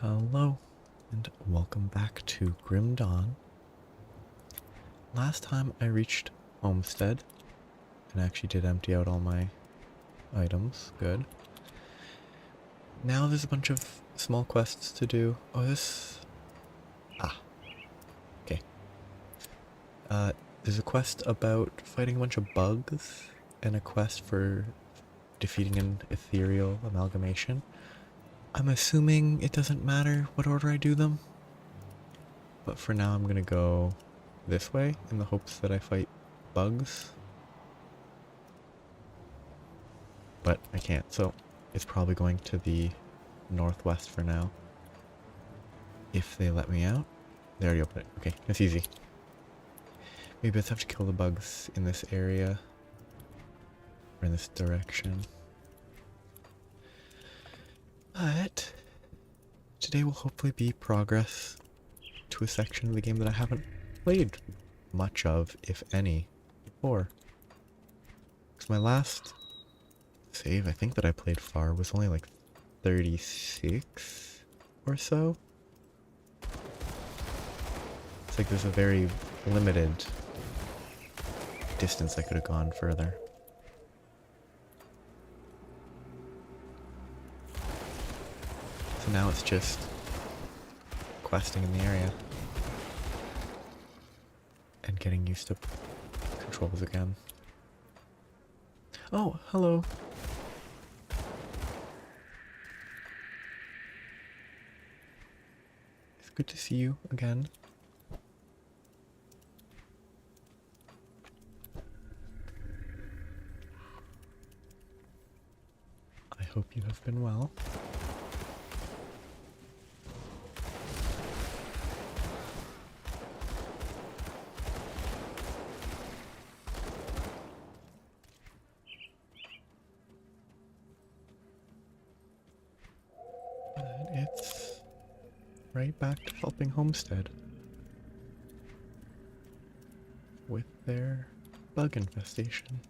Hello, and welcome back to Grim Dawn. Last time I reached Homestead, and I actually did empty out all my items. Good. Now there's a bunch of small quests to do. Oh, this... Ah, okay. There's a quest about fighting a bunch of bugs, and a quest for defeating an ethereal amalgamation. I'm assuming it doesn't matter what order I do them, but for now I'm gonna go this way in the hopes that I fight bugs. But I can't, so it's probably going to the northwest for now. If they let me out. They already opened it. Okay, that's easy. Maybe I just have to kill the bugs in this area. Or in this direction. But today will hopefully be progress to a section of the game that I haven't played much of, if any, before. Because my last save I think that I played far was only like 36 or so. It's like there's a very limited distance I could have gone further. So now it's just questing in the area. And getting used to controls again. Oh, hello. It's good to see you again. I hope you have been well. And it's right back to helping Homestead with their bug infestation.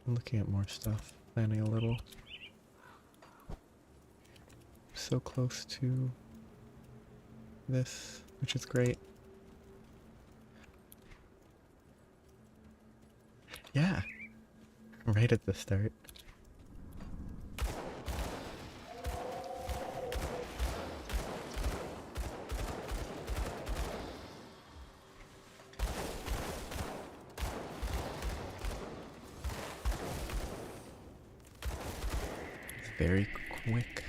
I'm looking at more stuff, planning a little. So close to this, which is great. Yeah, right at the start. It's very quick.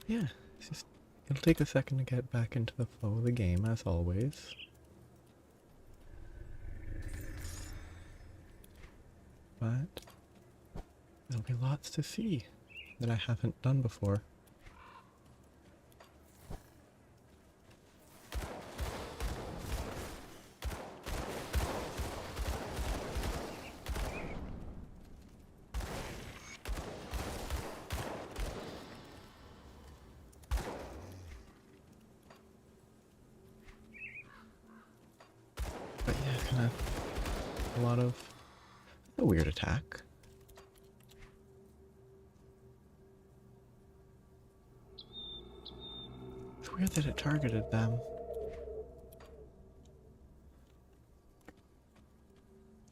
Yeah, it's just, it'll take a second to get back into the flow of the game, as always. But there'll be lots to see that I haven't done before. But yeah, kind of a lot of a weird attack. It's weird that it targeted them.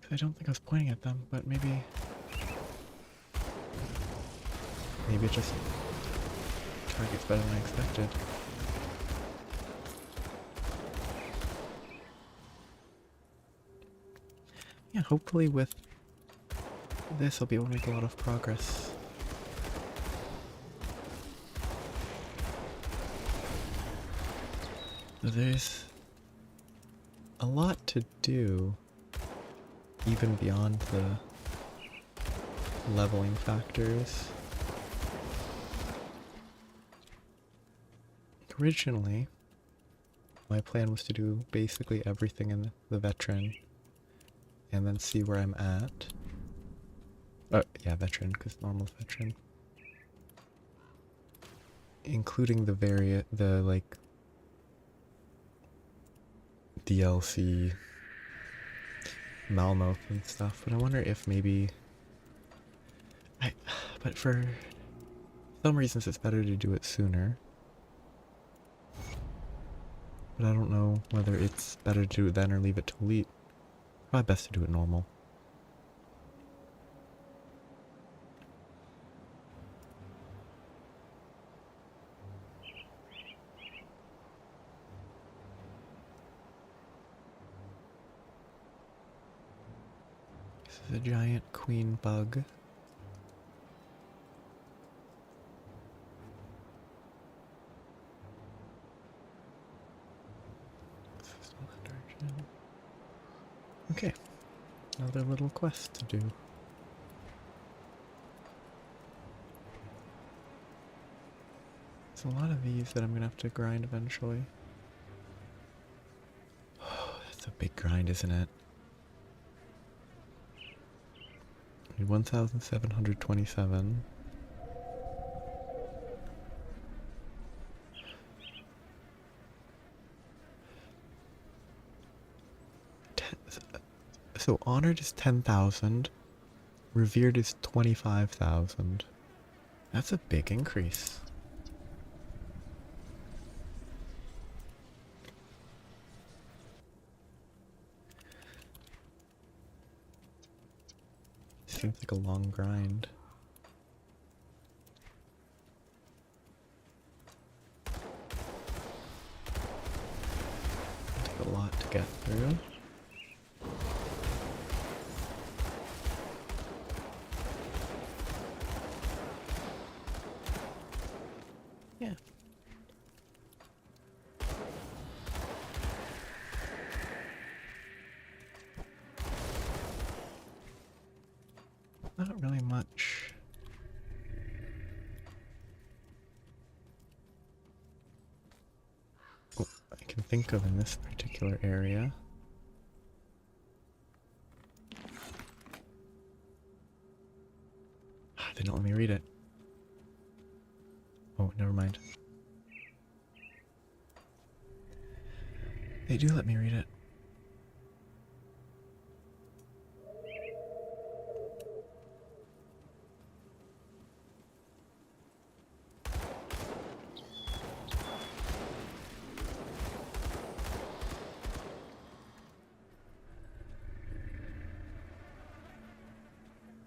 I don't think I was pointing at them, but maybe it just targets better than I expected. Yeah, hopefully with this I'll be able to make a lot of progress. There's a lot to do, even beyond the leveling factors. Originally, my plan was to do basically everything in the veteran and then see where I'm at. Yeah, veteran, because normal veteran. Including the like DLC Malmouth and stuff. But I wonder if maybe but for some reasons it's better to do it sooner. But I don't know whether it's better to do it then or leave it to elite. Probably best to do it normal. This is a giant queen bug. Okay, another little quest to do. There's a lot of these that I'm gonna have to grind eventually. Oh, that's a big grind, isn't it? I need 1,727. So honored is 10,000. Revered is 25,000. That's a big increase. Seems like a long grind. Take a lot to get through. Yeah. Not really much. Oh, I can think of in this particular area. They don't let me read it. Oh, never mind. They do let me read it.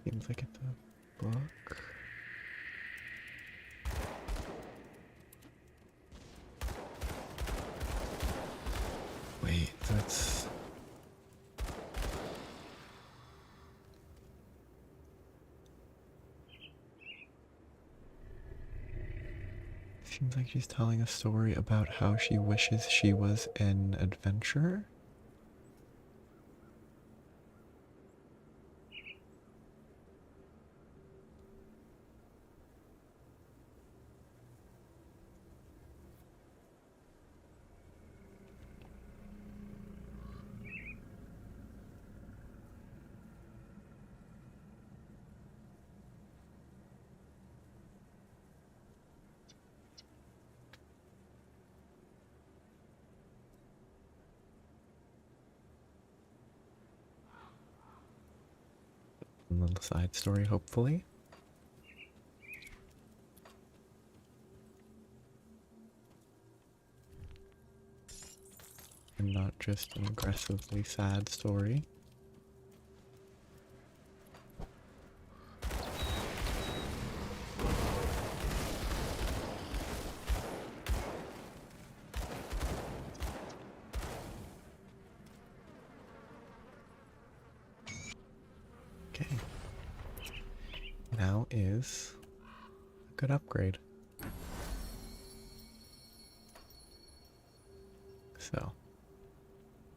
Seems like it's a book. Wait, that's... Seems like she's telling a story about how she wishes she was an adventurer. A little side story, hopefully. And not just an aggressively sad story. Okay. Now is a good upgrade. So,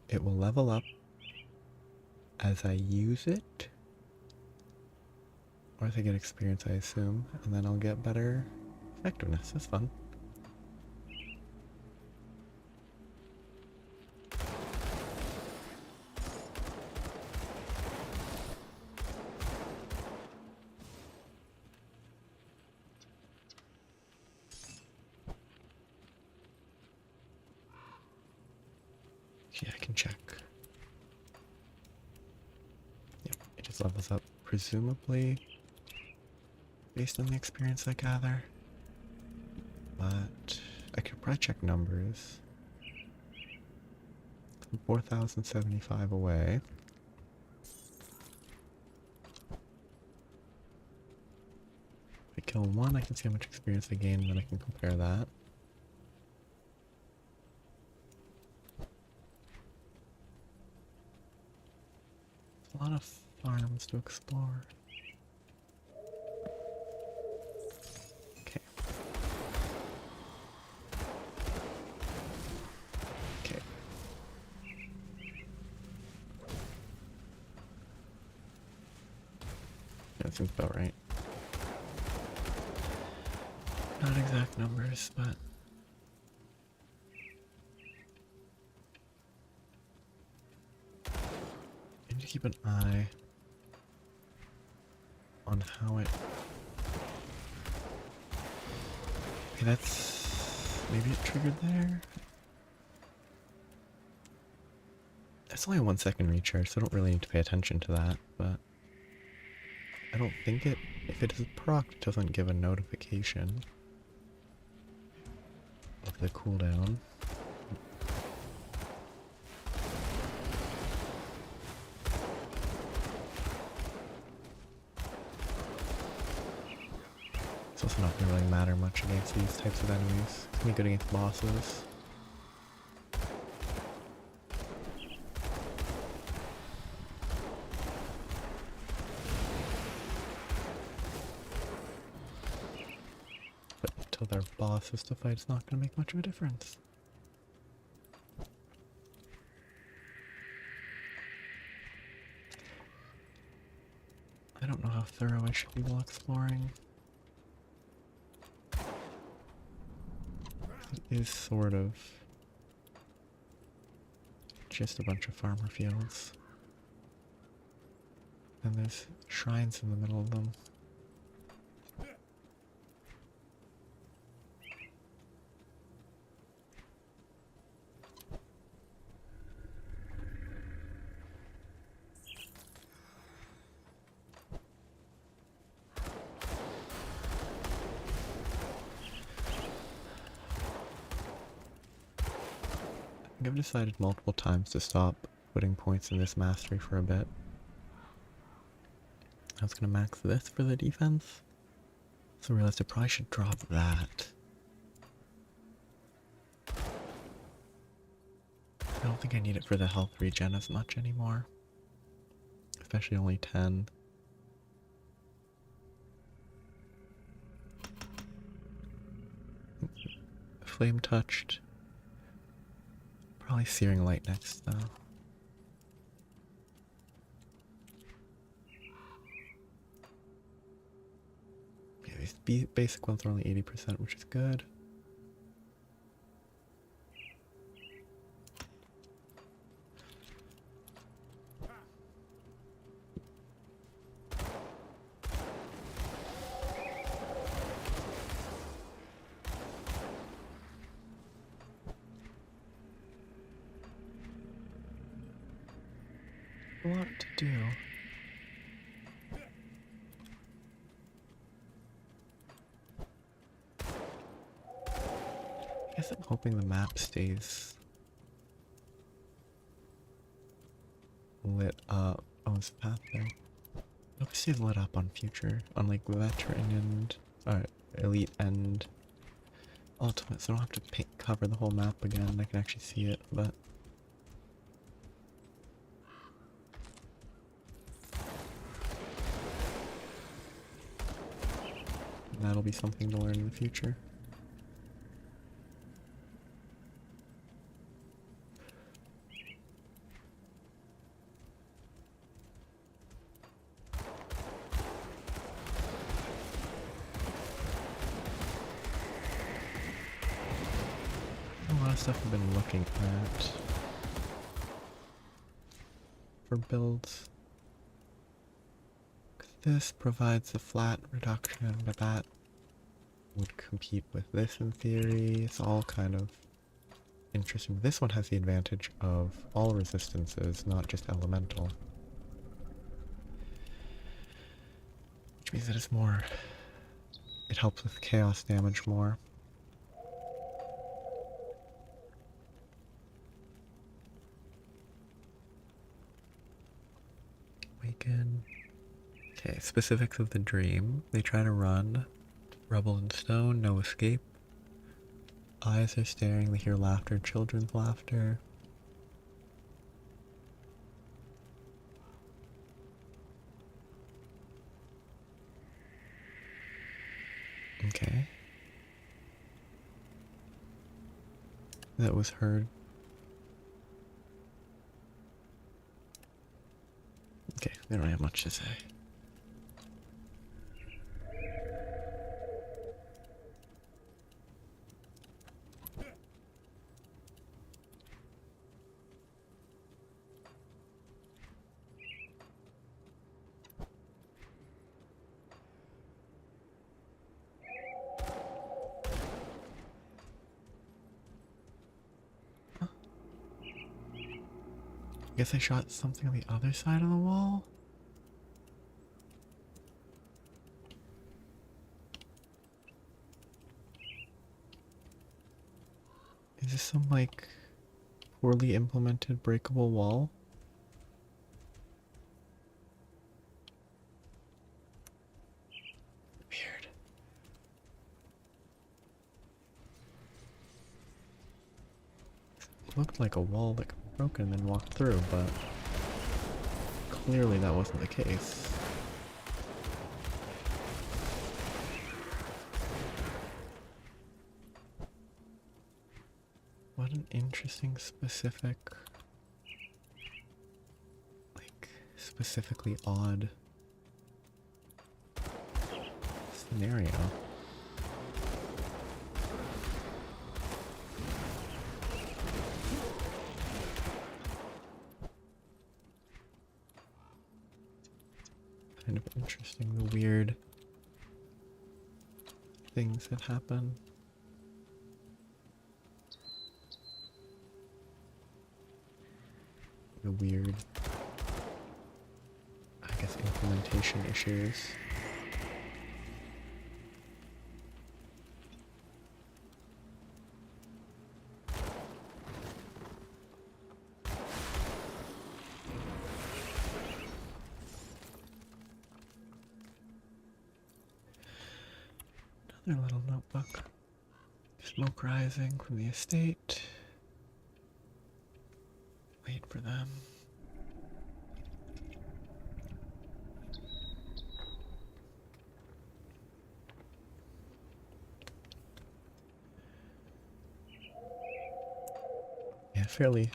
it will level up as I use it. Or as I get experience, I assume. And then I'll get better effectiveness. That's fun. Yeah, I can check. Yep, it just levels up, presumably, based on the experience I gather. But I could probably check numbers. 4,075 away. If I kill one, I can see how much experience I gain, and then I can compare that. A lot of farms to explore. Okay. Okay. That seems about right. Not exact numbers, but I need to keep an eye on how it... Okay, that's... maybe it triggered there? It's only a 1 second recharge, so I don't really need to pay attention to that, but I don't think it... if it is procced, it doesn't give a notification of the cooldown. It's also not going to really matter much against these types of enemies. It's going to be good against bosses. But until they're bosses to fight, it's not going to make much of a difference. I don't know how thorough I should be while exploring. It is sort of just a bunch of farmer fields. And there's shrines in the middle of them. I've decided multiple times to stop putting points in this mastery for a bit. I was gonna max this for the defense, so I realized I probably should drop that. I don't think I need it for the health regen as much anymore, especially only 10. Flame touched. Probably Searing Light next, though. Yeah, these basic ones are only 80%, which is good. A lot to do. I guess I'm hoping the map stays lit up. Oh, there's a path there. I hope it stays lit up on future, on like veteran and elite and ultimate, so I don't have to cover the whole map again. I can actually see it, but that'll be something to learn in the future. A lot of stuff I've been looking at for builds. This provides a flat reduction, but that would compete with this in theory. It's all kind of interesting. This one has the advantage of all resistances, not just elemental. Which means that it's more... It helps with chaos damage more. Awaken. Okay, specifics of the dream. They try to run. Rubble and stone, no escape. Eyes are staring, they hear laughter, children's laughter. Okay. That was heard. Okay, they don't have much to say. Guess I shot something on the other side of the wall? Is this some, like, poorly implemented breakable wall? Weird. It looked like a wall that could be broken and then walked through, but clearly that wasn't the case. What an interesting specific, like, specifically odd scenario. Kind of interesting, the weird things that happen. The weird, I guess, implementation issues. Another little notebook. Smoke rising from the estate. Wait for them. Yeah, fairly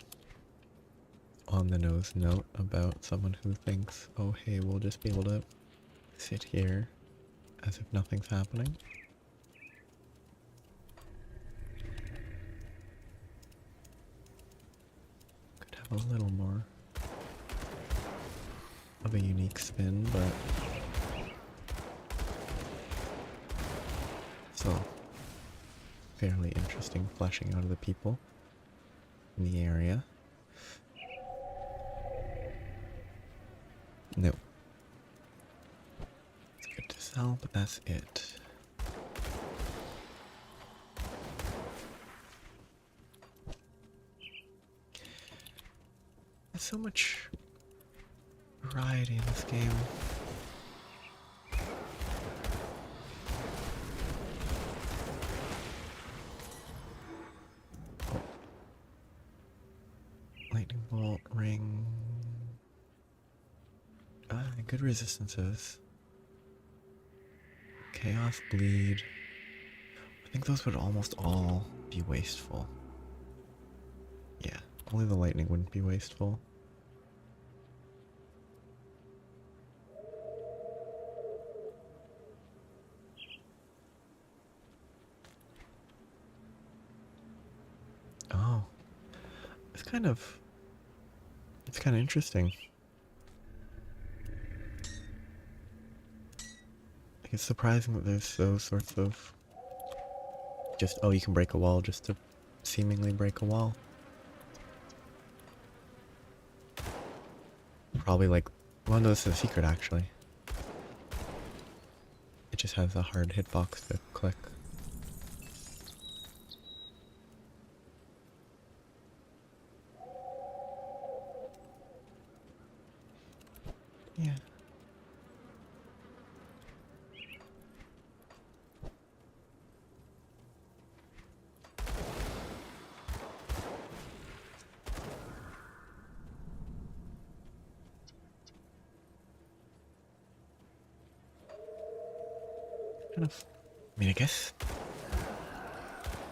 on the nose note about someone who thinks, oh hey, we'll just be able to sit here as if nothing's happening. Could have a little more of a unique spin, but still fairly interesting fleshing out of the people in the area. Nope. It's good to sell, but that's it. There's so much variety in this game. Oh. Lightning bolt, ring. Good resistances. Chaos, bleed. I think those would almost all be wasteful. Yeah, only the lightning wouldn't be wasteful. Oh, it's kind of interesting. Like, it's surprising that there's those sorts of just, oh, you can break a wall just to seemingly break a wall. Probably like, well, no, this is a secret actually. It just has a hard hitbox to click. Yeah. Kind of. I mean, I guess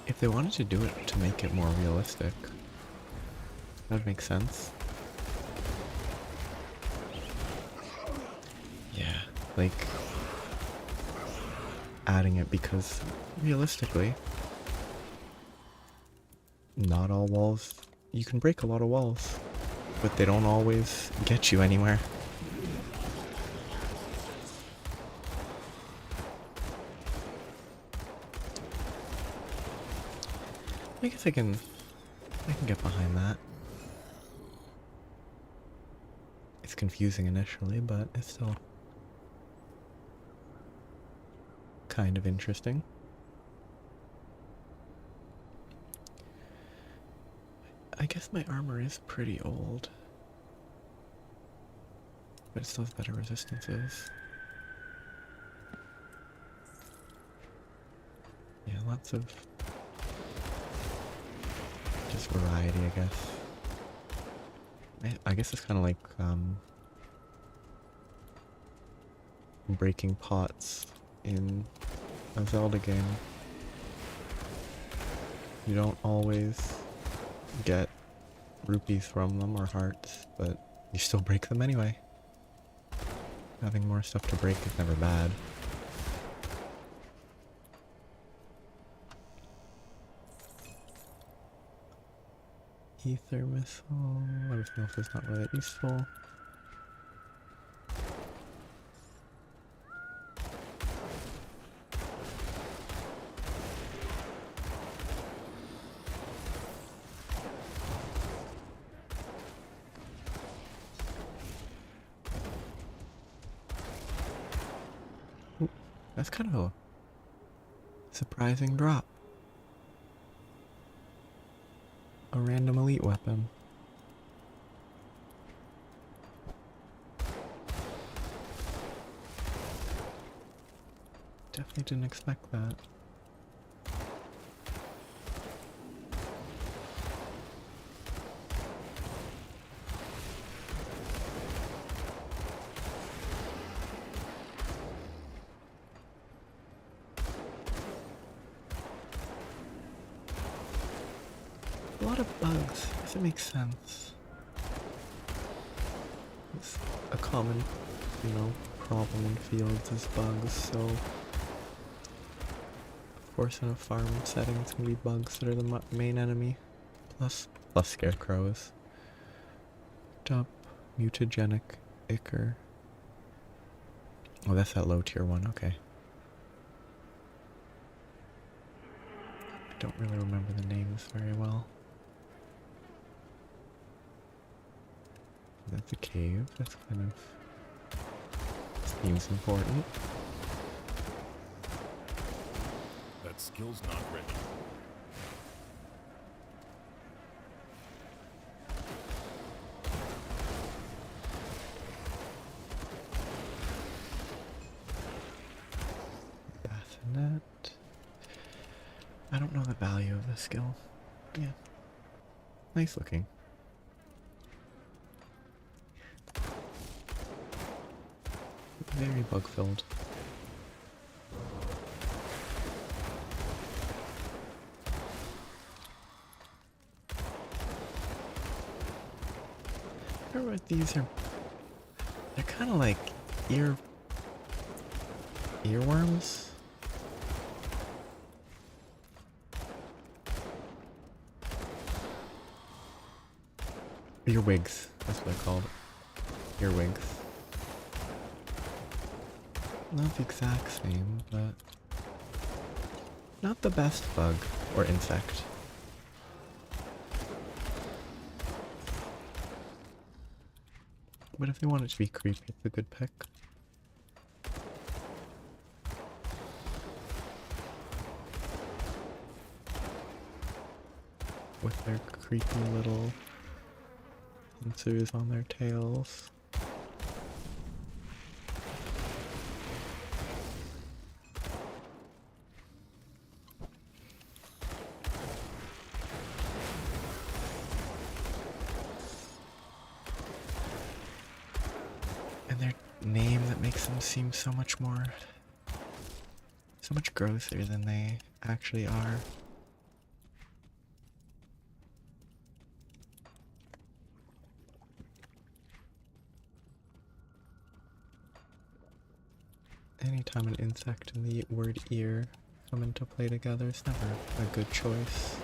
if they wanted to do it to make it more realistic, that would make sense. Yeah, like adding it because realistically, not all walls, you can break a lot of walls, but they don't always get you anywhere. I guess I can get behind that. It's confusing initially, but it's still kind of interesting. I guess my armor is pretty old, but it still has better resistances. Yeah, lots of just variety, I guess. I guess it's kind of like breaking pots in a Zelda game. You don't always get rupees from them or hearts, but you still break them anyway. Having more stuff to break is never bad. Ether missile. Everything else is not really that useful. Ooh, that's kind of a surprising drop. A random elite weapon. Definitely didn't expect that. A lot of bugs. Does it make sense? It's a common, problem in fields is bugs, so of course in a farm setting it's gonna be bugs that are the main enemy. Plus scarecrows. Up, mutagenic ichor. Oh, that's that low tier one, okay. I don't really remember the names very well. That's a cave. That's kind of seems important. That skill's not ready. Bassinet. I don't know the value of the skill. Yeah. Nice looking. Very bug-filled. Remember what these are? They're kind of like earworms. Earwigs. That's what they're called. Earwigs. Not the exact same, but not the best bug or insect. But if they want it to be creepy, it's a good pick. With their creepy little pincers on their tails. And their name that makes them seem so much grosser than they actually are. Anytime an insect and the word ear come into play together, it's never a good choice.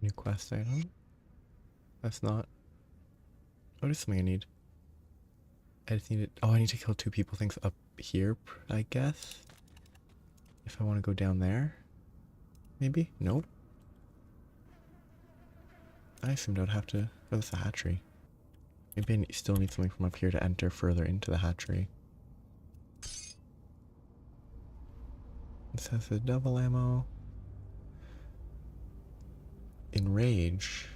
New quest item? That's not... What is something I need? I just need it... Oh, I need to kill 2 people things up here, I guess? If I want to go down there? Maybe? Nope. I assumed I would have to... Oh, that's a hatchery. Maybe I still need something from up here to enter further into the hatchery. This has the double ammo. Enrage.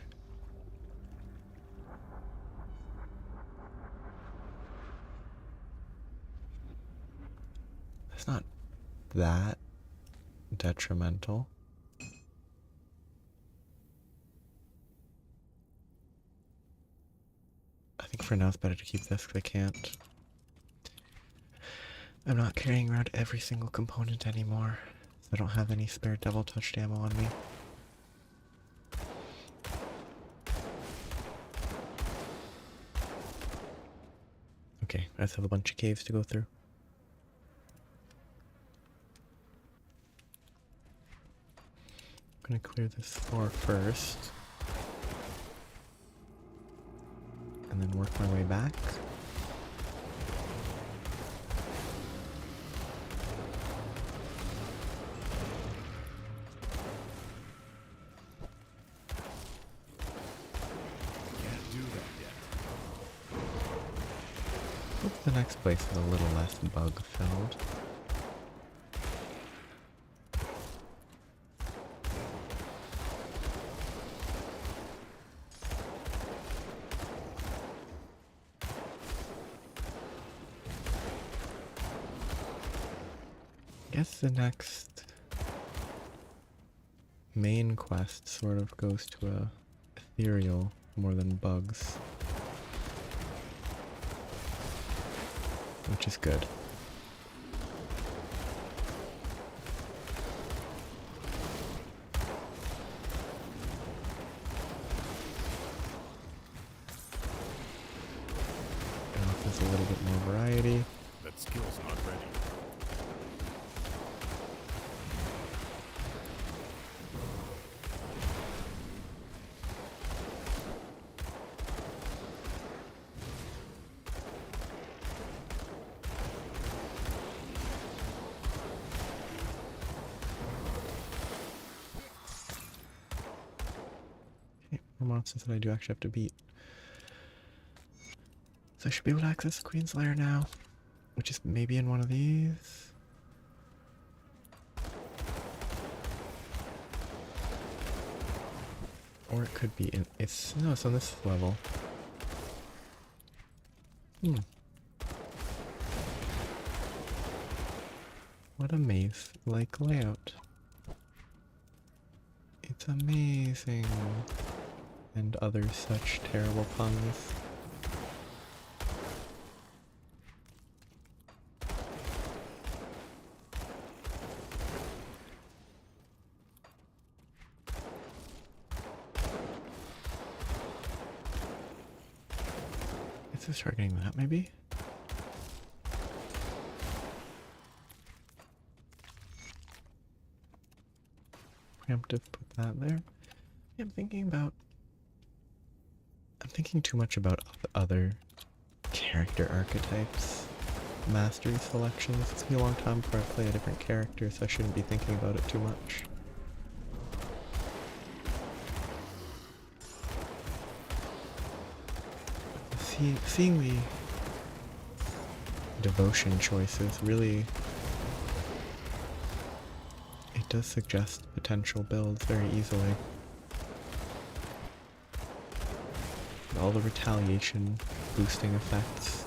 That's not that detrimental. I think for now it's better to keep this because I can't. I'm not carrying around every single component anymore. So I don't have any spare double touched ammo on me. Okay, I just have a bunch of caves to go through. I'm gonna clear this floor first. And then work my way back. Can't do that yet. Hope the next place is a little less bug filled. Guess the next main quest sort of goes to a ethereal more than bugs, which is good. It offers a little bit more variety. That skill's not ready. Monsters that I do actually have to beat. So I should be able to access the Queen's Lair now, which is maybe in one of these. Or it could be in... No, it's on this level. What a maze-like layout. It's amazing. And other such terrible puns. Is this targeting that maybe? preemptive put that there. Yeah, I'm thinking too much about other character archetypes. Mastery selections. It's been a long time before I play a different character, so I shouldn't be thinking about it too much. Seeing the devotion choices really, it does suggest potential builds very easily. All the retaliation boosting effects.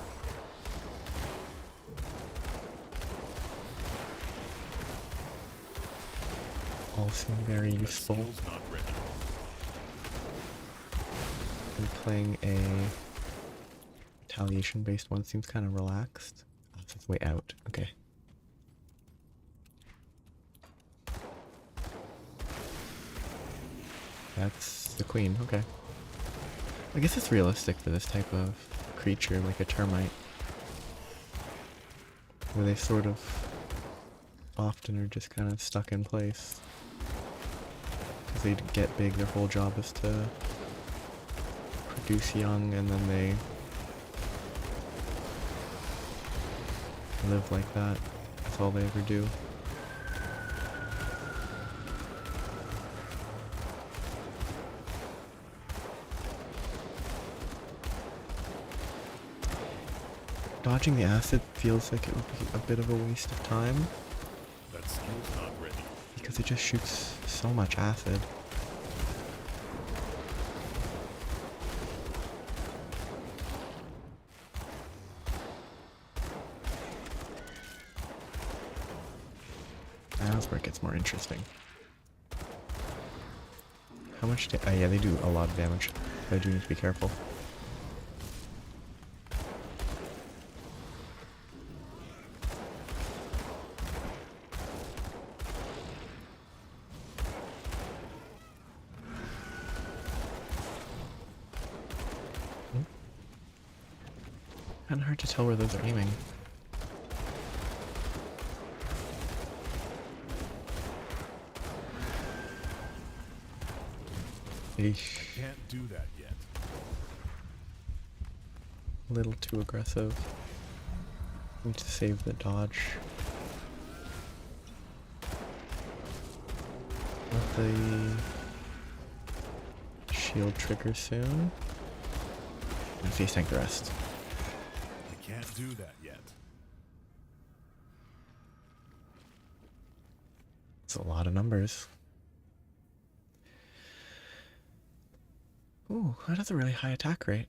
All seem very useful. And playing a retaliation based one seems kind of relaxed. Oh, so it's way out. Okay. That's the queen. Okay. I guess it's realistic for this type of creature, like a termite, where they sort of often are just kind of stuck in place. Because they get big, their whole job is to produce young, and then they live like that. That's all they ever do. Dodging the acid feels like it would be a bit of a waste of time. That skill's not ready. Because it just shoots so much acid. That's where it gets more interesting. How much yeah, they do a lot of damage. But I do need to be careful. Kind of hard to tell where those are aiming. Eesh. Can't do that yet. A little too aggressive. Need to save the dodge. Let the shield trigger soon. And face tank the rest. I can't do that yet. It's a lot of numbers. Ooh, that has a really high attack rate.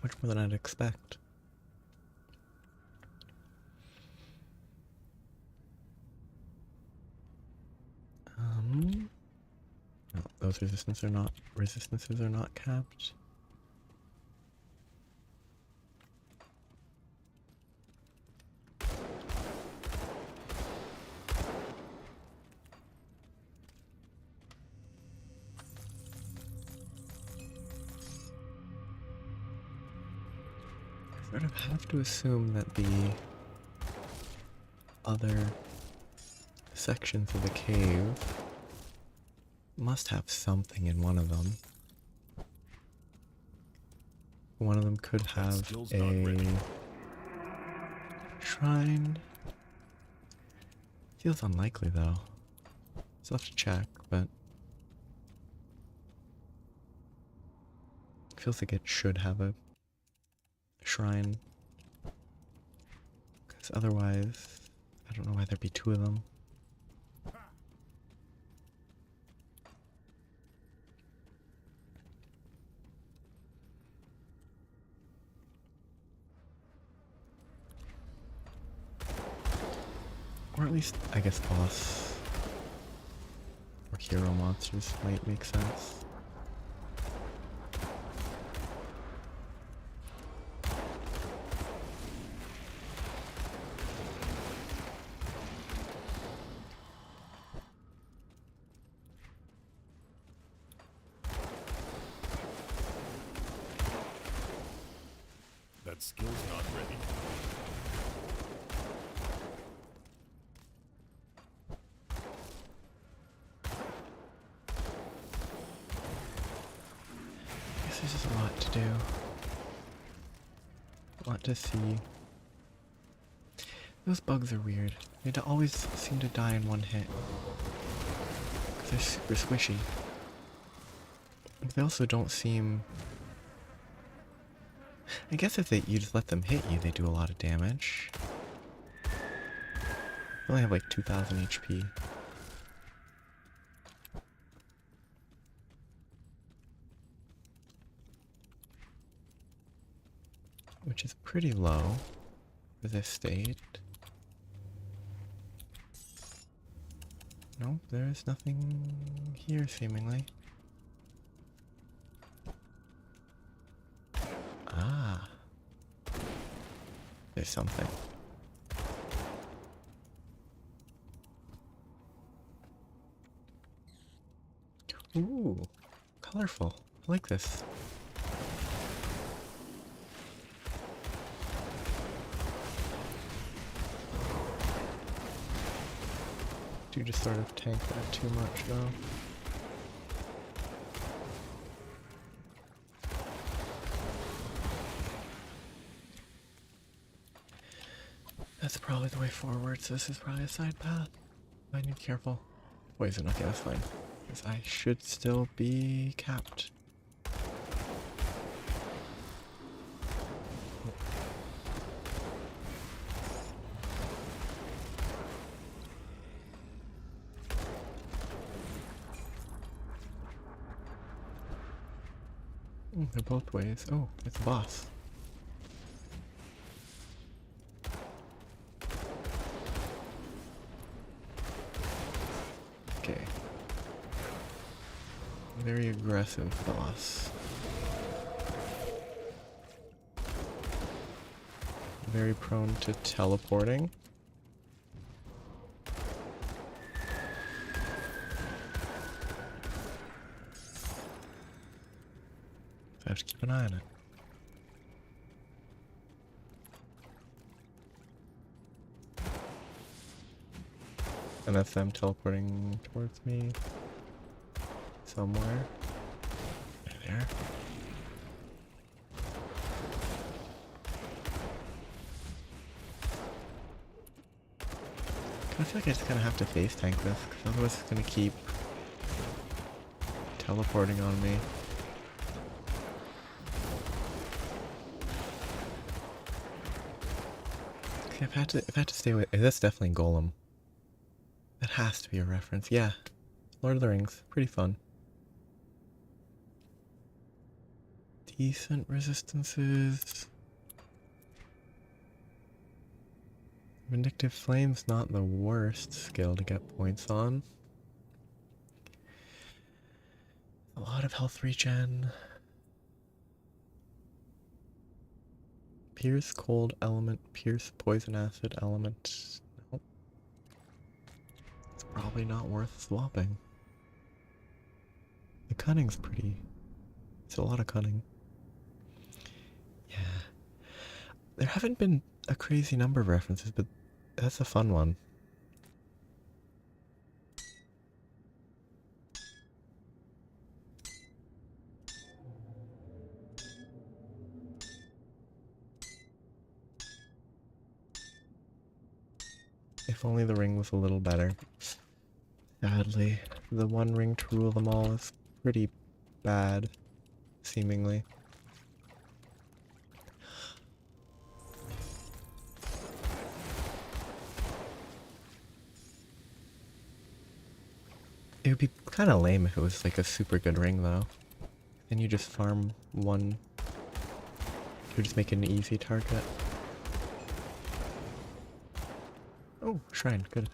Much more than I'd expect. No, those resistances are not capped. I sort of have to assume that the other sections of the cave must have something in one of them. One of them could have a shrine. Feels unlikely though. Still have to check, but feels like it should have a shrine. Because otherwise, I don't know why there'd be two of them. Or at least, I guess, boss or hero monsters might make sense. That skill's not ready. do. A lot to see. Those bugs are weird. They always seem to die in one hit. 'Cause they're super squishy. They also don't seem... I guess if you just let them hit you, they do a lot of damage. They only have like 2,000 HP. Which is pretty low for this state. Nope, there's nothing here seemingly. Ah. There's something. Ooh, colorful. I like this. Do just sort of tank that too much though. That's probably the way forward, so this is probably a side path. I need to be careful. Poison, okay, that's fine. Because I should still be capped. They're both ways. Oh, it's a boss. Okay. Very aggressive boss. Very prone to teleporting. So I have to keep an eye on it. And that's them teleporting towards me somewhere. There. I feel like I just kind of have to face tank this, because otherwise it's going to keep teleporting on me. See, if I had to stay away, that's definitely Golem. That has to be a reference. Yeah. Lord of the Rings. Pretty fun. Decent resistances. Vindictive Flame's not the worst skill to get points on. A lot of health regen. Pierce Cold Element. Pierce Poison Acid Element. Nope. It's probably not worth swapping. The cunning's pretty... It's a lot of cunning. Yeah. There haven't been a crazy number of references, but that's a fun one. If only the ring was a little better. Sadly, the one ring to rule them all is pretty bad, seemingly. It would be kind of lame if it was like a super good ring though. Then you just farm one. You just make it an easy target. Oh, shrine, good.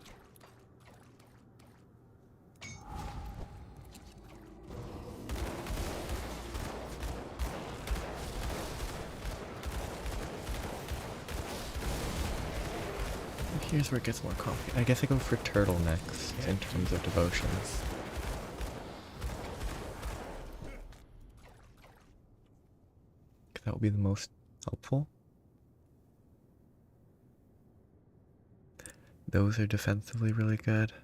Here's where it gets more complicated. I guess I go for turtle next in terms of devotions. That will be the most helpful. Those are defensively really good.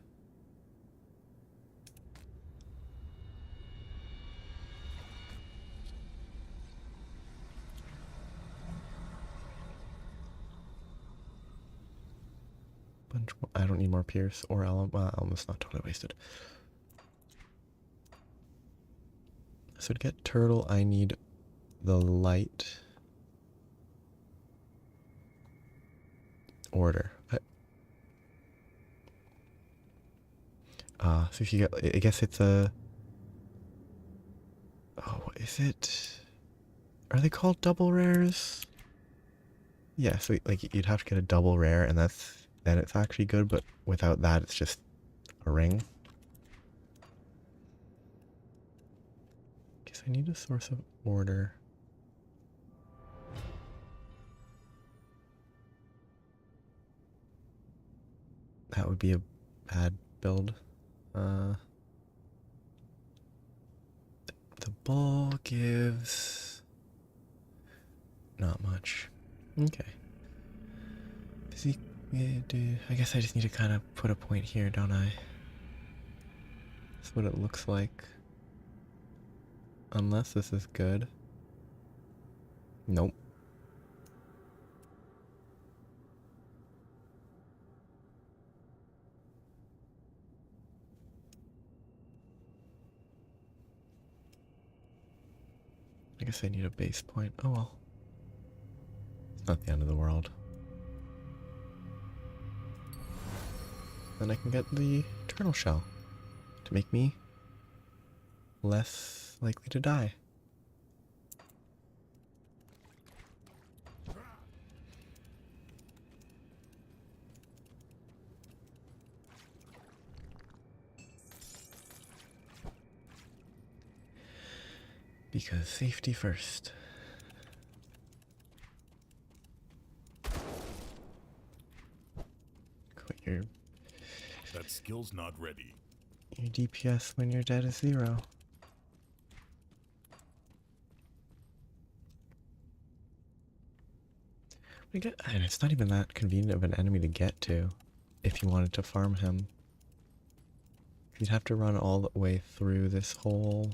bunch more. I don't need more Pierce or Elm. Well, Elm's not totally wasted. So to get Turtle, I need the light order. So if you get, I guess it's a. Oh, what is it? Are they called double rares? Yeah, so like you'd have to get a double rare, and then it's actually good. But without that, it's just a ring. Guess I need a source of order. That would be a bad build. The bull gives not much. Okay. I guess I just need to kind of put a point here, don't I? That's what it looks like. Unless this is good. Nope. I guess I need a base point. Oh well. It's not the end of the world. Then I can get the turtle shell to make me less likely to die. Because safety first. Quit your That skill's not ready. DPS when you're dead is 0. And it's not even that convenient of an enemy to get to if you wanted to farm him. You'd have to run all the way through this whole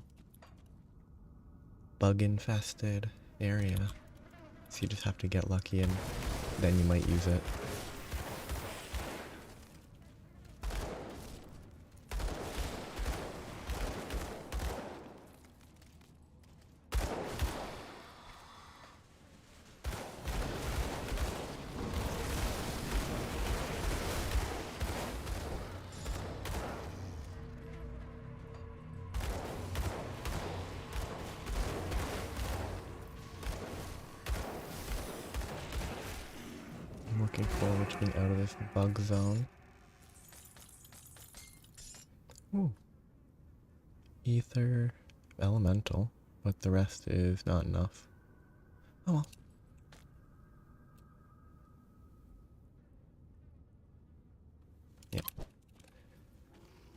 bug-infested area. So you just have to get lucky and then you might use it. I'm looking forward to being out of this bug zone. Ooh. Ether, elemental, but the rest is not enough. Oh well. Yep.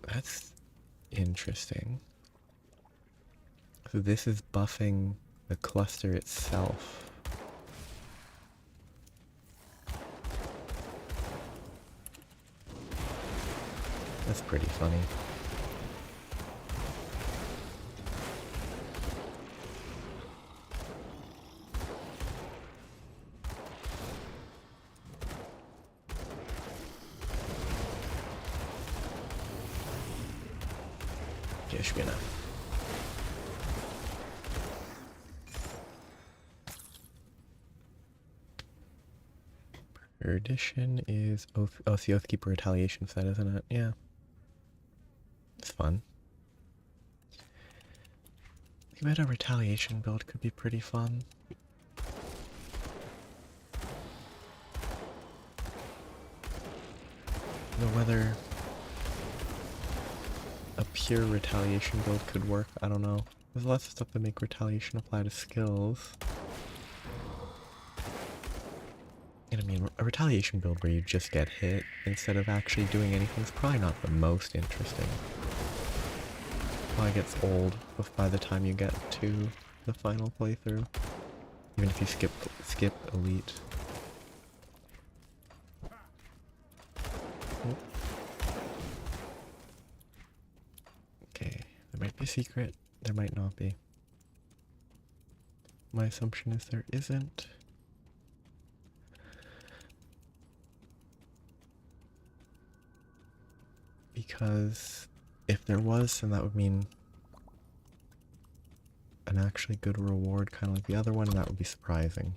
That's interesting. So this is buffing the cluster itself. That's pretty funny. Okay, should be enough. Perdition is Oath. Oh, it's the Oathkeeper Retaliation set, isn't it? Yeah. It's fun. I bet a retaliation build could be pretty fun. Though whether a pure retaliation build could work, I don't know. There's lots of stuff that make retaliation apply to skills. And I mean, a retaliation build where you just get hit instead of actually doing anything is probably not the most interesting. Probably gets old by the time you get to the final playthrough. Even if you skip Elite. Oh. Okay, there might be a secret, there might not be. My assumption is there isn't. Because if there was, then that would mean an actually good reward, kind of like the other one, and that would be surprising.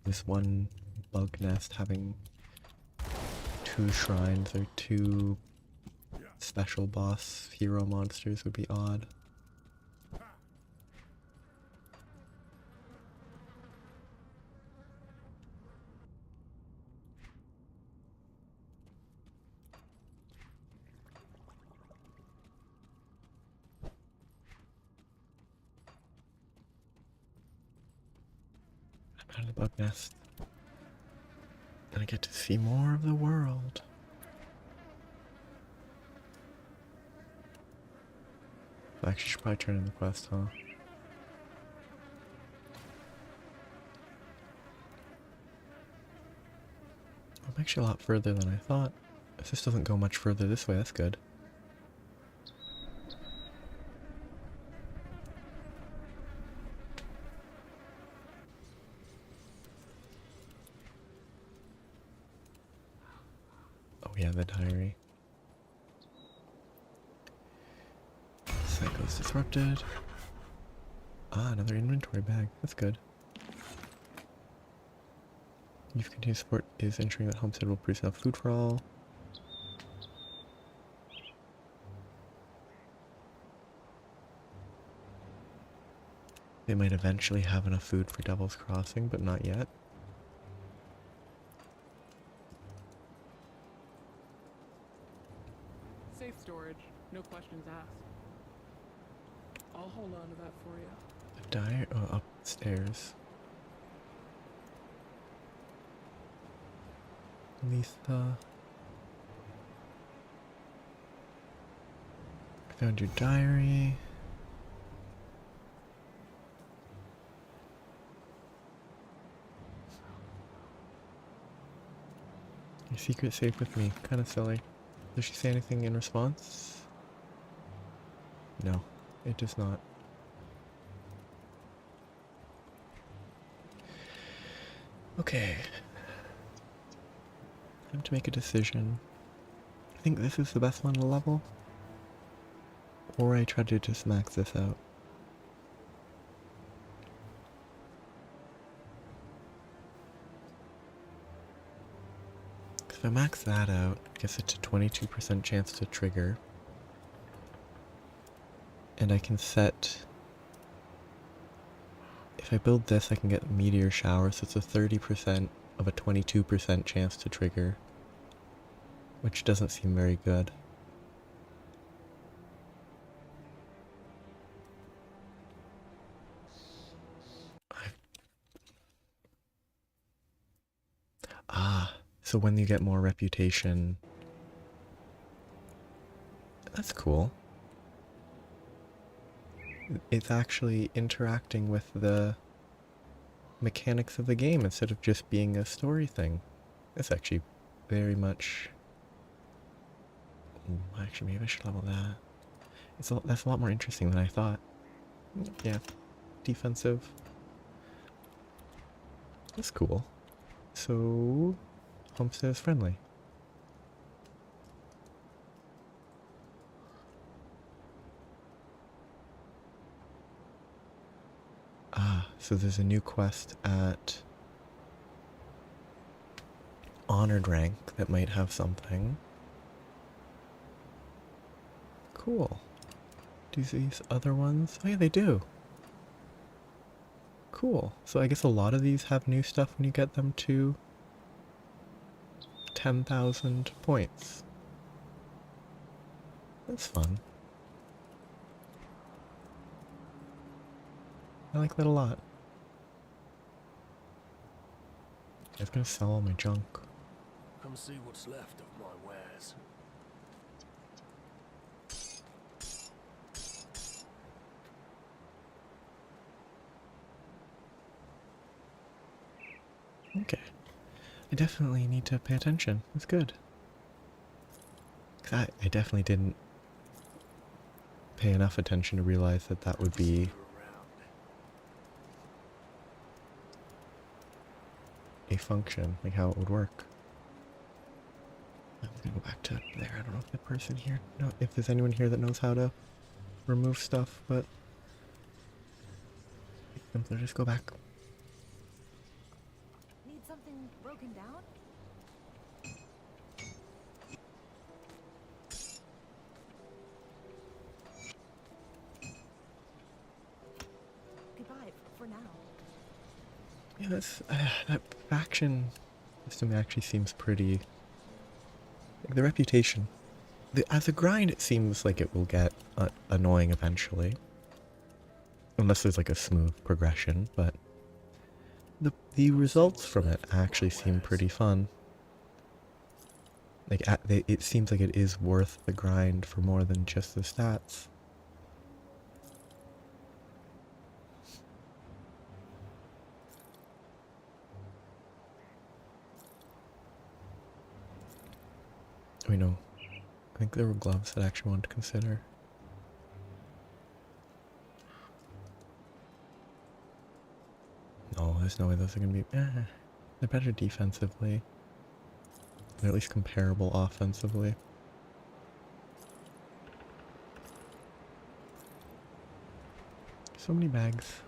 This one bug nest having 2 shrines or 2 special boss hero monsters would be odd. I'm out of the bug nest. And I get to see more of the world. I actually should probably turn in the quest, huh? I'm actually a lot further than I thought. If this doesn't go much further this way, that's good. Oh yeah, the diary. Cycle's disrupted. Ah, another inventory bag. That's good. You've continued support is ensuring that Homestead will produce enough food for all. They might eventually have enough food for Devil's Crossing, but not yet. Safe storage, no questions asked. I'll hold on to that for you. The diary, oh, upstairs. Lisa. Found your diary. Your secret safe with me. Kind of silly. Does she say anything in response? No, it does not. Okay. Time to make a decision. I think this is the best one to level. Or I try to just max this out. If I max that out, it gets it to 22% chance to trigger. And I can set... If I build this, I can get Meteor Shower, so it's a 30% of a 22% chance to trigger. Which doesn't seem very good. So when you get more reputation... That's cool. It's actually interacting with the mechanics of the game instead of just being a story thing. That's actually very much... Ooh, actually, maybe I should level that. That's a lot more interesting than I thought. Yeah, defensive. That's cool. So, Homestead is friendly. Ah, so there's a new quest at Honored Rank that might have something. Cool. Do these other ones? Oh yeah, they do. Cool. So I guess a lot of these have new stuff when you get them to 10,000 points. That's fun. I like that a lot. I was gonna sell all my junk. Come see what's left of my wares. Okay. I definitely need to pay attention. That's good. 'Cause I definitely didn't pay enough attention to realize that that would be a function, like how it would work. I'm gonna go back to there. I don't know if the person here, no, if there's anyone here that knows how to remove stuff, but it's simpler just go back. Need something broken down? Goodbye for now. Yeah, that faction system actually seems pretty. Like, the reputation. As a grind, it seems like it will get annoying eventually, unless there's like a smooth progression. But the results from it actually seem pretty fun. Like it seems like it is worth the grind for more than just the stats. We know. I think there were gloves that I actually wanted to consider. No, there's no way those are gonna be. They're better defensively. They're at least comparable offensively. So many bags.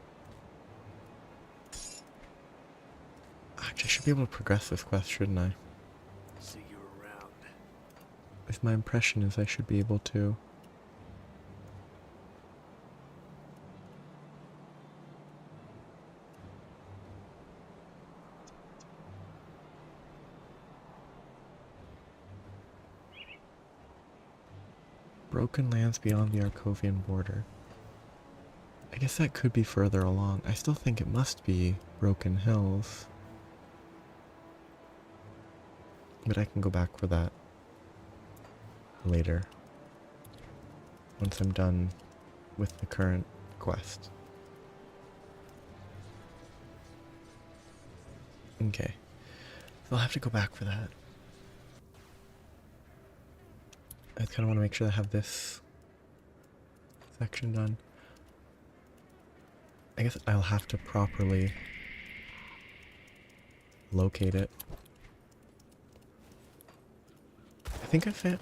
Actually, I should be able to progress this quest, shouldn't I? See you around. If my impression is I should be able to. Broken lands beyond the Arcovian border. I guess that could be further along. I still think it must be Broken Hills. But I can go back for that later. Once I'm done with the current quest. Okay. So I'll have to go back for that. I kind of want to make sure I have this section done. I guess I'll have to properly locate it. I think I found...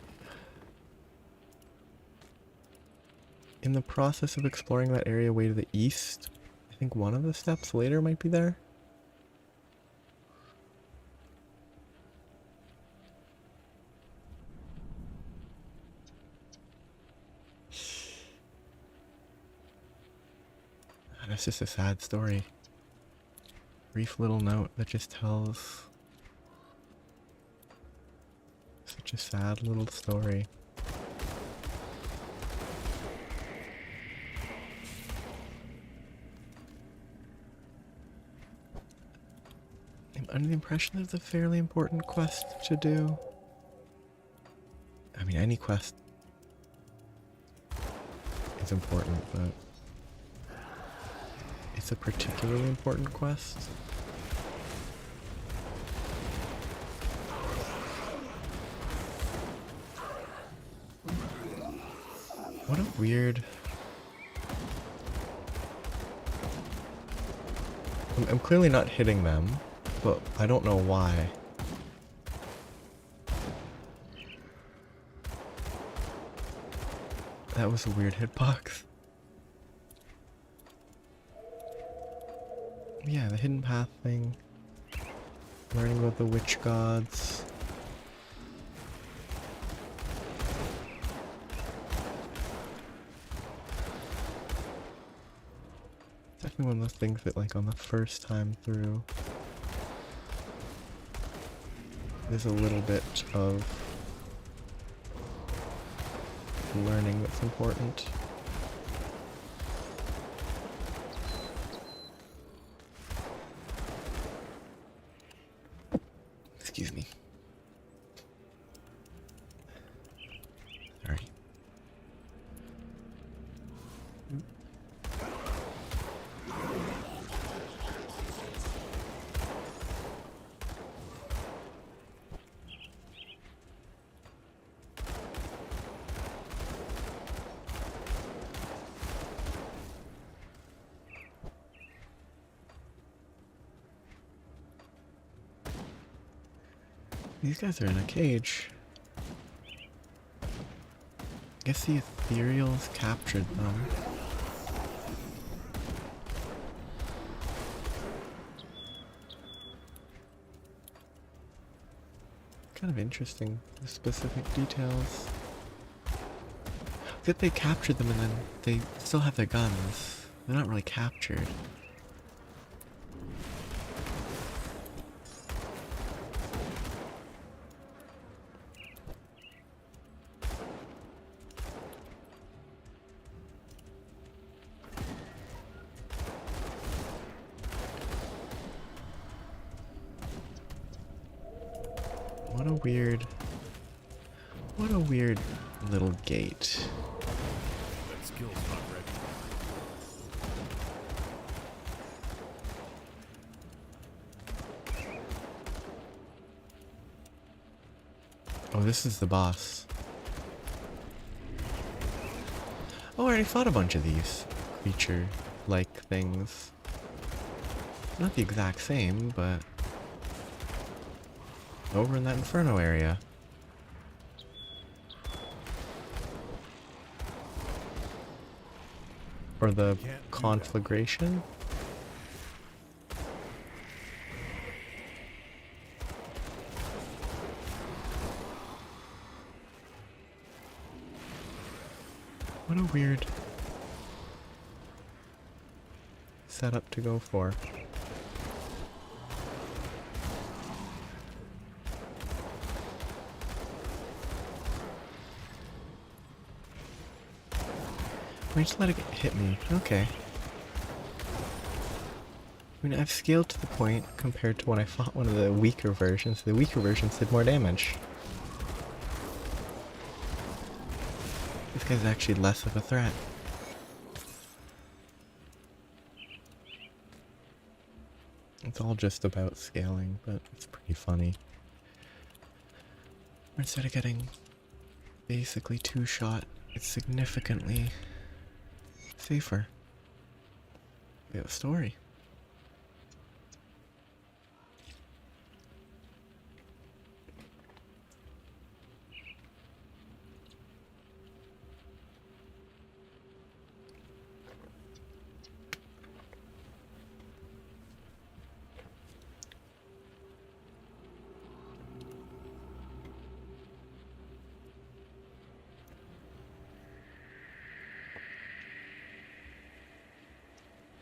In the process of exploring that area way to the east, I think one of the steps later might be there. And it's just a sad story. Brief little note that just tells such a sad little story. I'm under the impression there's a fairly important quest to do. I mean, any quest is important, but it's a particularly important quest. What a weird... I'm clearly not hitting them, but I don't know why. That was a weird hitbox. Yeah, the hidden path thing. Learning about the witch gods. Definitely one of those things that, like, on the first time through, there's a little bit of learning that's important. Excuse me. Sorry. These guys are in a cage. Guess the ethereals captured them. Kind of interesting, the specific details. That they captured them and then they still have their guns. They're not really captured. What a weird little gate. That skill's not ready. Oh, this is the boss. Oh, I already fought a bunch of these creature-like things. Not the exact same, but over in that inferno area. Or the conflagration? What a weird setup to go for. I just let it hit me. Okay. I mean, I've scaled to the point compared to when I fought one of the weaker versions. The weaker versions did more damage. This guy's actually less of a threat. It's all just about scaling, but it's pretty funny. Instead of getting basically two-shot, it's significantly safer. We have a story.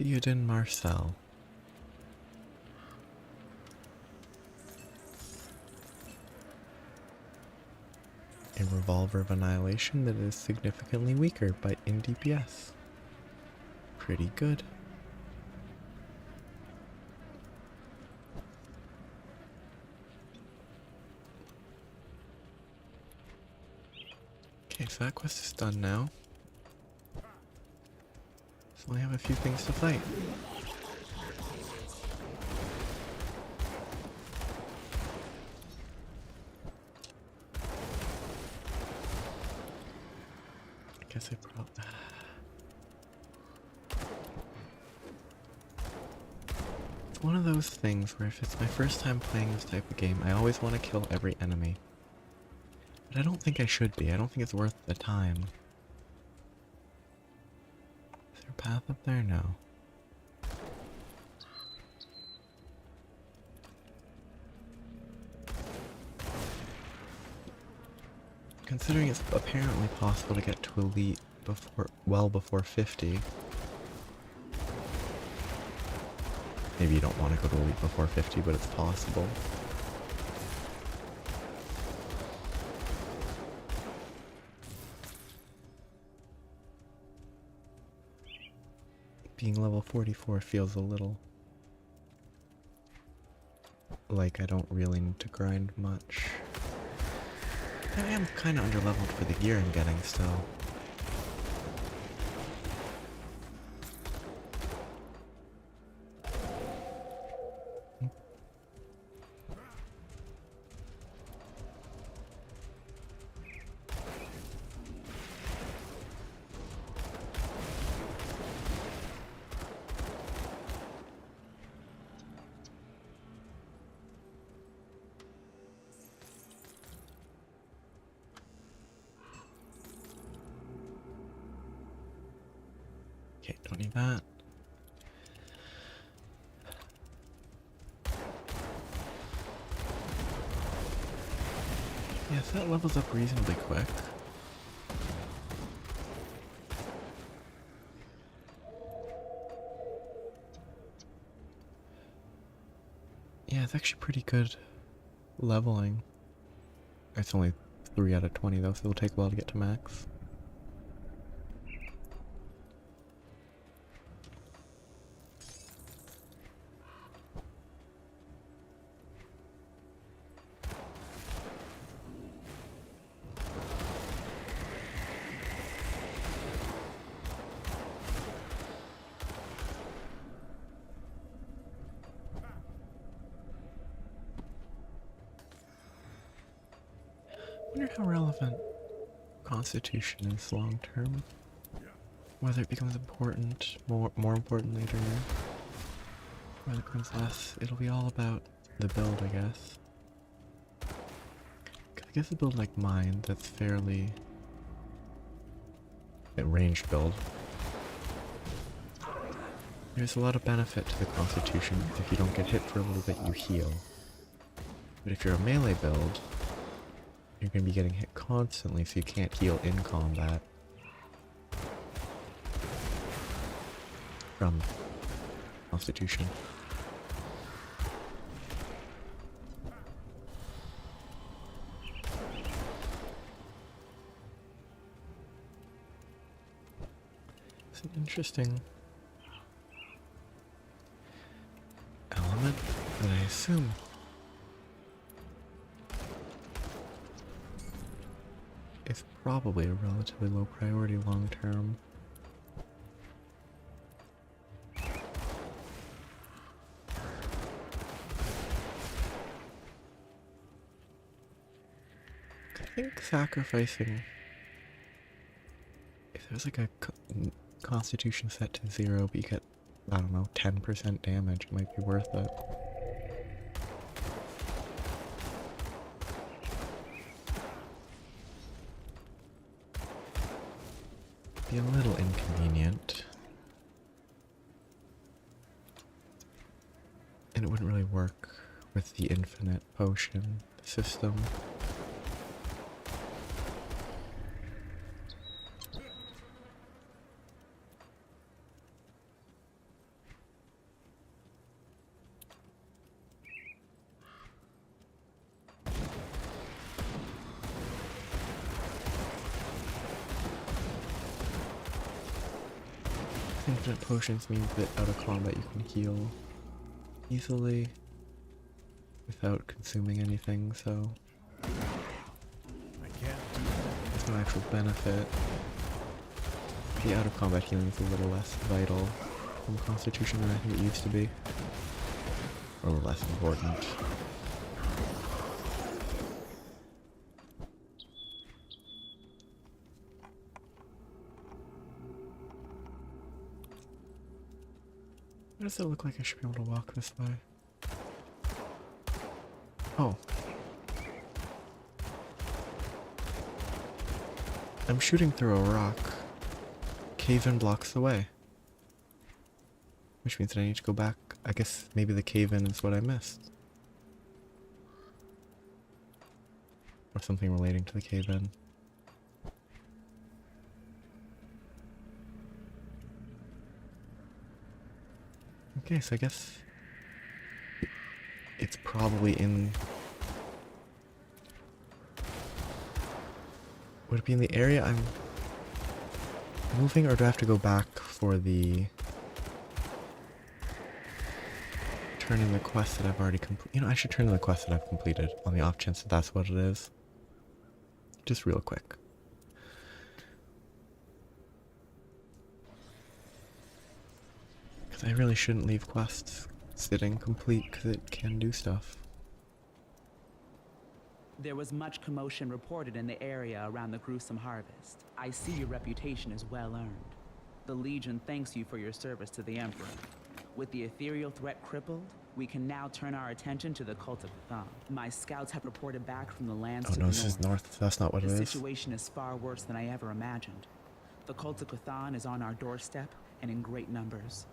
Theoden Marcel. A revolver of annihilation that is significantly weaker by in DPS. Pretty good. Okay, so that quest is done now. So I have a few things to fight. I guess I probably... It's one of those things where if it's my first time playing this type of game, I always want to kill every enemy. But I don't think I should be. I don't think it's worth the time. Is there a path up there? No. Considering it's apparently possible to get to Elite before, well before 50. Maybe you don't want to go to Elite before 50, but it's possible. Being level 44 feels a little like I don't really need to grind much. I am kind of underleveled for the gear I'm getting still. Okay, don't need that. Yes, that levels up reasonably quick. Yeah, it's actually pretty good leveling. It's only 3 out of 20 though, so it'll take a while to get to max. I wonder how relevant Constitution is long term. Whether it becomes important, more important later, whether it becomes less, it'll be all about the build, I guess. 'Cause I guess a build like mine that's fairly a ranged build. There's a lot of benefit to the Constitution because if you don't get hit for a little bit, you heal. But if you're a melee build, you're going to be getting hit constantly, so you can't heal in combat. From Constitution. It's an interesting element that I assume is probably a relatively low priority long term. I think sacrificing, if there's like a constitution set to 0 but you get, I don't know, 10% damage, it might be worth it. Be a little inconvenient. And it wouldn't really work with the infinite potion system. Infinite potions means that out of combat you can heal easily without consuming anything, so I can't do there's no actual benefit. The out of combat healing is a little less vital from Constitution than I think it used to be. Or a little less important. Why does it look like I should be able to walk this way? Oh. I'm shooting through a rock. Cave-in blocks the way. Which means that I need to go back. I guess maybe the cave-in is what I missed. Or something relating to the cave-in. Okay, so I guess it's probably in... Would it be in the area I'm moving, or do I have to go back for the... turn in the quest that I've already completed? You know, I should turn in the quest that I've completed on the off chance that that's what it is. Just real quick. I really shouldn't leave quests sitting complete because it can do stuff. There was much commotion reported in the area around the gruesome harvest. I see your reputation is well earned. The Legion thanks you for your service to the Emperor. With the ethereal threat crippled, we can now turn our attention to the cult of Cthulhu. My scouts have reported back from the lands Oh to no, the this is north. north. That's not what it The is. situation is far worse than I ever imagined. The cult of Cthulhu is on our doorstep, and in great numbers.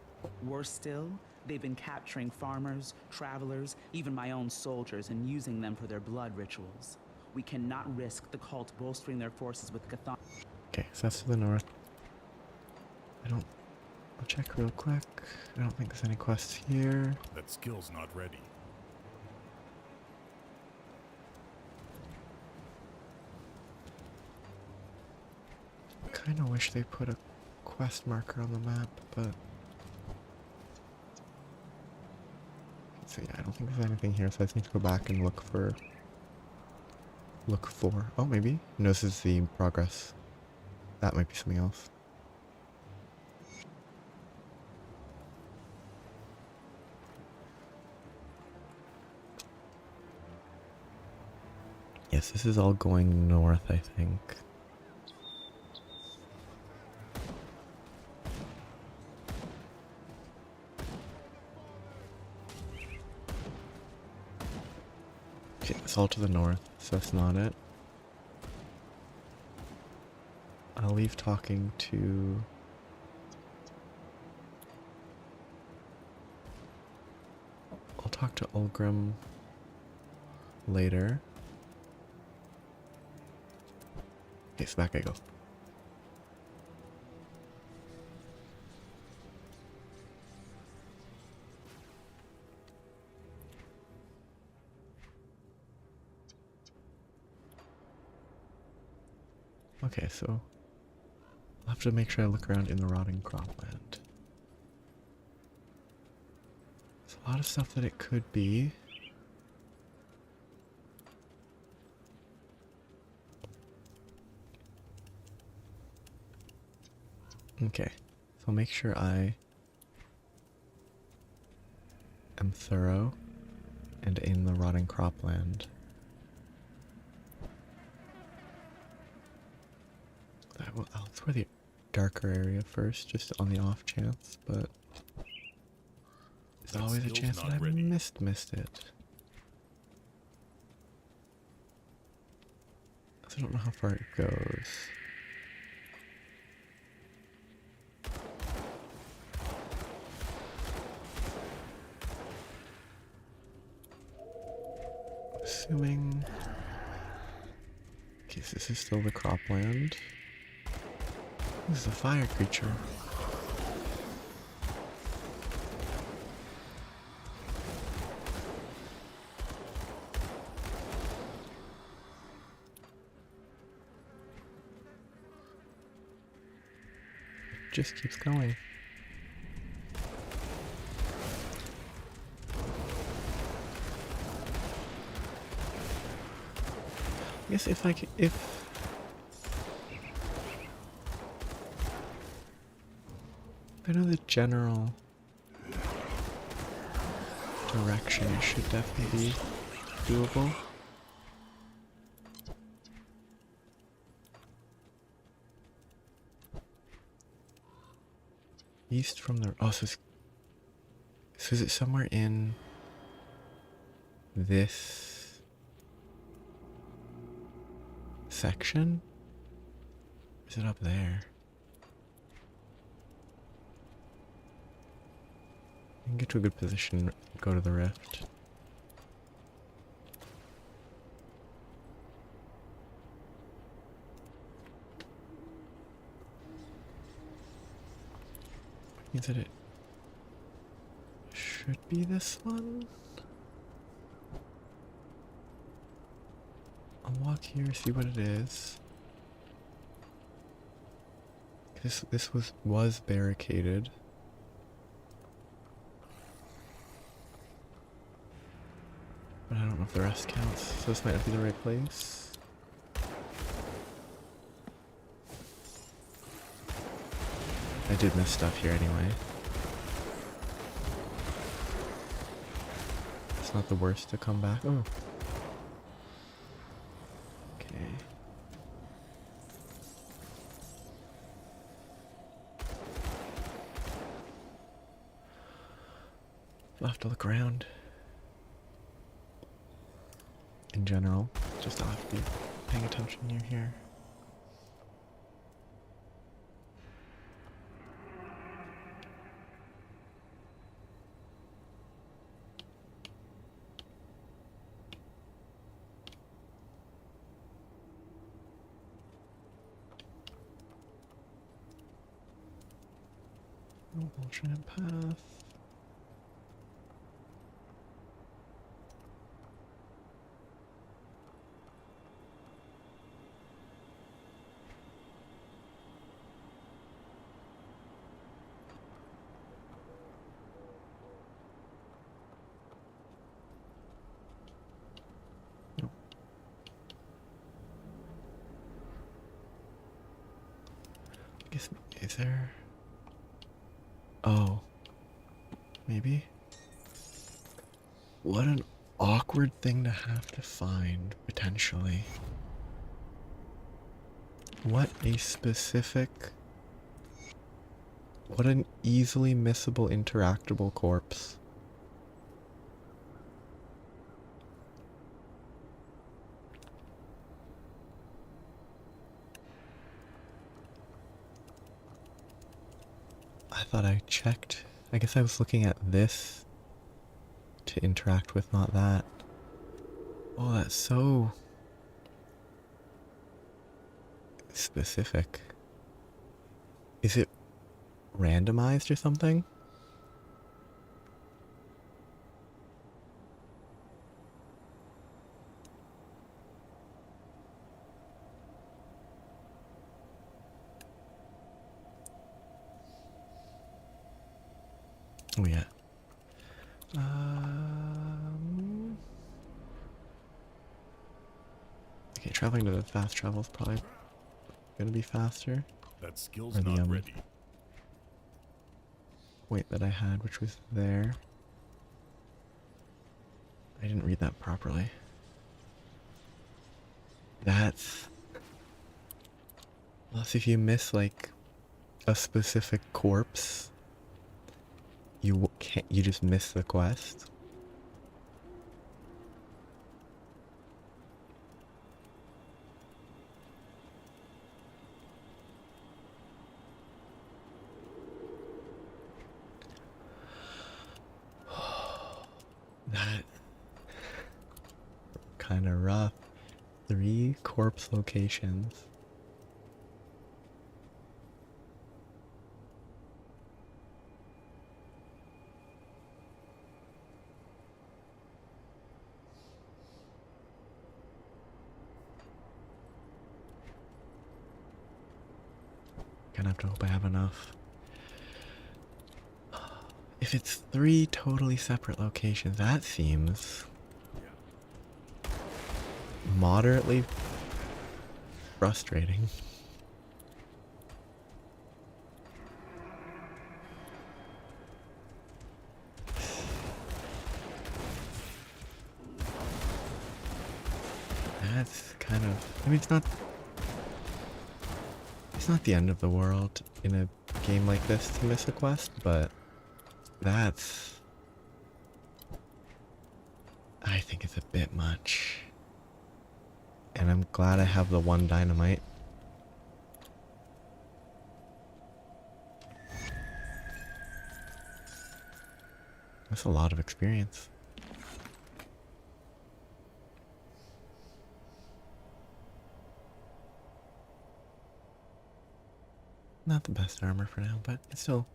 Worse still, they've been capturing farmers, travelers, even my own soldiers, and using them for their blood rituals. We cannot risk the cult bolstering their forces with Chthon. Okay, so that's to the north. I'll check real quick. I don't think there's any quests here. That skill's not ready. Kinda wish they put a quest marker on the map, but... So yeah, I don't think there's anything here, so I just need to go back and look for... Oh, maybe? No, this is the progress. That might be something else. Yes, this is all going north, I think. Okay, it's all to the north, so that's not it. I'll leave talking to... I'll talk to Ulgrim later. Okay, so back I go. Okay, so I'll have to make sure I look around in the rotting cropland. There's a lot of stuff that it could be. Okay, so I'll make sure I am thorough and in the rotting cropland. I'll explore the darker area first, just on the off chance, but there's always a chance that I missed it. So I don't know how far it goes. Assuming... Okay, so this is still the cropland. This is a fire creature. Just keeps going. I guess if I know the general direction, it should definitely be doable. East from the... Oh, so is it somewhere in this section? Or is it up there? I can get to a good position, go to the rift. Means that it should be this one. I'll walk here, see what it is. This was barricaded. But I don't know if the rest counts, so this might not be the right place. I did miss stuff here anyway. It's not the worst to come back. Oh. Okay. I'll have to look around. In general, just I'll have to be paying attention near here. No alternate path. Nope. I guess, is there... Oh. Maybe? What an awkward thing to have to find, potentially. What a specific... What an easily missable, interactable corpse. I thought I checked. I guess I was looking at this to interact with, not that. Oh, that's so specific. Is it randomized or something? Oh yeah. Okay, traveling to the fast travel is probably gonna be faster. That skill's Or the, not ready. Wait, that I had, which was there. I didn't read that properly. That's... Unless if you miss, like, a specific corpse, you just miss the quest. That kind of rough. 3 corpse locations. Gonna have to hope I have enough. If it's 3 totally separate locations, that seems moderately frustrating. That's kind of... I mean, it's not the end of the world in a game like this to miss a quest, but that's... I think it's a bit much. And I'm glad I have the 1 dynamite. That's a lot of experience. Not the best armor for now, but it's still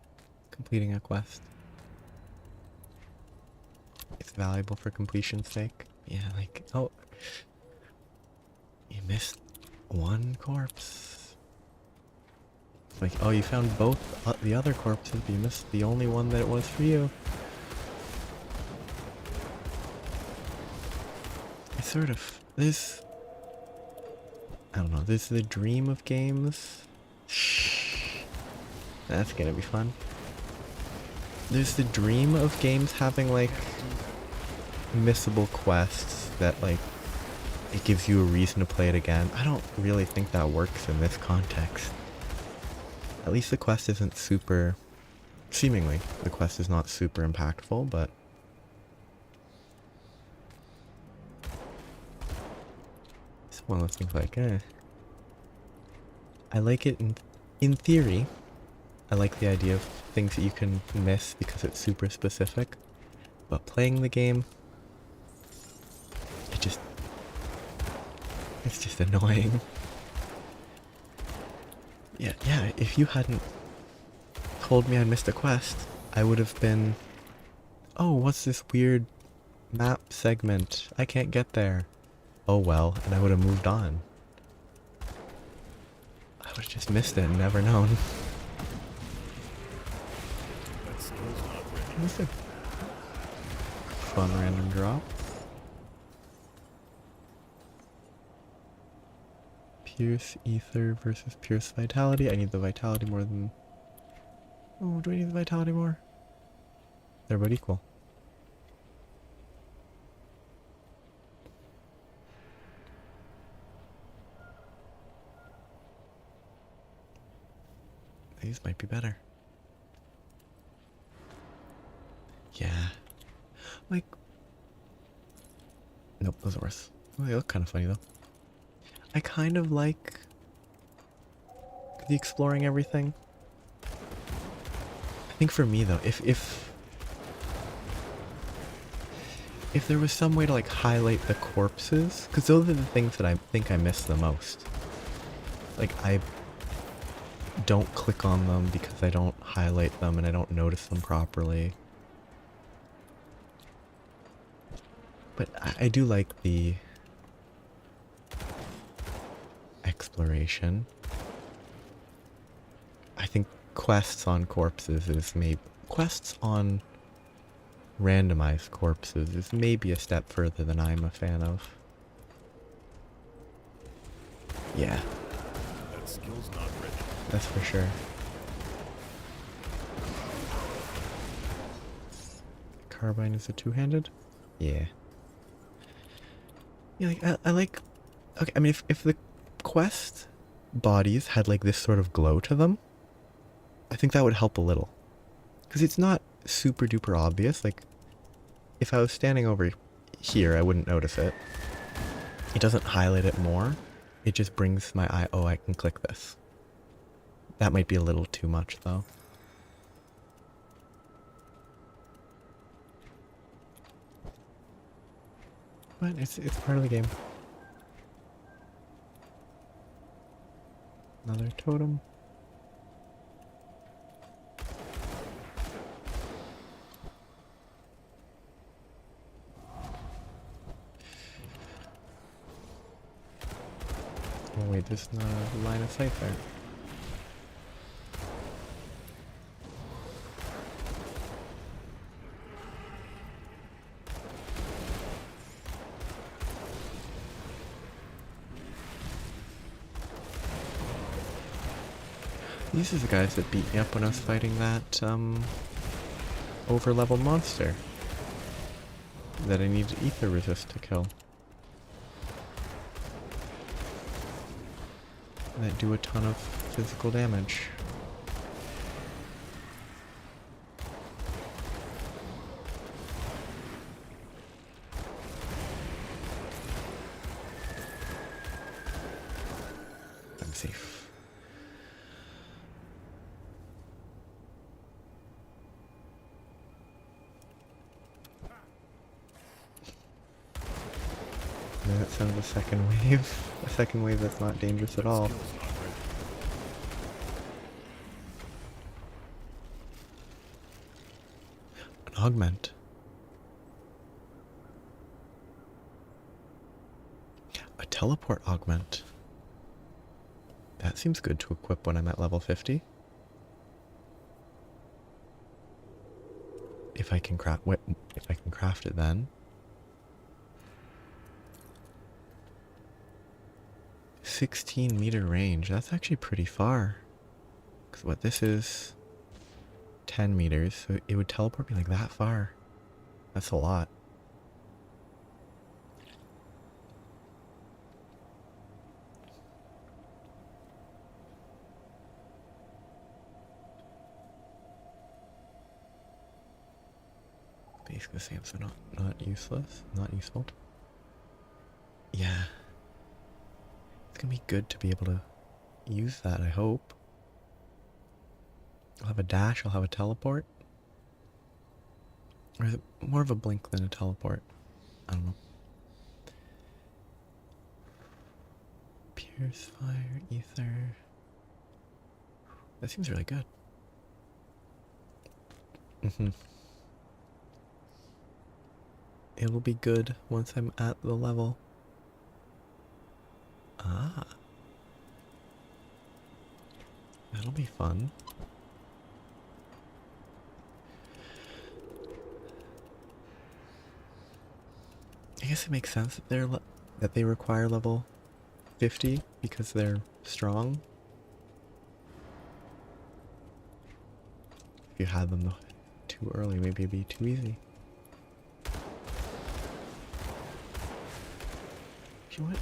completing a quest. It's valuable for completion's sake. Yeah, like, oh, you missed 1 corpse. It's like, oh, you found both the other corpses, but you missed the only one that it was for you. It's sort of, this, I don't know, this is the dream of games. That's gonna be fun. There's the dream of games having, like, missable quests that, like, it gives you a reason to play it again. I don't really think that works in this context. At least the quest isn't super... Seemingly, the quest is not super impactful, but... It's one of those things like, I like it in theory. I like the idea of things that you can miss because it's super specific. But playing the game... It's just annoying. Yeah, if you hadn't told me I missed a quest, I would have been, oh, what's this weird map segment? I can't get there. Oh well, and I would have moved on. I would have just missed it and never known. That skill's not ready. That's a fun random drop. Pierce Ether versus Pierce Vitality. I need the Vitality more than... Oh, do I need the Vitality more? They're about equal. These might be better. Yeah. Like... Nope, those are worse. Oh, they look kind of funny though. I kind of like the exploring everything. I think for me though, if there was some way to like highlight the corpses, because those are the things that I think I miss the most. Like I don't click on them because I don't highlight them and I don't notice them properly. But I do like the exploration. I think quests on corpses is maybe... Quests on randomized corpses is maybe a step further than I'm a fan of. Yeah, That skill's not ready. that's for sure. Carbine is a two-handed? Yeah. Yeah, like, I like... Okay, I mean, if the quest bodies had like this sort of glow to them, I think that would help a little. Because it's not super duper obvious. Like, if I was standing over here, I wouldn't notice it. It doesn't highlight it more. It just brings my eye, oh, I can click this. That might be a little too much, though. But it's part of the game. Another totem. Oh wait, there's not a line of sight there. These are the guys that beat me up when I was fighting that, over-level monster that I needed ether resist to kill. That do a ton of physical damage. I'm safe. Yeah, that sounds a second wave. A second wave that's not dangerous at all. Skill's not ready. An augment. A teleport augment. That seems good to equip when I'm at level 50. If I can craft it then. 16-meter range. That's actually pretty far. Because what this is 10 meters, so it would teleport me like that far. That's a lot. Basically the same, so not useless, not useful. Yeah. It's gonna be good to be able to use that, I hope. I'll have a dash, I'll have a teleport. Or is it more of a blink than a teleport? I don't know. Pierce, fire, ether. That seems really good. Mm-hmm. It'll be good once I'm at the level. Ah. That'll be fun. I guess it makes sense that that they require level 50 because they're strong. If you had them too early, maybe it'd be too easy. You know what?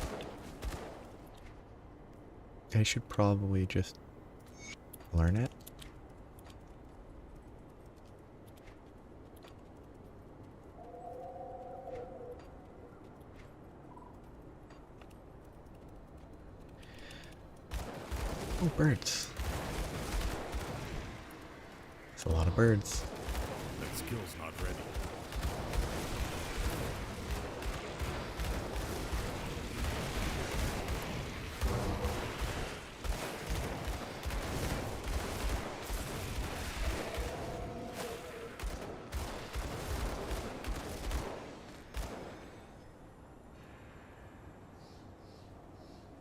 I should probably just learn it. Oh, birds. It's a lot of birds. That skill's not ready.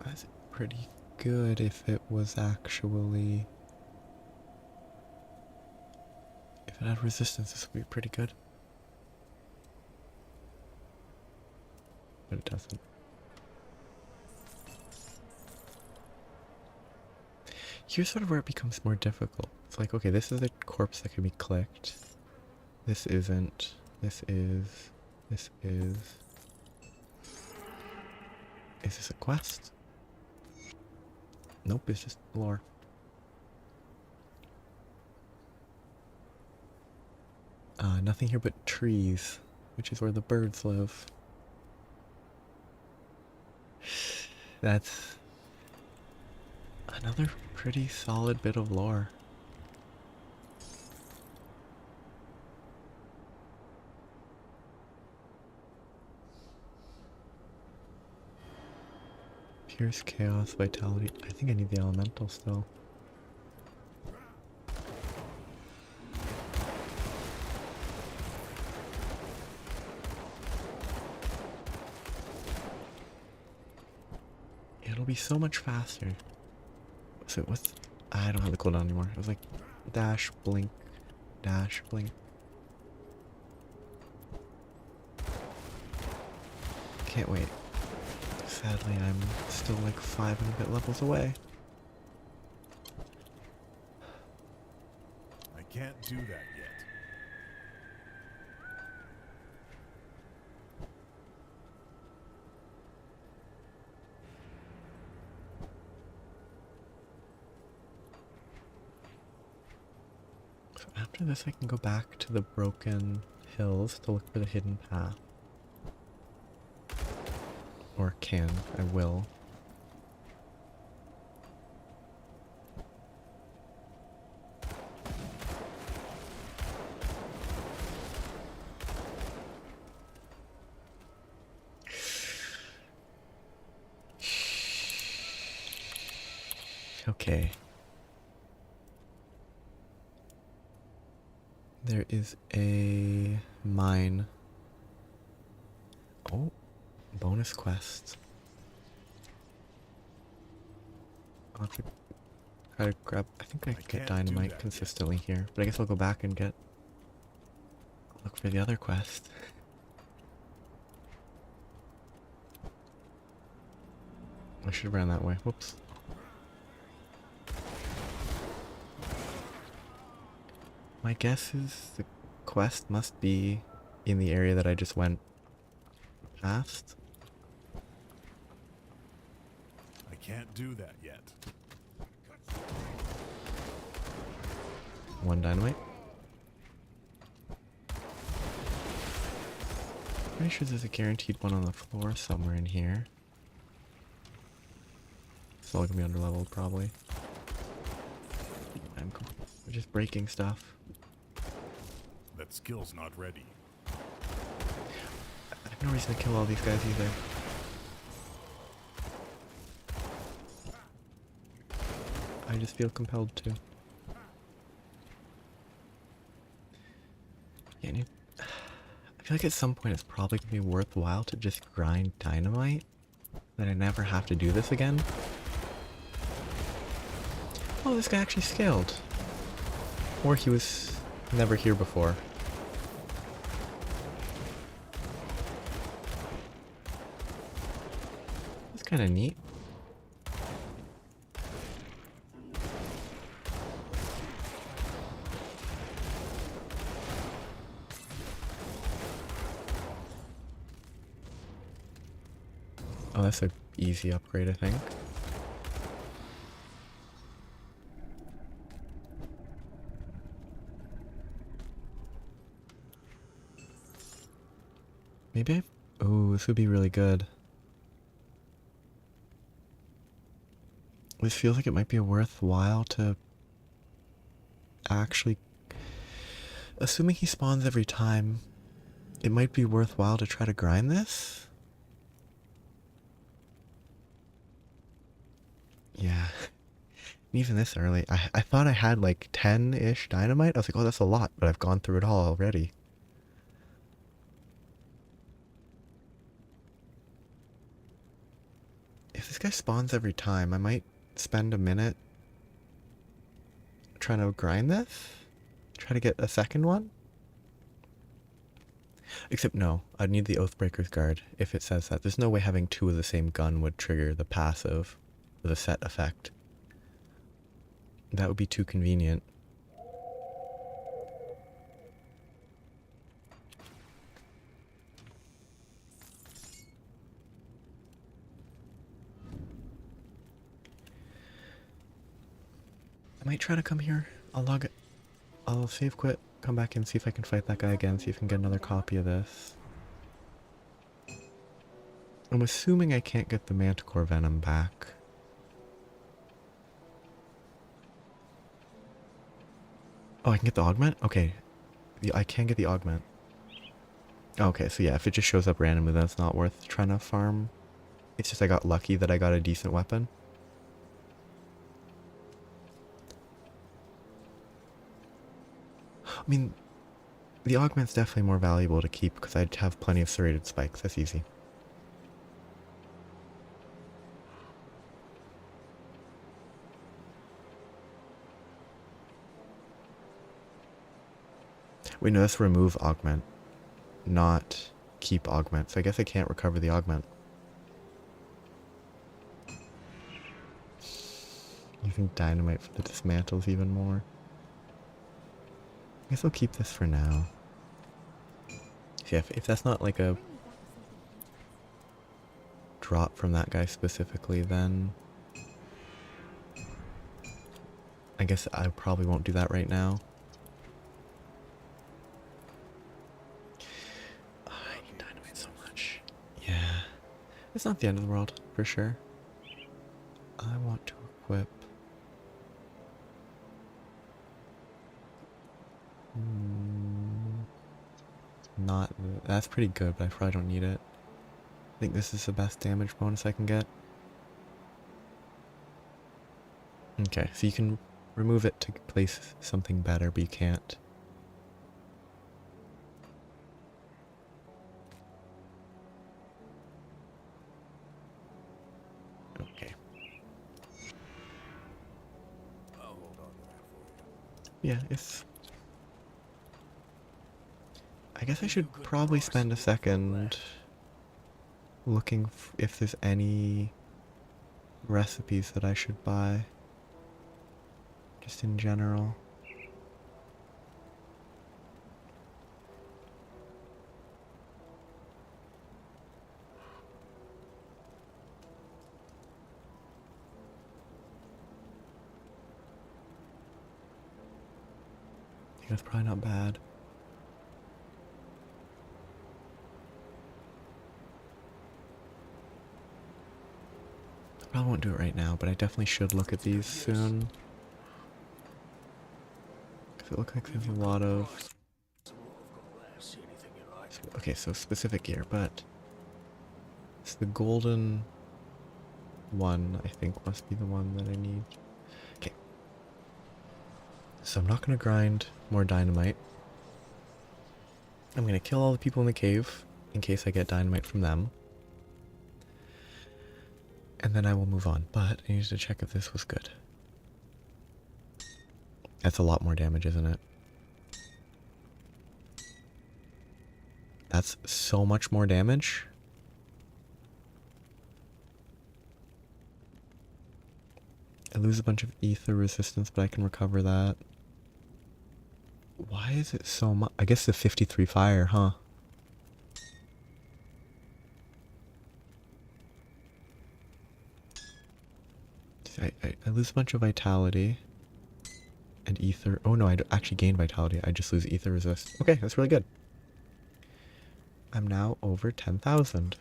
That's pretty good if it was actually... If it had resistance, this would be pretty good. But it doesn't. Here's sort of where it becomes more difficult. It's like, okay, this is a corpse that can be clicked. This isn't. This is. This is. Is this a quest? Nope, it's just lore. Nothing here but trees, which is where the birds live. That's another pretty solid bit of lore. Pierce, chaos, vitality. I think I need the elemental still. It'll be so much faster. So what's... I don't have the cooldown anymore. It was like dash, blink, dash, blink. Can't wait. Sadly, I'm still like 5 and a bit levels away. I can't do that yet. So after this, I can go back to the Broken Hills to look for the hidden path. Or can. I will. Okay. There is a mine. Oh, bonus quest. I'll have to try to grab... I think I can get can't do dynamite that consistently here. But I guess I'll go back and look for the other quest. I should have ran that way. Whoops. My guess is the quest must be in the area that I just went past. I can't do that yet. One dynamite. Pretty sure there's a guaranteed one on the floor somewhere in here. It's all gonna be underleveled probably. We're just breaking stuff. That skill's not ready. I have no reason to kill all these guys either. I just feel compelled to. feel like at some point it's probably going to be worthwhile to just grind dynamite. That I never have to do this again. Oh, this guy actually scaled. Or he was never here before. That's kind of neat. Oh, that's a easy upgrade, I think. Maybe I... Oh, this would be really good. This feels like it might be worthwhile to actually... Assuming he spawns every time, it might be worthwhile to try to grind this? Yeah. Even this early, I thought I had like 10-ish dynamite. I was like, oh, that's a lot, but I've gone through it all already. If this guy spawns every time, I might spend a minute trying to grind this. Try to get a second one. Except no, I'd need the Oathbreaker's Guard if it says that. There's no way having two of the same gun would trigger the passive, the set effect. That would be too convenient. I might try to come here. I'll log it. I'll save quit, come back and see if I can fight that guy again, see if I can get another copy of this. I'm assuming I can't get the Manticore Venom back. Oh, I can get the augment? Okay. I can get the augment. Okay, so yeah, if it just shows up randomly, then it's not worth trying to farm. It's just I got lucky that I got a decent weapon. I mean, the augment's definitely more valuable to keep because I'd have plenty of serrated spikes. That's easy. Wait, no, that's remove augment, not keep augment. So I guess I can't recover the augment. Using dynamite for the dismantles even more. I guess I'll keep this for now. Yeah, if that's not like a drop from that guy specifically, then I guess I probably won't do that right now. Oh, I need dynamite so much. Yeah. It's not the end of the world, for sure. I want to equip... Not... That's pretty good, but I probably don't need it. I think this is the best damage bonus I can get. Okay, so you can remove it to place something better, but you can't. Okay. I'll hold on to that for you. Yeah, it's... I guess I should probably spend a second looking if there's any recipes that I should buy. Just in general. I think that's probably not bad. I probably won't do it right now, but I definitely should look at these soon. Because it looks like there's a lot of... See anything you like? Okay, so specific gear, but... It's the golden one, I think, must be the one that I need. Okay. So I'm not going to grind more dynamite. I'm gonna kill all the people in the cave in case I get dynamite from them. And then I will move on. But I needed to check if this was good. That's a lot more damage, isn't it? That's so much more damage. I lose a bunch of ether resistance, but I can recover that. Why is it so much? I guess the 53 fire, huh? I lose a bunch of vitality and ether. Oh no, I actually gain vitality. I just lose ether resist. Okay, that's really good. I'm now over 10,000.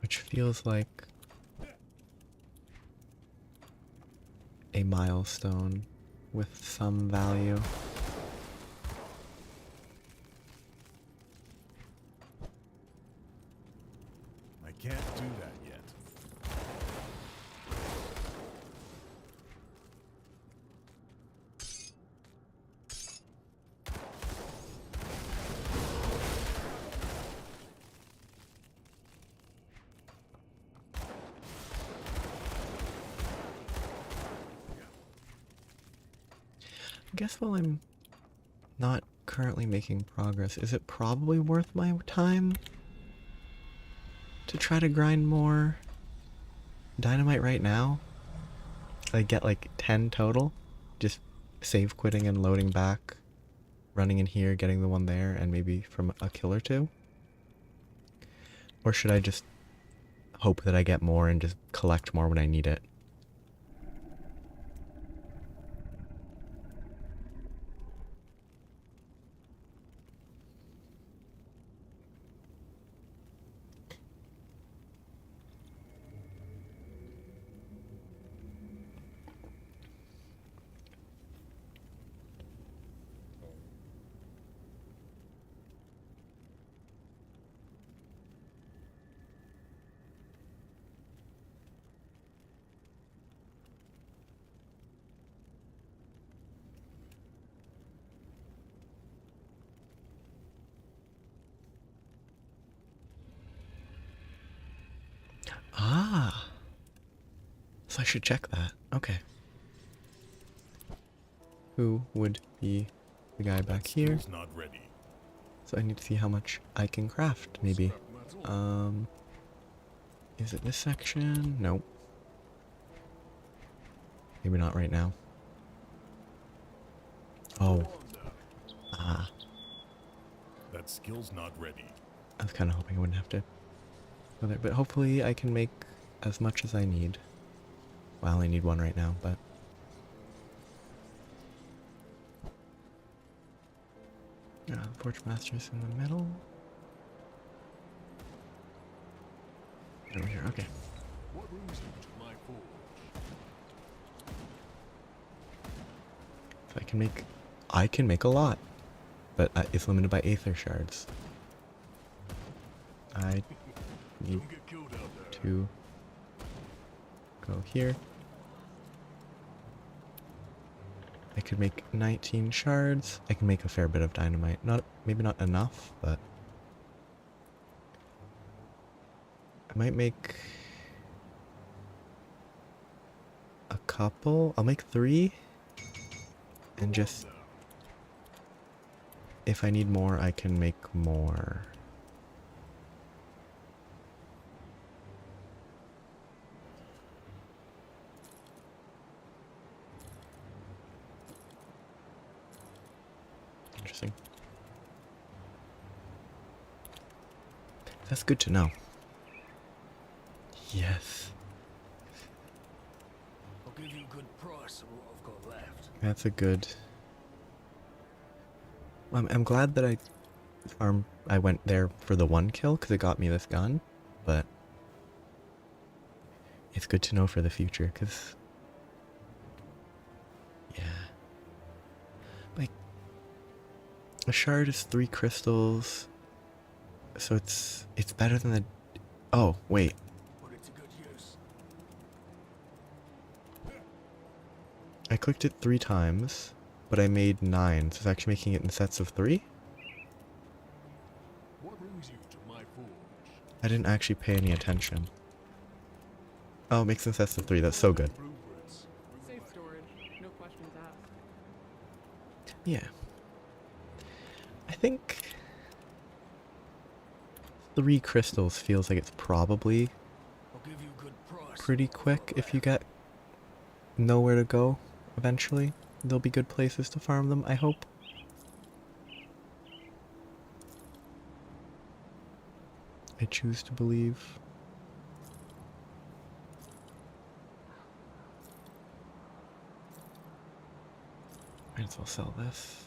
Which feels like a milestone with some value. I can't do that yet. I guess while I'm not currently making progress, is it probably worth my time to try to grind more dynamite right now? I get like 10 total, just save quitting and loading back, running in here, getting the one there, and maybe from a kill or two? Or should I just hope that I get more and just collect more when I need it? Ah, so I should check that. Okay. Who would be the guy back here? Skill's not ready. So I need to see how much I can craft, maybe. Is it this section? Nope. Maybe not right now. Oh. Ah. That skill's not ready. I was kind of hoping I wouldn't have to go there, but hopefully I can make as much as I need. Well, I only need one right now, but... Forge Master's in the middle. Over here, okay. What reason to my forge? So I can make a lot, but it's limited by aether shards. I need Don't get killed out there. to go here. I could make 19 shards. I can make a fair bit of dynamite. Maybe not enough, but I might make a couple. I'll make 3 and just, if I need more, I can make more. Interesting. That's good to know. Yes. I'll give you a good price of what I've got left. That's a good... I'm glad that I went there for the one kill, because it got me this gun, but it's good to know for the future, because, yeah. Like, a shard is 3 crystals, so it's better than the... Oh, wait. Put it to good use. I clicked it 3 times, but I made 9, so it's actually making it in sets of 3? What brings you to my forge? I didn't actually pay any attention. Oh, it makes in sets of 3, that's so good. Blueprints. Safe storage. No questions asked. Yeah. I think 3 crystals feels like it's probably I'll give you a good price. pretty quick if you get nowhere to go eventually. There'll be good places to farm them, I hope. I choose to believe. Might as well sell this.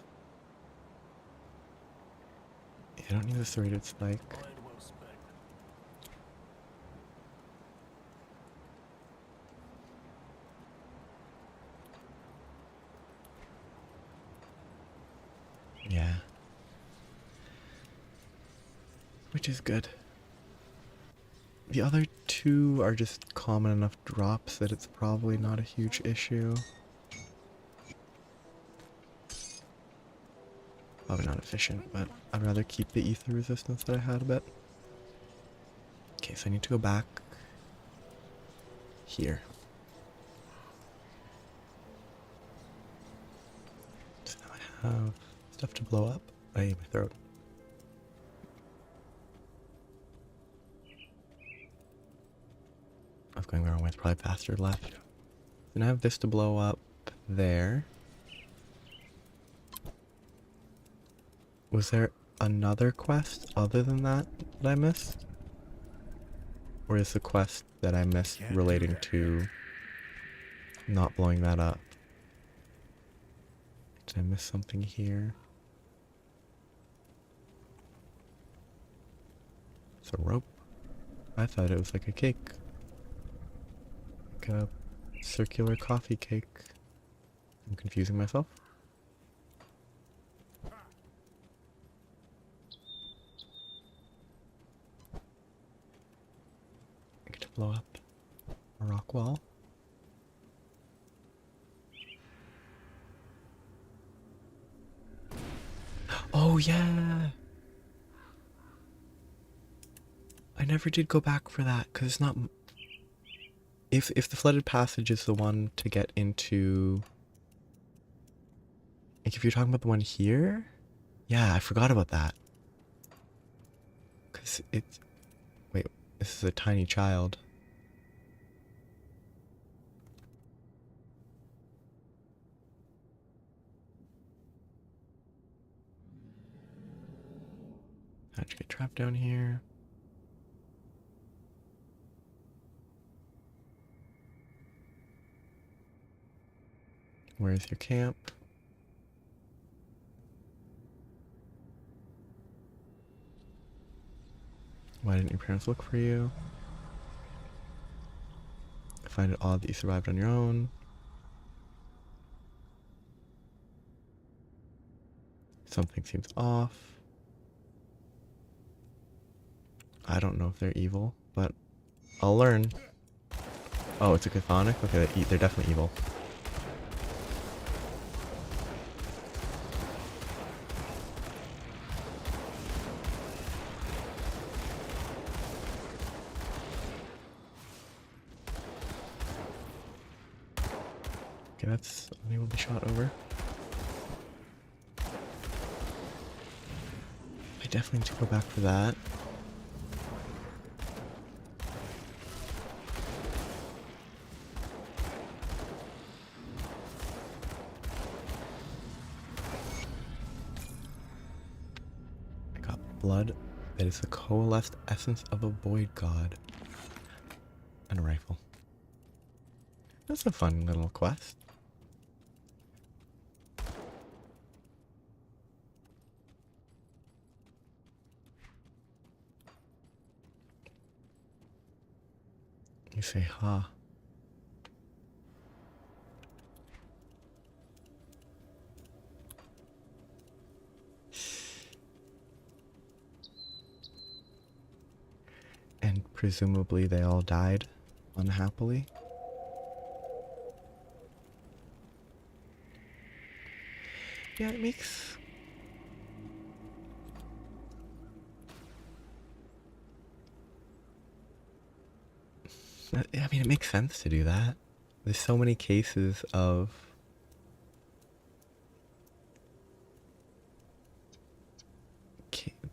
Yeah, I don't need a serrated spike. Mind well spent. Yeah. Which is good. The other 2 are just common enough drops that it's probably not a huge issue. Probably not efficient, but I'd rather keep the ether resistance that I had a bit. Okay, so I need to go back here. So now I have stuff to blow up. I hate my throat. I was going the wrong way, it's probably faster left. Then I have this to blow up there. Was there another quest other than that that I missed? Or is the quest that I missed Can't do relating that. to not blowing that up? Did I miss something here? It's a rope. I thought it was like a cake. Like a circular coffee cake. I'm confusing myself. I get to blow up a rock wall. Oh yeah! I never did go back for that, because it's not... If the flooded passage is the one to get into... Like, if you're talking about the one here? Yeah, I forgot about that. Because it's... Wait, this is a tiny child. How'd you get trapped down here? Where's your camp? Why didn't your parents look for you? I find it odd that you survived on your own. Something seems off. I don't know if they're evil, but I'll learn. Oh, it's a chthonic? Okay, they're definitely evil. Okay, that's unable to be shot over. I definitely need to go back for that. I got blood that is the coalesced essence of a void god. And a rifle. That's a fun little quest. You say, huh? And presumably they all died unhappily. Yeah, it makes... I mean, it makes sense to do that. There's so many cases of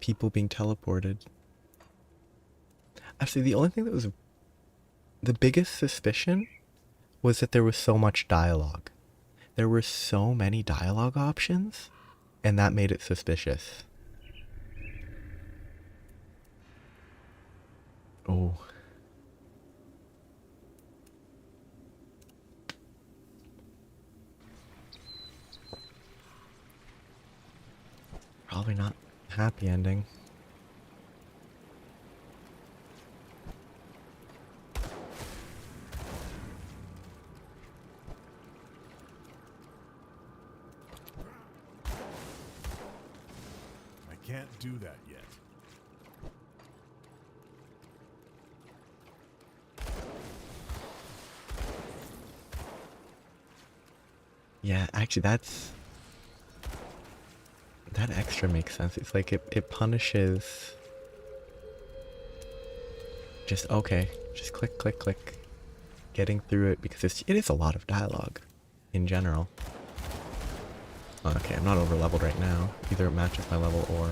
people being teleported. Actually, the only thing that was the biggest suspicion was that there was so much dialogue. There were so many dialogue options, and that made it suspicious. Oh. Probably not happy ending. I can't do that yet. Yeah, actually that extra makes sense. It's like it punishes just okay, just click click click getting through it because it is a lot of dialogue in general. Okay, I'm not over leveled right now. Either it matches my level or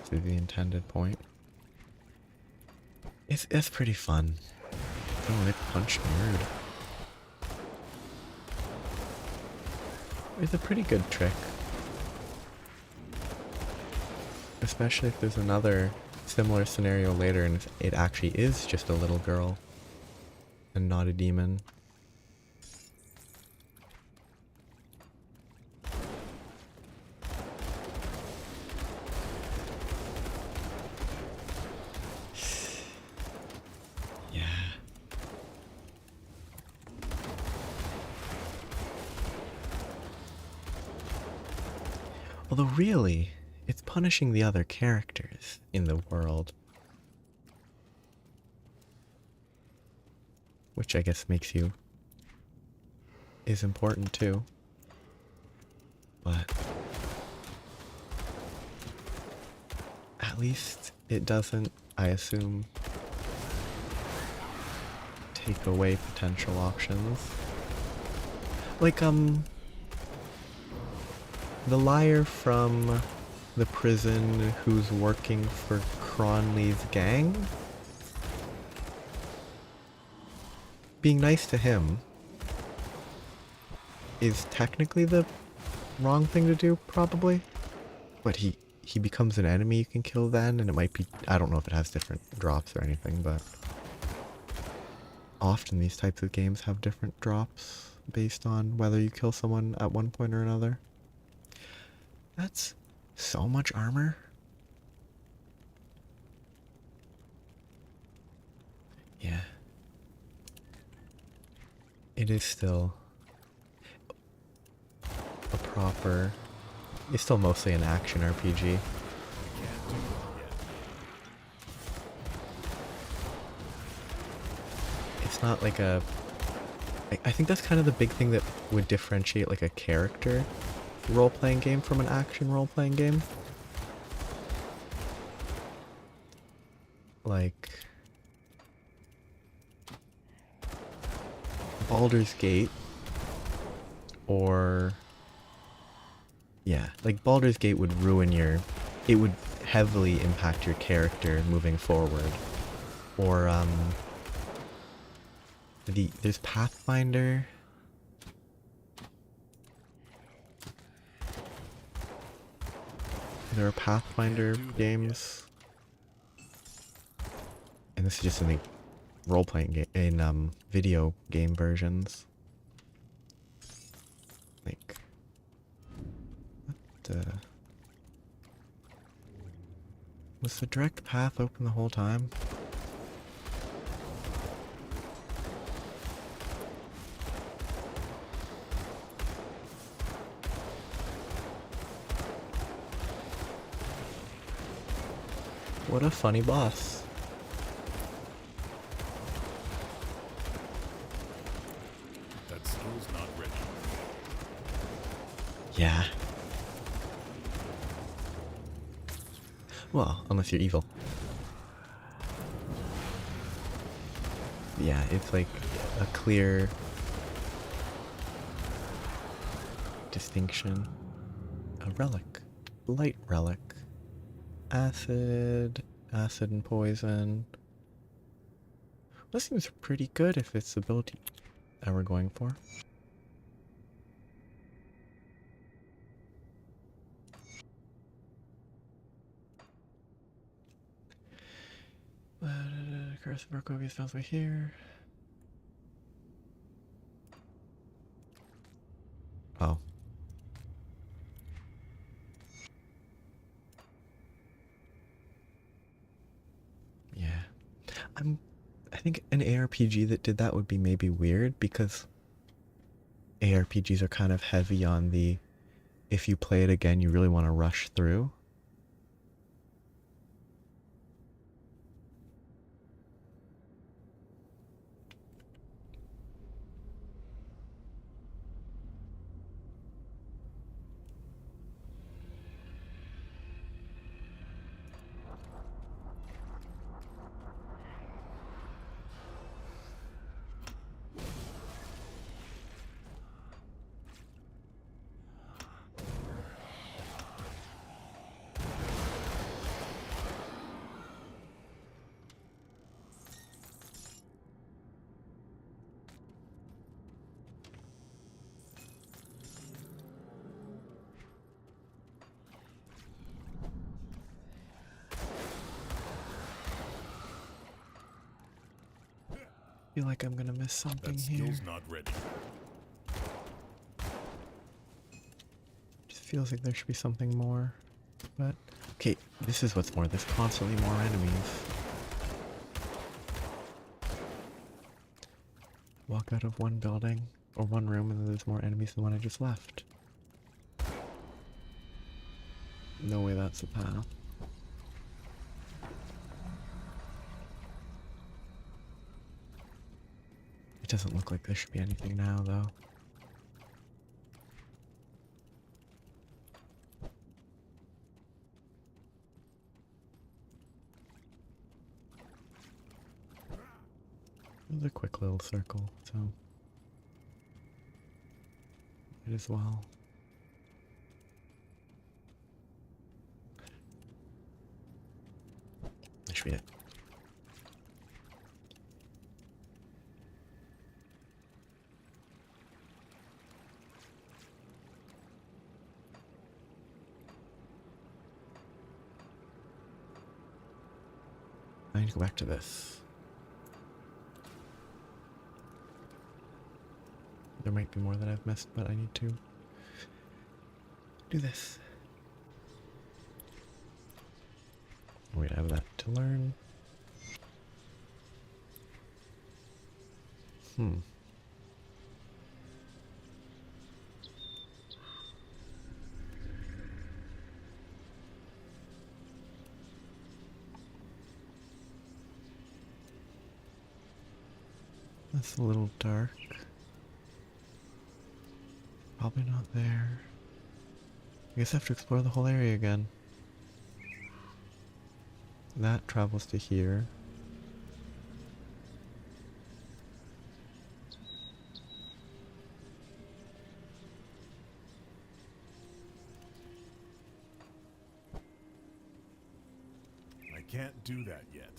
to the intended point. It's pretty fun. Oh, they punched me rude. It's a pretty good trick. Especially if there's another similar scenario later and it actually is just a little girl and not a demon. Yeah. Although really, it's punishing the other characters in the world. Which I guess is important too. But at least it doesn't, I assume, take away potential options. Like, the liar from the prison who's working for Cronley's gang? Being nice to him is technically the wrong thing to do, probably. But he becomes an enemy you can kill then, and it might be... I don't know if it has different drops or anything, but... often these types of games have different drops based on whether you kill someone at one point or another. That's so much armor. Yeah. It is still a proper... It's still mostly an action RPG. It's not like a... I think that's kind of the big thing that would differentiate like a character role-playing game from an action role-playing game. Like Baldur's Gate, or yeah, like Baldur's Gate would ruin it would heavily impact your character moving forward. Or there's Pathfinder. There are Pathfinder games, and this is just in the role-playing game, in video game versions. Like, what was the direct path open the whole time? What a funny boss. That skill's not ready. Yeah. Well, unless you're evil. Yeah, it's like a clear distinction. A relic. Light relic. Acid. Acid and poison. That seems pretty good if it's the ability that we're going for. Curse of Brokovia sounds right here. Oh. Yeah. I think an ARPG that did that would be maybe weird because ARPGs are kind of heavy on the if you play it again you really want to rush through. I feel like I'm gonna miss something That here. skill's not ready. Just feels like there should be something more. But okay, this is what's more. There's constantly more enemies. Walk out of one building or one room and then there's more enemies than the one I just left. No way that's the path. It doesn't look like there should be anything now, though. It was a quick little circle, so might as well. That should be it. I need to go back to this. There might be more that I've missed, but I need to do this. Wait, I have that to learn. That's a little dark. Probably not there. I guess I have to explore the whole area again. That travels to here. I can't do that yet.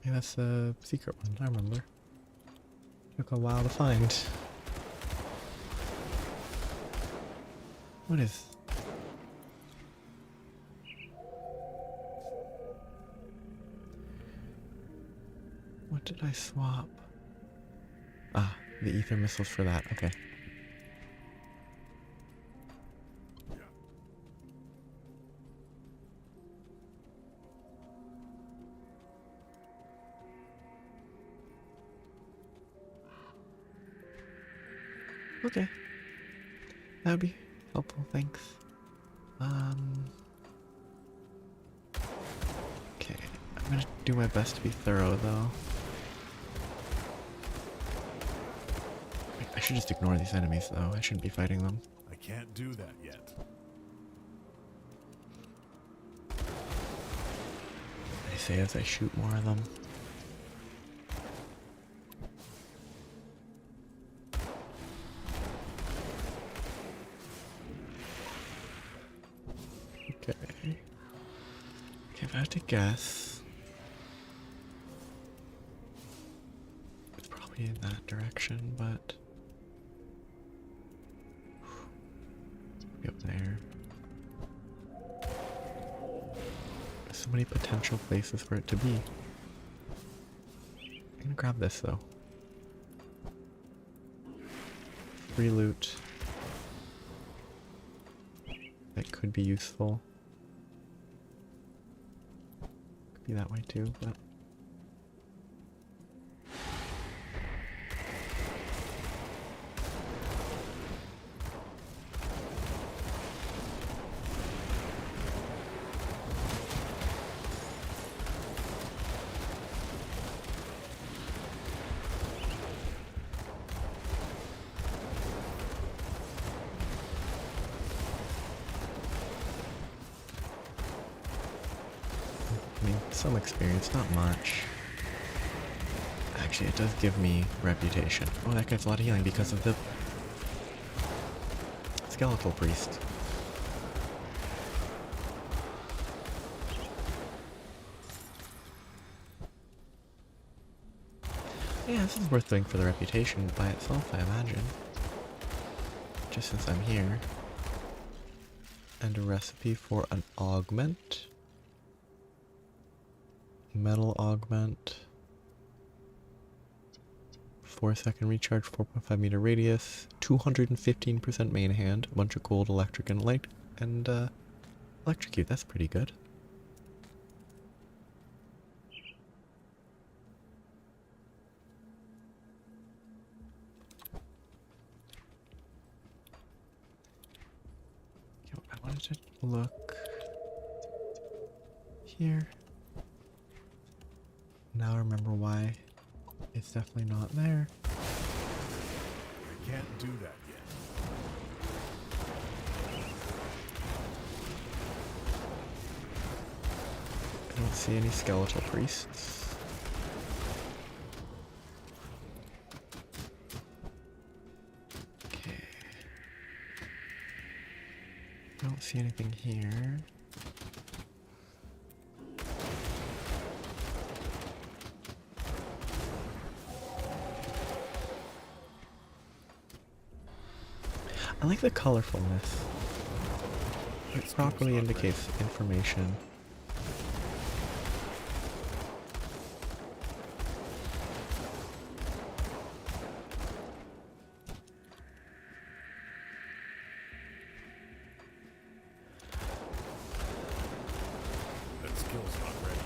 Yeah, that's the secret one, I remember. Took a while to find. What is... What did I swap? Ah, the ether missiles for that, okay. Okay. That would be helpful, thanks. Okay, I'm gonna do my best to be thorough though. I should just ignore these enemies though. I shouldn't be fighting them. I can't do that yet. I say as I shoot more of them. Okay. Okay, if I have to guess, it's probably in that direction, but maybe up there. There's so many potential places for it to be. I'm gonna grab this though. Free loot. That could be useful. Could be that way too, but I mean, some experience, not much. Actually, it does give me reputation. Oh, that gets a lot of healing because of the skeletal priest. Yeah, this is worth doing for the reputation by itself, I imagine. Just since I'm here. And a recipe for an augment. Metal augment. 4-second recharge, 4.5 meter radius, 215% main hand, a bunch of gold, electric, and light, and electrocute. That's pretty good. Yo, I wanted to look here. Now I remember why it's definitely not there. I can't do that yet. I don't see any skeletal priests. Okay. I don't see anything here. I like the colorfulness. It properly indicates information. That skill's not ready.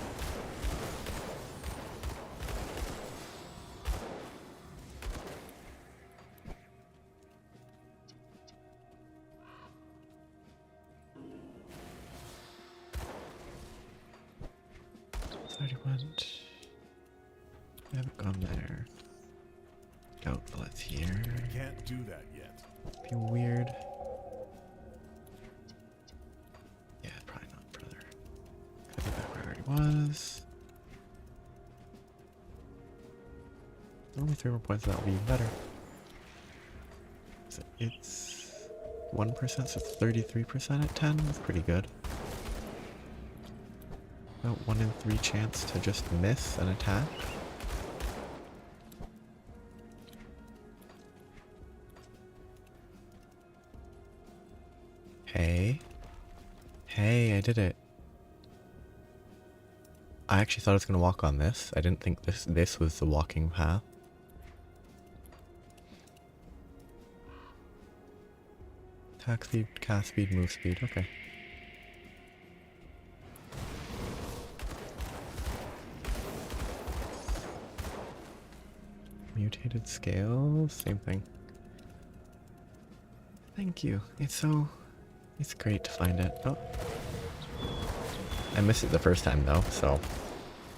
So I already went. I haven't gone there. Doubtful it's here. I can't do that yet. Be weird. Yeah, probably not further. Gotta go back where I already was. Only 3 more points, that would be even better. So it's 1%, so it's 33% at 10. That's pretty good. About 1 in 3 chance to just miss an attack. Hey. Hey, I did it. I actually thought I was going to walk on this. I didn't think this was the walking path. Attack speed, cast speed, move speed. Okay. Mutated scales, same thing. Thank you. It's so It's great to find it. Oh. I missed it the first time though, so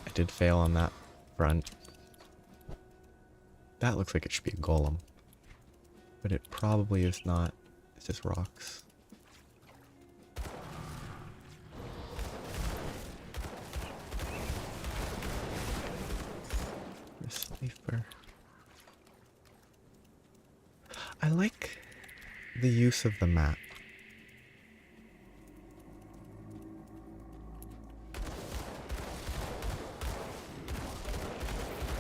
I did fail on that front. That looks like it should be a golem. But it probably is not. It's just rocks. The sleeper. I like the use of the map.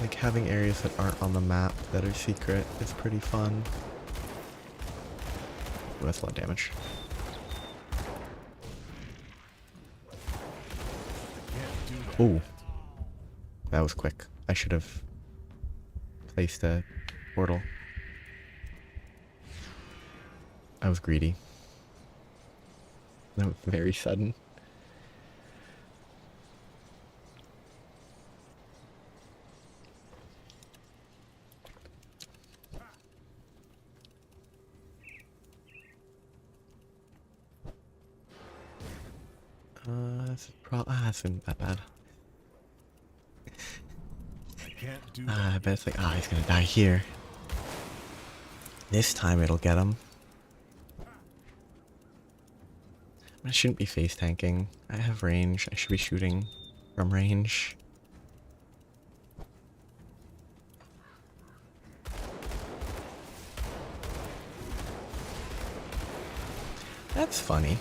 Like having areas that aren't on the map that are secret is pretty fun. Ooh, that's a lot of damage. Can't do that Ooh, yet. that was quick. I should have placed a portal. I was greedy. That was very sudden. That's not that bad. I can't do that. I bet it's like, he's gonna die here. This time it'll get him. I shouldn't be face tanking. I have range. I should be shooting from range. That's funny.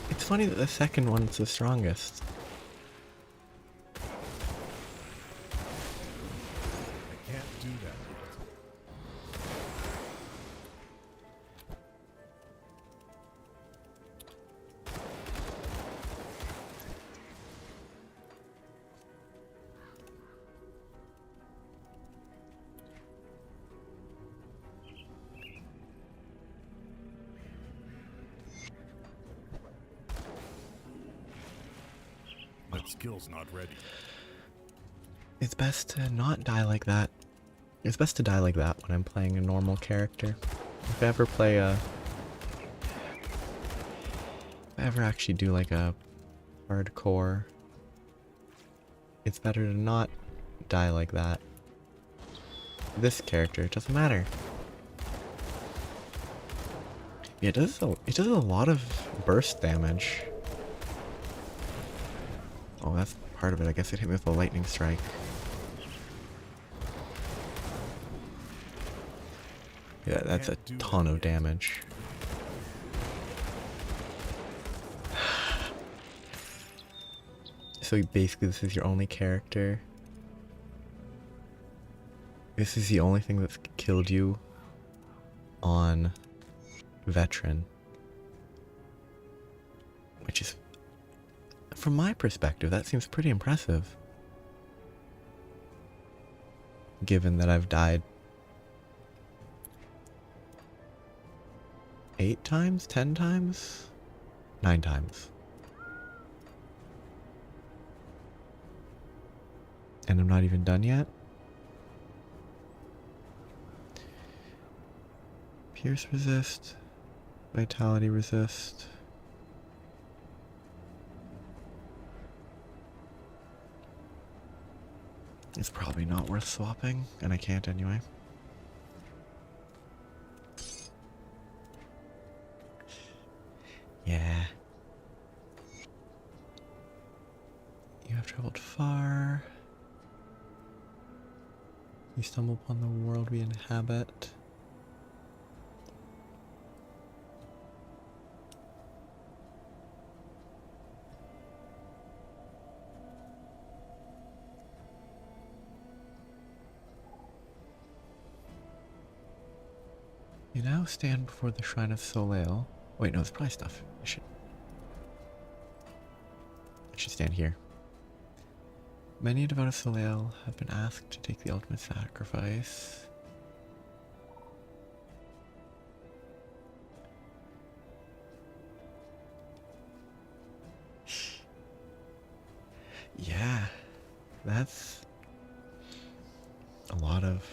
It's funny that the second one's the strongest. I can't do that yet. That skill's not ready. It's best to not die like that. It's best to die like that when I'm playing a normal character. If I ever play a... If I ever actually do like a hardcore, it's better to not die like that. This character, it doesn't matter. Yeah, it does a lot of burst damage. Oh, that's part of it. I guess it hit me with a lightning strike. Yeah, that's a ton of damage. So basically this is your only character. This is the only thing that's killed you on veteran. Which is, from my perspective, that seems pretty impressive. Given that I've died 8 times? 10 times? 9 times. And I'm not even done yet? Pierce resist. Vitality resist. It's probably not worth swapping, and I can't anyway. Yeah. You have traveled far. You stumble upon the world we inhabit. You now stand before the shrine of Soleil. Wait, no, it's probably stuff. I should stand here. Many devout of Soleil have been asked to take the ultimate sacrifice. Yeah, that's a lot of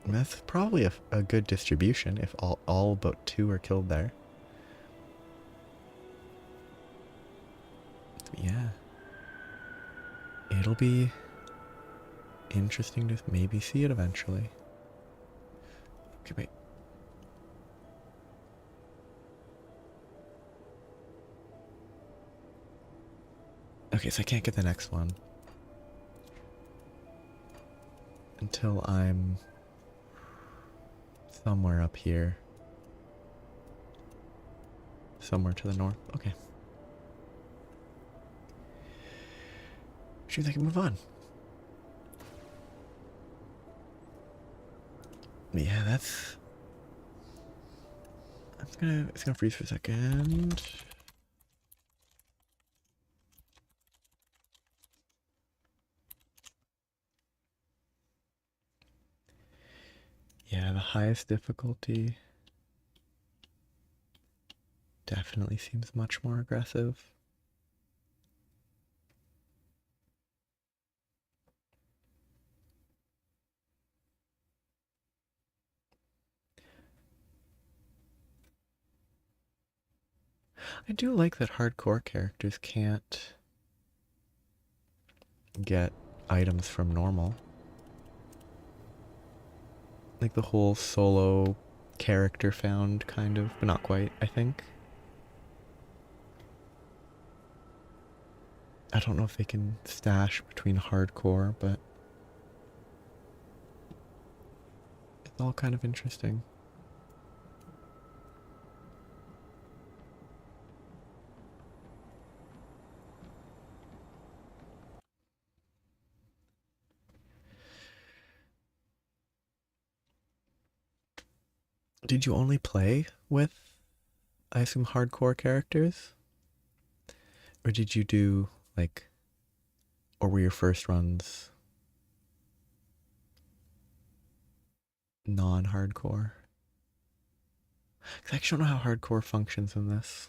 And that's probably a good distribution if all but 2 are killed there. But yeah. It'll be interesting to maybe see it eventually. Okay, wait. Okay, so I can't get the next one until I'm somewhere up here. Somewhere to the north. Okay. Which means I can move on. Yeah, that's... It's gonna freeze for a second. Yeah, the highest difficulty definitely seems much more aggressive. I do like that hardcore characters can't get items from normal. Like the whole solo character found kind of, but not quite, I think. I don't know if they can stash between hardcore, but it's all kind of interesting. Did you only play with, I assume, hardcore characters? Or did you do, like, or were your first runs non-hardcore? Because I actually don't know how hardcore functions in this.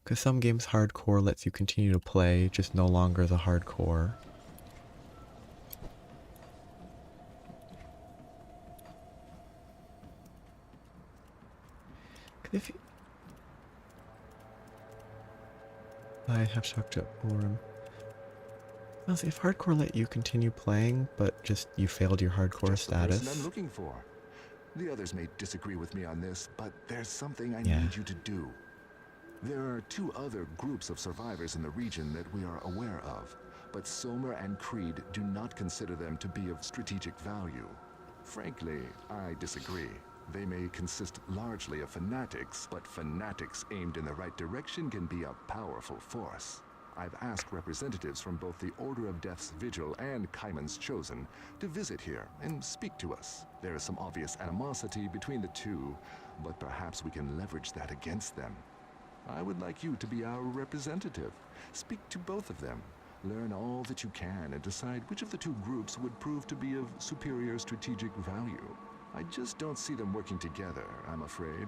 Because some games hardcore lets you continue to play, just no longer the hardcore. If you... I have to talk to Orim. Honestly, if hardcore let you continue playing, but just you failed your hardcore Just the person status. I'm looking for. The others may disagree with me on this, but there's something I Yeah. need you to do. There are 2 other groups of survivors in the region that we are aware of, but Somer and Creed do not consider them to be of strategic value. Frankly, I disagree. They may consist largely of fanatics, but fanatics aimed in the right direction can be a powerful force. I've asked representatives from both the Order of Death's Vigil and Kaiman's Chosen to visit here and speak to us. There is some obvious animosity between the 2, but perhaps we can leverage that against them. I would like you to be our representative. Speak to both of them. Learn all that you can and decide which of the 2 groups would prove to be of superior strategic value. I just don't see them working together, I'm afraid.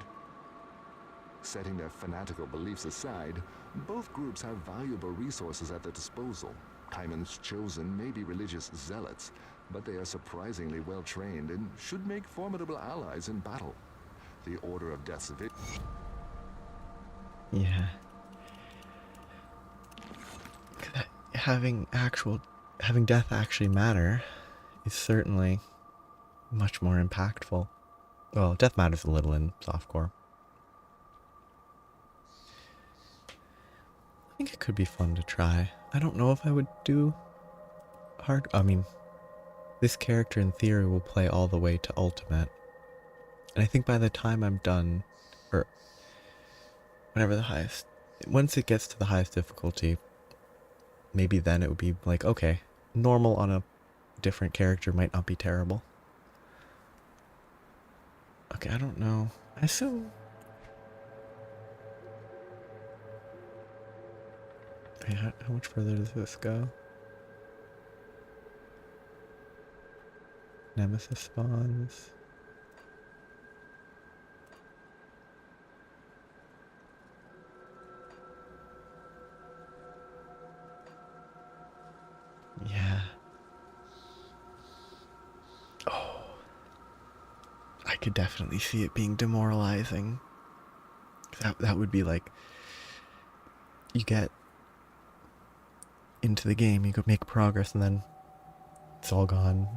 Setting their fanatical beliefs aside, both groups have valuable resources at their disposal. Kaiman's Chosen may be religious zealots, but they are surprisingly well trained and should make formidable allies in battle. The Order of Death's Vigil. Yeah. Having death actually matter is certainly much more impactful. Well, death matters a little in softcore. I think it could be fun to try. I don't know if I would do I mean, this character in theory will play all the way to ultimate. And I think by the time I'm done, or whenever the highest, once it gets to the highest difficulty, maybe then it would be like, okay, normal on a different character might not be terrible. Okay, I don't know. I assume... Okay, how much further does this go? Nemesis spawns. Yeah. Oh, I could definitely see it being demoralizing. That would be like, you get into the game, you could make progress, and then it's all gone.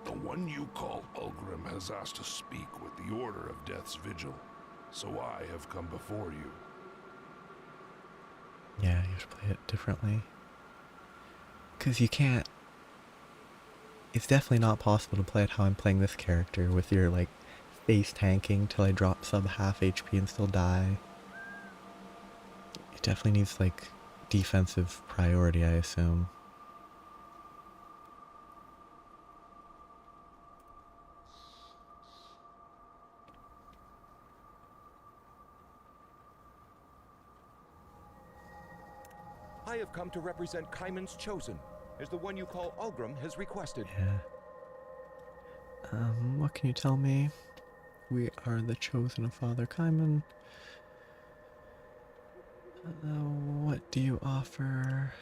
The one you call Ulgrim has asked to speak with the Order of Death's Vigil, so I have come before you. Yeah, you have to play it differently. Because you can't... It's definitely not possible to play it how I'm playing this character, with your, like, face tanking till I drop sub half HP and still die. It definitely needs, like, defensive priority, I assume. I have come to represent Kaiman's Chosen, as the one you call Ulgrim has requested. Yeah. What can you tell me? We are the chosen of Father Kaiman. What do you offer?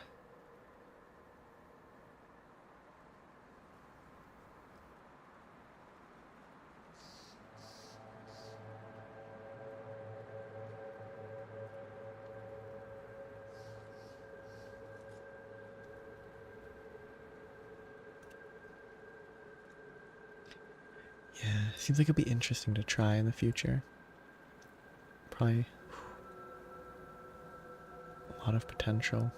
Yeah, seems like it'd be interesting to try in the future. Probably a lot of potential.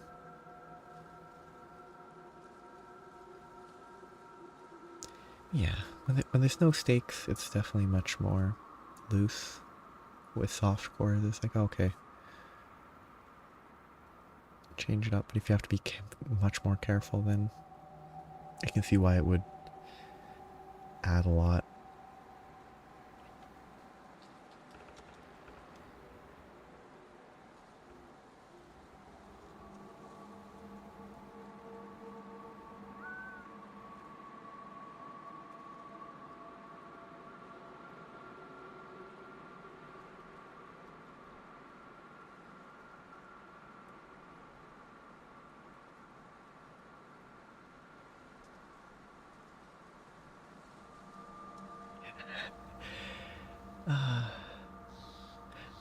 Yeah, when there's no stakes, it's definitely much more loose. With soft cores, it's like, okay, change it up. But if you have to be much more careful, then I can see why it would add a lot.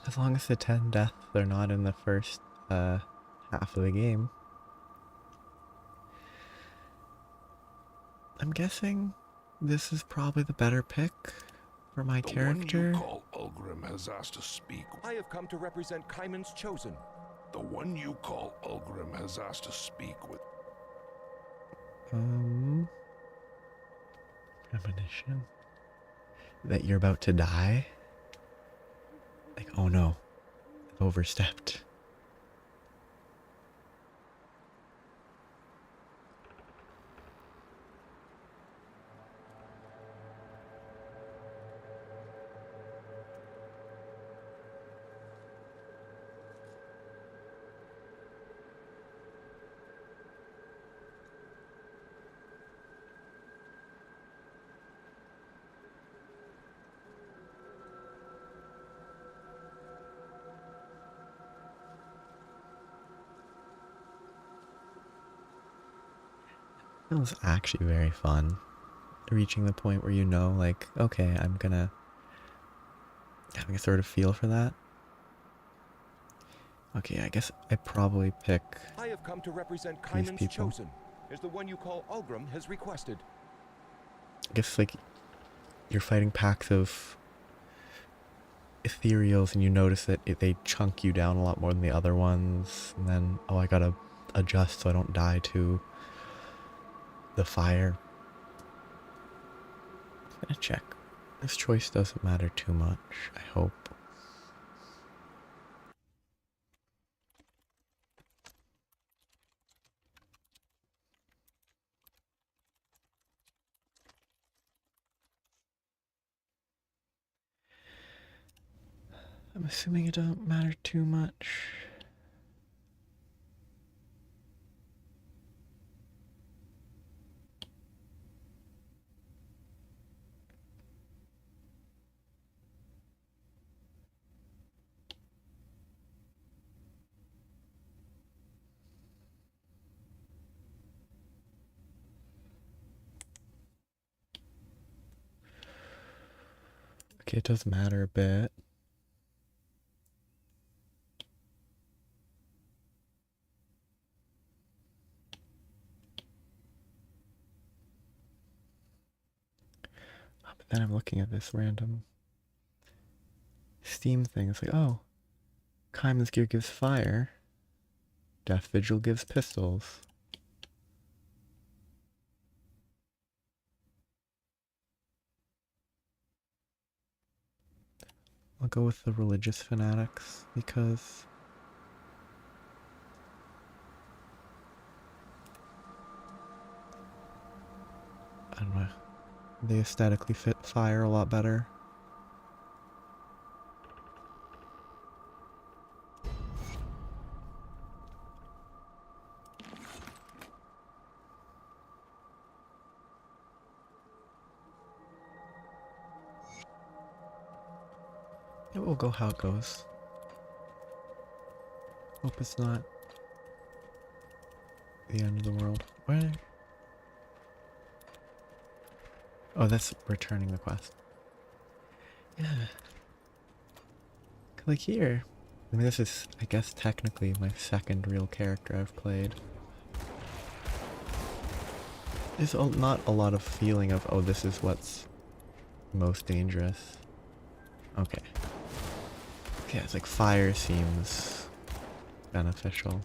As long as the 10 deaths are not in the first half of the game. I'm guessing this is probably the better pick for my character. The one you call Ulgrim has asked to speak. I have come to represent Kaiman's Chosen. The one you call Ulgrim has asked to speak with. Premonition? That you're about to die? Like, oh no, I've overstepped. It was actually very fun. Reaching the point where you know, like, okay, I'm gonna having a sort of feel for that. Okay, I guess I probably pick I have come to represent these Kaiman's people. Chosen, as the one you call Ulgrim has requested. I guess, like, you're fighting packs of ethereals and you notice that they chunk you down a lot more than the other ones. And then, oh, I gotta adjust so I don't die to the fire. I'm gonna check. This choice doesn't matter too much, I hope. I'm assuming it don't matter too much. Okay, it does matter a bit. But then I'm looking at this random Steam thing. It's like, oh, Kaiman's gear gives fire. Death Vigil gives pistols. I'll go with the religious fanatics because I don't know. They aesthetically fit fire a lot better. It will go how it goes. Hope it's not the end of the world. Where? Oh, that's returning the quest. Yeah. Like here. I mean, this is, I guess, technically my second real character I've played. There's not a lot of feeling of, oh, this is what's most dangerous. Okay. Yeah, it's like fire seems beneficial.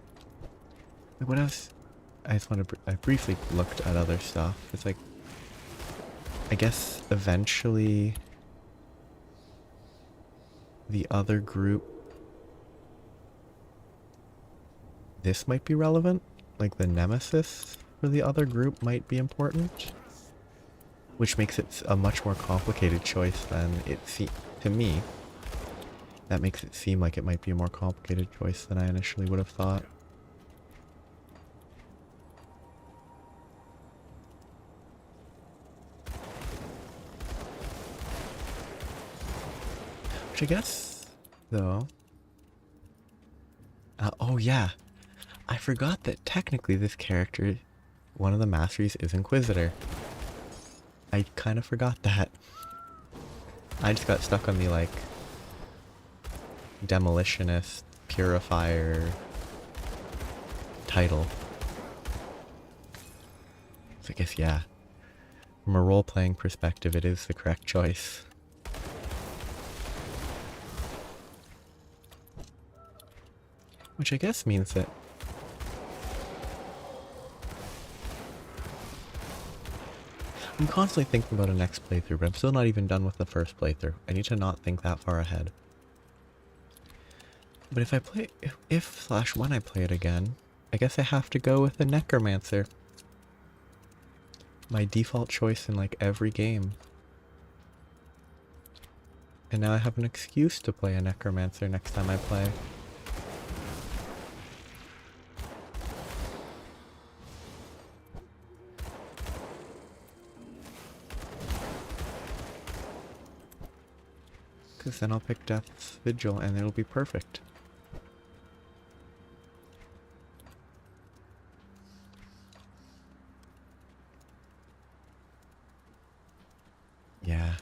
Like what else? I just want to, I briefly looked at other stuff. It's like, I guess eventually the other group, this might be relevant. Like the nemesis for the other group might be important. Which makes it a much more complicated choice than it to me. That makes it seem like it might be a more complicated choice than I initially would have thought. Which I guess, though... oh yeah, I forgot that technically this character, one of the masteries is Inquisitor. I kind of forgot that. I just got stuck on the, like, demolitionist, purifier title. So I guess, yeah. From a role-playing perspective, it is the correct choice. Which I guess means that I'm constantly thinking about a next playthrough, but I'm still not even done with the first playthrough. I need to not think that far ahead. But if I play, if/when I play it again, I guess I have to go with a Necromancer. My default choice in like every game. And now I have an excuse to play a Necromancer next time I play. Because then I'll pick Death's Vigil and it'll be perfect. Yeah.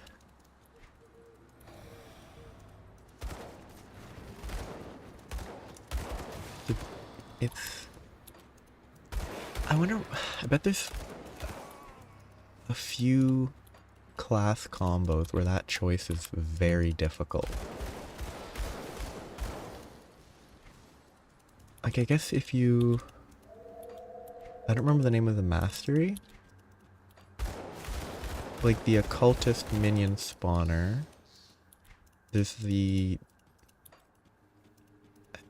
It's... I wonder... I bet there's a few class combos where that choice is very difficult. Like, I guess if you... I don't remember the name of the mastery. Like, the occultist minion spawner. There's the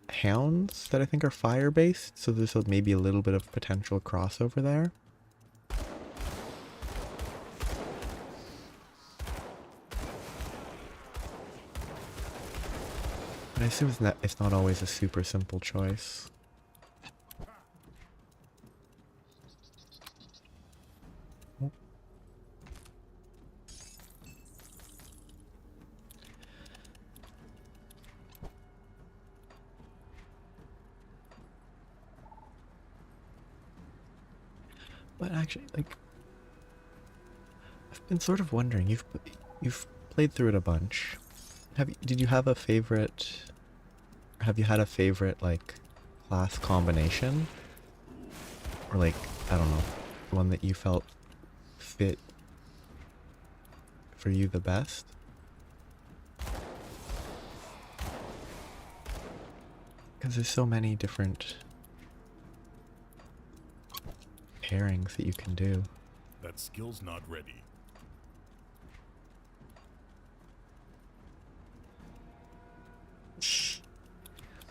hounds that I think are fire-based, so there's maybe a little bit of potential crossover there. But I assume it's not always a super simple choice. But actually, like, I've been sort of wondering, you've played through it a bunch. Did you have a favorite? Have you had a favorite like class combination, or like I don't know, one that you felt fit for you the best? Because there's so many different pairings that you can do. That skill's not ready.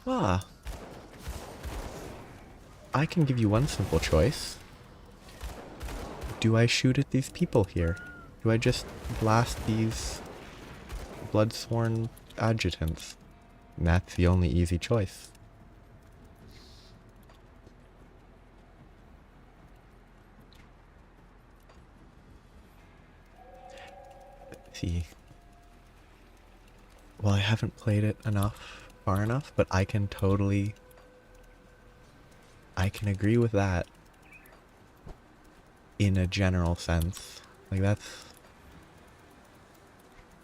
Ah. I can give you one simple choice. Do I shoot at these people here? Do I just blast these bloodsworn adjutants? And that's the only easy choice. Let's see. Well, I haven't played it far enough, but I can agree with that in a general sense. Like that's,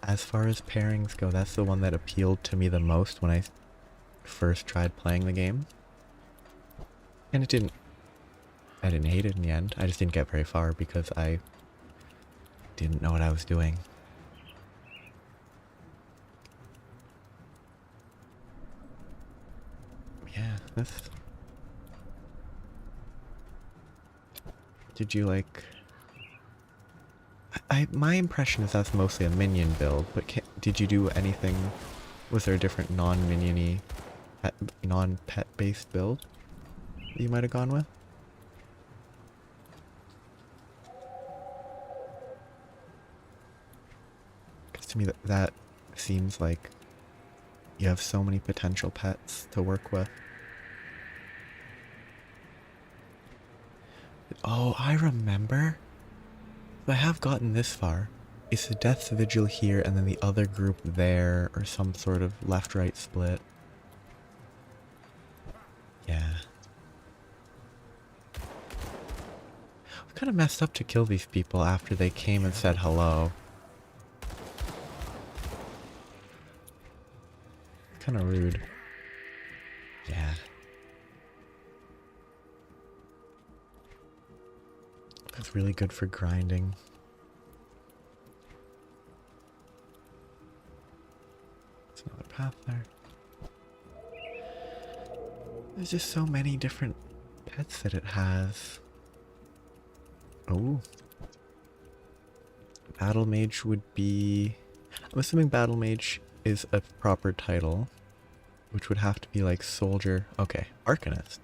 as far as pairings go, that's the one that appealed to me the most when I first tried playing the game. And I didn't hate it in the end. I just didn't get very far because I didn't know what I was doing. Yeah, that's... Did you like... my impression is that's mostly a minion build, but did you do anything... Was there a different non-minion-y, non-pet based build that you might have gone with? Because to me that seems like you have so many potential pets to work with. Oh, I remember. I have gotten this far. It's the Death's Vigil here and then the other group there, or some sort of left-right split. Yeah. We kind of messed up to kill these people after they came and said hello. Kind of rude. Yeah. That's really good for grinding. There's another path there. There's just so many different pets that it has. Oh. Battle Mage would be... I'm assuming Battle Mage is a proper title, which would have to be like Soldier. Okay, Arcanist.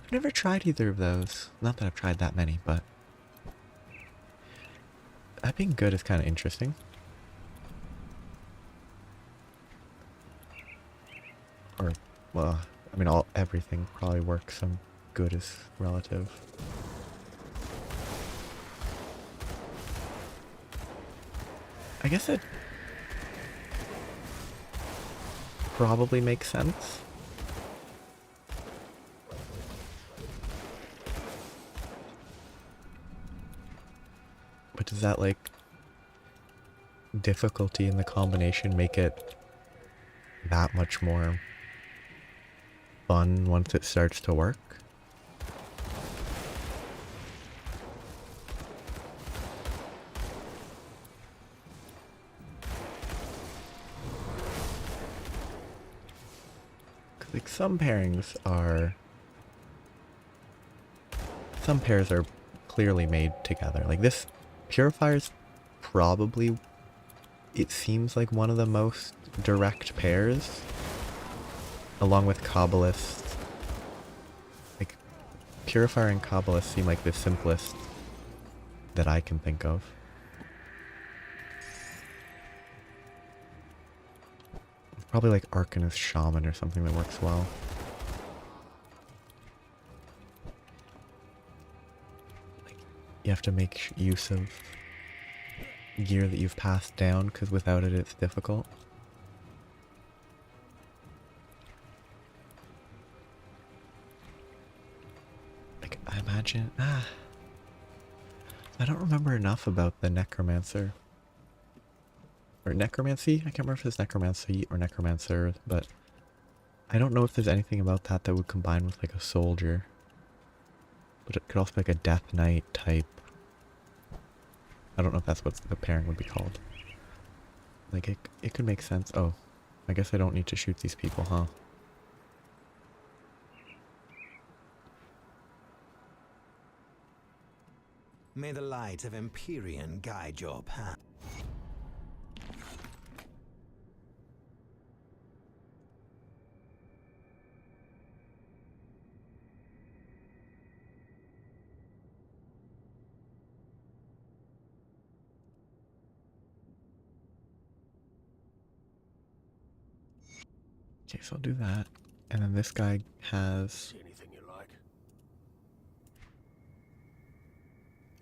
I've never tried either of those. Not that I've tried that many, but... that being good is kind of interesting. Or, well, I mean, everything probably works. Some good is relative. I guess it probably makes sense. But does that, like, difficulty in the combination make it that much more fun once it starts to work? Like some pairs are clearly made together. Like this Purifier's probably, it seems like one of the most direct pairs, along with Kabbalist. Like Purifier and Kabbalist seem like the simplest that I can think of. Probably like Arcanist Shaman or something that works well. Like, you have to make use of gear that you've passed down, because without it it's difficult. Like, I imagine... I don't remember enough about the Necromancer. or necromancy. I can't remember if it's necromancy or necromancer, but I don't know if there's anything about that that would combine with like a soldier. But it could also be like a death knight type. I don't know if that's what the pairing would be called. Like it could make sense. Oh, I guess I don't need to shoot these people, huh? May the light of Empyrean guide your path. Okay, so I'll do that. And then this guy has See anything you like?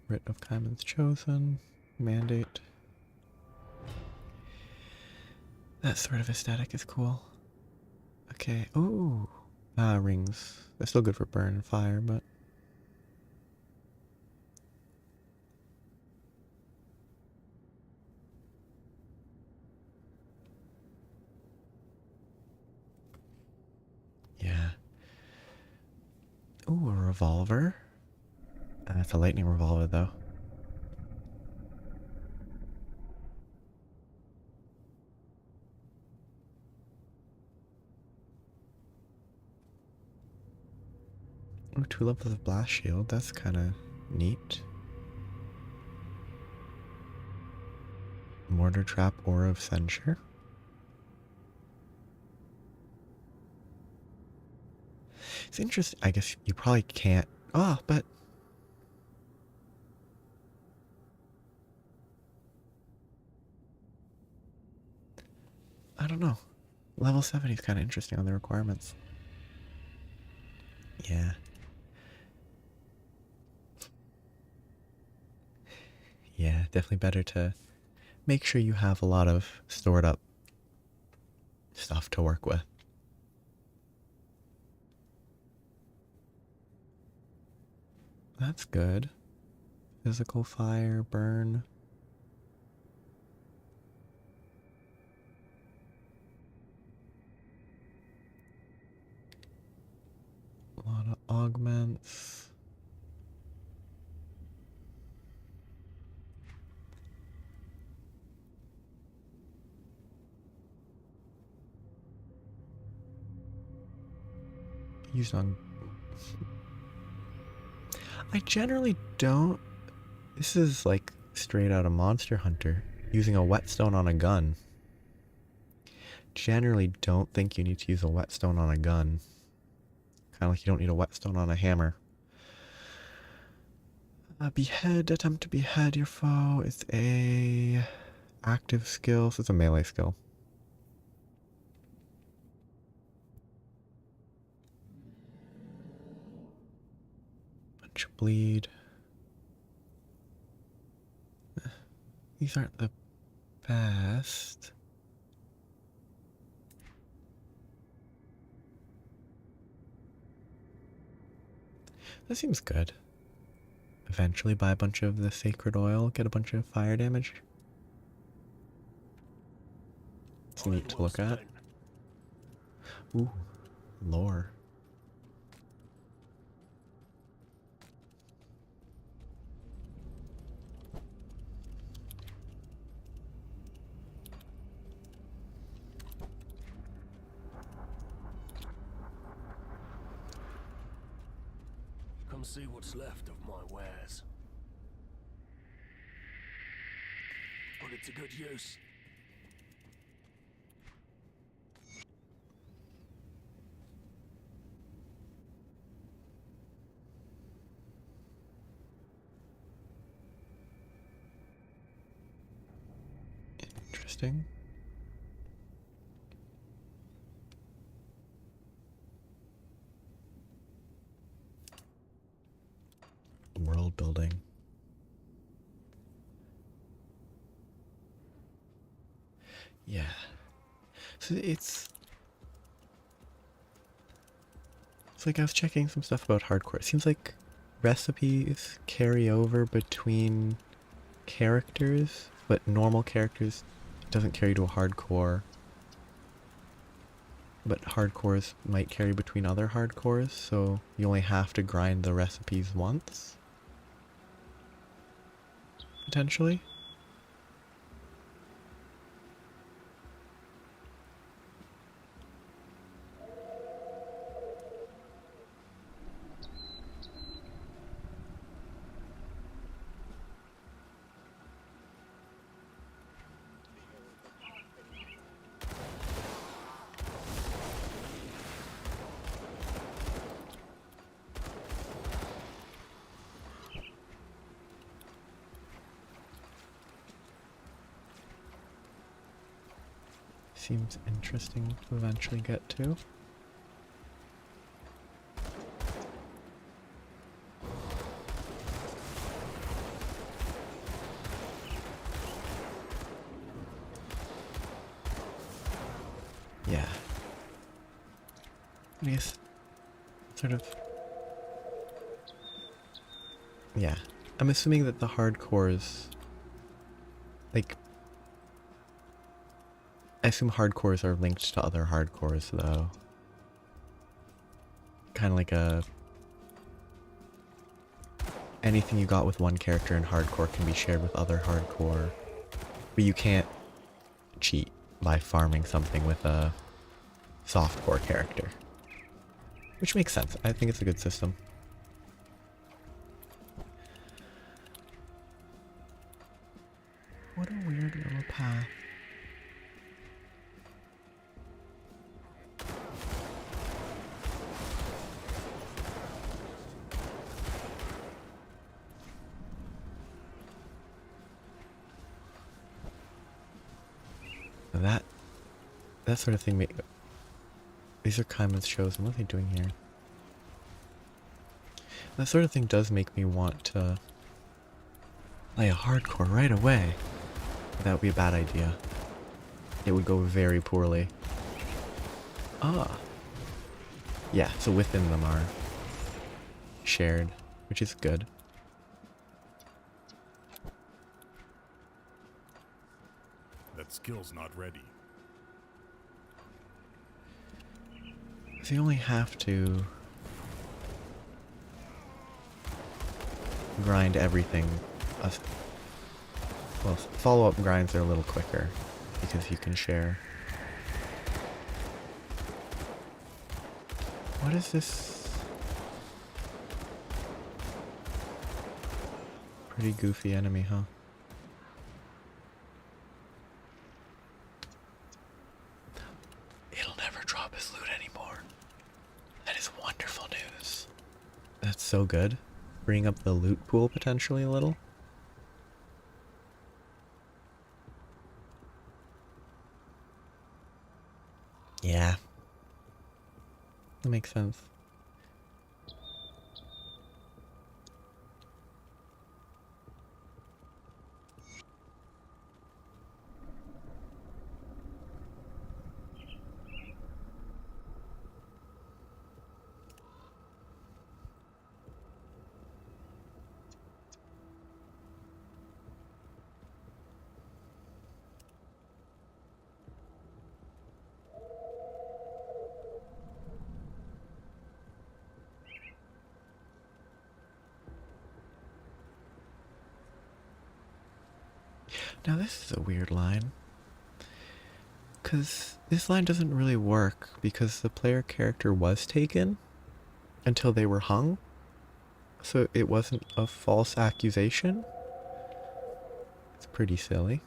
Writ of Kaiman's Chosen, Mandate. That sort of aesthetic is cool. Okay, ooh. Rings. They're still good for burn and fire, but... yeah. Ooh, a revolver. That's a lightning revolver, though. Ooh, 2 levels of blast shield. That's kind of neat. Mortar trap, aura of censure. It's interesting. I guess you probably can't. Oh, but I don't know. Level 70 is kind of interesting on the requirements. Yeah. Yeah, definitely better to make sure you have a lot of stored up stuff to work with. That's good. Physical fire, burn. A lot of augments. Used on... I generally don't... This is like straight out of Monster Hunter. Using a whetstone on a gun. Generally don't think you need to use a whetstone on a gun. Kind of like you don't need a whetstone on a hammer. Behead, attempt to behead your foe. It's a active skill, so it's a melee skill. Bunch of bleed. These aren't the best. That seems good. Eventually buy a bunch of the sacred oil, get a bunch of fire damage. It's neat to look at. Ooh, lore. Come see what's left of my wares. Put it to good use. Interesting. World building. Yeah. So it's like I was checking some stuff about hardcore. It seems like recipes carry over between characters, but normal characters doesn't carry to a hardcore. But hardcores might carry between other hardcores, so you only have to grind the recipes once. Potentially. Seems interesting to eventually get to. Yeah. I guess, sort of... Yeah. I'm assuming that the hardcores... Like... I assume hardcores are linked to other hardcores, though. Kind of like a... Anything you got with one character in hardcore can be shared with other hardcore. But you can't cheat by farming something with a softcore character. Which makes sense. I think it's a good system. What a weird little path. That sort of thing these are Kaiman's shows, and what are they doing here? That sort of thing does make me want to play a hardcore right away. That would be a bad idea. It would go very poorly. Ah. Yeah, so within them are shared, which is good. That skill's not ready. So you only have to grind everything. Well, follow-up grinds are a little quicker because you can share. What is this? Pretty goofy enemy, huh? It'll never drop his loot anymore. That is wonderful news. That's so good. Bring up the loot pool potentially a little. Yeah. That makes sense. Now this is a weird line. Because this line doesn't really work because the player character was taken until they were hung. So it wasn't a false accusation. It's pretty silly.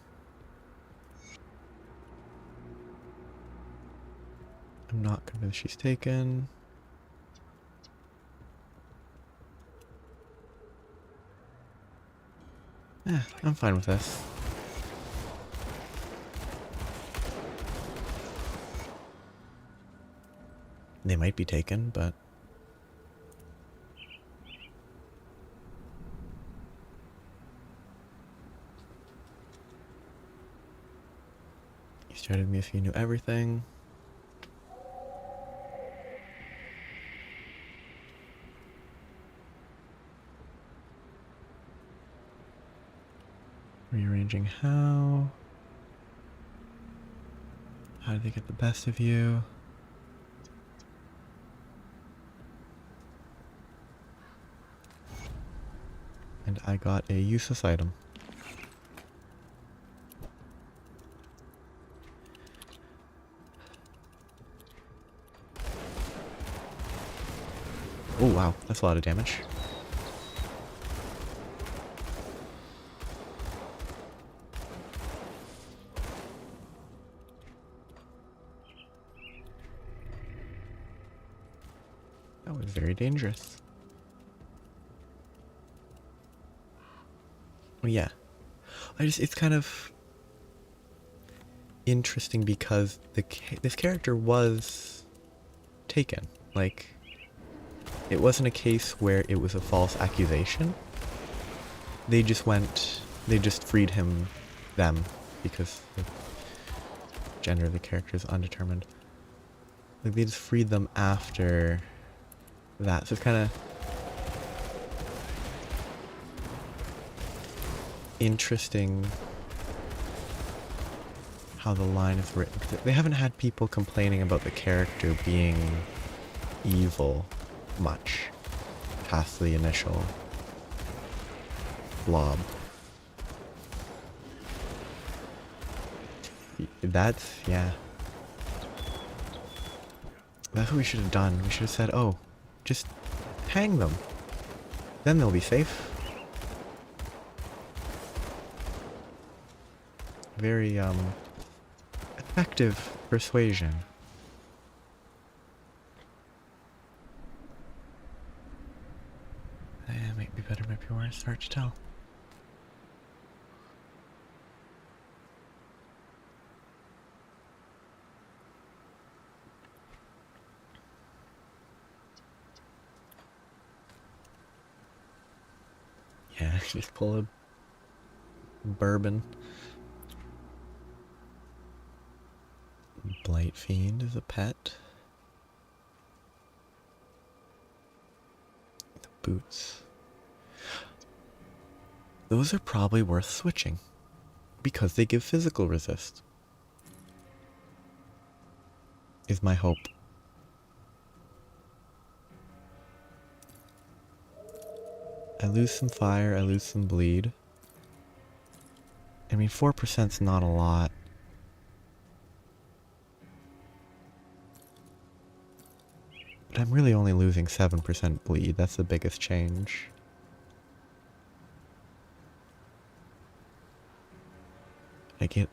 I'm not convinced she's taken. I'm fine with this. They might be taken, but... You started me if you knew everything. Rearranging how? How do they get the best of you? And I got a useless item. Oh wow, that's a lot of damage. That was very dangerous. Well, yeah. It's kind of interesting because this character was taken. Like, it wasn't a case where it was a false accusation. They just freed them, because the gender of the character is undetermined. Like, they just freed them after that. So it's kind of interesting how the line is written. They haven't had people complaining about the character being evil much past the initial blob. Yeah. That's what we should have done. We should have said, oh, just hang them. Then they'll be safe. Very, effective persuasion. Might be better, might be worse. Hard to tell. Yeah, just pull a bourbon. Blight Fiend is a pet. The boots. Those are probably worth switching, because they give physical resist. Is my hope. I lose some fire, I lose some bleed. I mean, 4%'s not a lot. But I'm really only losing 7% bleed. That's the biggest change. I get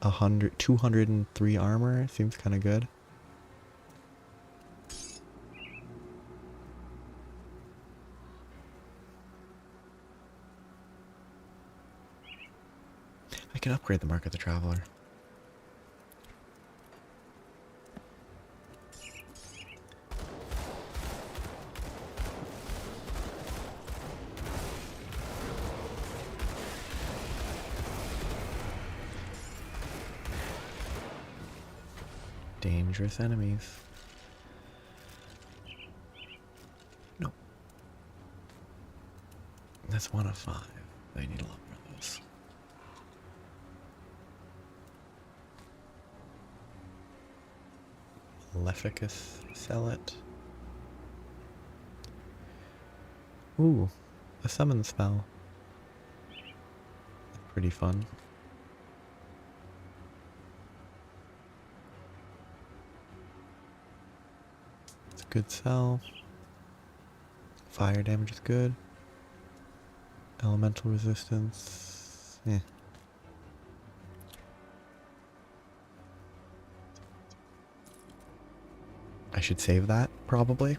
203 armor. Seems kind of good. I can upgrade the Mark of the Traveler. Dangerous enemies. No. That's 1 of 5. I need a lot more of those. Maleficus, sell it. Ooh, a summon spell. Pretty fun. It's a good sell. Fire damage is good. Elemental resistance. Eh. I should save that, probably.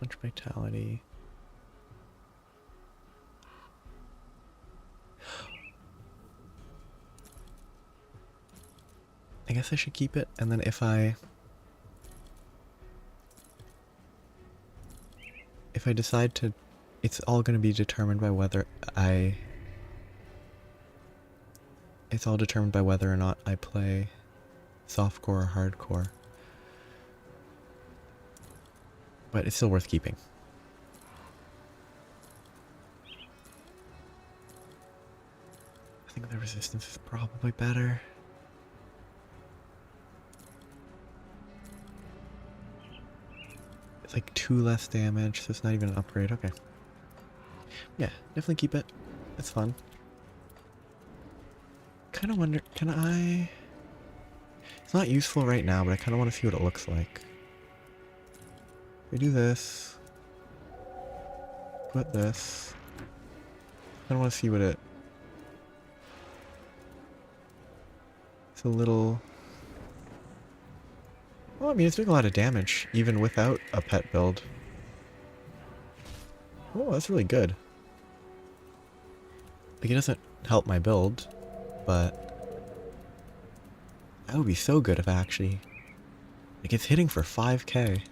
Much vitality. I guess I should keep it, and then if I decide to, it's all going to be determined by whether it's all determined by whether or not I play softcore or hardcore. But it's still worth keeping. think the resistance is probably better. It's like 2 less damage, so it's not even an upgrade. Okay. Yeah, definitely keep it. It's fun. Kind of wonder, can I... It's not useful right now, but I kind of want to see what it looks like. We do this. Put this. I don't want to see what it... It's a little... Well, I mean, it's doing a lot of damage, even without a pet build. Oh, that's really good. Like, it doesn't help my build, but... That would be so good if actually... Like, it's hitting for 5k.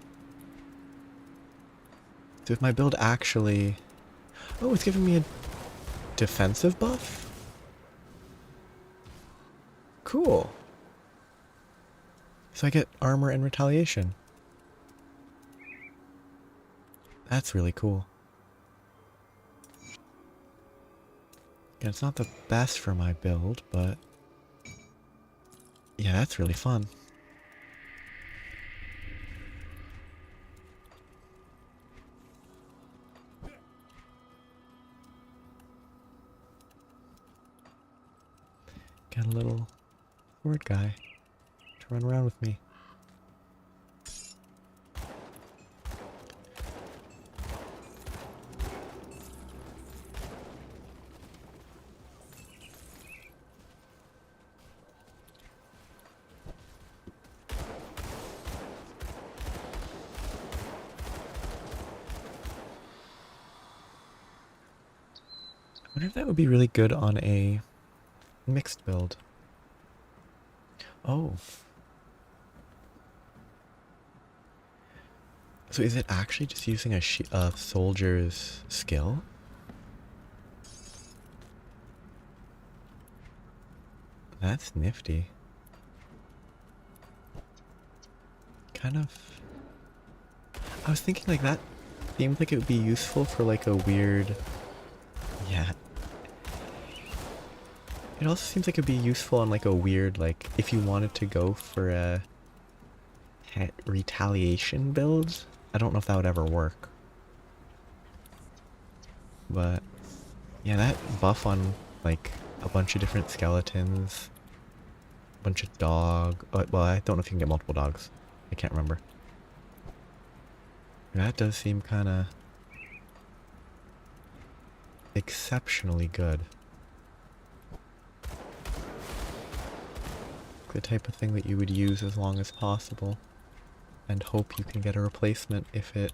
So if my build actually... Oh, it's giving me a defensive buff? Cool. So I get armor and retaliation. That's really cool. Yeah, it's not the best for my build, but... Yeah, that's really fun. Got a little sword guy to run around with me. I wonder if that would be really good on a mixed build. Oh. So is it actually just using a soldier's skill? That's nifty. Kind of... I was thinking like that seemed like it would be useful for like a weird... Yeah. It also seems like it'd be useful on like a weird, like, if you wanted to go for a retaliation build. I don't know if that would ever work. But, yeah, that buff on, like, a bunch of different skeletons. A bunch of dog... well, I don't know if you can get multiple dogs. I can't remember. That does seem kind of... exceptionally good. The type of thing that you would use as long as possible and hope you can get a replacement if it...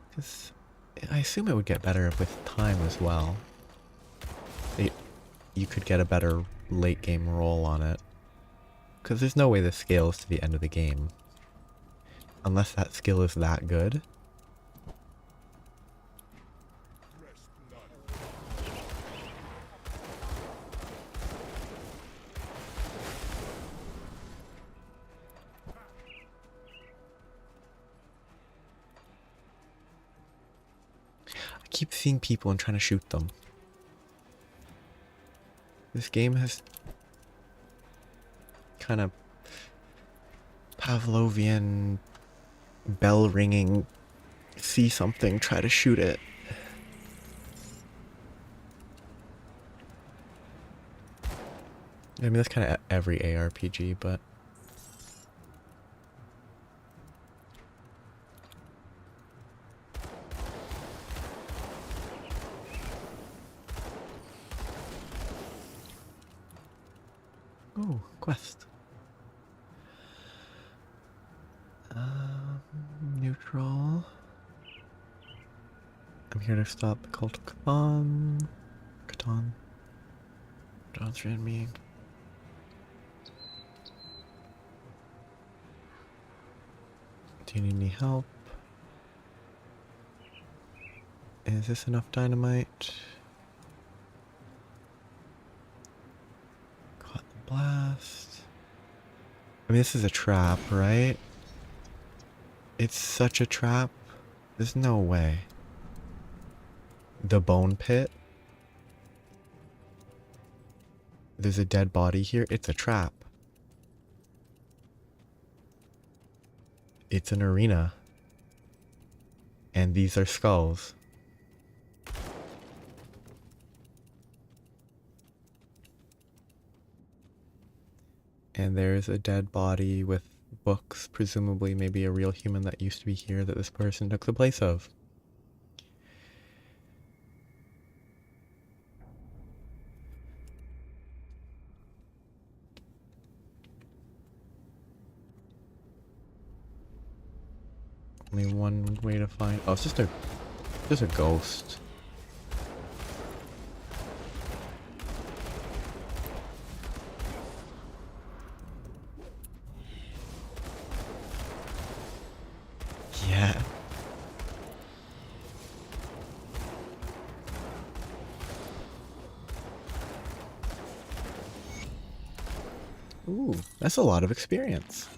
Because I assume it would get better with time as well. You could get a better late game roll on it. Because there's no way this scales to the end of the game. Unless that skill is that good. I keep seeing people and trying to shoot them. This game has kind of Pavlovian bell ringing, see something, try to shoot it. I mean, that's kind of every ARPG, but... Oh, quest. Neutral. I'm here to stop the cult of Catan. John's friend me. Do you need any help? Is this enough dynamite? Caught the blast. I mean, this is a trap, right? It's such a trap. There's no way. The bone pit? There's a dead body here. It's a trap. It's an arena. And these are skulls. And there's a dead body with books, presumably maybe a real human that used to be here that this person took the place of. Only one way to find... Oh, it's just a ghost. Yeah. Ooh, that's a lot of experience.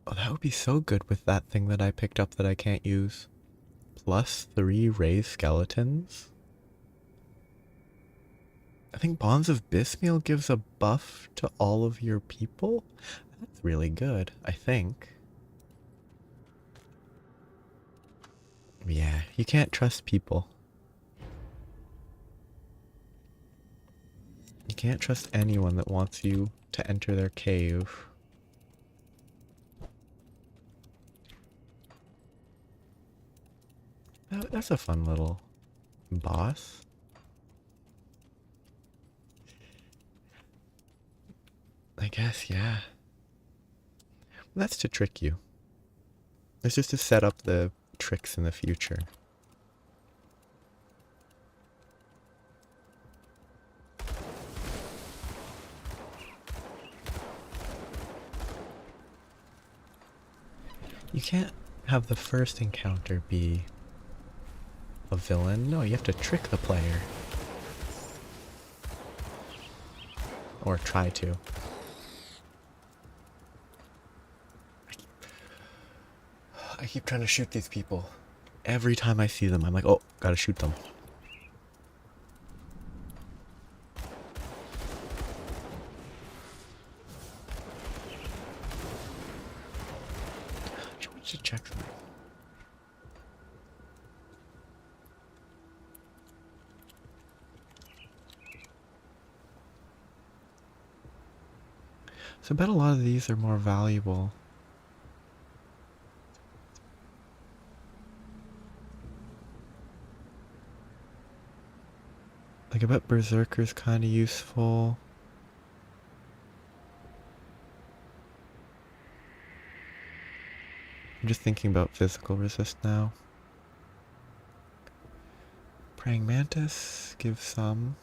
Oh, that would be so good with that thing that I picked up that I can't use. +3 raised skeletons. I think Bonds of Bismeal gives a buff to all of your people? That's really good, I think. Yeah, you can't trust people. You can't trust anyone that wants you to enter their cave. That's a fun little boss. I guess, yeah. That's to trick you. It's just to set up the tricks in the future. You can't have the first encounter be a villain. No, you have to trick the player. Or try to. I keep trying to shoot these people. Every time I see them, I'm like, oh, gotta shoot them. I should check something. So I bet a lot of these are more valuable. Like I bet Berserker's kind of useful. I'm just thinking about physical resist now. Praying Mantis gives some.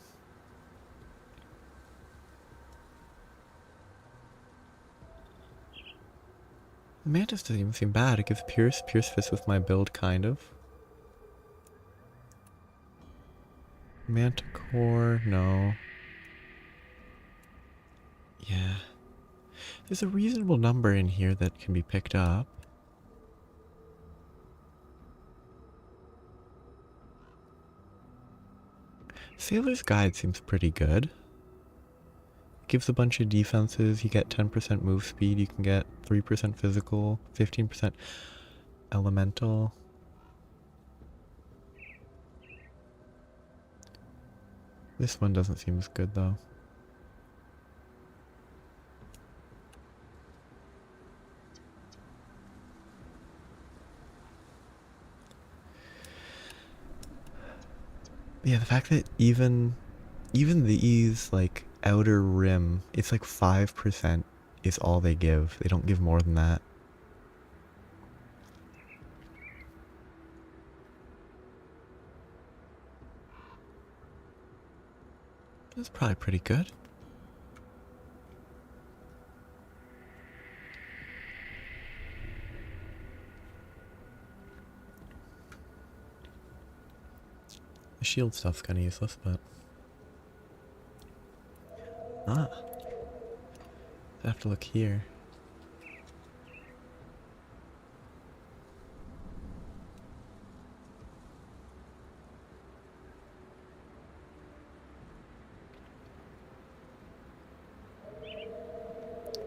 The Mantis doesn't even seem bad. It gives Pierce. Pierce fits with my build, kind of. Manticore, no. Yeah. There's a reasonable number in here that can be picked up. Sailor's Guide seems pretty good. It gives a bunch of defenses. You get 10% move speed. You can get 3% physical, 15% elemental. This one doesn't seem as good though. Yeah, the fact that even these like outer rim, it's like 5% is all they give. They don't give more than that. That's probably pretty good. The shield stuff's kind of useless, but... Ah. I have to look here.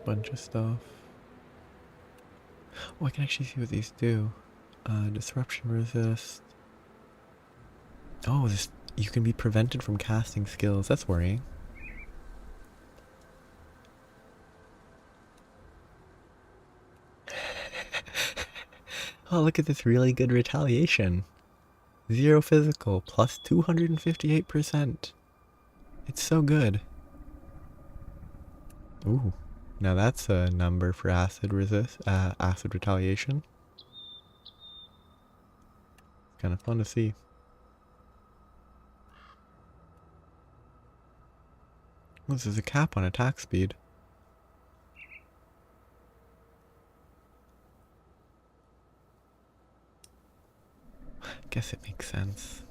bunch of stuff. Oh, I can actually see what these do. Disruption resist. Oh, this, you can be prevented from casting skills. That's worrying. Oh, look at this really good retaliation. 0 physical, plus 258%. It's so good. Ooh, now that's a number for acid acid retaliation. Kind of fun to see. Oh, this is a cap on attack speed. Guess it makes sense.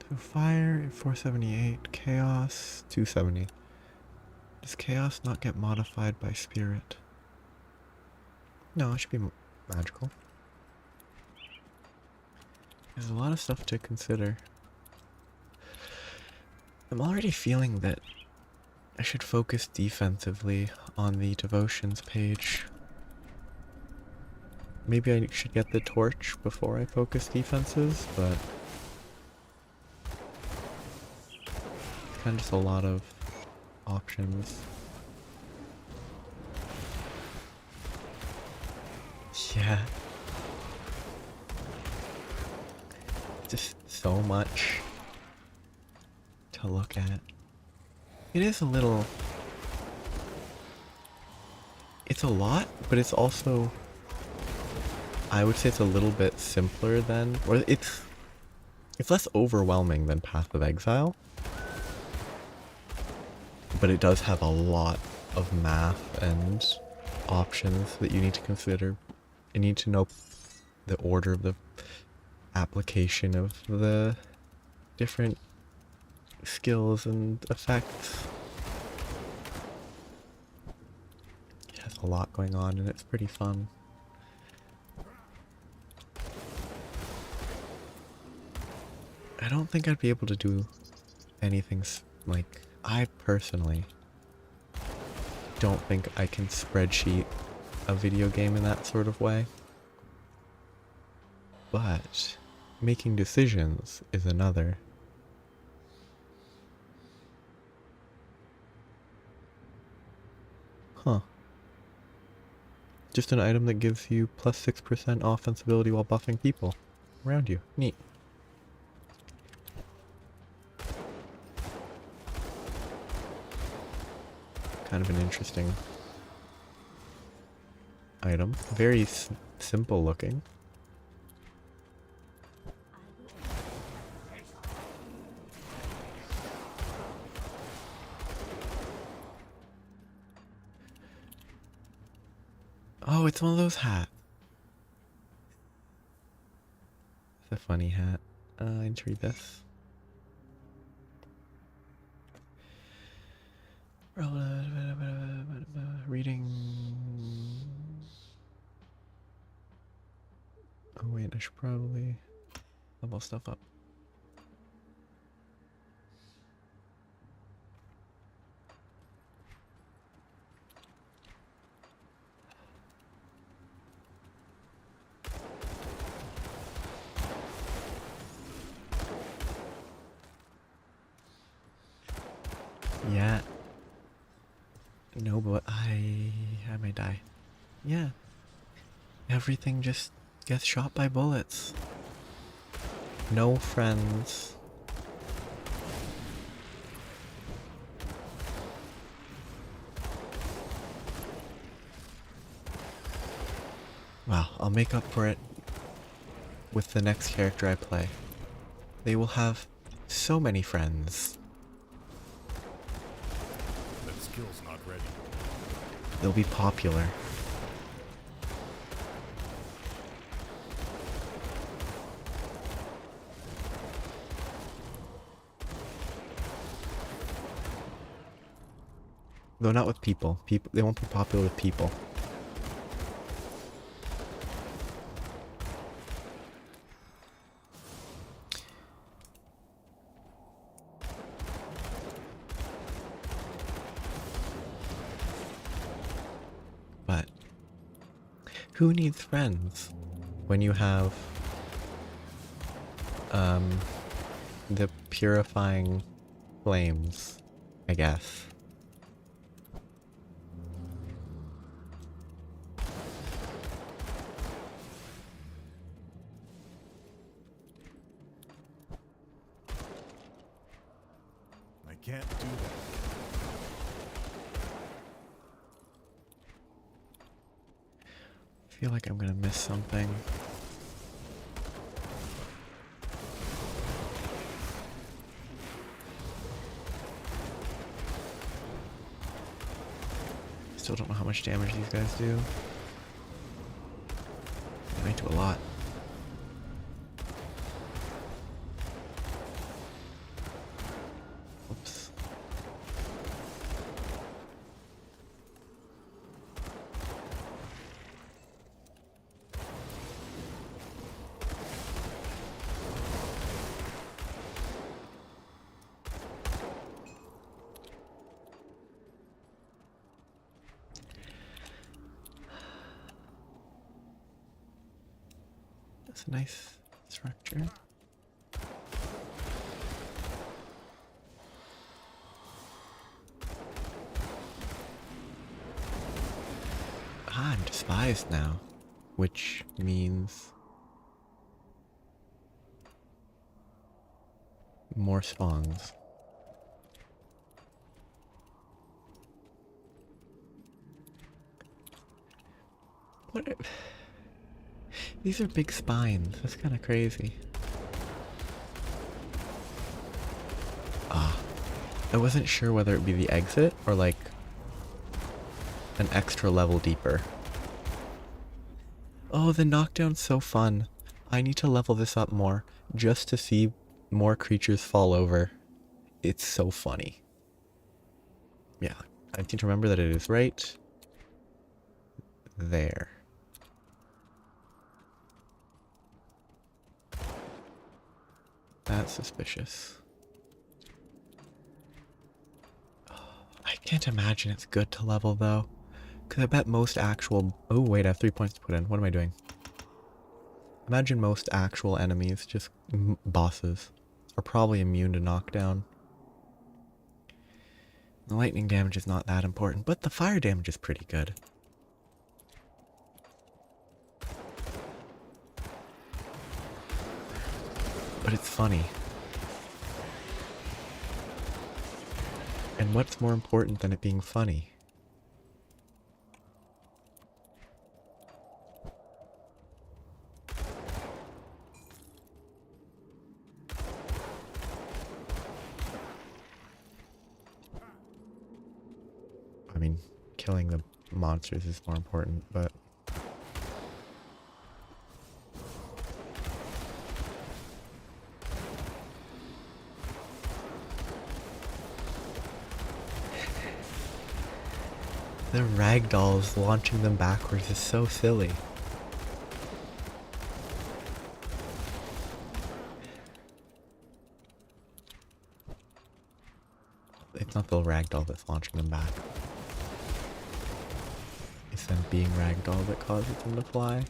So fire 478, chaos 270. Does chaos not get modified by spirit? No, it should be magical. There's a lot of stuff to consider. I'm already feeling that I should focus defensively on the devotions page. Maybe I should get the torch before I focus defenses, but it's kind of just a lot of options. Yeah. Just so much to look at. It is a little... It's a lot, but it's also... I would say it's a little bit simpler than... Or it's less overwhelming than Path of Exile. But it does have a lot of math and options that you need to consider. You need to know the order of the application of the different skills and effects. It has a lot going on and it's pretty fun. I don't think I'd be able to do anything like... I personally don't think I can spreadsheet a video game in that sort of way. But making decisions is another. Huh. Just an item that gives you plus 6% offense ability while buffing people around you. Neat. Kind of an interesting item. Very simple looking. Oh, it's one of those hats. It's a funny hat. I need to read this. Reading. Oh wait, I should probably level stuff up. Yeah. No, but I may die. Yeah. Everything just gets shot by bullets. No friends. Well, I'll make up for it with the next character I play. They will have so many friends. That skill's not ready. They'll be popular. Though not with people. They won't be popular with people. But who needs friends when you have the purifying flames, I guess. I can't do that. I feel like I'm gonna miss something. Still don't know how much damage these guys do. They might do a lot. Oops. That's a nice structure. Ah, I'm despised now, which means more spawns. What? These are big spines. That's kind of crazy. Ah, I wasn't sure whether it'd be the exit or like an extra level deeper. Oh, the knockdown's so fun. I need to level this up more just to see more creatures fall over. It's so funny. Yeah, I need to remember that it is right there. That's suspicious. I can't imagine it's good to level though. Because I bet most actual... Oh wait, I have 3 points to put in. What am I doing? Imagine most actual enemies, just bosses, are probably immune to knockdown. The lightning damage is not that important, but the fire damage is pretty good. But it's funny. And what's more important than it being funny? I mean, killing the monsters is more important, but... The ragdolls launching them backwards is so silly. It's not the ragdoll that's launching them back. It's them being ragdoll that causes them to fly.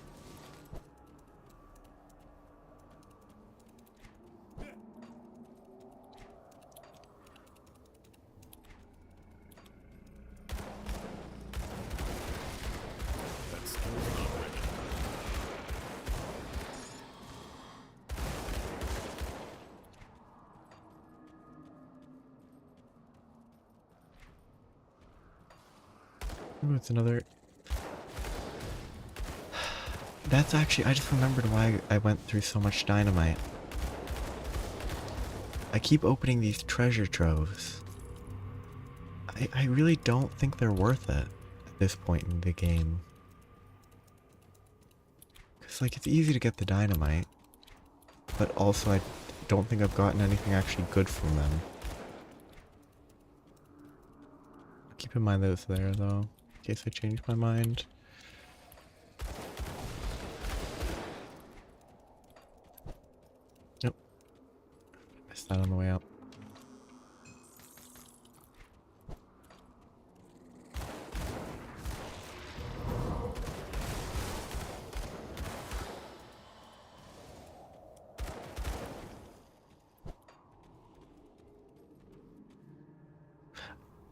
That skill's not ready. Ooh, it's another... That's actually... I just remembered why I went through so much dynamite. I keep opening these treasure troves. I really don't think they're worth it at this point in the game. Because, like, it's easy to get the dynamite, but also I don't think I've gotten anything actually good from them. I keep keep in mind that it's there though, in case I change my mind. Nope. Missed that on the way out.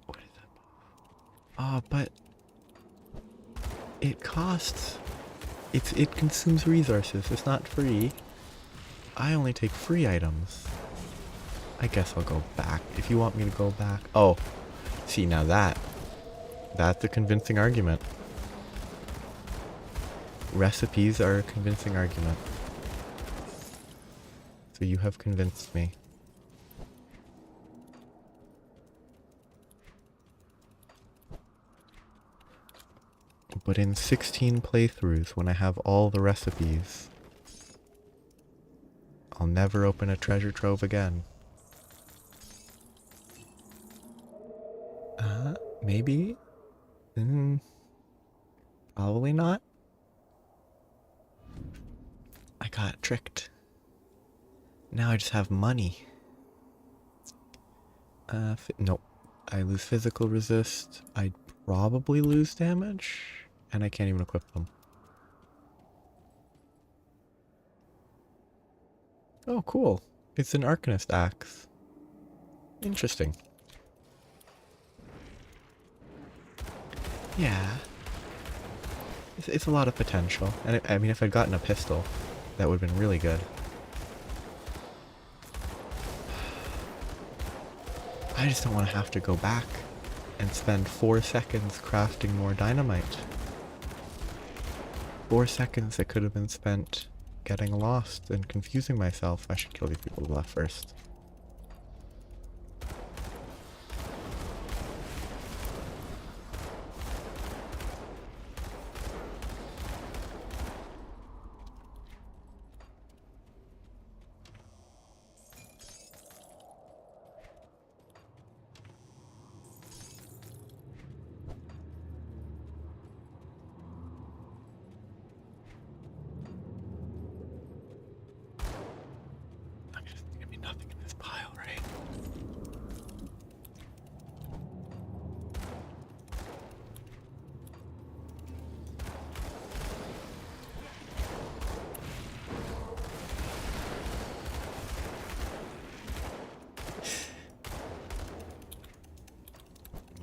What is that? Oh, but it costs. It consumes resources. It's not free. I only take free items. I guess I'll go back if you want me to go back. Oh, see now that's a convincing argument. Recipes are a convincing argument. So you have convinced me. But in 16 playthroughs, when I have all the recipes, I'll never open a treasure trove again. Maybe? Probably not. I got tricked. Now I just have money. Nope. I lose physical resist. I'd probably lose damage. And I can't even equip them. Oh, cool. It's an Arcanist axe. Interesting. Yeah. It's a lot of potential. And I mean, if I'd gotten a pistol, that would have been really good. I just don't want to have to go back and spend 4 seconds crafting more dynamite. 4 seconds that could have been spent getting lost and confusing myself. I should kill these people left first. There's gonna be nothing in this pile, right?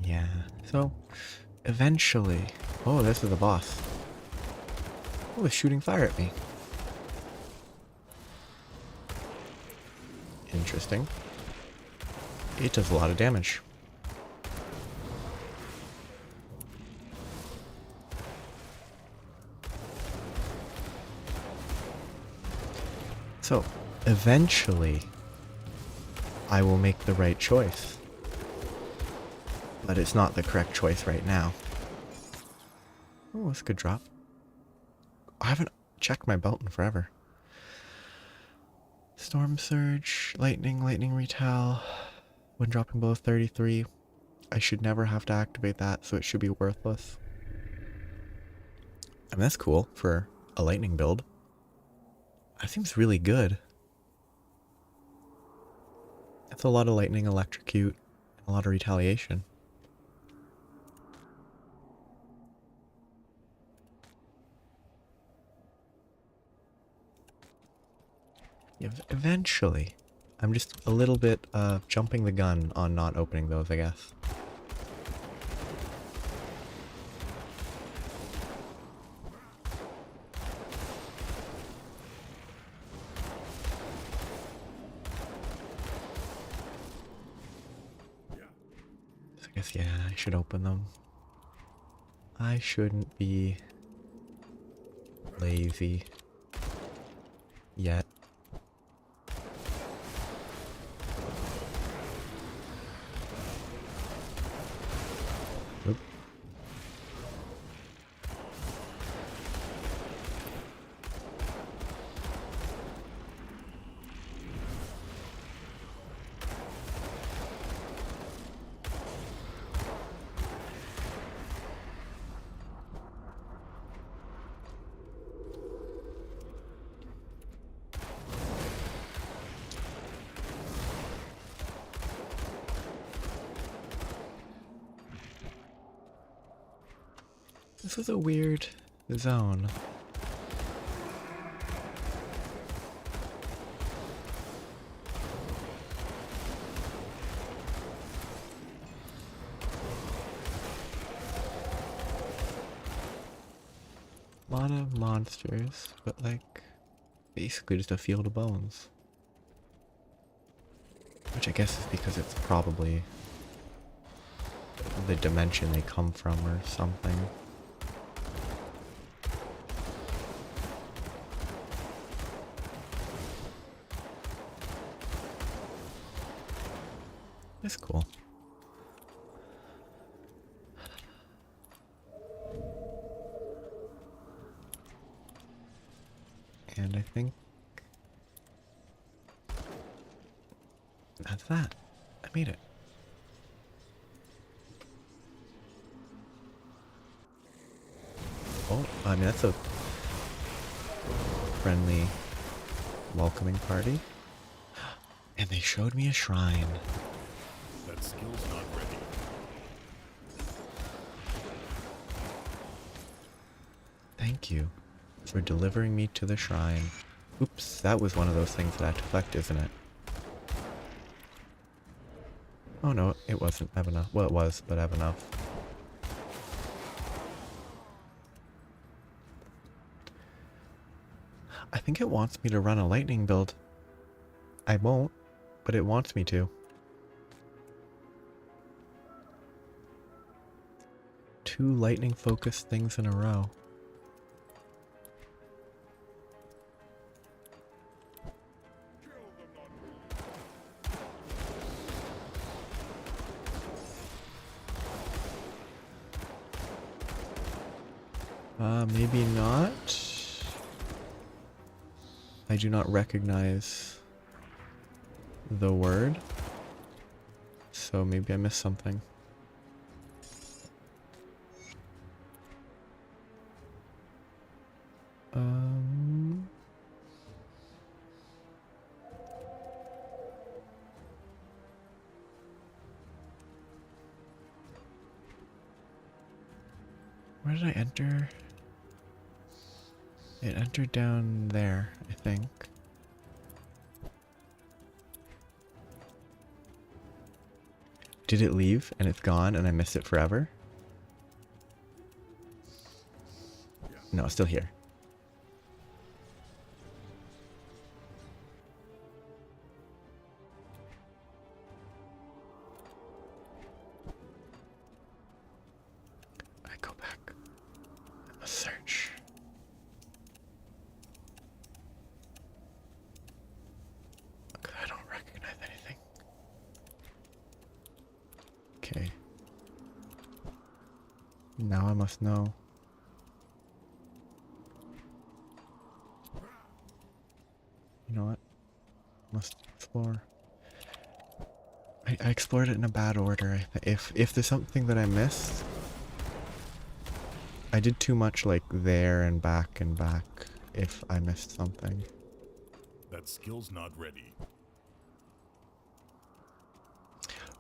Yeah, so eventually. Oh, this is the boss. Oh, it's shooting fire at me. Interesting. It does a lot of damage. So, eventually, I will make the right choice. But it's not the correct choice right now. Oh, that's a good drop. I haven't checked my belt in forever. Storm Surge, Lightning Retell. When dropping below 33, I should never have to activate that, so it should be worthless. I mean, that's cool for a Lightning build. That seems really good. That's a lot of Lightning, Electrocute, a lot of Retaliation. Yeah, eventually. I'm just a little bit jumping the gun on not opening those, I guess. So I guess, yeah, I should open them. I shouldn't be lazy yet. Oop. This was a weird zone. A lot of monsters, but like basically just a field of bones. Which I guess is because it's probably the dimension they come from or something. It's cool. And I think that's that. I made it. Oh, I mean, that's a friendly, welcoming party. And they showed me a shrine. That skill's not ready. Thank you for delivering me to the shrine. Oops, that was one of those things that I had to collect, isn't it? Oh no, it wasn't. I have enough. Well, it was, but I have enough. I think it wants me to run a lightning build. I won't, but it wants me to. 2 lightning focused things in a row. Maybe not. I do not recognize the word, so maybe I missed something. Where did I enter? It entered down there, I think. Did it leave and it's gone and I missed it forever? No, it's still here. I go back. I must search. Because I don't recognize anything. Okay. Now I must know. You know what? Must explore. I explored it in a bad order. If there's something that I missed, I did too much like there and back and back. If I missed something. That skill's not ready.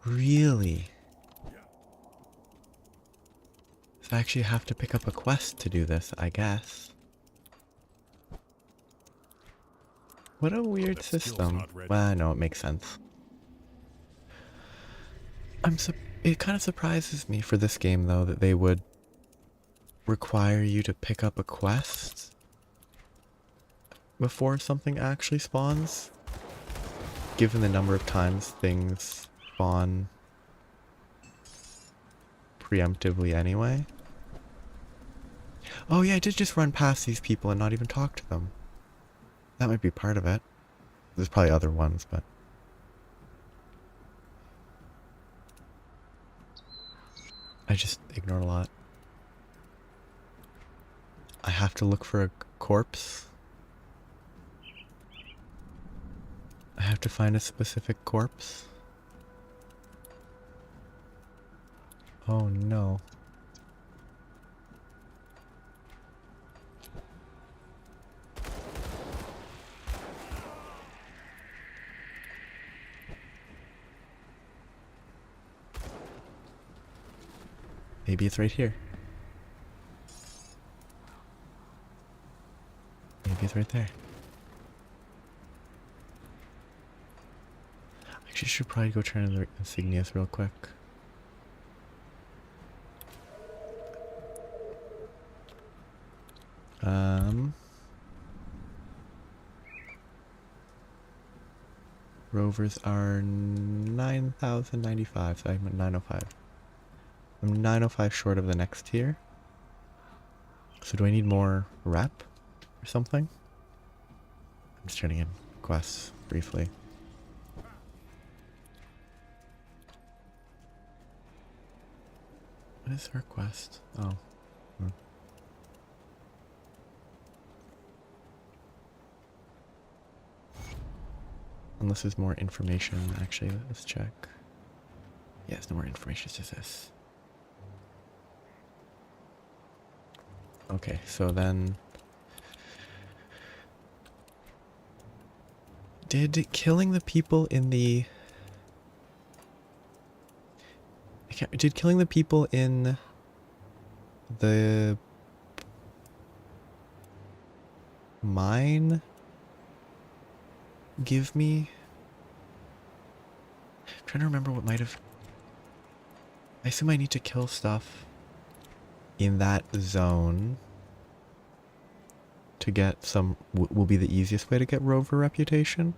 Really? So I actually have to pick up a quest to do this, I guess. What a weird system. Well, no, it makes sense. It kind of surprises me for this game, though, that they would require you to pick up a quest before something actually spawns. Given the number of times things spawn preemptively anyway. Oh yeah, I did just run past these people and not even talk to them. That might be part of it. There's probably other ones, but... I just ignored a lot. I have to look for a corpse. I have to find a specific corpse. Oh no. Maybe it's right here. right there. Actually, should probably go turn in the insignias real quick. Rovers are 9,095, so I'm at 905. I'm 905 short of the next tier. So do I need more rep or something? I'm just turning in quests briefly. What is her quest? Oh. Unless there's more information. Actually, let's check. Yeah, there's no more information. It's just this. Okay, so then... Did killing the people in the... Did killing the people in the mine give me... I'm trying to remember what might have... I assume I need to kill stuff in that zone to get some... will be the easiest way to get rover reputation.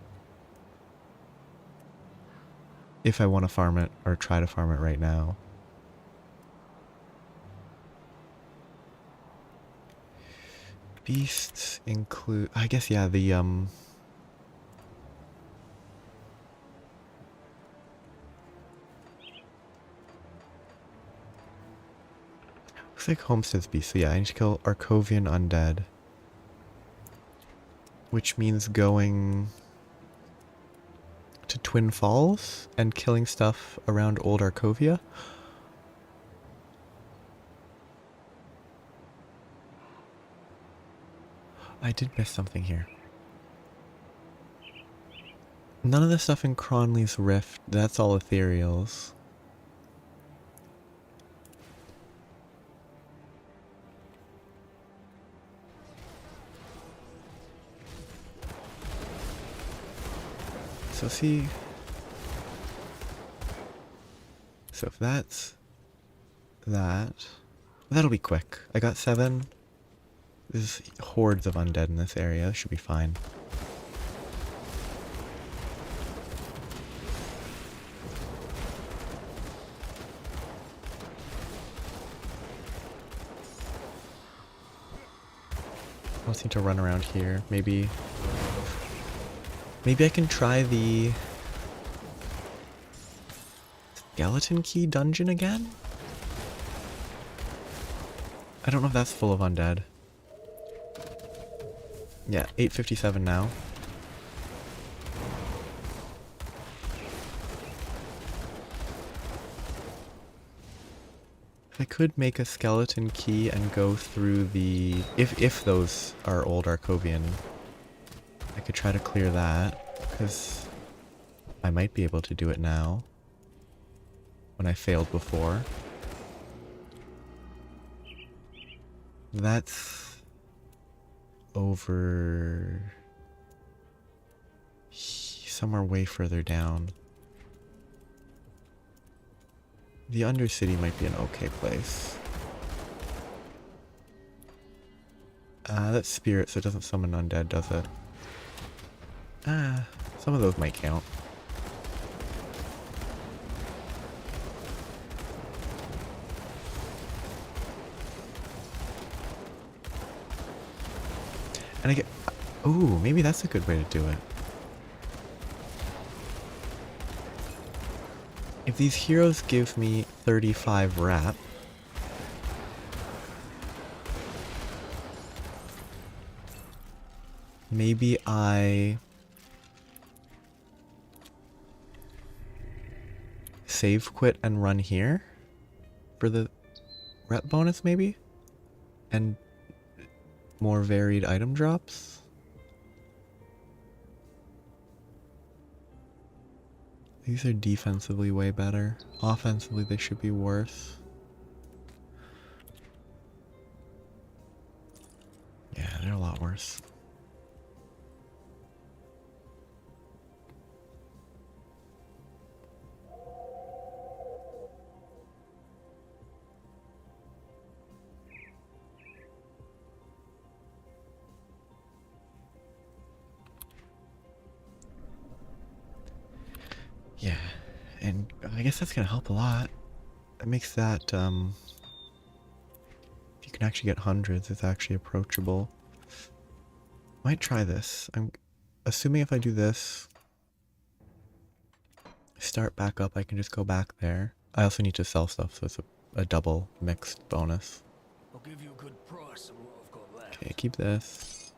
If I want to farm it, or try to farm it right now. Beasts include... I guess, yeah, the, looks like Homestead's beast. So yeah, I need to kill Arcovian undead. Which means going to Twin Falls and killing stuff around Old Arcovia. I did miss something here. None of the stuff in Cronley's Rift, that's all ethereals. So see... So if that's... that... That'll be quick. I got 7. There's hordes of undead in this area. Should be fine. I just need to run around here. Maybe I can try the skeleton key dungeon again? I don't know if that's full of undead. Yeah, 857 now. If I could make a skeleton key and go through the... If those are old Arcovian, I could try to clear that, because I might be able to do it now, when I failed before. That's over somewhere way further down. The Undercity might be an okay place. That's spirit, so it doesn't summon undead, does it? Some of those might count. And I get... Ooh, maybe that's a good way to do it. If these heroes give me 35 rep... Maybe I... save, quit, and run here? For the rep bonus, maybe? And... more varied item drops? These are defensively way better. Offensively, they should be worse. Yeah, they're a lot worse. Yeah, and I guess that's gonna help a lot. It makes that, if you can actually get hundreds, it's actually approachable. Might try this. I'm assuming if I do this, start back up, I can just go back there. I also need to sell stuff, so it's a double mixed bonus. I'll give you a good price on what I've got left. Okay, keep this.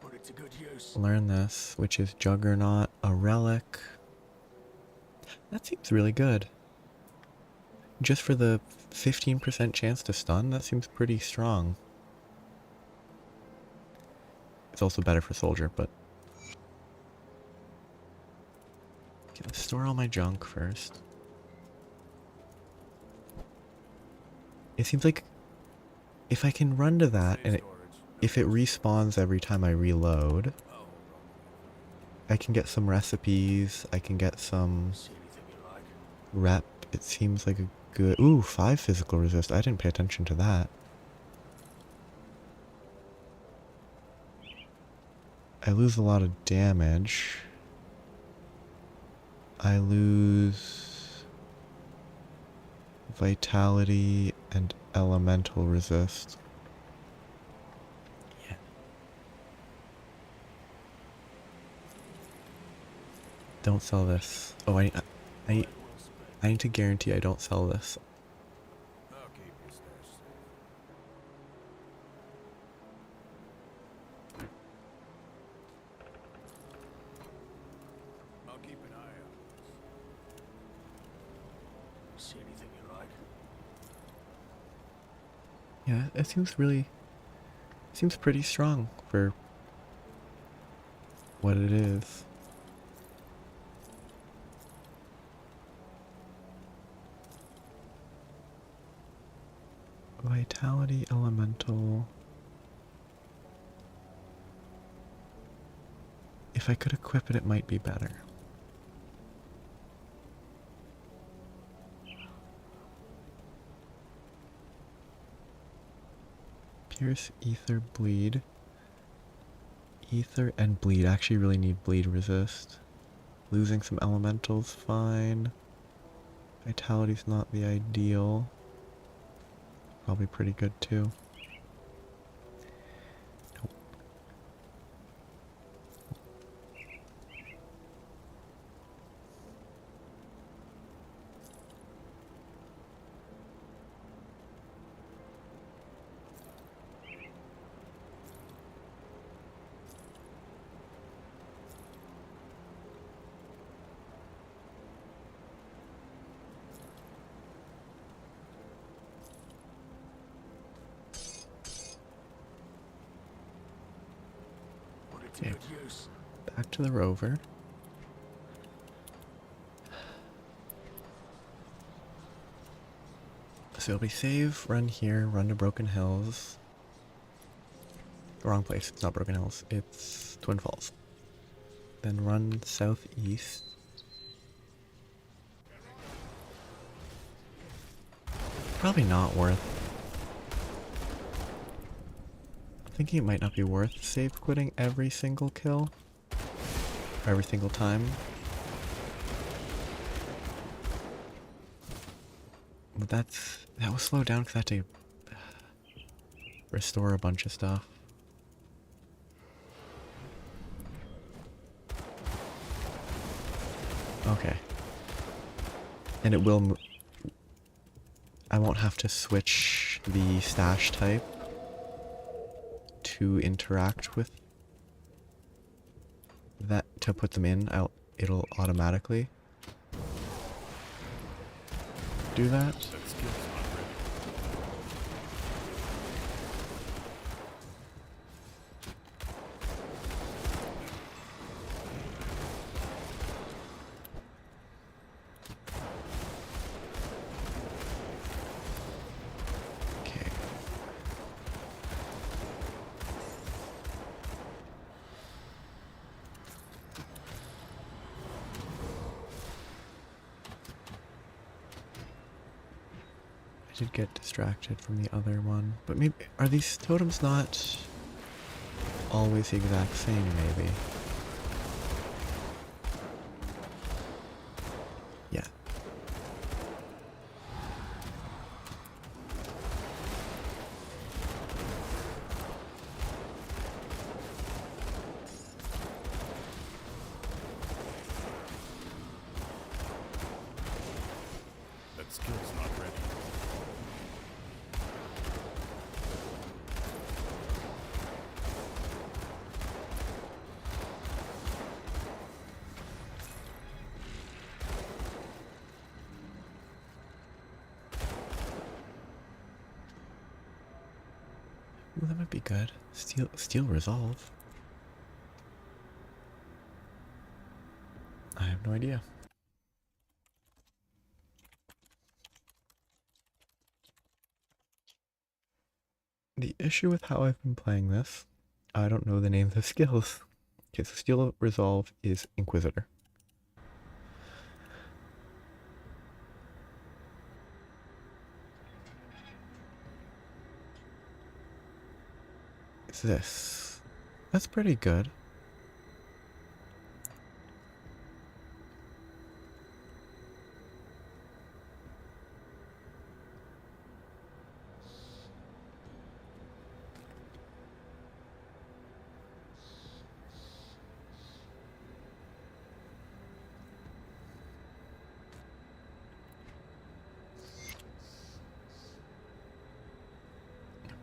Put it to good use. Learn this, which is Juggernaut, a relic. That seems really good. Just for the 15% chance to stun, that seems pretty strong. It's also better for soldier, but... Okay, let's store all my junk first. It seems like if I can run to that, and if it respawns every time I reload, I can get some recipes, I can get some rep. It seems like a good... Ooh, 5 physical resist. I didn't pay attention to that. I lose a lot of damage. I lose vitality and elemental resist. Yeah. Don't sell this. Oh, I need to guarantee I don't sell this. I'll keep your stash safe. I'll keep an eye out. See anything you like? Yeah, it seems really... seems pretty strong for what it is. Vitality, elemental... If I could equip it, it might be better. Pierce, ether, bleed. Ether and bleed. I actually really need bleed resist. Losing some elementals, fine. Vitality's not the ideal. Probably pretty good too. Nope. Put it to Okay. good use. Back to the rover. So we save, run here, run to Broken Hills. Wrong place, it's not Broken Hills, it's Twin Falls. Then run southeast. Probably not worth. I'm thinking it might not be worth save quitting every single kill. Or every single time. But that was slowed down because I had to restore a bunch of stuff. Okay. And it will... I won't have to switch the stash type to interact with that, to put them in. It'll automatically do that. That skill's not ready. Okay. I did get distracted from the other one, but maybe, are these totems not always the exact same, maybe? Ooh, that might be good. Steel resolve. I have no idea. The issue with how I've been playing this, I don't know the names of skills. Okay, so Steel Resolve is Inquisitor. It's this. That's pretty good.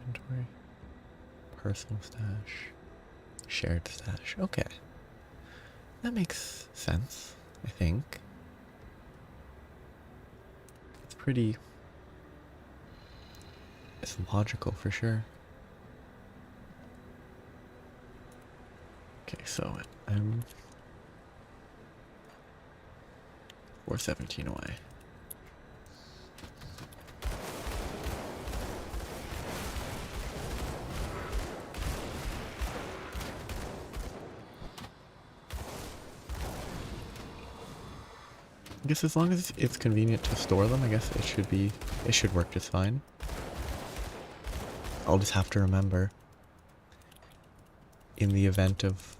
Inventory. Personal stash. Shared stash. Okay. That makes sense, I think. It's pretty... It's logical for sure. Okay, so I'm 417 away. I guess as long as it's convenient to store them, I guess it should work just fine. I'll just have to remember, in the event of,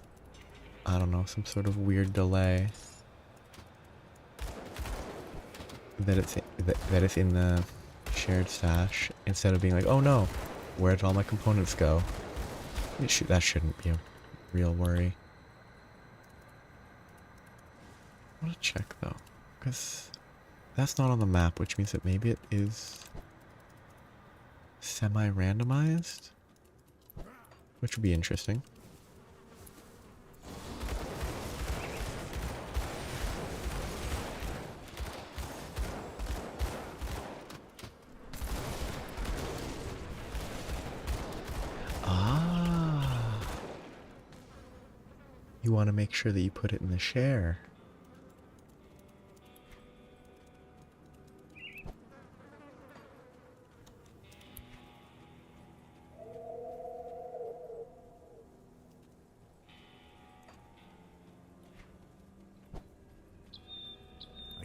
I don't know, some sort of weird delay, that it's in the shared stash, instead of being like, oh no, where did all my components go? That shouldn't be a real worry. I want to check though, because that's not on the map, which means that maybe it is semi-randomized, which would be interesting. Ah, you want to make sure that you put it in the share.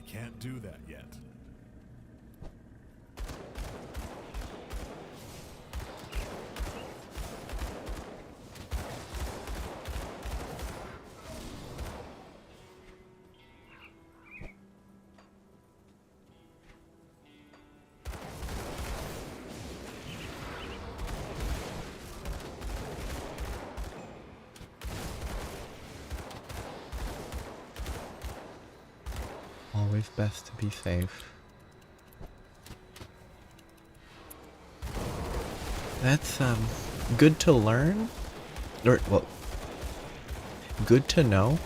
Can't do that yet. Always best to be safe. That's good to learn, or well, good to know,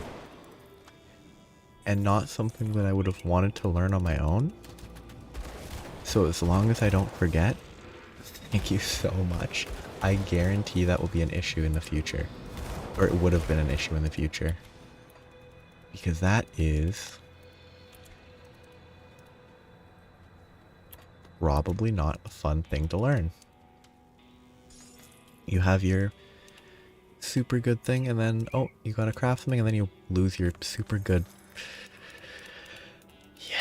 and not something that I would have wanted to learn on my own. So as long as I don't forget, thank you so much. I guarantee that will be an issue in the future, or it would have been an issue in the future, because that is probably not a fun thing to learn. You have your super good thing, and then, oh, you gotta craft something, and then you lose your super good. Yeah.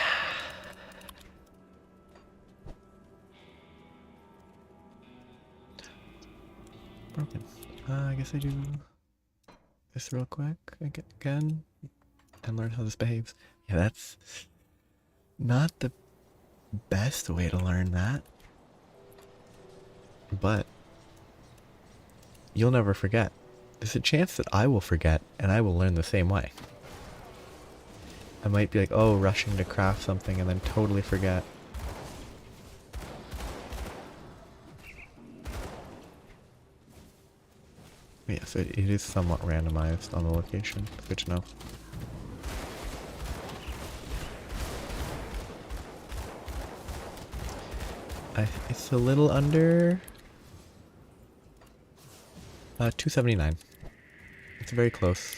Broken. I guess I do this real quick again, and learn how this behaves. Yeah, that's not the best way to learn that, but you'll never forget. There's a chance that I will forget, and I will learn the same way. I might be like, oh, rushing to craft something, and then totally forget. Yeah, so it is somewhat randomized on the location. Good to know. It's a little under 279. It's very close.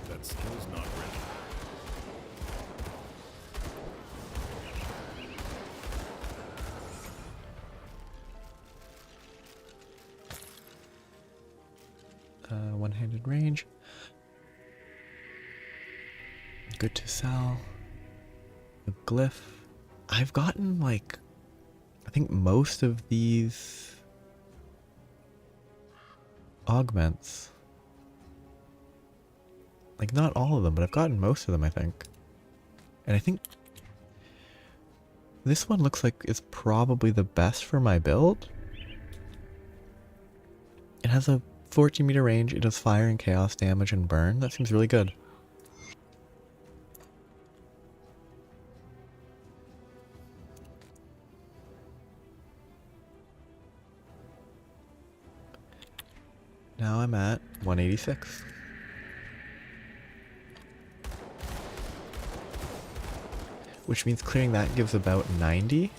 That skill's not ready. One-handed range. Good to sell. A glyph. I've gotten like, I think most of these augments. Like not all of them, but I've gotten most of them, I think. And I think this one looks like it's probably the best for my build. It has a 14-meter range, it does fire and chaos damage and burn. That seems really good. Now I'm at 186. Which means clearing that gives about 90.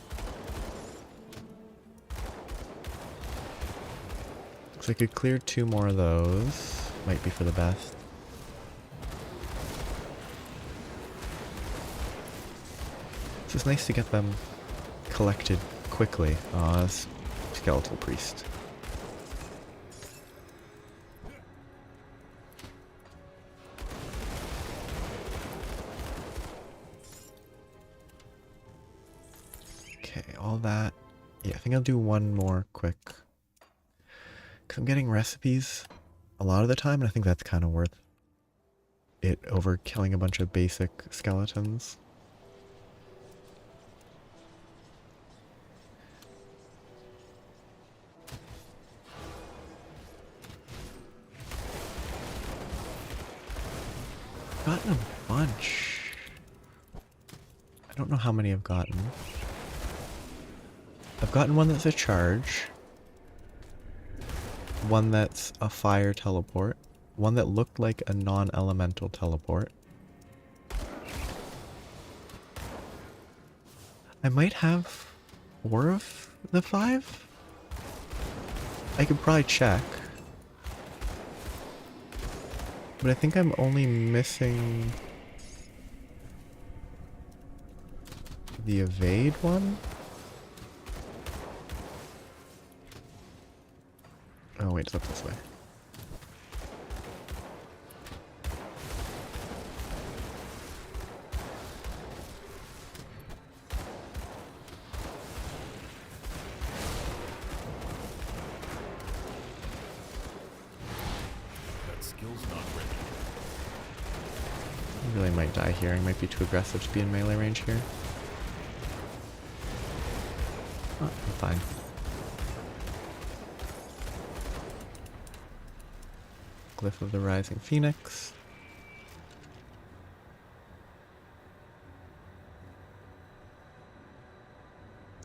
Looks like I could clear 2 more of those. Might be for the best. It's just nice to get them collected quickly. Aw, this skeletal priest. Okay, all that. Yeah, I think I'll do one more quick. Because I'm getting recipes a lot of the time, and I think that's kind of worth it over killing a bunch of basic skeletons. Gotten a bunch. I don't know how many I've gotten. I've gotten one that's a charge. One that's a fire teleport. One that looked like a non-elemental teleport. I might have 4 of the 5? I could probably check. But I think I'm only missing the evade one. Oh wait, it's up this way. That skill's not ready. I really might die here. I might be too aggressive to be in melee range here. Oh, I'm fine. Glyph of the Rising Phoenix.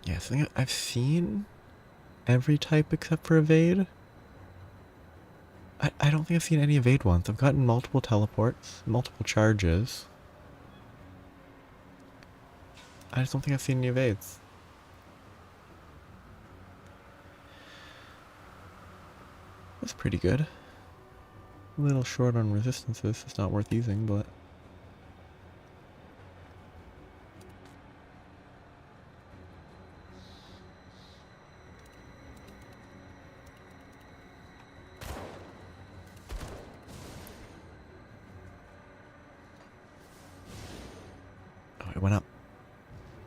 Yes, I think I've seen every type except for evade. I don't think I've seen any evade ones. I've gotten multiple teleports, multiple charges. I just don't think I've seen any evades. That's pretty good. A little short on resistances, it's not worth using, but... Oh, it went up.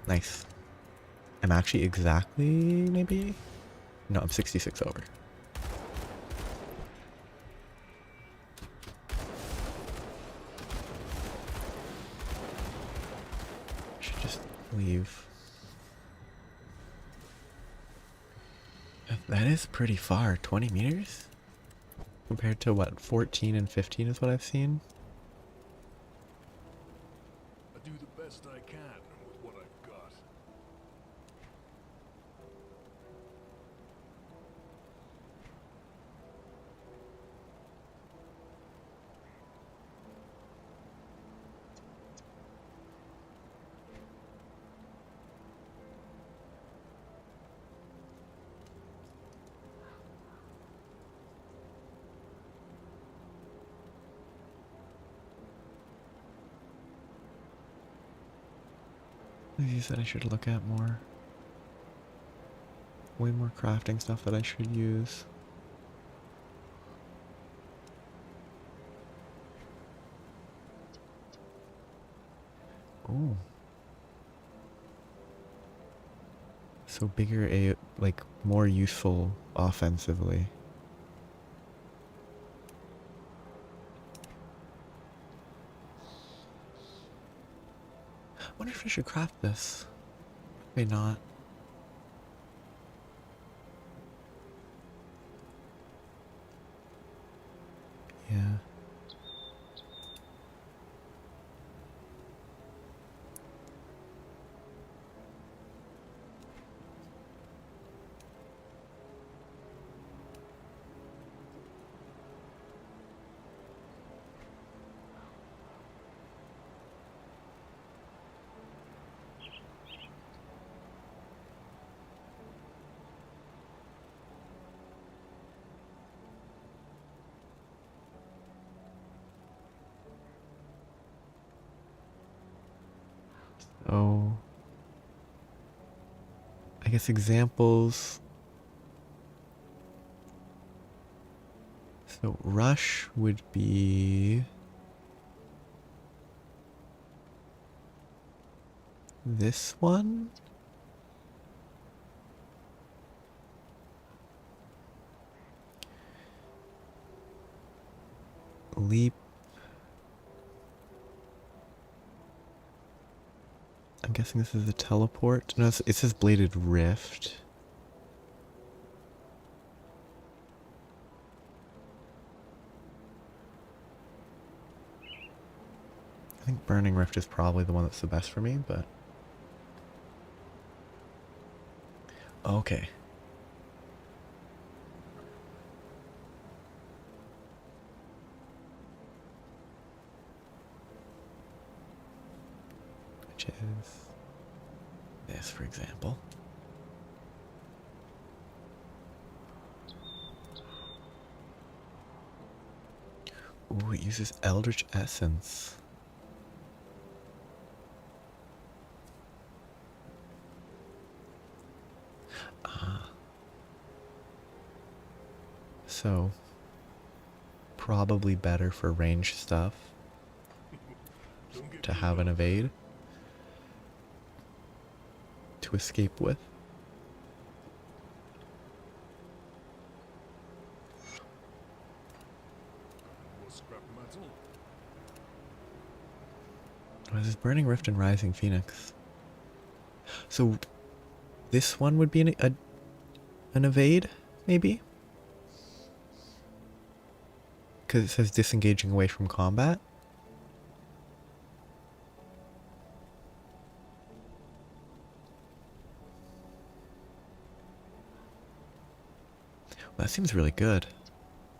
Nice. I'm actually exactly, maybe? No, I'm 66 over. Should just leave. That is pretty far, 20 meters? Compared to what, 14 and 15 is what I've seen? I do the best I can with what I've got. these that I should look at more. Way more crafting stuff that I should use. Ooh. So bigger, like more useful offensively. I wonder if I should craft this. Maybe not. Yeah. Oh. I guess examples. So rush would be this one. Leap. I'm guessing this is a teleport. No, it says bladed rift. I think burning rift is probably the one that's the best for me, but okay. Which is this, for example. Ooh, it uses Eldritch Essence. So, probably better for range stuff to have an evade to escape with. Oh, this is Burning Rift and Rising Phoenix. So, this one would be an evade, maybe? Because it says disengaging away from combat. Well, that seems really good.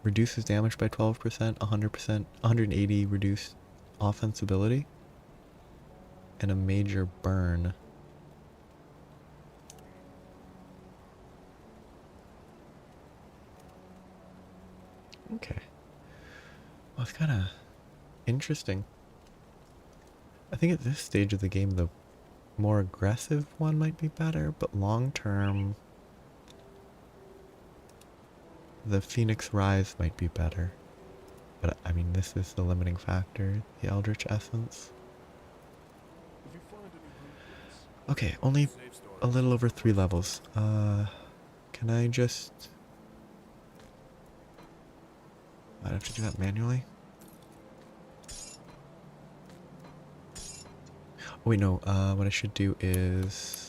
Reduces damage by 12%, 100%, 180 reduced offense ability, and a major burn. Okay. Well, it's kind of interesting. I think at this stage of the game, the more aggressive one might be better, but long term, the Phoenix Rise might be better. But I mean, this is the limiting factor, the Eldritch Essence. Okay, only a little over 3 levels. Can I just... I'd have to do that manually. Oh wait, no, what I should do is...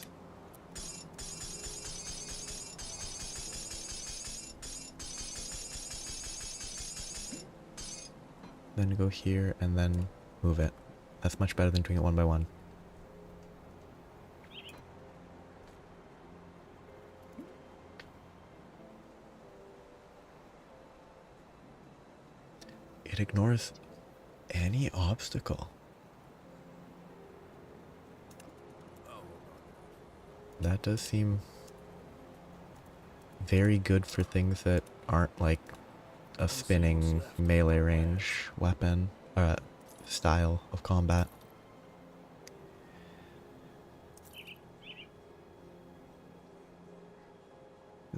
then go here and then move it. That's much better than doing it one by one. It ignores any obstacle. That does seem very good for things that aren't like a spinning melee range weapon style of combat.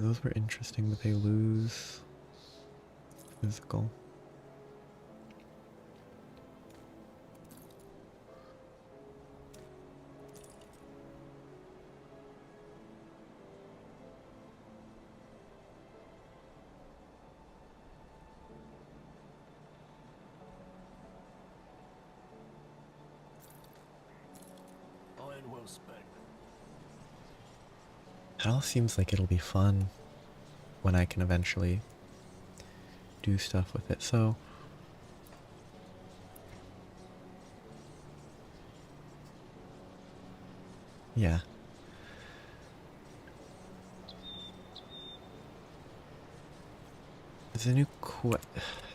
Those were interesting, but they lose physical. Iron well spent. It all seems like it'll be fun when I can eventually do stuff with it. So yeah. Is the new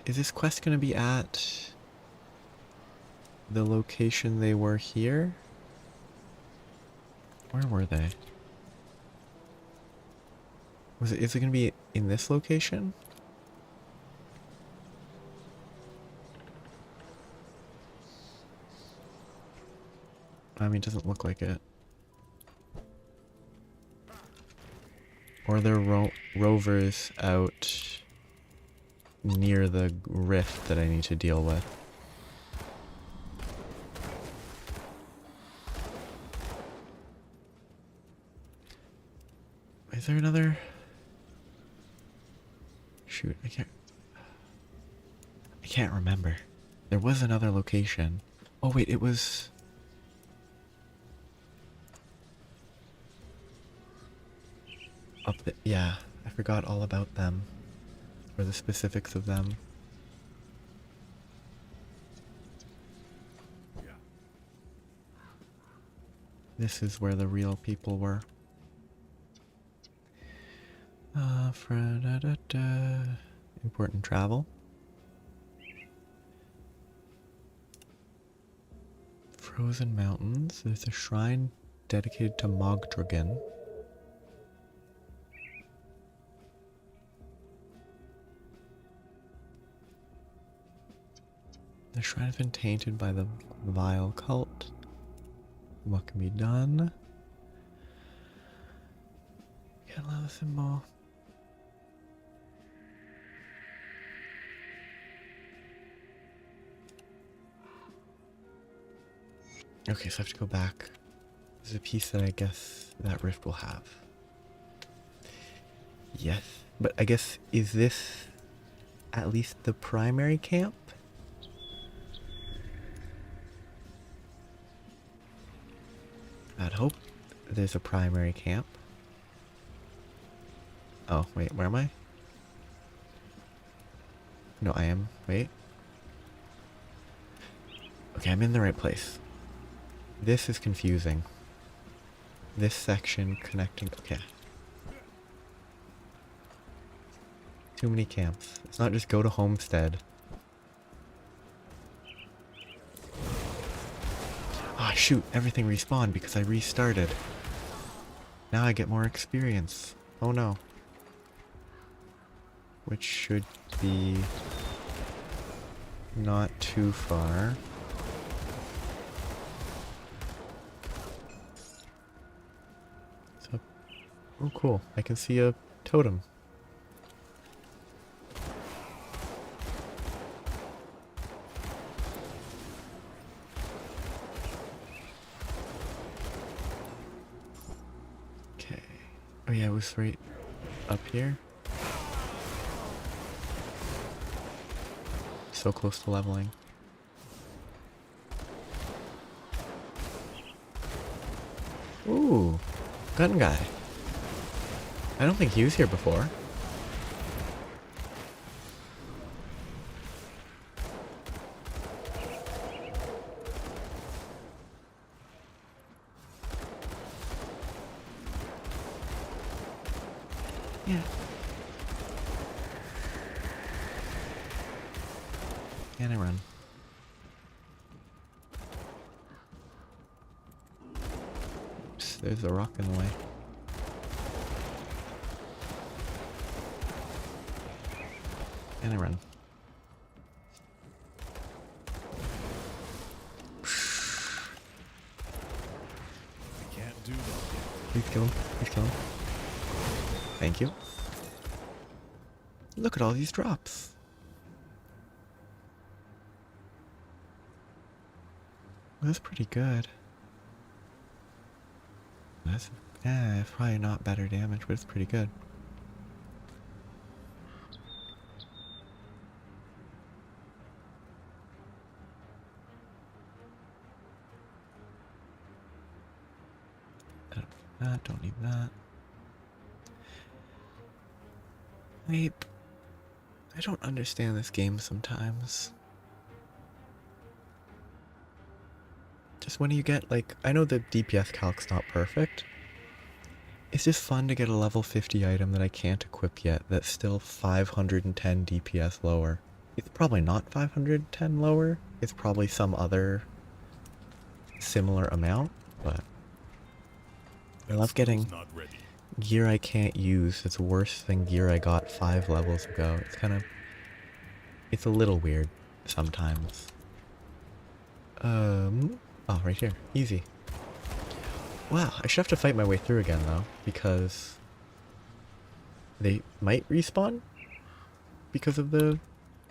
is this quest gonna be at the location they were here? Where were they? Is it gonna be in this location? I mean, it doesn't look like it. Or they're rovers out near the rift that I need to deal with. Is there another? Shoot, I can't remember. There was another location. Oh wait, it was... up the... yeah, I forgot all about them. Or the specifics of them. This is where the real people were. Important travel. Frozen Mountains. There's a shrine dedicated to Mogdragon. The shrine has been tainted by the vile cult. What can be done? Can't allow the symbol. Okay, so I have to go back. There's a piece that I guess that rift will have. Yes, but I guess, is this at least the primary camp? I'd hope there's a primary camp. Oh, wait, where am I? No, I am. Wait. Okay, I'm in the right place. This is confusing. This section connecting... okay. Too many camps. It's not just go to Homestead. Ah, shoot, everything respawned because I restarted. Now I get more experience. Oh no. Which should be not too far. So, oh cool, I can see a totem. Oh yeah, it was right up here. So close to leveling. Ooh, gun guy. I don't think he was here before. Yeah. And I run. Oops, there's a rock in the way. And I run. I can't do that. Please kill him. Please kill him. Thank you. Look at all these drops. That's pretty good. That's it's probably not better damage, but it's pretty good. Don't need that. I don't understand this game sometimes. Just when you get, like, I know the DPS calc's not perfect. It's just fun to get a level 50 item that I can't equip yet that's still 510 DPS lower. It's probably not 510 lower. It's probably some other similar amount, but I love getting Not ready. gear I can't use. It's worse than gear I got 5 levels ago. It's a little weird sometimes. Oh, right here. Easy. Wow, I should have to fight my way through again though, because they might respawn because of the...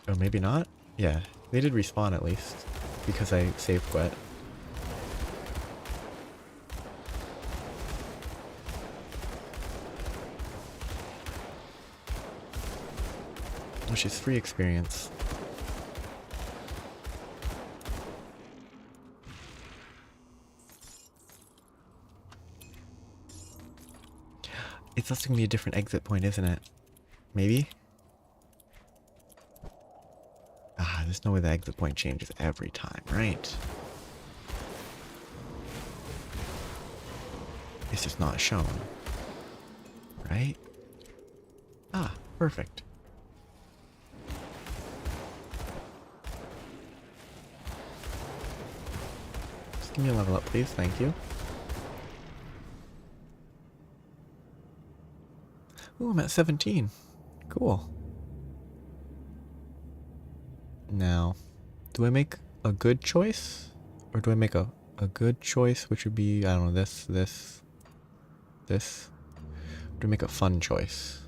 or maybe not? Yeah, they did respawn at least, because I save quit. Which is free experience. It's also gonna be a different exit point, isn't it? Maybe? Ah, there's no way the exit point changes every time, right? It's just not shown. Right? Ah, perfect. Just give me a level up, please. Thank you. Ooh, I'm at 17. Cool. Now, do I make a good choice? Or do I make a good choice, which would be, I don't know, this. Or do I make a fun choice?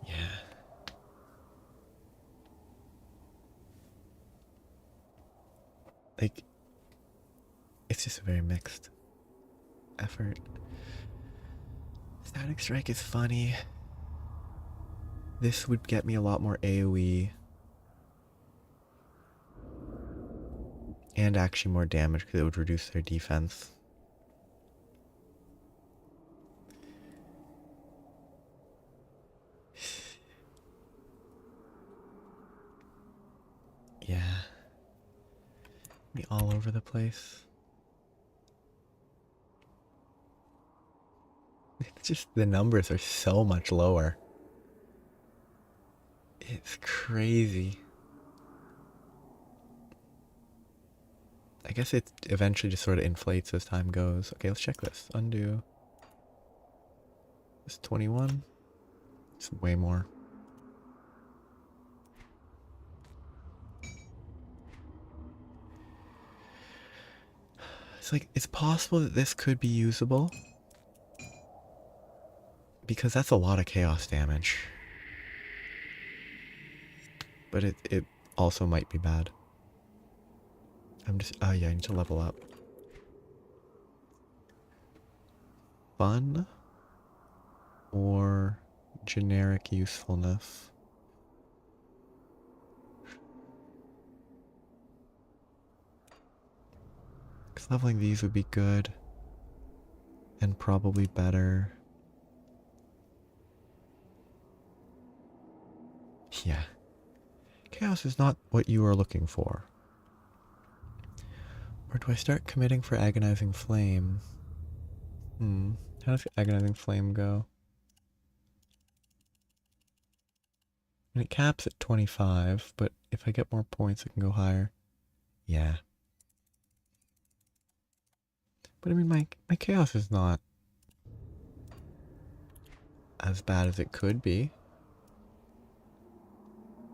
Yeah. Like, it's just a very mixed effort. Static Strike is funny. This would get me a lot more AoE. And actually more damage because it would reduce their defense. Yeah. Be all over the place. It's just the numbers are so much lower. It's crazy. I guess it eventually just sort of inflates as time goes. Okay, let's check this. Undo. It's 21. It's way more. It's like, it's possible that this could be usable. Because that's a lot of chaos damage. But it also might be bad. Oh yeah, I need to level up. Fun or generic usefulness? Because leveling these would be good. And probably better. Yeah. Chaos is not what you are looking for. Or do I start committing for Agonizing Flame? How does Agonizing Flame go? And it caps at 25, but if I get more points, it can go higher. Yeah. But I mean, my Chaos is not as bad as it could be.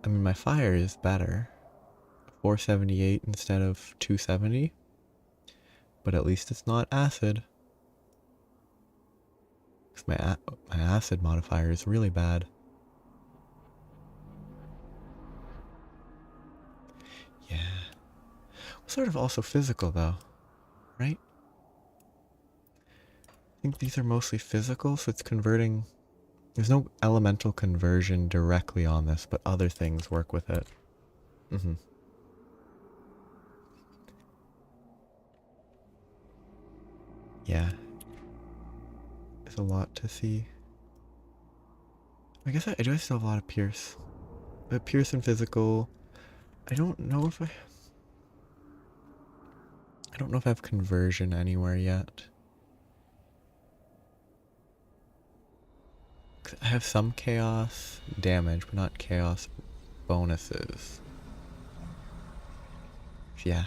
I mean, my Fire is better. 478 instead of 270. But at least it's not acid. 'Cause my acid modifier is really bad. Yeah. Sort of also physical though, right? I think these are mostly physical, so it's converting. There's no elemental conversion directly on this, but other things work with it. Yeah. There's a lot to see. I guess I do still have a lot of Pierce. But Pierce and physical. I don't know if I don't know if I have conversion anywhere yet. I have some chaos damage, but not chaos bonuses. Yeah.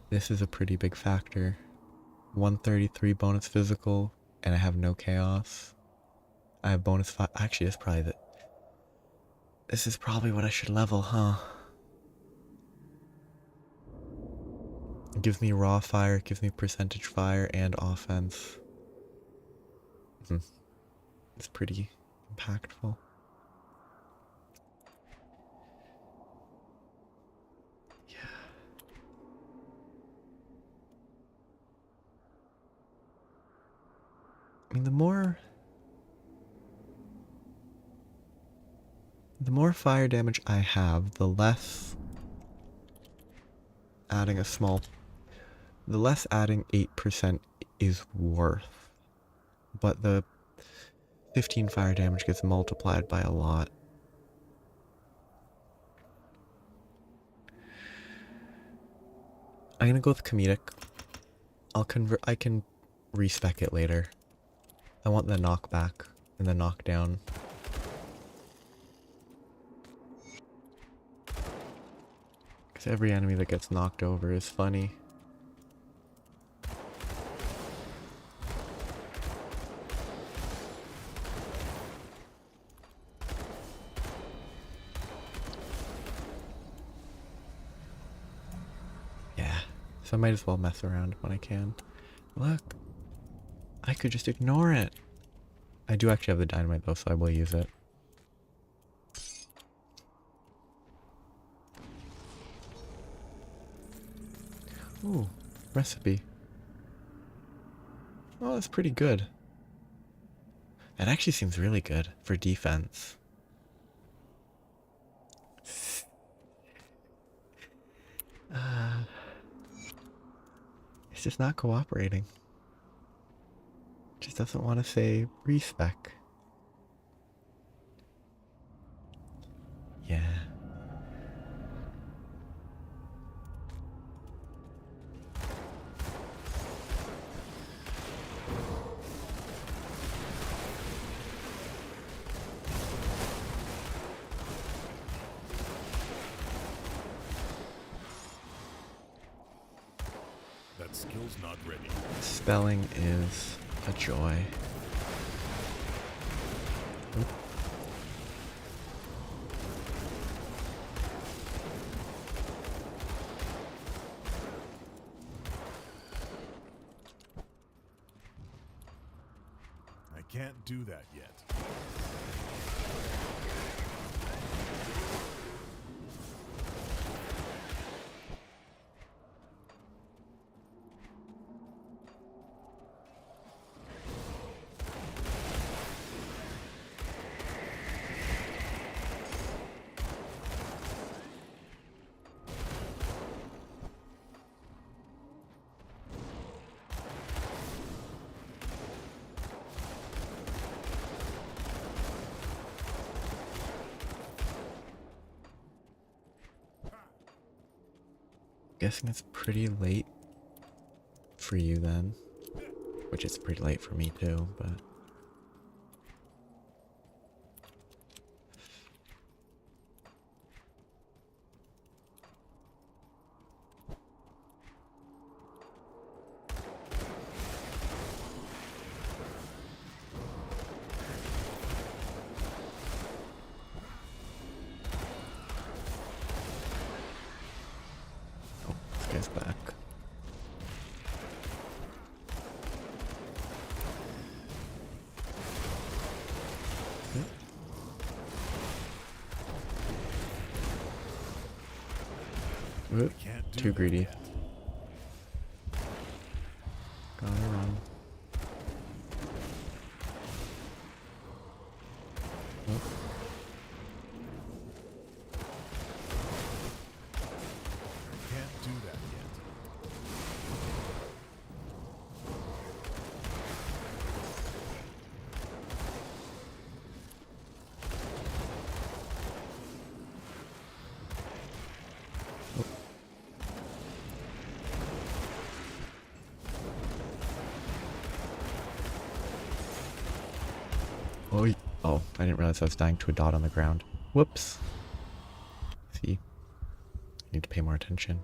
This is a pretty big factor. 133 bonus physical, and I have no chaos. I have bonus 5. Actually, this is probably what I should level, huh? It gives me raw fire, it gives me percentage fire and offense. It's pretty impactful. Yeah. I mean, the more fire damage I have, the less adding 8% is worth. But the 15 fire damage gets multiplied by a lot. I'm gonna go with comedic. I can respec it later. I want the knockback and the knockdown. Because every enemy that gets knocked over is funny. Yeah, so I might as well mess around when I can. Look, I could just ignore it. I do actually have the dynamite though, so I will use it. Ooh, recipe. Oh, that's pretty good. That actually seems really good for defense. It's just not cooperating. Just doesn't want to say respec. Yeah. That skill's not ready. Spelling is a joy. Oop. I can't do that yet. Guessing it's pretty late for you then, which is pretty late for me too, but do too that greedy. yet. Gotta run. Oh. Can't do that yet. Oh, oh, I didn't realize I was dying to a dot on the ground. Whoops. See? Need to pay more attention.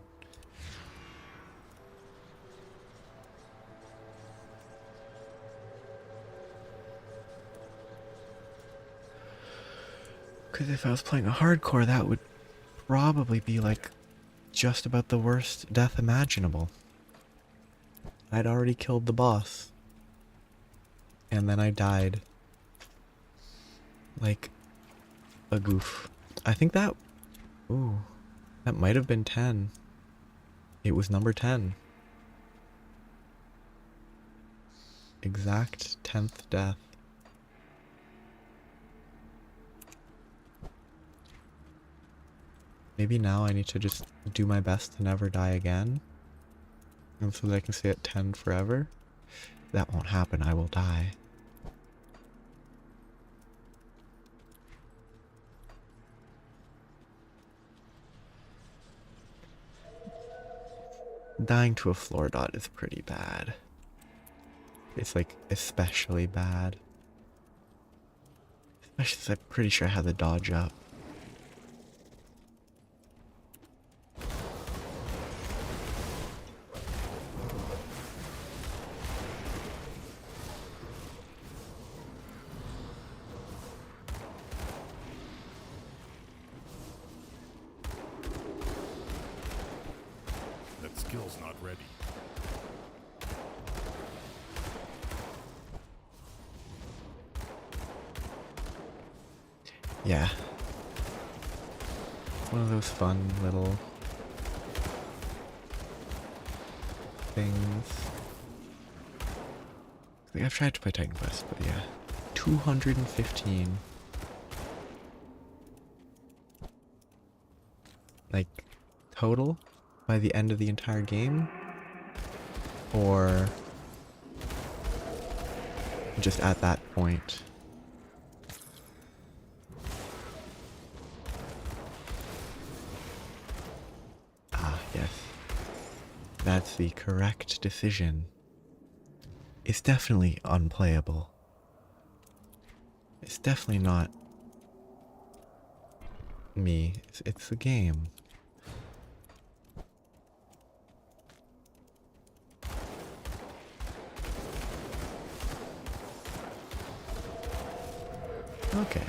Because if I was playing a hardcore, that would probably be like just about the worst death imaginable. I'd already killed the boss. And then I died. Like a goof. I think that... Ooh. That might have been 10. It was number 10. Exact 10th death. Maybe now I need to just do my best to never die again. And so that I can stay at 10 forever. That won't happen, I will die. Dying to a floor dot is pretty bad. It's like especially bad. Especially since I'm pretty sure I had the dodge up. That skill's not ready. Yeah. It's one of those fun little things. Like I've tried to play Titan Quest, but yeah. 215. Like, total? By the end of the entire game? Or just at that point? Ah, yes. That's the correct decision. It's definitely unplayable. It's definitely not me. It's the game. Okay.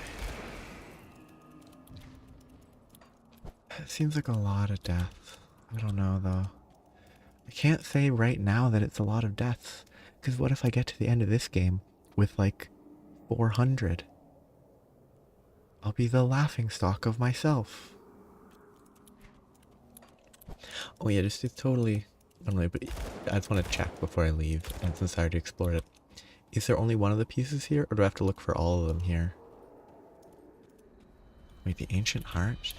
It seems like a lot of death. I don't know though. I can't say right now that it's a lot of deaths. Because what if I get to the end of this game with like 400? I'll be the laughingstock of myself. Oh yeah, just it's totally unrelated, but I just want to check before I leave, and since I already explored it. Is there only one of the pieces here, or do I have to look for all of them here? Wait, the Ancient Heart?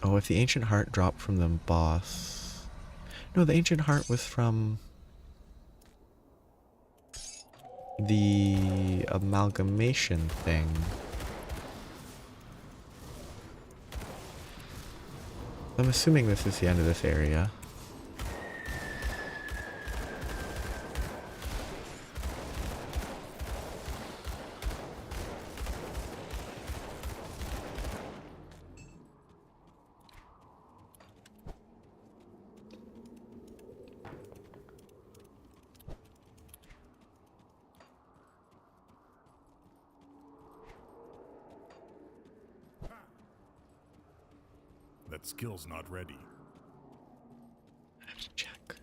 Oh, if the Ancient Heart dropped from the boss... No, the Ancient Heart was from... the amalgamation thing. I'm assuming this is the end of this area. That skill's not ready. I have to check.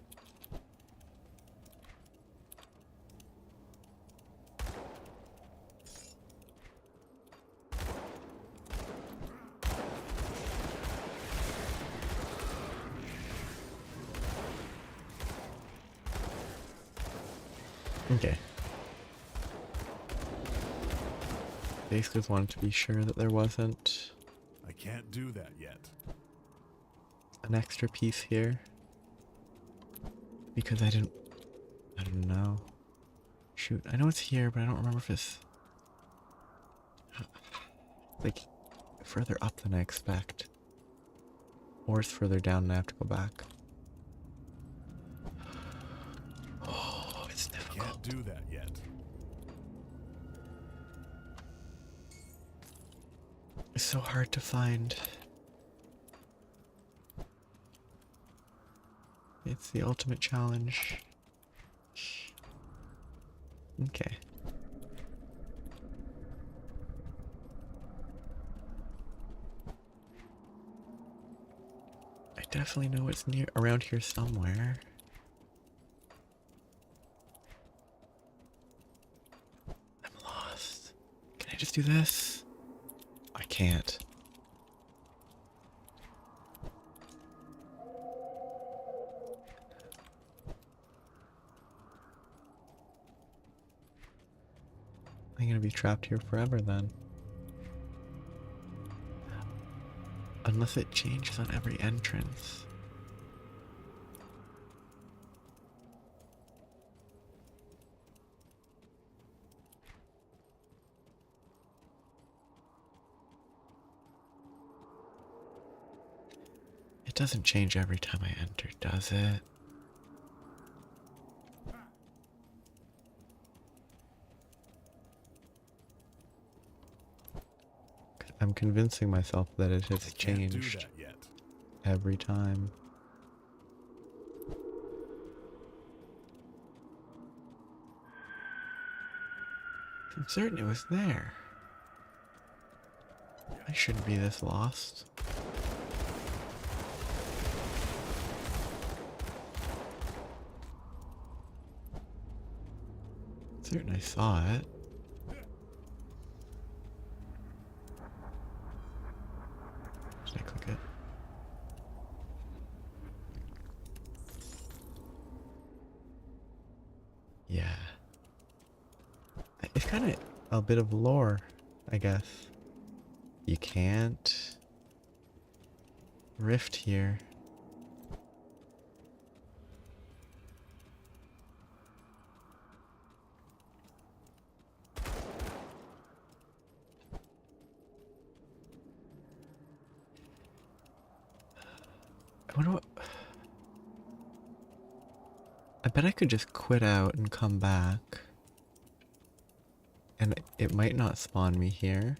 Okay. Basically just wanted to be sure that there wasn't I can't do that yet. an extra piece here. Because I don't know. Shoot, I know it's here, but I don't remember if it's like further up than I expect. Or it's further down and I have to go back. Oh, it's difficult. Can't do that yet. It's so hard to find. It's the ultimate challenge. Okay. I definitely know it's near around here somewhere. I'm lost. Can I just do this? I can't. I'm gonna be trapped here forever then. Unless it changes on every entrance. It doesn't change every time I enter, does it? I'm convincing myself that it has Can't do changed that yet. every time. I'm certain it was there. I shouldn't be this lost. I'm certain I saw it. Did I click it? Yeah. It's kind of a bit of lore, I guess. You can't rift here. I wonder what... I bet I could just quit out and come back. And it might not spawn me here.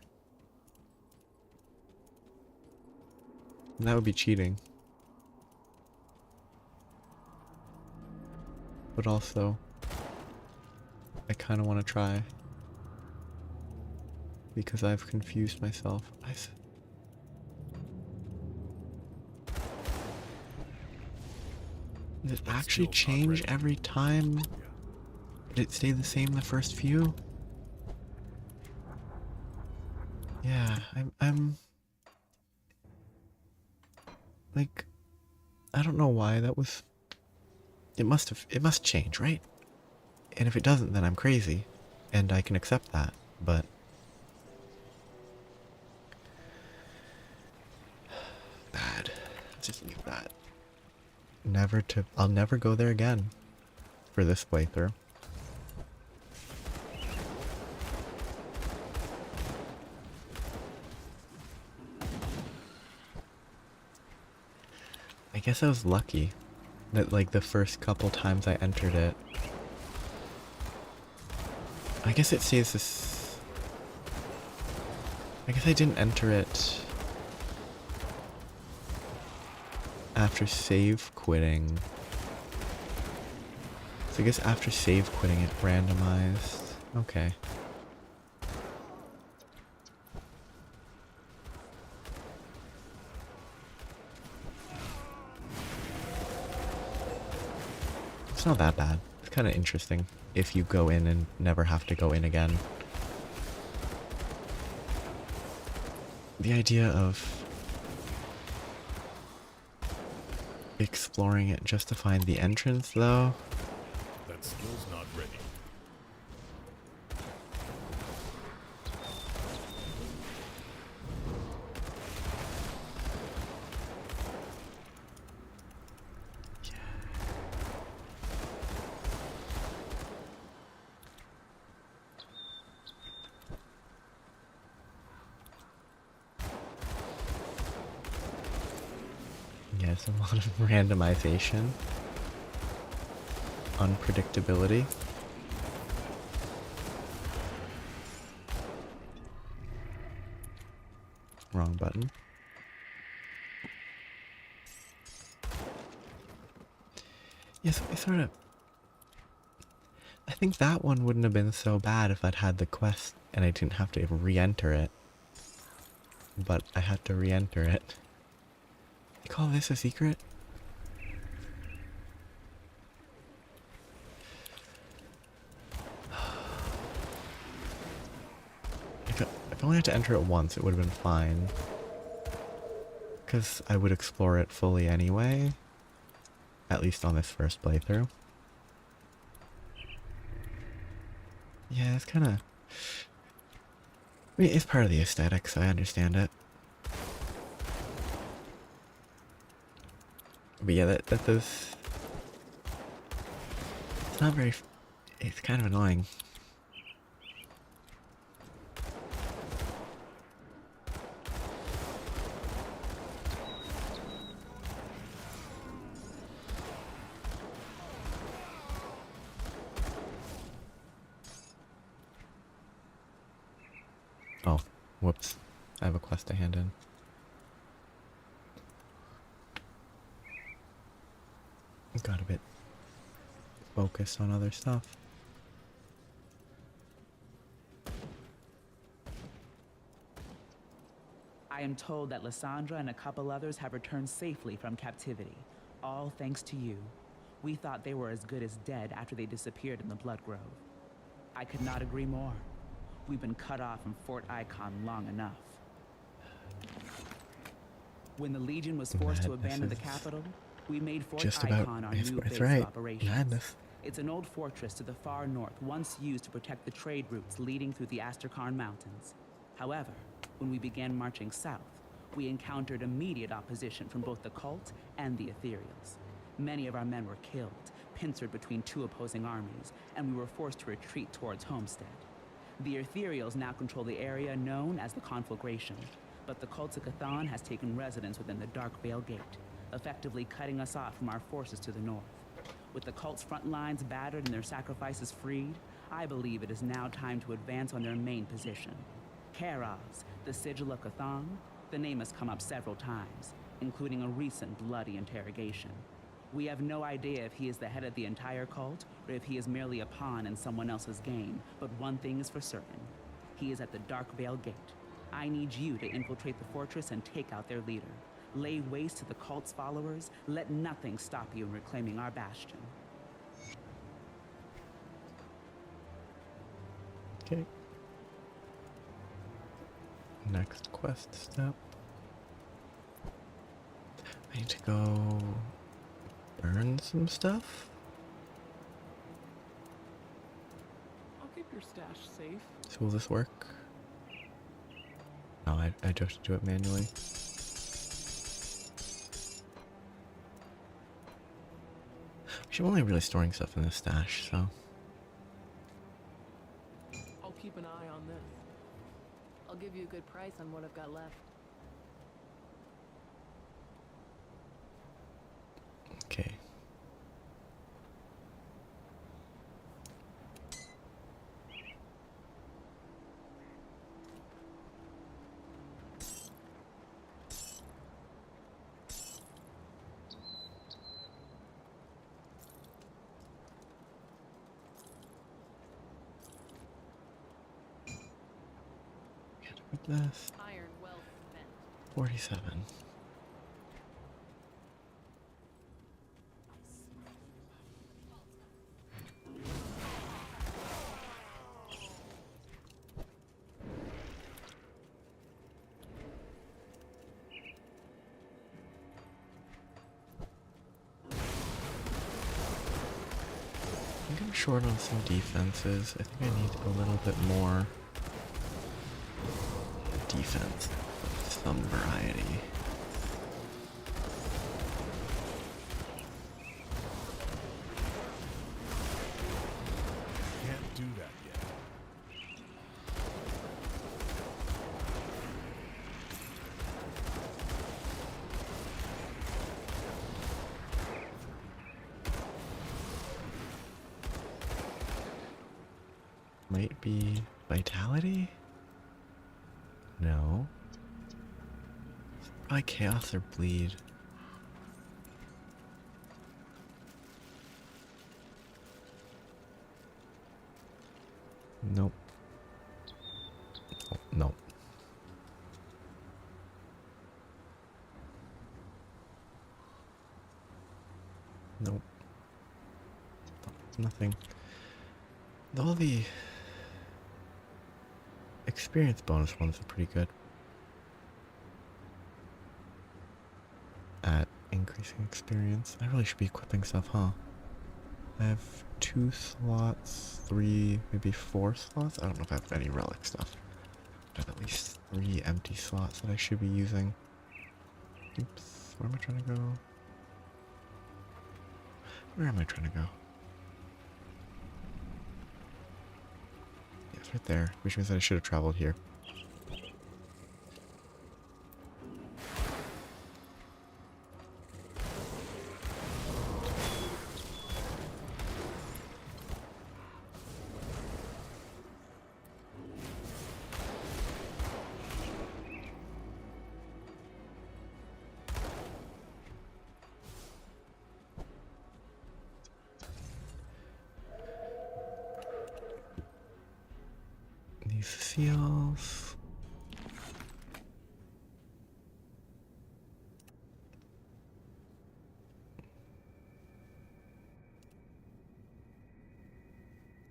And that would be cheating. But also, I kind of want to try. Because I've confused myself. Did it actually change every time? Did it stay the same the first few? Yeah, I'm like, I don't know why that was. It must change, right? And if it doesn't, then I'm crazy, and I can accept that. But bad. Just leave that. I'll never go there again for this playthrough. I guess I was lucky that like the first couple times I entered it. I guess it says this. I guess I didn't enter it after save quitting. So I guess after save quitting it randomized. Okay. It's not that bad. It's kind of interesting if you go in and never have to go in again. The idea of exploring it just to find the entrance, though. That skill's not ready. There's a lot of randomization, unpredictability. Wrong button. Yes, I sort of... I think that one wouldn't have been so bad if I'd had the quest and I didn't have to re-enter it. But I had to re-enter it. You call this a secret? If I only had to enter it once, it would have been fine. Because I would explore it fully anyway. At least on this first playthrough. Yeah, it's kind of... I mean, it's part of the aesthetics, I understand it. But yeah, that does... It's not very... It's kind of annoying. Oh, whoops. I have a quest to hand in. Got a bit focused on other stuff. I am told that Lysandra and a couple others have returned safely from captivity, all thanks to you. We thought they were as good as dead after they disappeared in the Blood Grove. I could not agree more. We've been cut off from Fort Icon long enough. When the Legion was forced to abandon the capital, we made Fort Icon our new base of operations. Madness. It's an old fortress to the far north, once used to protect the trade routes leading through the Asterkarn Mountains. However, when we began marching south, we encountered immediate opposition from both the cult and the Ethereals. Many of our men were killed, pincered between two opposing armies, and we were forced to retreat towards Homestead. The Ethereals now control the area known as the Conflagration, but the cult of Cthon has taken residence within the Dark Veil Gate, effectively cutting us off from our forces to the north. With the cult's front lines battered and their sacrifices freed, I believe it is now time to advance on their main position. Karaz, the Sigil of Cthon, the name has come up several times, including a recent bloody interrogation. We have no idea if he is the head of the entire cult, or if he is merely a pawn in someone else's game, but one thing is for certain. He is at the Dark Veil Gate. I need you to infiltrate the fortress and take out their leader. Lay waste to the cult's followers. Let nothing stop you in reclaiming our bastion. Okay. Next quest step. I need to go burn some stuff. I'll keep your stash safe. So will this work? No, I do have to do it manually. I'm only really storing stuff in this stash, so. I'll keep an eye on this. I'll give you a good price on what I've got left. Okay. With this, Iron well spent. 47. I think I'm short on some defenses. I think I need a little bit more defense of some variety. Can't do that yet. Might be vitality? No. Probably chaos or bleed. Nope. Oh, nope. Nope. Nothing. All the experience bonus ones are pretty good at increasing experience. I really should be equipping stuff, huh? I have 2 slots, 3, maybe 4 slots. I don't know if I have any relic stuff. I have at least 3 empty slots that I should be using. Oops, where am I trying to go? Where am I trying to go? Yeah, it's right there, which means that I should have traveled here. These seals.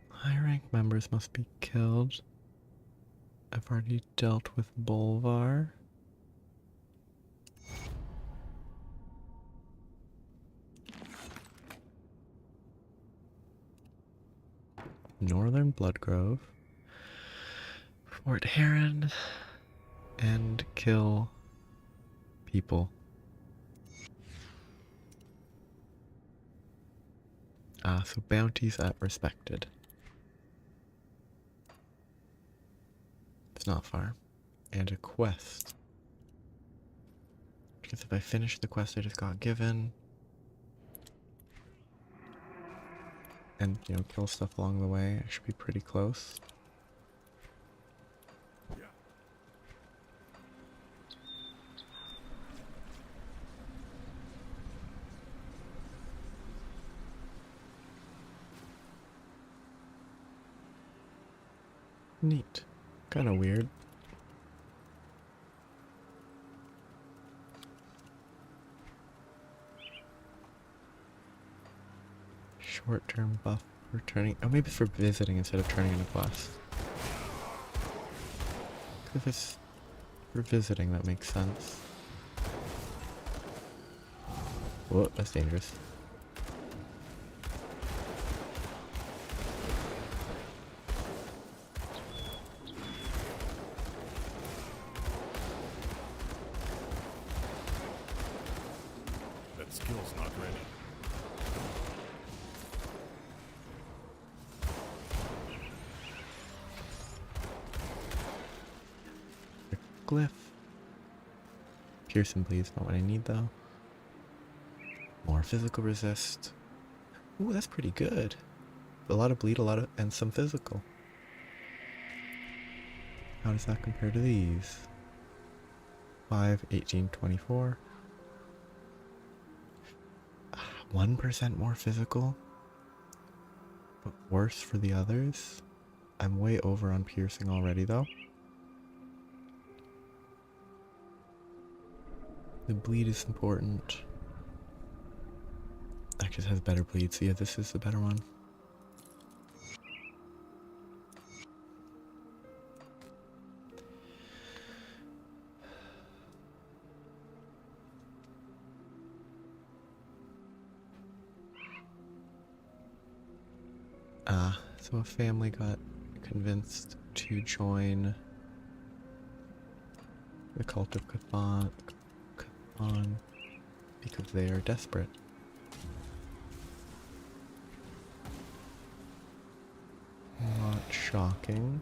High rank members must be killed. I've already dealt with Bolvar. Northern Bloodgrove. Fort Heron. And kill people. So bounties at respected. It's not far. And a quest. Because if I finish the quest I just got given, and, you know, kill stuff along the way, I should be pretty close. Neat. Kind of weird. Short-term buff for turning. Oh, maybe it's for visiting instead of turning in a quest. If it's for visiting, that makes sense. Whoa, that's dangerous. That skill's not ready. Glyph. Pierce and bleed's not what I need though. More physical resist. Ooh, that's pretty good. A lot of bleed, and some physical. How does that compare to these? 5, 18, 24. 1% more physical, but worse for the others. I'm way over on piercing already though. The bleed is important. Actually, it has better bleed, so yeah, this is the better one. So a family got convinced to join the cult of Cthon because they are desperate. Not shocking.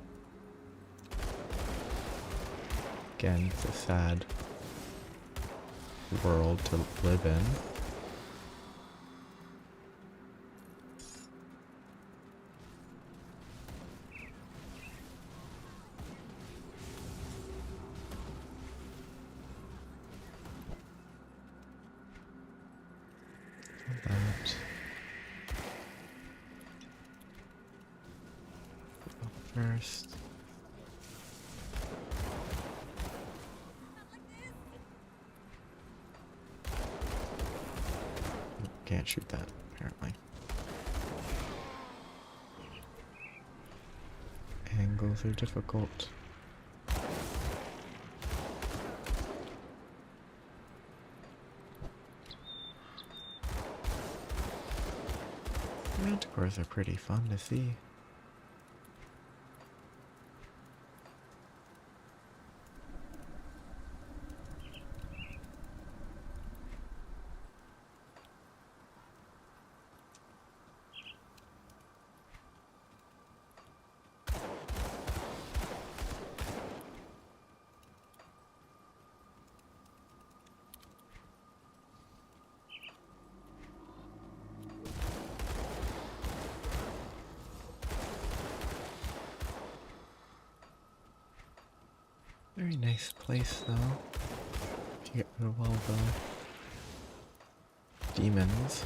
Again, it's a sad world to live in. That. First. Can't shoot that, apparently. Angles are difficult. Manticores are pretty fun to see. Very nice place, though. If you get rid of all the demons.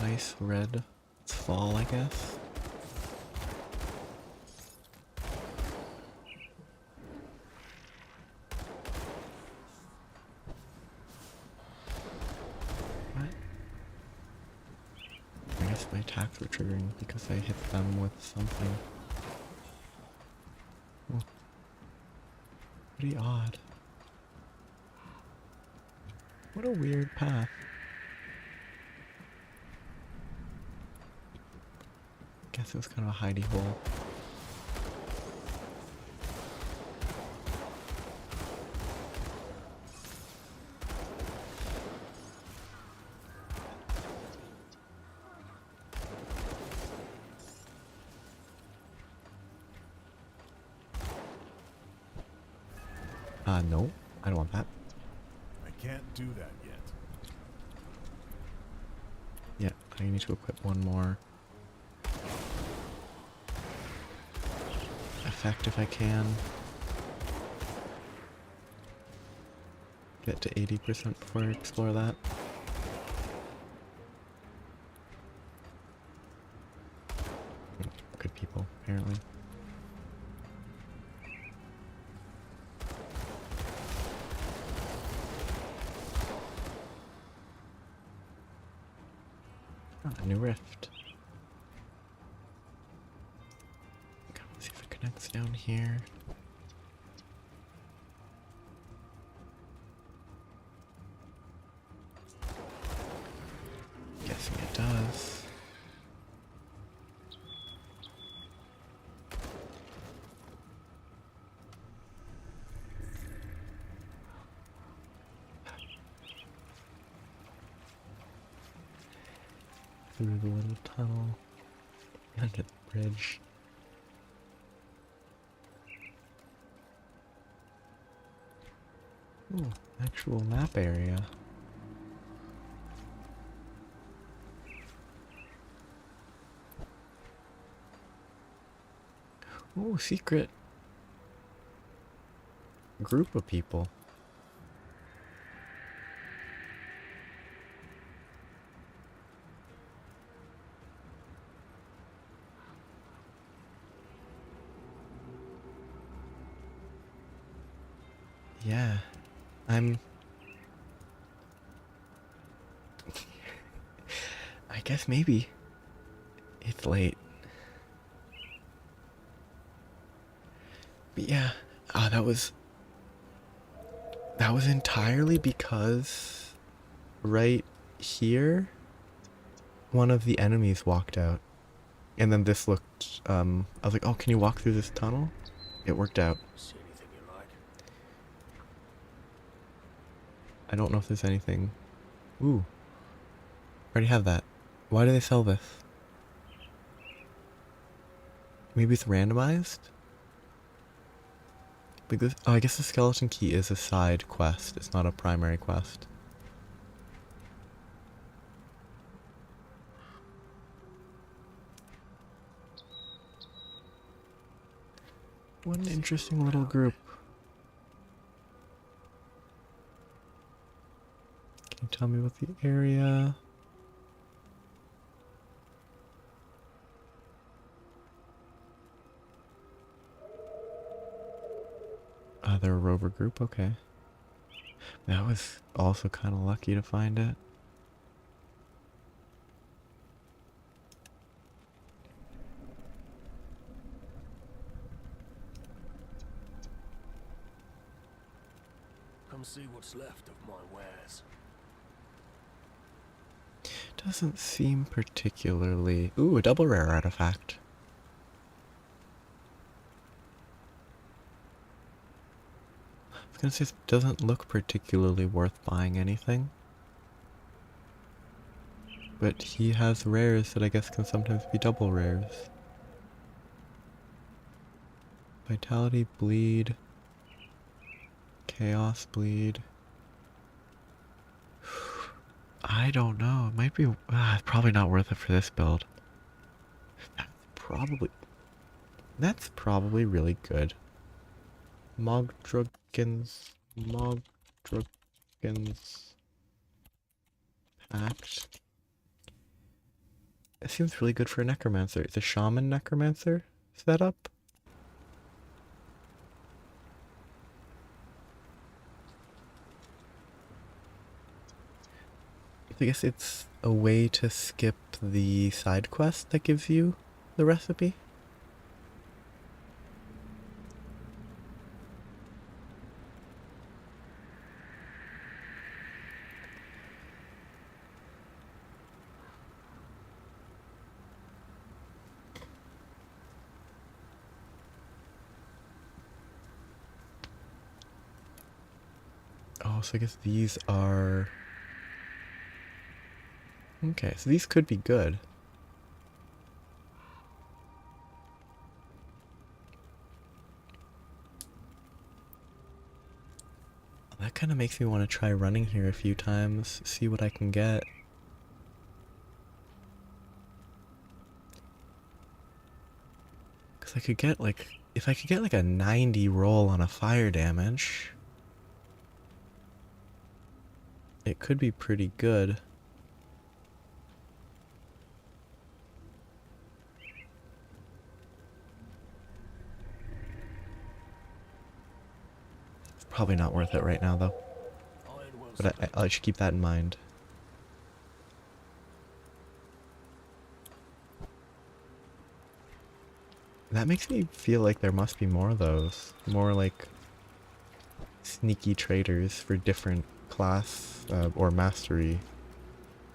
Nice red. It's fall, I guess. What? I guess my attacks were triggering because I hit them with something. Oh. Pretty odd. What a weird path. Guess it was kind of a hidey hole. No, I don't want that. I can't do that yet. Yeah, I need to equip one more effect if I can. Get to 80% before I explore that. Good people, apparently. A new rift. Okay, let's see if it connects down here. Guessing it does. Through the little tunnel under the bridge. Ooh, actual map area. Ooh, secret group of people. Yeah, I guess maybe it's late. But yeah, that was entirely because right here, one of the enemies walked out. And then this looked, I was like, oh, can you walk through this tunnel? It worked out. See anything you like? I don't know if there's anything. Ooh. Already have that. Why do they sell this? Maybe it's randomized? Because, oh, I guess the skeleton key is a side quest. It's not a primary quest. What an interesting little group. Can you tell me what the area? They're a rover group, okay. That was also kind of lucky to find it. Come see what's left of my wares. Doesn't seem particularly... Ooh, a double rare artifact. I was gonna say it doesn't look particularly worth buying anything. But he has rares that I guess can sometimes be double rares. Vitality, bleed, chaos, bleed. I don't know. It might be it's probably not worth it for this build. That's probably really good. Mogdragons Pact. It seems really good for a necromancer. It's a shaman necromancer setup. I guess it's a way to skip the side quest that gives you the recipe. Oh, so I guess these are... Okay, so these could be good. That kind of makes me want to try running here a few times, see what I can get. Because I could get like... If I could get like a 90 roll on a fire damage, it could be pretty good. Probably not worth it right now, though. But I should keep that in mind. That makes me feel like there must be more of those. More like sneaky traders for different class or mastery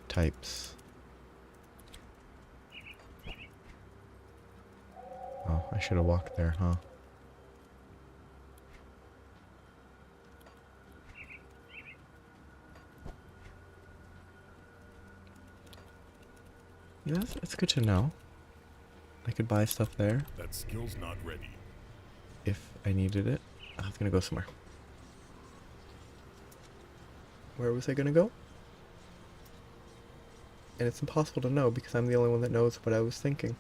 types. Oh, I should have walked there, huh? Yeah, that's good to know. I could buy stuff there. That skill's not ready. If I needed it. I was gonna go somewhere. Where was I gonna go? And it's impossible to know because I'm the only one that knows what I was thinking.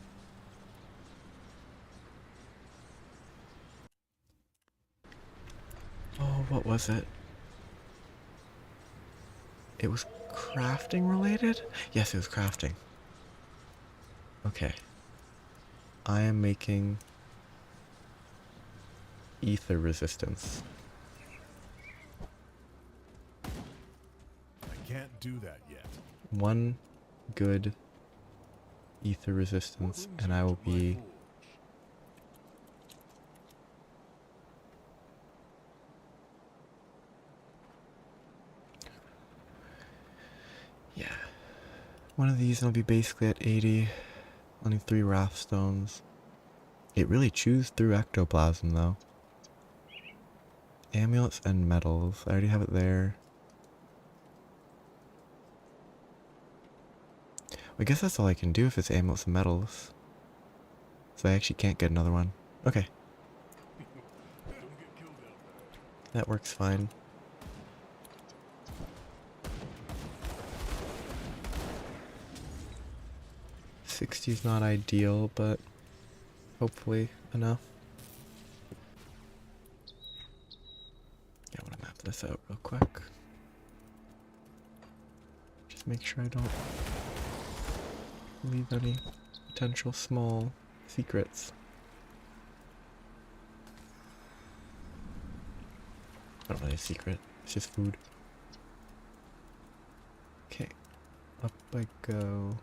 Oh, what was it? It was crafting related? Yes, it was crafting. Okay. I am making ether resistance. I can't do that yet. One good ether resistance and I will be... Yeah. One of these and I'll be basically at 80. I'll need 3 Wrathstones. It really chews through ectoplasm though. Amulets and metals. I already have it there. I guess that's all I can do if it's amulets and metals. So I actually can't get another one. Okay. That works fine. $60's not ideal, but hopefully enough. Yeah, I want to map this out real quick. Just make sure I don't leave any potential small secrets. Not really a secret. It's just food. Okay. Up I go.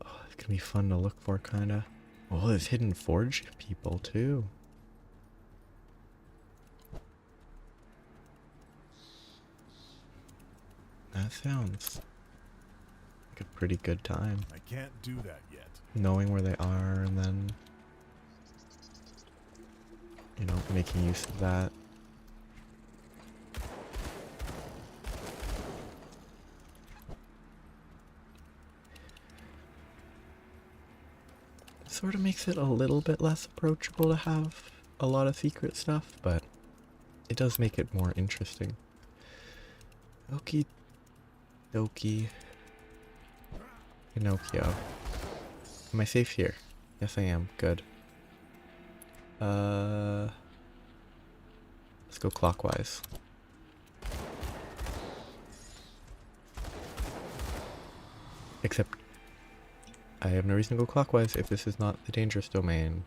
Oh, it's gonna be fun to look for, kinda. Oh, there's hidden forge people, too. That sounds like a pretty good time. I can't do that yet. Knowing where they are and then, you know, making use of that. Sort of makes it a little bit less approachable to have a lot of secret stuff, but it does make it more interesting. Okie dokie. Pinocchio. Am I safe here? Yes, I am. Good. Let's go clockwise. Except, I have no reason to go clockwise if this is not the dangerous domain.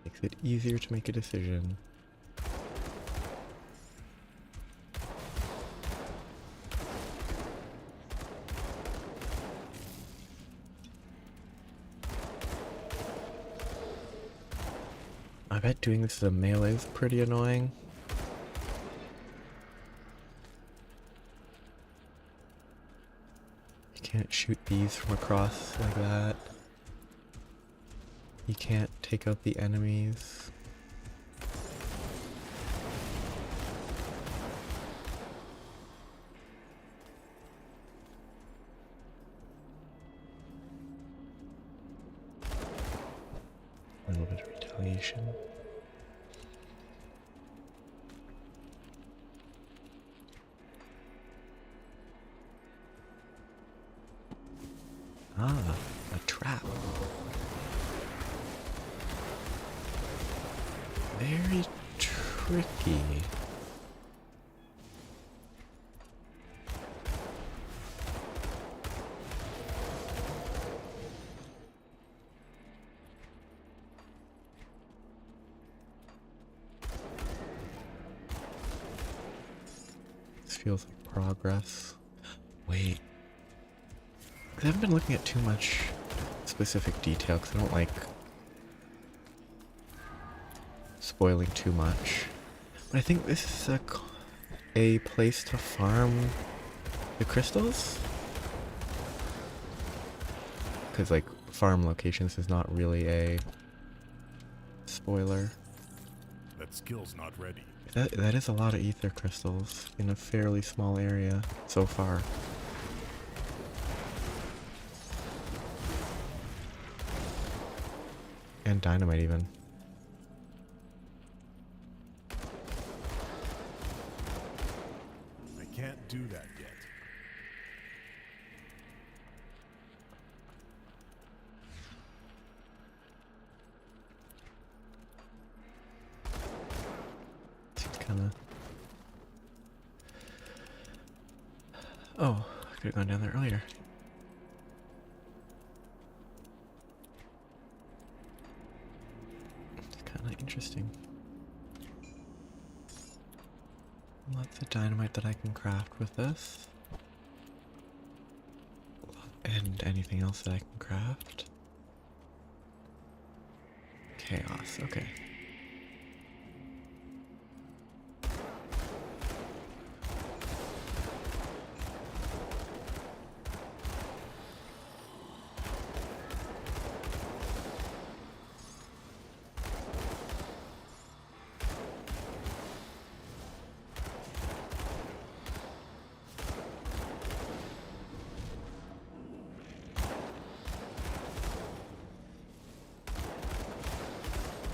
Makes it easier to make a decision. I bet doing this as a melee is pretty annoying. You can't shoot these from across like that. You can't take out the enemies. A little bit of retaliation. Ah, a trap. Very tricky. This feels like progress. Wait. 'Cause I haven't been looking at too much specific detail because I don't like spoiling too much. But I think this is a place to farm the crystals? Because, like, farm locations is not really a spoiler. That skill's not ready. That is a lot of ether crystals in a fairly small area so far. And dynamite even. I can't do that yet. Seems kinda... Oh, I could have gone down there earlier. It's kinda interesting. Lots of dynamite that I can craft with this. And anything else that I can craft. Chaos, okay.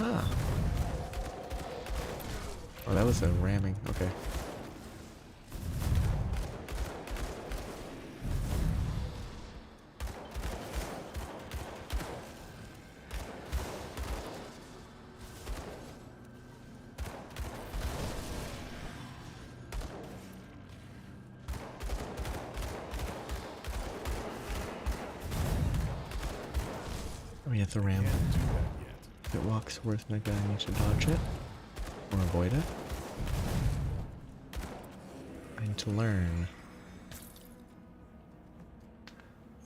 Ah. Oh, that was a ramming. Okay. mean, it's a ram. Can't do that yet. If it walks towards my guy, I need to dodge it. Or avoid it. I need to learn.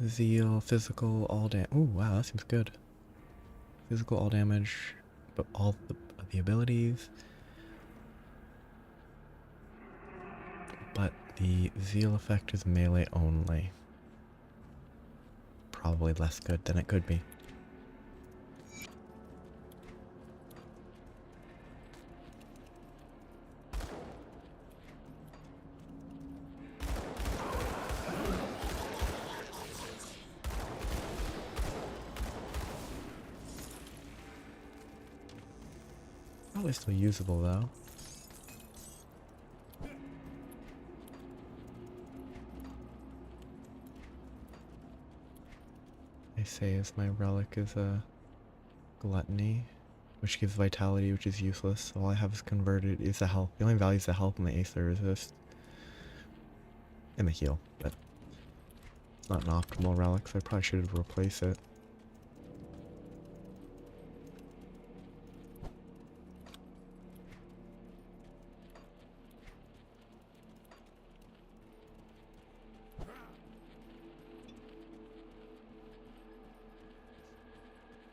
Zeal, physical, all damage. Ooh, wow, that seems good. Physical, all damage, but all the abilities. But the zeal effect is melee only. Probably less good than it could be. Probably still usable though. They say as my relic is a gluttony, which gives vitality, which is useless. All I have is converted is the health. The only value is the health and the aether resist. And the heal, but it's not an optimal relic, so I probably should replace it.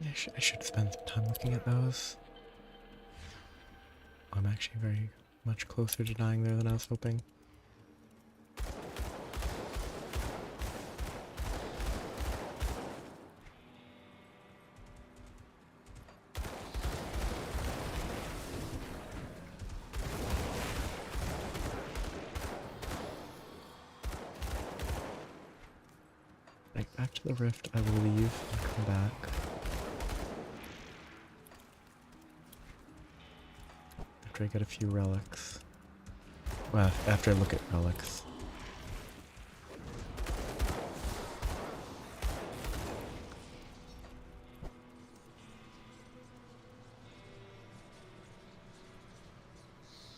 Yeah, I should spend some time looking at those. I'm actually very much closer to dying there than I was hoping. Like, back to the rift, I will leave and come back. After I get a few relics. Well, after I look at relics.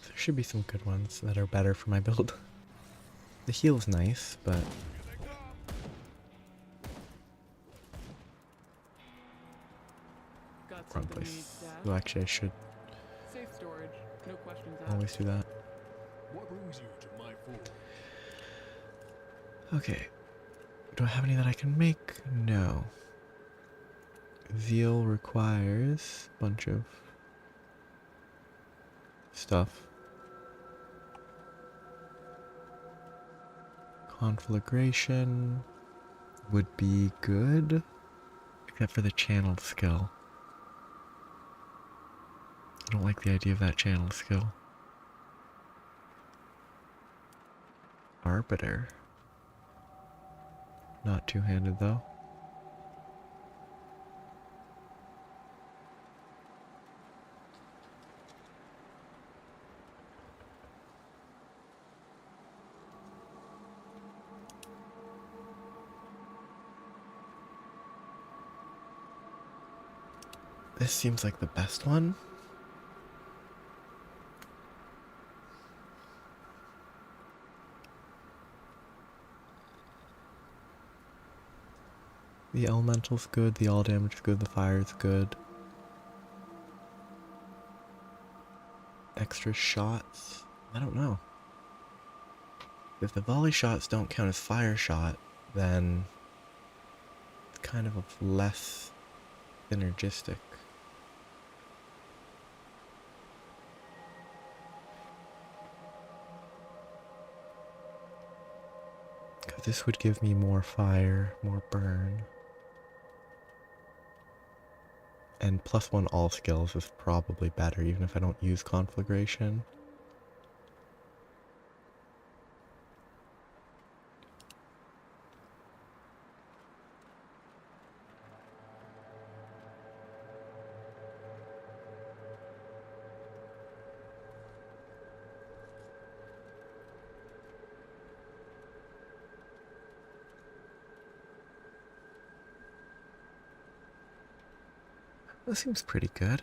There should be some good ones that are better for my build. The heal's nice, but Got wrong something you need, place. Dad? Well, actually, I should Safe storage. No questions asked. always do that. What brings you to my fort? Okay. Do I have any that I can make? No. Zeal requires a bunch of stuff. Conflagration would be good, except for the channeled skill. I don't like the idea of that channeled skill. Arbiter. Not two-handed though. This seems like the best one. The elemental's good, the all damage is good, the fire's good. Extra shots? I don't know. If the volley shots don't count as fire shot, then it's kind of less synergistic. Because this would give me more fire, more burn. And +1 all skills is probably better, even if I don't use conflagration. That seems pretty good.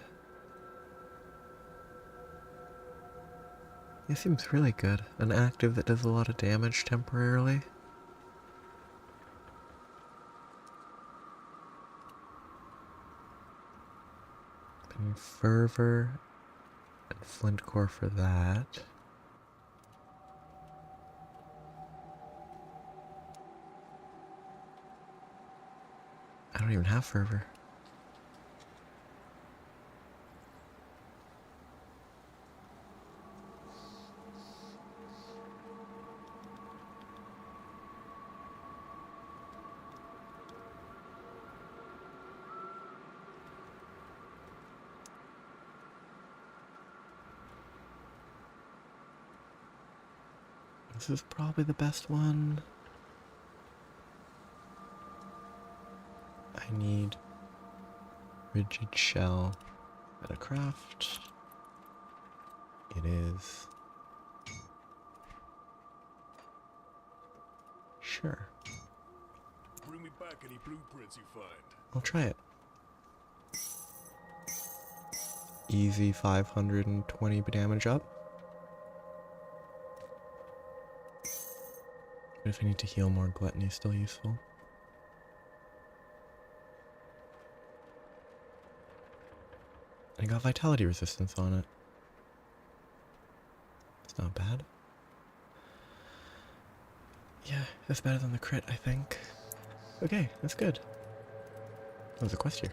It seems really good. An active that does a lot of damage temporarily. Fervor and flint core for that. I don't even have fervor. This is probably the best one. I need rigid shell at a craft. It is. Sure. Bring me back any blueprints you find. I'll try it. Easy 520 damage up. But if I need to heal more, gluttony is still useful. I got vitality resistance on it. It's not bad. Yeah, that's better than the crit, I think. Okay, that's good. There's a quest here.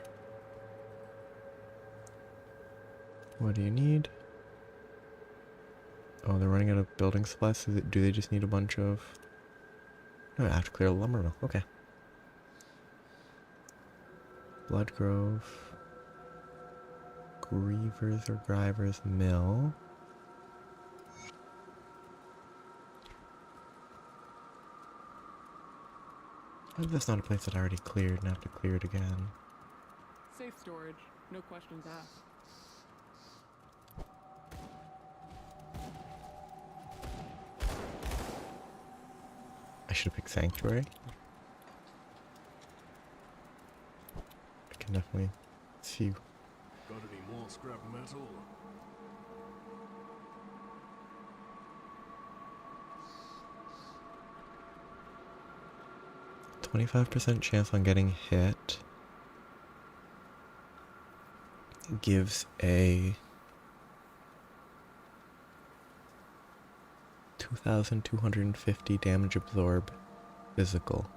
What do you need? Oh, they're running out of building supplies. So do they just need a bunch of... No, I have to clear the lumber mill. Okay. Bloodgrove. Grievers or Grivers Mill. What if that's not a place that I already cleared and I have to clear it again? Safe storage. No questions asked. I should have picked Sanctuary. I can definitely see. Got any more scrap metal? %25 chance on getting hit. Gives a 2,250 damage absorb physical.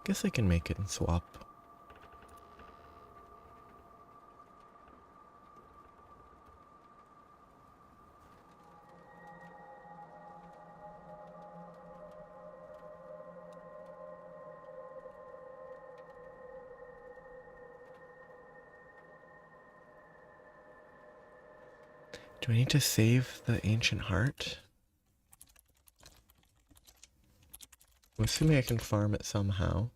Guess I can make it and swap. Do I need to save the ancient heart? I'm assuming I can farm it somehow.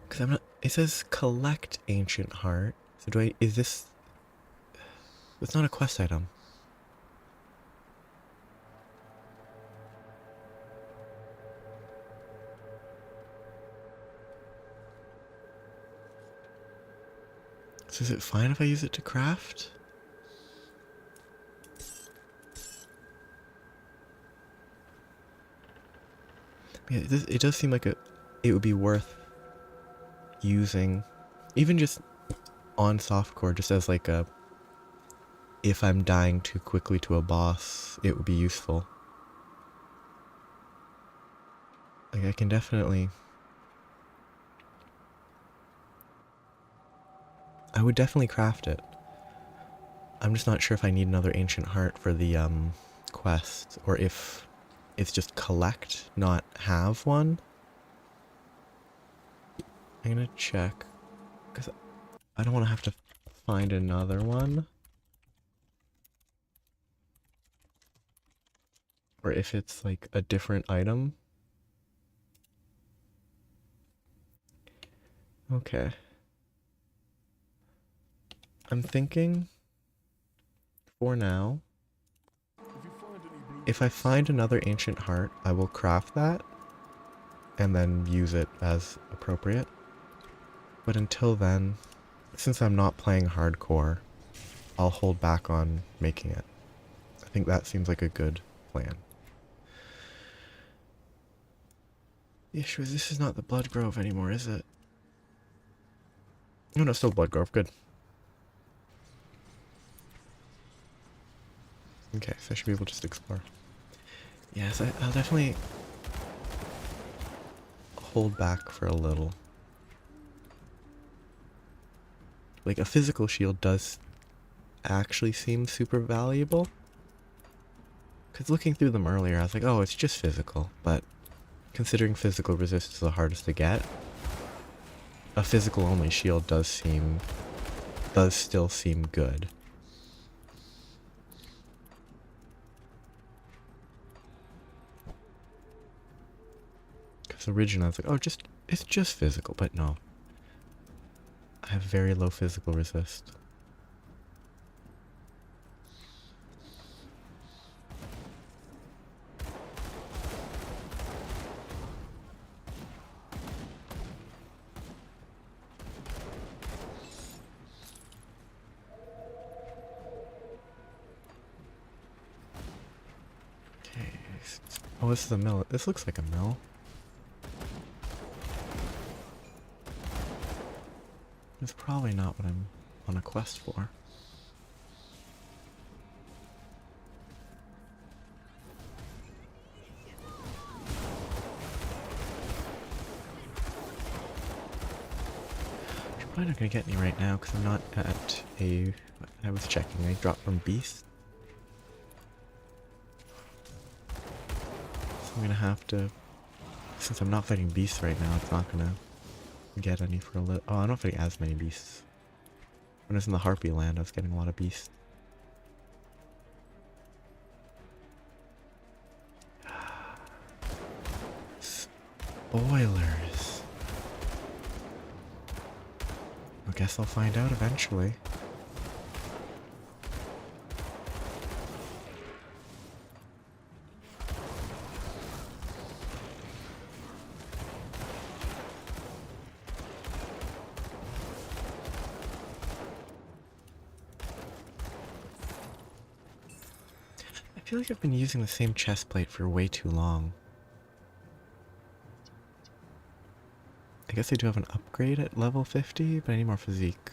Because I'm not, it says collect ancient heart. So do I, is this, it's not a quest item. So is it fine if I use it to craft? Yeah, it does seem like it would be worth using, even just on softcore, just as like a, if I'm dying too quickly to a boss, it would be useful. Like I can definitely, I would definitely craft it. I'm just not sure if I need another ancient heart for the quest, or if it's just collect, not have one. I'm gonna check, because I don't want to have to find another one. Or if it's like a different item. Okay. I'm thinking for now, if I find another ancient heart, I will craft that and then use it as appropriate. But until then, since I'm not playing hardcore, I'll hold back on making it. I think that seems like a good plan. The issue is this is not the Blood Grove anymore, is it? No, no, still Blood Grove, good. Okay, so I should be able to just explore. Yes, I'll definitely hold back for a little. Like, a physical shield does actually seem super valuable. Because looking through them earlier, I was like, oh, it's just physical. But considering physical resist is the hardest to get, a physical only shield does still seem good. Because originally I was like, oh, it's just physical, but no. I have very low physical resist. Okay. Oh, this is a mill. This looks like a mill. It's probably not what I'm on a quest for. You're probably not gonna get me right now because I'm not at a... I was checking. I dropped from Beast. So I'm gonna have to... Since I'm not fighting Beasts right now, it's not gonna get any for a little... Oh, I'm not fighting as many Beasts. When I was in the Harpy land, I was getting a lot of Beasts. Spoilers. I guess I'll find out eventually. I feel like I've been using the same chest plate for way too long. I guess I do have an upgrade at level 50, but I need more physique.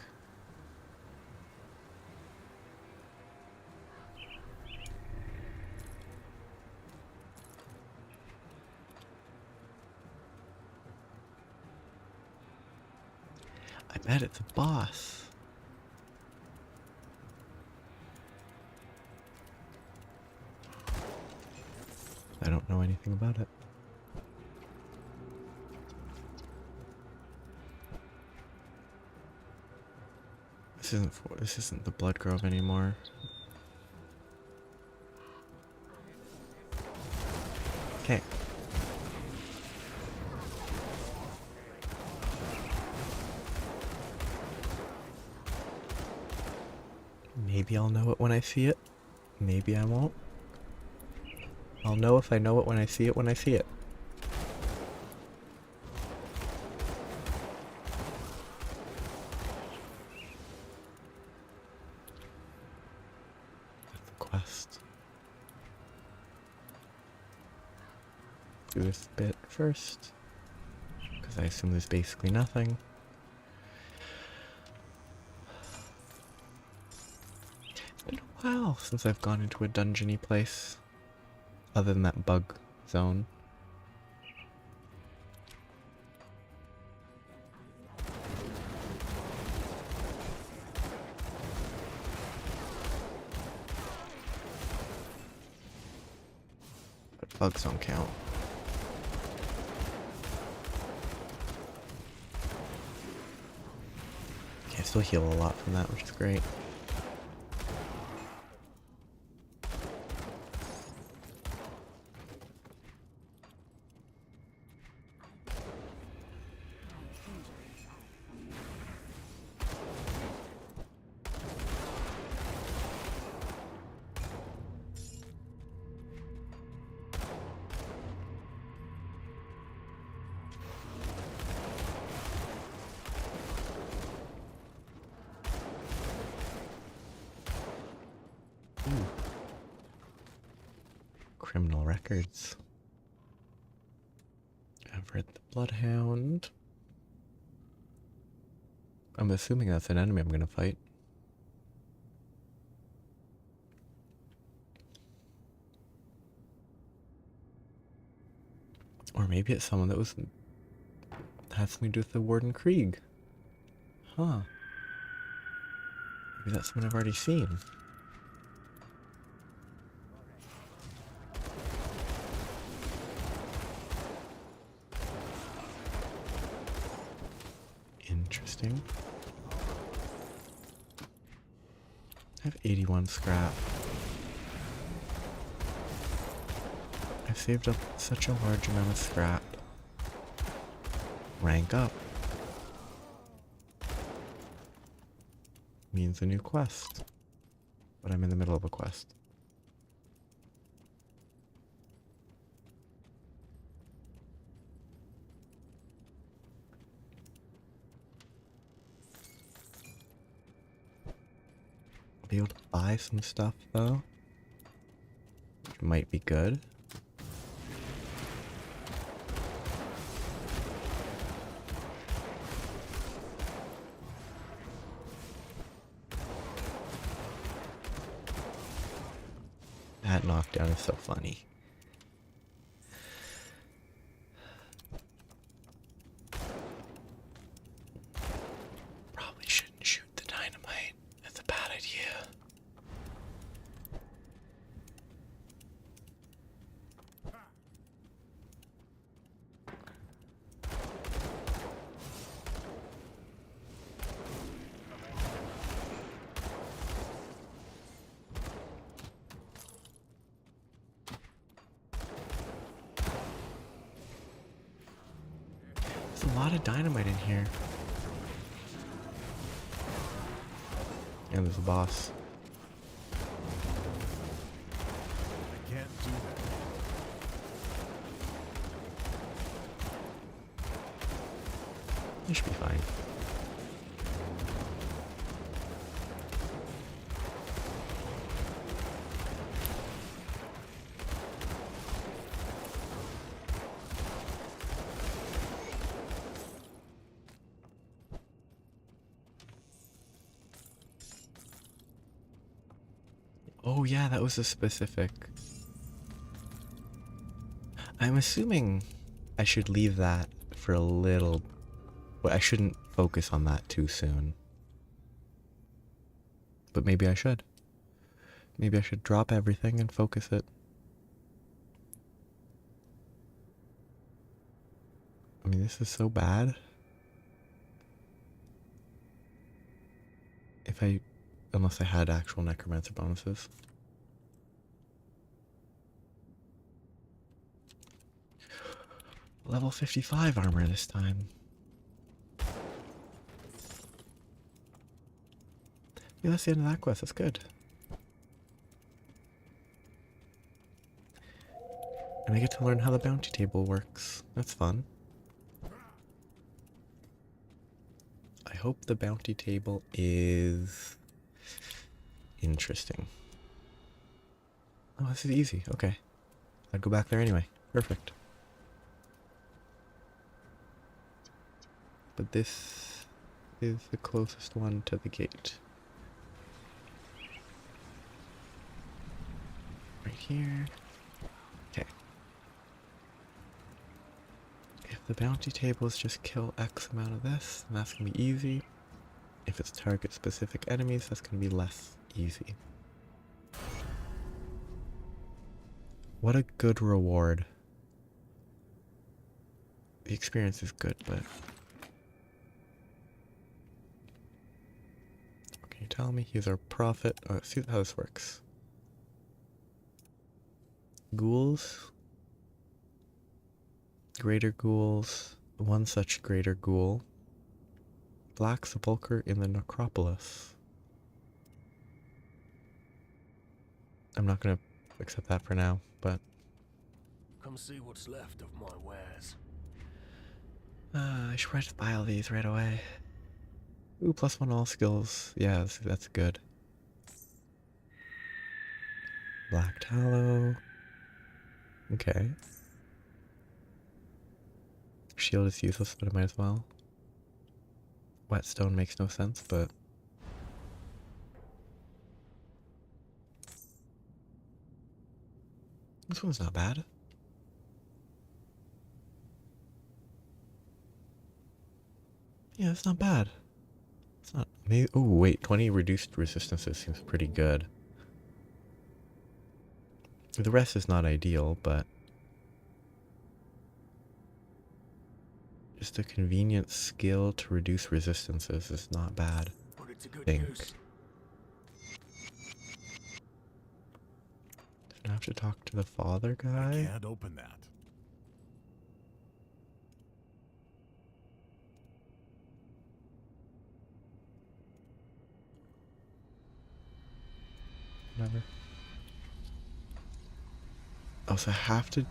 I bet it's a boss. I don't know anything about it. This isn't the Blood Grove anymore. Okay. Maybe I'll know it when I see it. Maybe I won't. I'll know if I know it when I see it when I see it. That's the quest. Do this bit first. Because I assume there's basically nothing. It's been a while since I've gone into a dungeony place. Other than that bug zone. But bugs don't count. Okay, I still heal a lot from that, which is great. criminal records. Everett the Bloodhound. I'm assuming that's an enemy I'm gonna fight. Or maybe it's someone that has something to do with the Warden Krieg. Huh. Maybe that's someone I've already seen. Interesting. I have 81 scrap. I've saved up such a large amount of scrap. Rank up. Means a new quest. But I'm in the middle of a quest. I'll be able to buy some stuff though. Which might be good. That knockdown is so funny. Probably shouldn't shoot the dynamite. That's a bad idea. There's a lot of dynamite in here. And there's a boss. I can't do that. You should be fine. Oh yeah, that was a specific. I'm assuming I should leave that for a little. Well, I shouldn't focus on that too soon. But maybe I should. Maybe I should drop everything and focus it. I mean, this is so bad. Unless I had actual necromancer bonuses. Level 55 armor this time. Yeah, that's the end of that quest. That's good. And I get to learn how the bounty table works. That's fun. I hope the bounty table is interesting. Oh, this is easy. Okay. I'd go back there anyway. Perfect. But this is the closest one to the gate. Right here. Okay. If the bounty table is just kill X amount of this, then that's gonna be easy. If it's target specific enemies, that's gonna be less easy. What a good reward. The experience is good, but... Can you tell me? He's our prophet. Oh, let's see how this works. Ghouls. Greater ghouls. One such greater ghoul. Black sepulchre in the necropolis. I'm not gonna accept that for now, but... Come see what's left of my wares. I should probably just buy all these right away. Ooh, +1 all skills. Yeah, that's good. Black tallow. Okay. Shield is useless, but I might as well. Whetstone makes no sense, but... This one's not bad. Yeah, it's not bad. It's not... Maybe... Oh, wait. 20 reduced resistances seems pretty good. The rest is not ideal, but... Just a convenient skill to reduce resistances is not bad. Put it to good Think. use. I have to talk to the father I guy? can't open that. Whatever. Oh, so I have to...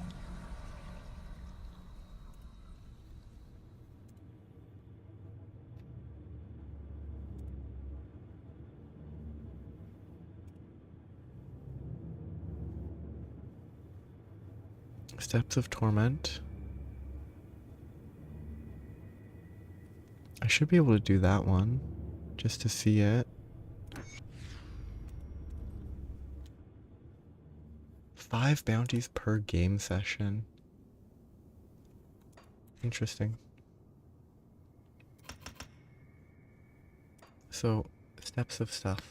Steps of Torment. I should be able to do that one, just to see it. 5 bounties per game session. Interesting. So, steps of stuff.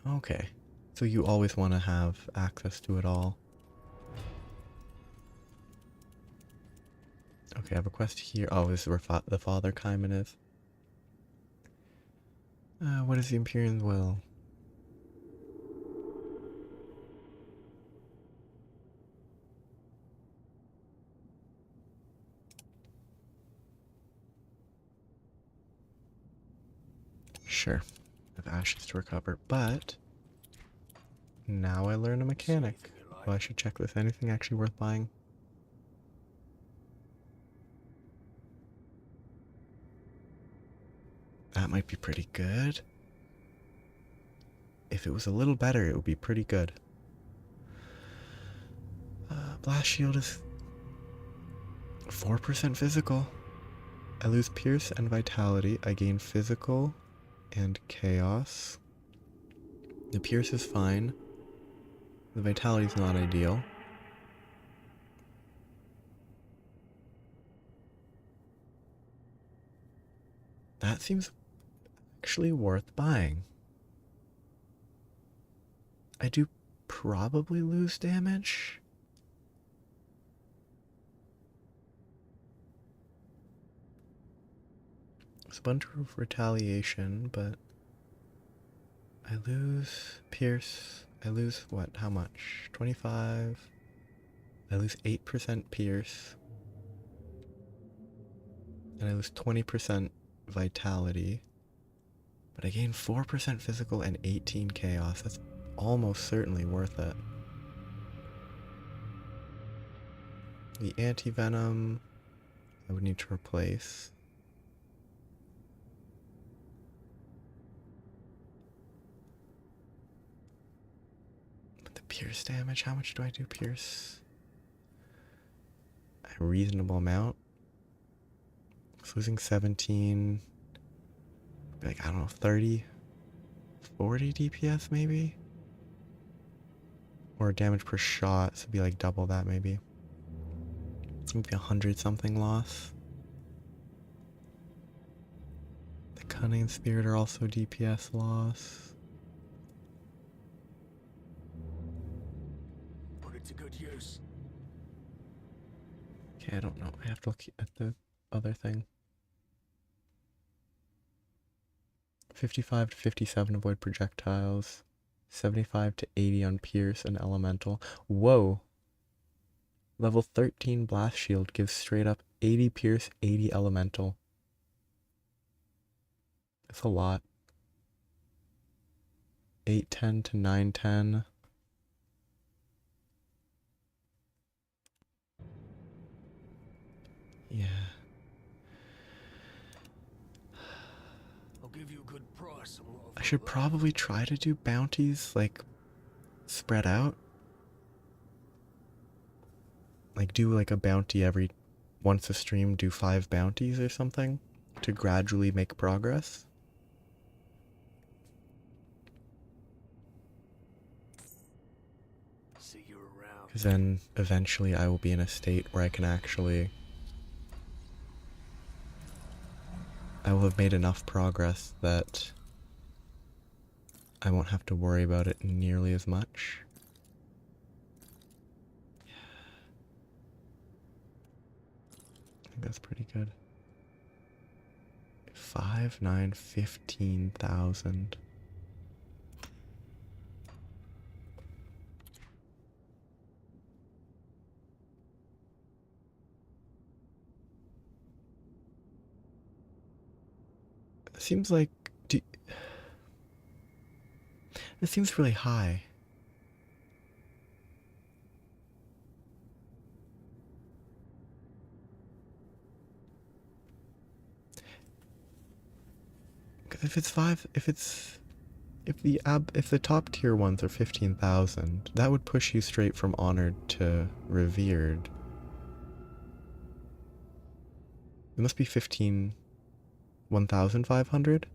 Okay. So you always want to have access to it all. Okay, I have a quest here. Oh, this is where the Father Kaiman is. What is the Imperial will? Sure. I have ashes to recover, but now I learn a mechanic. Well, I should check this. Anything actually worth buying? That might be pretty good. If it was a little better, it would be pretty good. Blast Shield is 4% physical. I lose Pierce and Vitality. I gain Physical and Chaos. The Pierce is fine. The Vitality is not ideal. That seems actually worth buying. I do probably lose damage. There's a bunch of retaliation, but I lose Pierce. I lose what? How much? 25. I lose 8% Pierce. And I lose 20% Vitality. But I gain 4% Physical and 18 Chaos. That's almost certainly worth it. The Anti-Venom I would need to replace. But the Pierce damage, how much do I do Pierce? A reasonable amount. I was losing 17, like, I don't know, 30, 40 DPS maybe? Or damage per shot, so it'd be like double that maybe. Maybe 100 something loss. The Cunning and Spirit are also DPS loss. Put it to good use. Okay, I don't know. I have to look at the other thing. 55 to 57 avoid projectiles. 75 to 80 on Pierce and Elemental. Whoa! Level 13 Blast Shield gives straight up 80 Pierce, 80 Elemental. That's a lot. 810 to 910. Yeah. I'll give you a good price on what I should probably try to do bounties, like, spread out. like do like a bounty every once a stream, do 5 bounties or something to gradually make progress. See you around. Because then eventually I will be in a state where I can actually... I will have made enough progress that I won't have to worry about it nearly as much. I think that's pretty good. 5, 9, 15,000. Seems like... It seems really high. Because if the top tier ones are 15,000, that would push you straight from honored to revered. It must be 1,500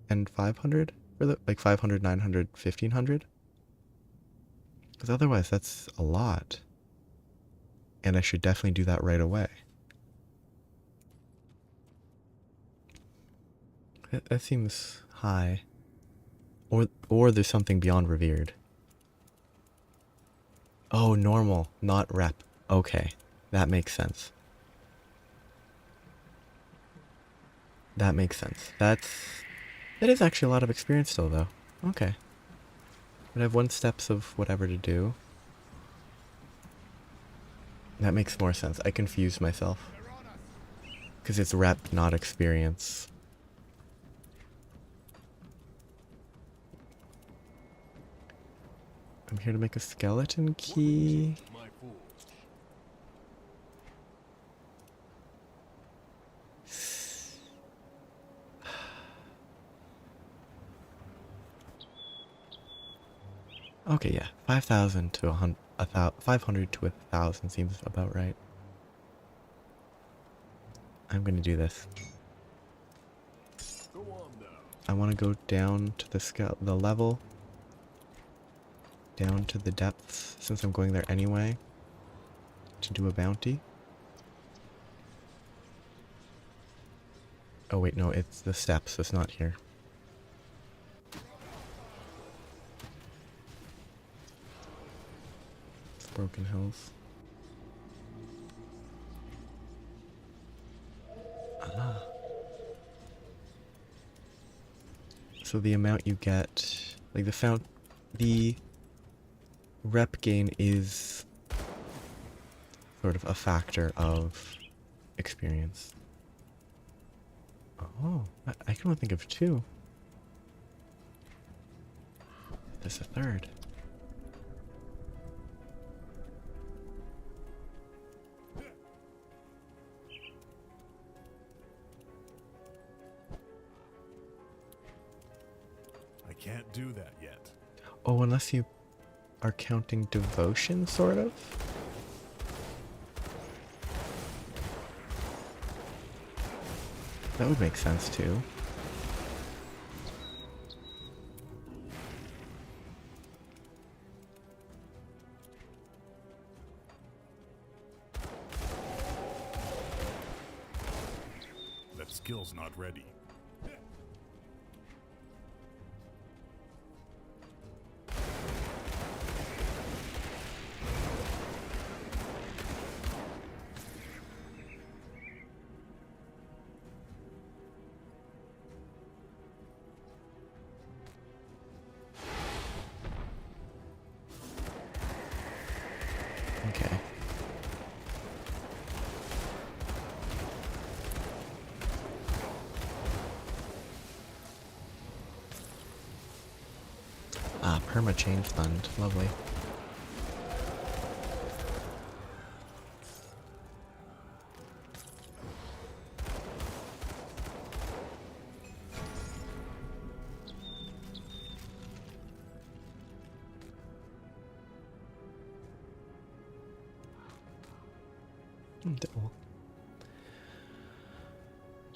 and 500 for the, like 500, 900, 1,500. Because otherwise that's a lot. And I should definitely do that right away. That seems high. Or there's something beyond revered. Oh, normal, not rep. Okay, that makes sense. That makes sense. That is actually a lot of experience still, though. Okay. But I have 1 steps of whatever to do. That makes more sense. I confused myself. Because it's rep, not experience. I'm here to make a skeleton key. Okay, yeah. 5,000 to 500 to 1,000 seems about right. I'm gonna do this. I want to go down to the level. Down to the depths, since I'm going there anyway. To do a bounty. Oh wait, no, it's the steps, it's not here. It's Broken Hills. Ah. So the amount you get, like the rep gain is sort of a factor of experience. Oh, I can only think of 2. There's a 3rd. I can't do that yet. Oh, unless you are counting devotion, sort of? That would make sense, too. That skill's not ready. Okay. Ah, perma change fund. Lovely.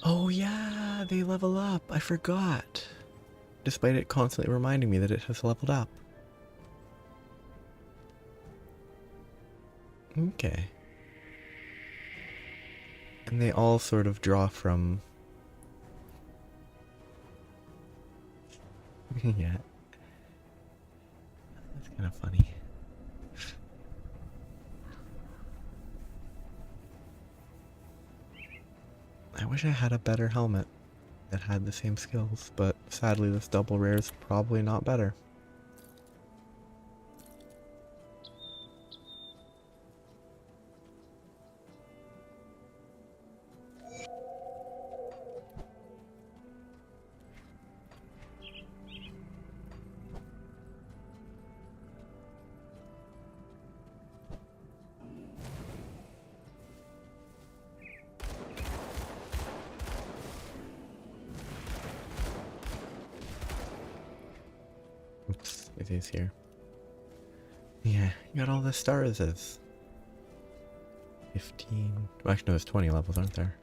Oh yeah, they level up. I forgot. Despite it constantly reminding me that it has leveled up. Okay. And they all sort of draw from... yeah. That's kind of funny. I wish I had a better helmet that had the same skills, but sadly this double rare is probably not better. Oops, it is here. Yeah, you got all the stars as 15. Well, actually, no, there's 20 levels, aren't there?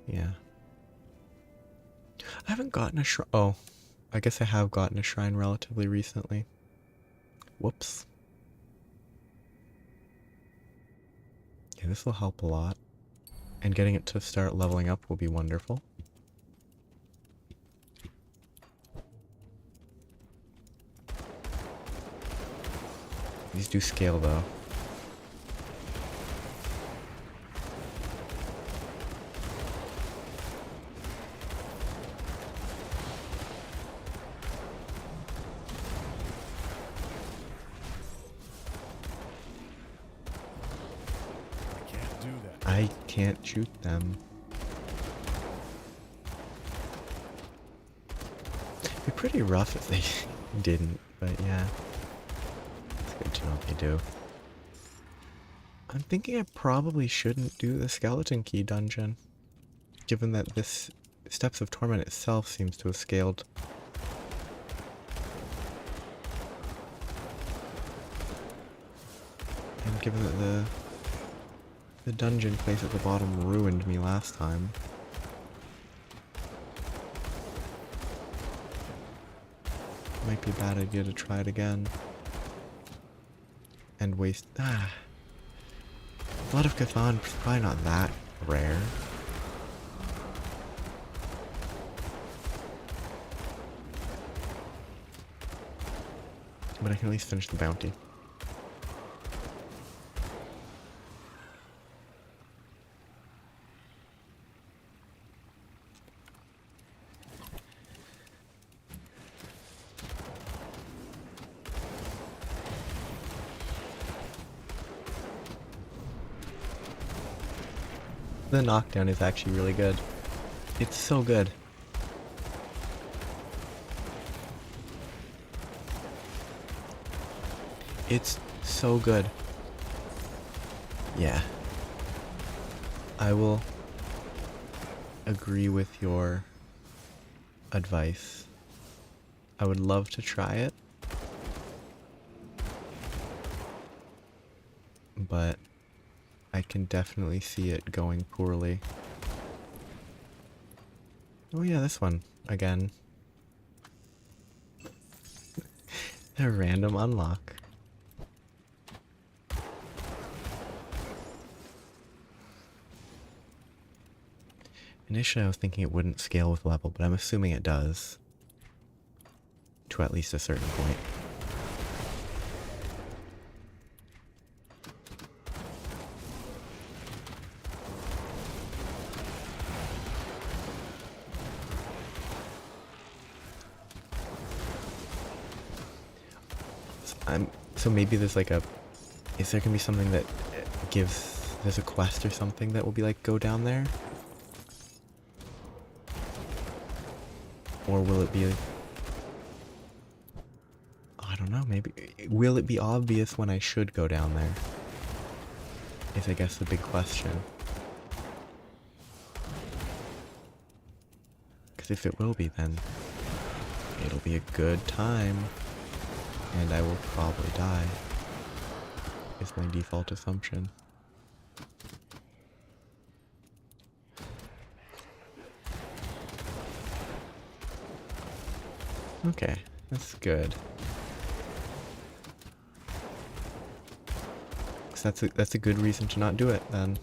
Yeah. I haven't gotten a shrine. Oh, I guess I have gotten a shrine relatively recently. Whoops. Yeah, this will help a lot. And getting it to start leveling up will be wonderful. These do scale though. I can't do that. I can't shoot them. It'd be pretty rough if they didn't, but yeah. It's good to know what they do. I'm thinking I probably shouldn't do the skeleton key dungeon, given that this Steps of Torment itself seems to have scaled. And given that the dungeon place at the bottom ruined me last time. Might be a bad idea to try it again. And waste... Blood of Cthulhu is probably not that rare. But I can at least finish the bounty. The knockdown is actually really good. It's so good. It's so good. Yeah. I will agree with your advice. I would love to try it. But I can definitely see it going poorly. Oh yeah, this one again. A random unlock. Initially I was thinking it wouldn't scale with level, but I'm assuming it does. To at least a certain point. So maybe there's like a... Is there gonna be something that gives... There's a quest or something that will be like, go down there? Or will it be... I don't know, maybe... Will it be obvious when I should go down there? Is I guess the big question. Because if it will be, then it'll be a good time. And I will probably die. is my default assumption. Okay, that's good. 'Cause that's a good reason to not do it then.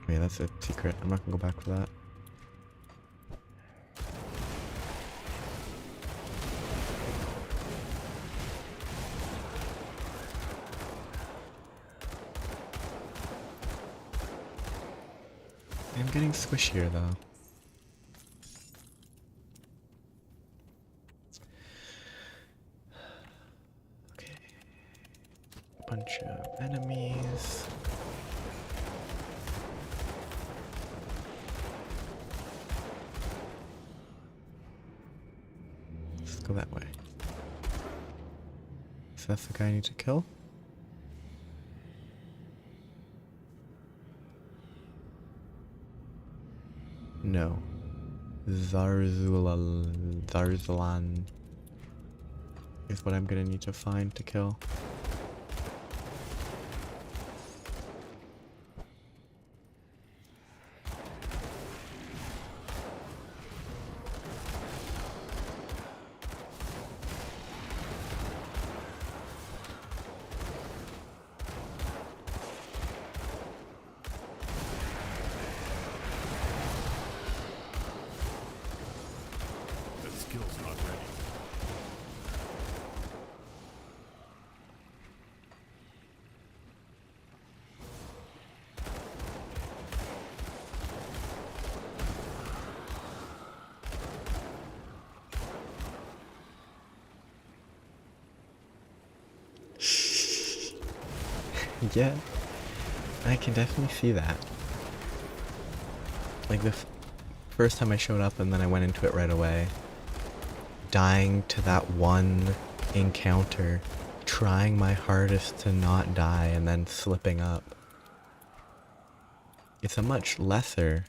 Yeah, that's a secret. I'm not gonna go back for that. I'm getting squishier though. Okay. Bunch of enemies. Let's go that way. So that's the guy I need to kill? No. Zarzulan is what I'm gonna need to find to kill. That skill's not ready. Yeah, I can definitely see that. Like the first time I showed up and then I went into it right away. Dying to that one encounter, trying my hardest to not die and then slipping up. It's a much lesser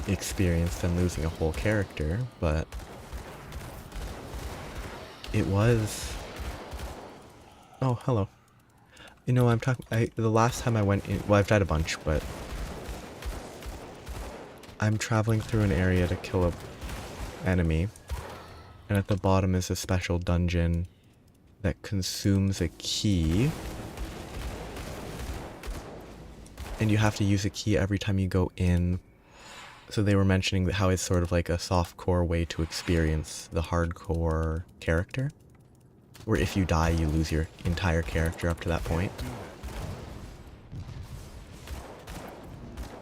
experience than losing a whole character, but it was... Oh, hello. You know, I'm talking... the last time I went in... Well, I've died a bunch, but... I'm traveling through an area to kill a enemy. And at the bottom is a special dungeon that consumes a key. And you have to use a key every time you go in. So they were mentioning how it's sort of like a softcore way to experience the hardcore character. Where if you die, you lose your entire character up to that point.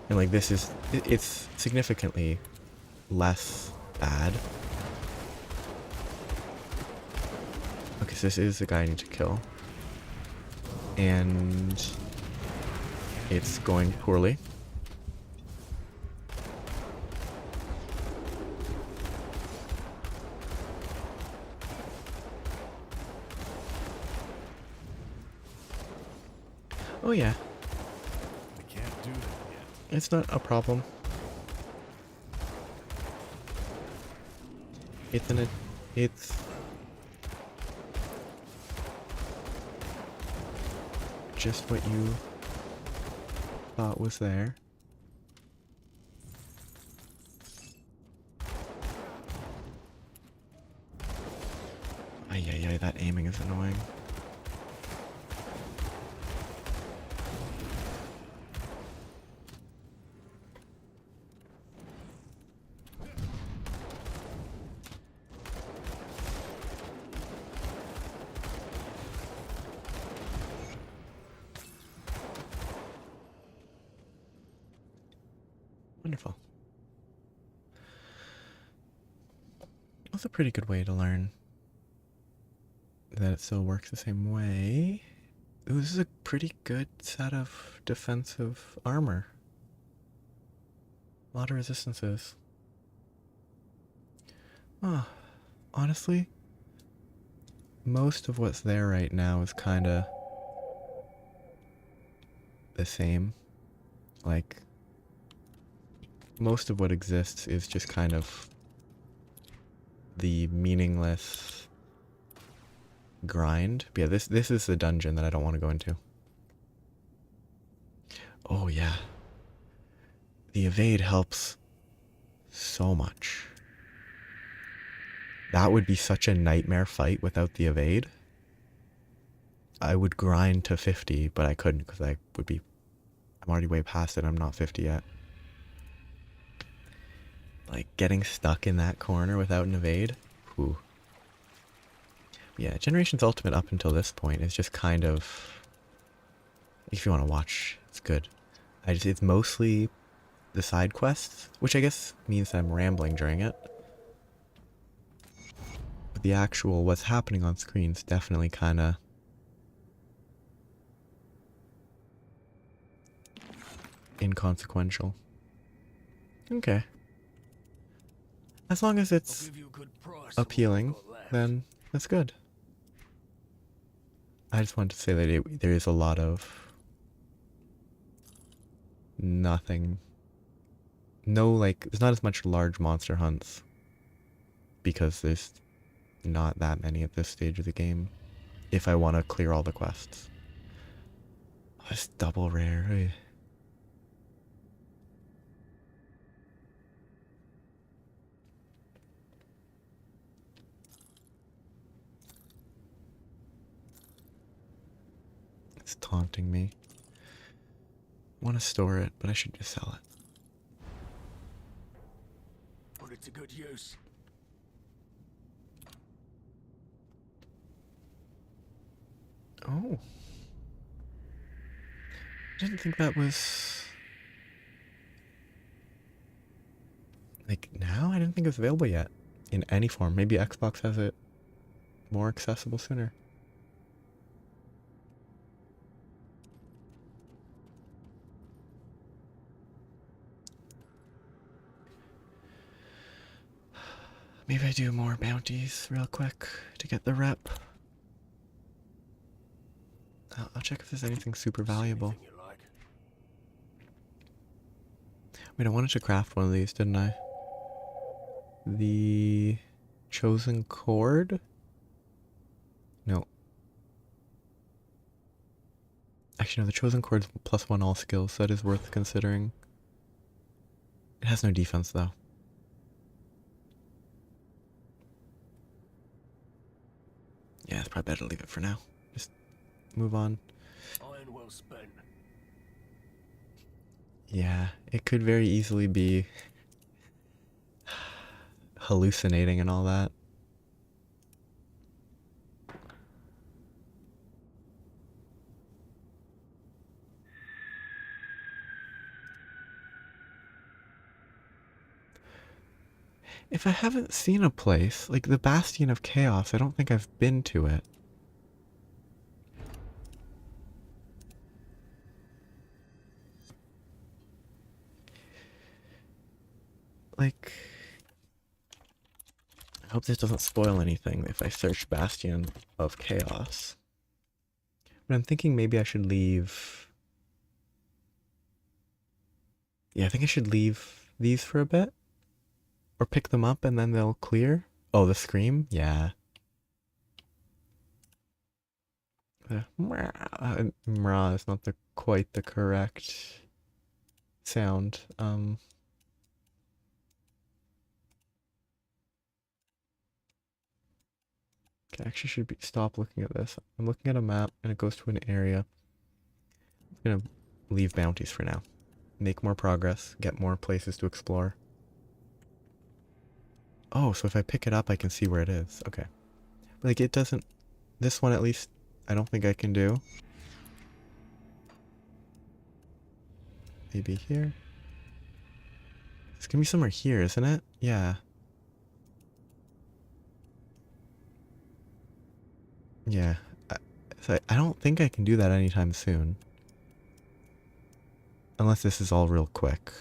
And like this is, it's significantly less bad. Okay, so this is the guy I need to kill. And it's going poorly. Oh yeah, I can't do that yet. it's not a problem. It's just what you thought was there. Ay, that aiming is annoying. Wonderful. was a pretty good way to learn that it still works the same way. Ooh, this is a pretty good set of defensive armor. A lot of resistances. Oh, honestly, most of what's there right now is kind of the same. Like, most of what exists is just kind of the meaningless grind. But yeah, this is the dungeon that I don't want to go into. Oh yeah. The evade helps so much. That would be such a nightmare fight without the evade. I would grind to 50, but I couldn't because I'm already way past it. I'm not 50 yet. Like, getting stuck in that corner without an evade? Whew. Yeah, Generations Ultimate up until this point is just kind of... If you want to watch, it's good. It's mostly the side quests, which I guess means I'm rambling during it. But the actual what's happening on screen is definitely kind of... inconsequential. Okay. As long as it's appealing, then that's good. I just wanted to say that there is a lot of nothing. No, like, there's not as much large monster hunts because there's not that many at this stage of the game if I want to clear all the quests. Oh, it's double rare. Hey. It's taunting me. I want to store it, but I should just sell it. Put it to good use. Oh. I didn't think that was... Like, now? I didn't think it was available yet. In any form. Maybe Xbox has it more accessible sooner. Maybe I do more bounties real quick to get the rep. I'll check if there's anything super valuable. Wait, I wanted to craft one of these, didn't I? The chosen chord? No. Actually, no, the chosen chord's +1 all skills, so that is worth considering. It has no defense, though. Yeah, it's probably better to leave it for now. Just move on. Iron well spent. Yeah, it could very easily be hallucinating and all that. If I haven't seen a place, like the Bastion of Chaos, I don't think I've been to it. Like, I hope this doesn't spoil anything if I search Bastion of Chaos. But I'm thinking maybe I should leave... Yeah, I think I should leave these for a bit. Or pick them up and then they'll clear. Oh, the scream? Yeah. Mrah is not quite the correct sound. Okay, I actually should stop looking at this. I'm looking at a map and it goes to an area. I'm gonna leave bounties for now. Make more progress, get more places to explore. Oh, so if I pick it up, I can see where it is. Okay. Like, it doesn't... This one, at least, I don't think I can do. Maybe here? It's gonna be somewhere here, isn't it? Yeah. Yeah. So I don't think I can do that anytime soon. Unless this is all real quick.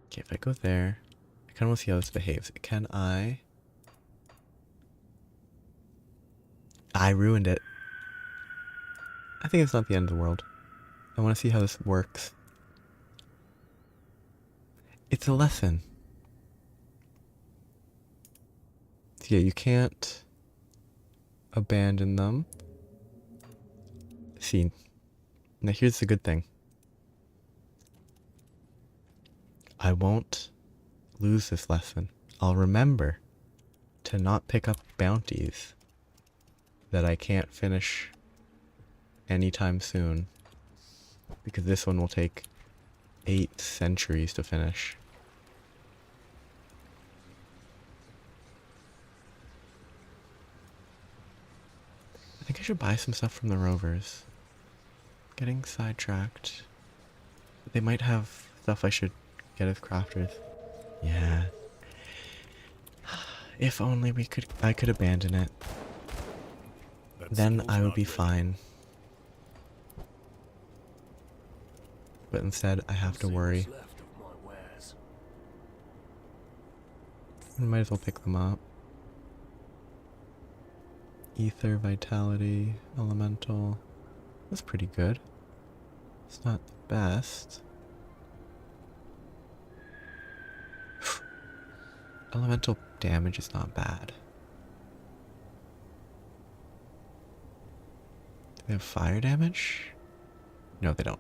Okay, if I go there, I kind of want to see how this behaves. Can I? I ruined it. I think it's not the end of the world. I want to see how this works. It's a lesson. So yeah, you can't abandon them. See, now here's the good thing. I won't lose this lesson. I'll remember to not pick up bounties that I can't finish anytime soon. Because this one will take 8 centuries to finish. I think I should buy some stuff from the rovers. Getting sidetracked. They might have stuff I should get as crafters. Yeah. If only I could abandon it. That Then skill's I would not be ready. fine. But instead I have to See worry. what's left of my wares. I might as well pick them up. Ether, Vitality, Elemental. That's pretty good. It's not the best. Elemental damage is not bad. Do they have fire damage? No, they don't.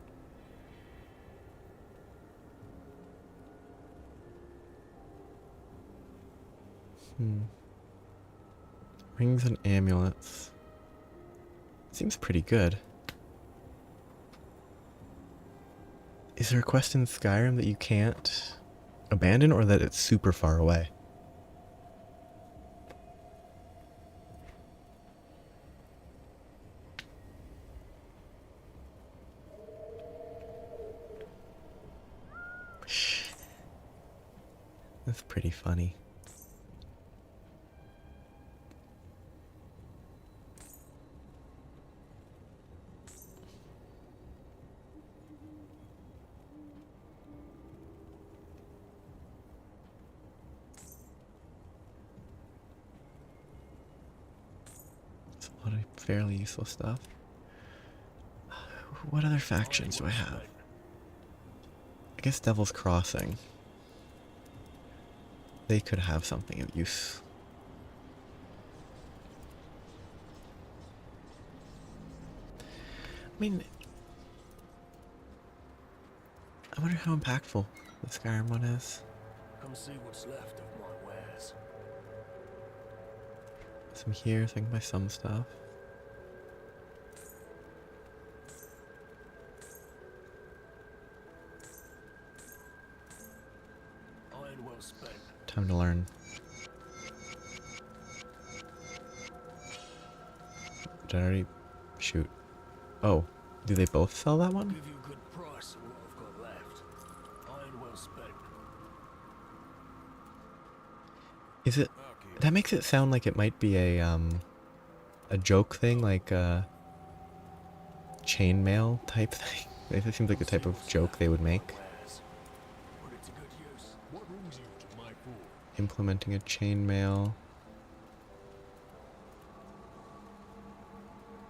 Rings and amulets. Seems pretty good. Is there a quest in Skyrim that you can't abandon, or that it's super far away? That's pretty funny. It's a lot of fairly useless stuff. What other factions do I have? I guess Devil's Crossing. They could have something of use. I mean, I wonder how impactful the Skyrim one is. Come see what's left of my wares. Some here, so I can buy some stuff. Iron well spent. Time to learn. Did I already shoot? Oh, do they both sell that one? Give you a good price on what I've got left. Iron well spent. Is it? That makes it sound like it might be a joke thing, like a chainmail type thing. It seems like the type of joke they would make. Wares. Put it to good use. What brings you to my pool? Implementing a chainmail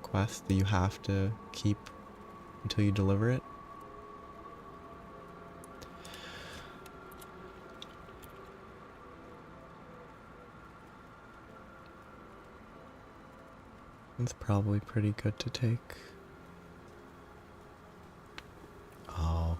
quest that you have to keep until you deliver it. It's probably pretty good to take. Oh.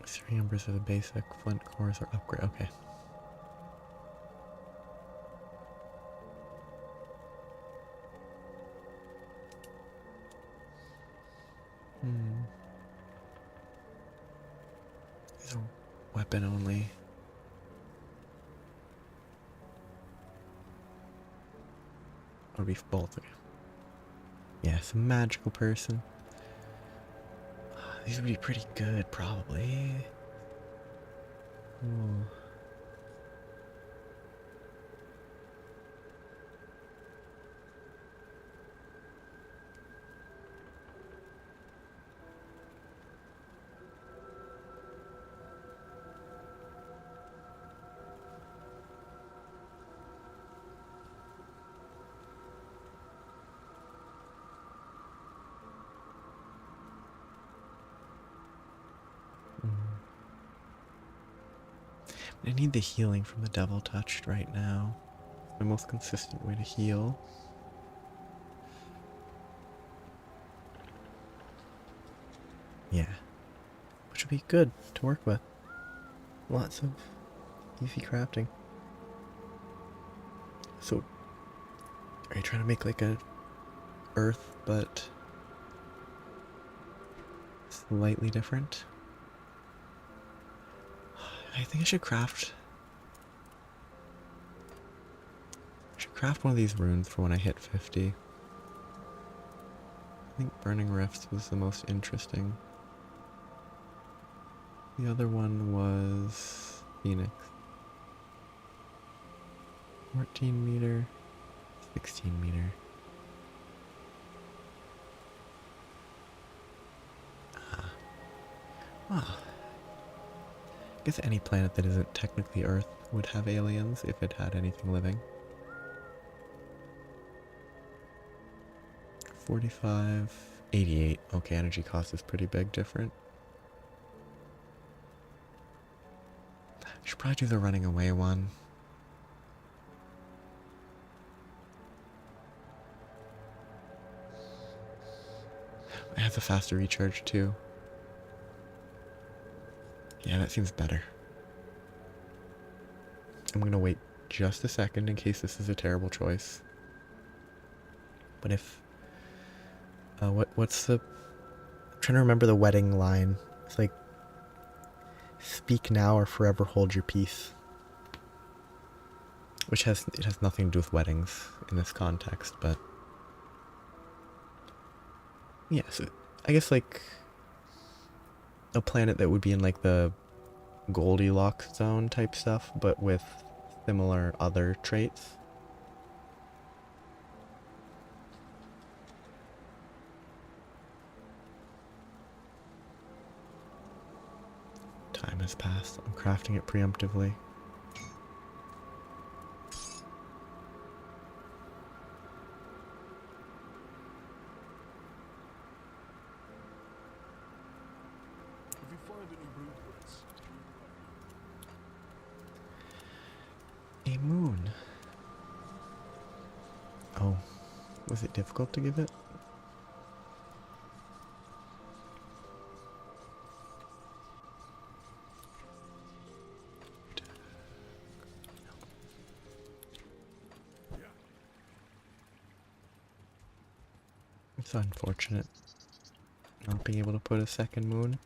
Three numbers of the basic flint cores or upgrade. Okay. These are weapon only. Or be both. Okay. Yes, a magical person. These would be pretty good, probably. Ooh. I need the healing from the devil touched right now. The most consistent way to heal. Yeah. Which would be good to work with. Lots of easy crafting. So, are you trying to make like a earth, but slightly different? I think I should craft one of these runes for when I hit 50. I think Burning Rifts was the most interesting. The other one was Phoenix. 14 meter, 16 meter. Well, I guess any planet that isn't technically Earth would have aliens if it had anything living. 45, 88. Okay, energy cost is pretty big different. Should probably do the running away one. I have the faster recharge too. Yeah, that seems better. I'm gonna wait just a second in case this is a terrible choice. But if what's the? I'm trying to remember the wedding line. It's like, speak now or forever hold your peace. Which has nothing to do with weddings in this context, but yeah. So I guess like a planet that would be in like the Goldilocks zone type stuff, but with similar other traits. Time has passed. I'm crafting it preemptively. If you find any blueprints, A moon. Oh, was it difficult to give it? It's unfortunate not being able to put a second moon.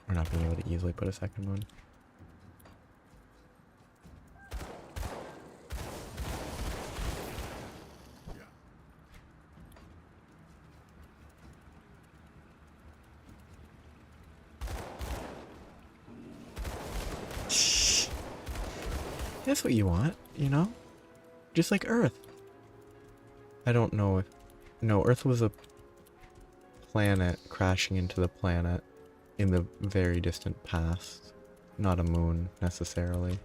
Or not being able to easily put a second moon. That's what you want, you know? Just like Earth. I don't know if... No, Earth was a planet crashing into the planet in the very distant past. Not a moon, necessarily.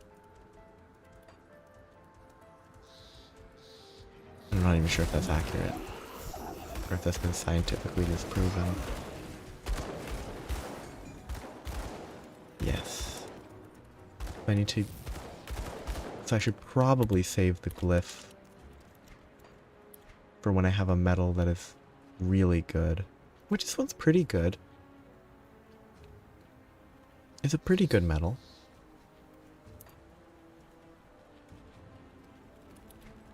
I'm not even sure if that's accurate. Or if that's been scientifically disproven. Yes. I need to... So I should probably save the glyph for when I have a metal that is really good. Which this one's pretty good. It's a pretty good metal.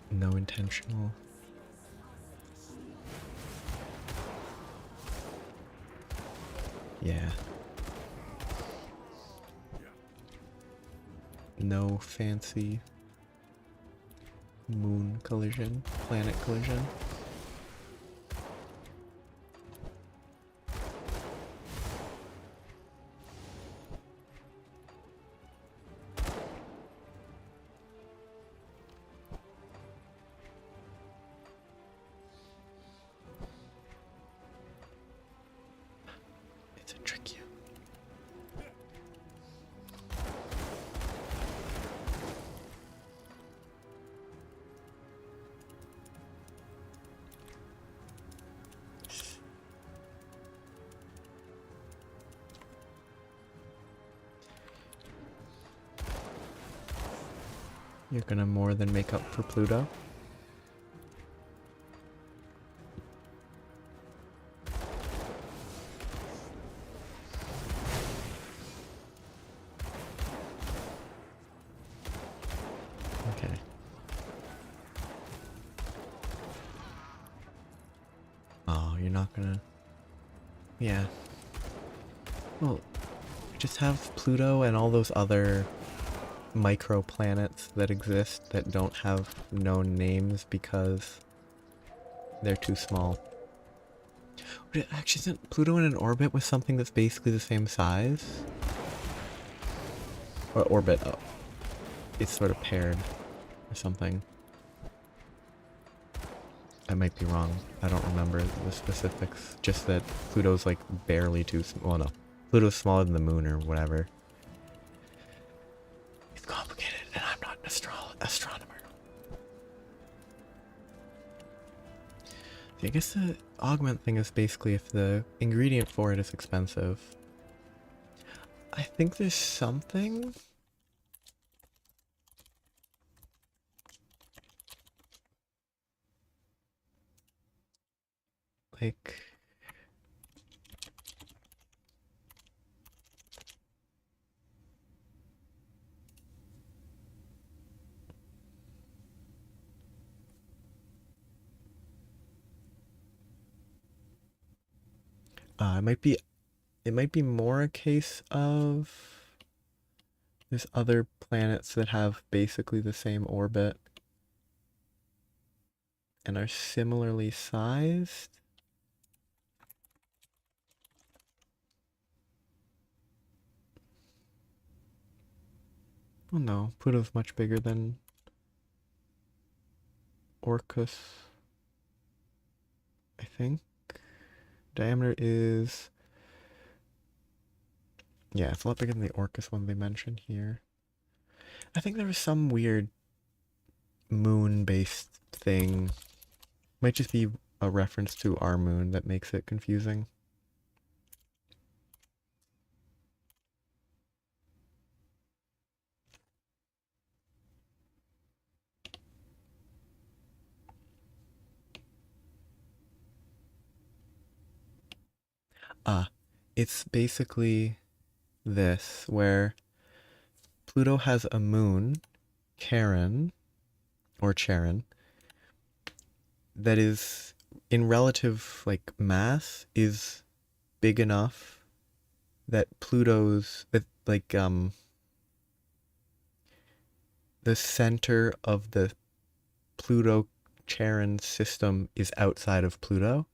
No intentional. Yeah. No fancy moon collision, planet collision. It's a trick you. You're gonna more than make up for Pluto. Okay. Oh, you're not gonna... Yeah. Well, just have Pluto and all those other microplanets that exist that don't have known names because they're too small. Actually, isn't Pluto in an orbit with something that's basically the same size? Or orbit, oh. It's sort of paired or something. I might be wrong. I don't remember the specifics. Just that Pluto's like barely too small. Well, no. Pluto's smaller than the moon or whatever. It's complicated and I'm not an astronomer. I guess the augment thing is basically if the ingredient for it is expensive. I think there's something... like... it might be more a case of there's other planets that have basically the same orbit and are similarly sized. Well, no, Pluto's much bigger than Orcus, I think. Diameter is... yeah, it's a lot bigger than the Orcus one they mentioned here. I think there was some weird moon-based thing. Might just be a reference to our moon that makes it confusing. It's basically this, where Pluto has a moon, Charon, or Charon, that is, in relative, like, mass, is big enough that Pluto's, that, like, the center of the Pluto-Charon system is outside of Pluto,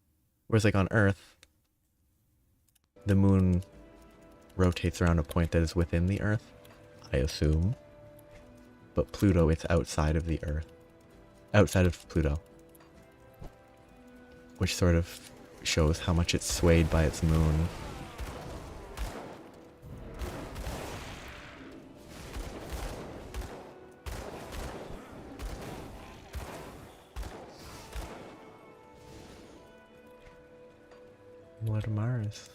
whereas, like, on Earth, the moon rotates around a point that is within the Earth, I assume. But Pluto, it's outside of the Earth. Outside of Pluto. Which sort of shows how much it's swayed by its moon. What Mars?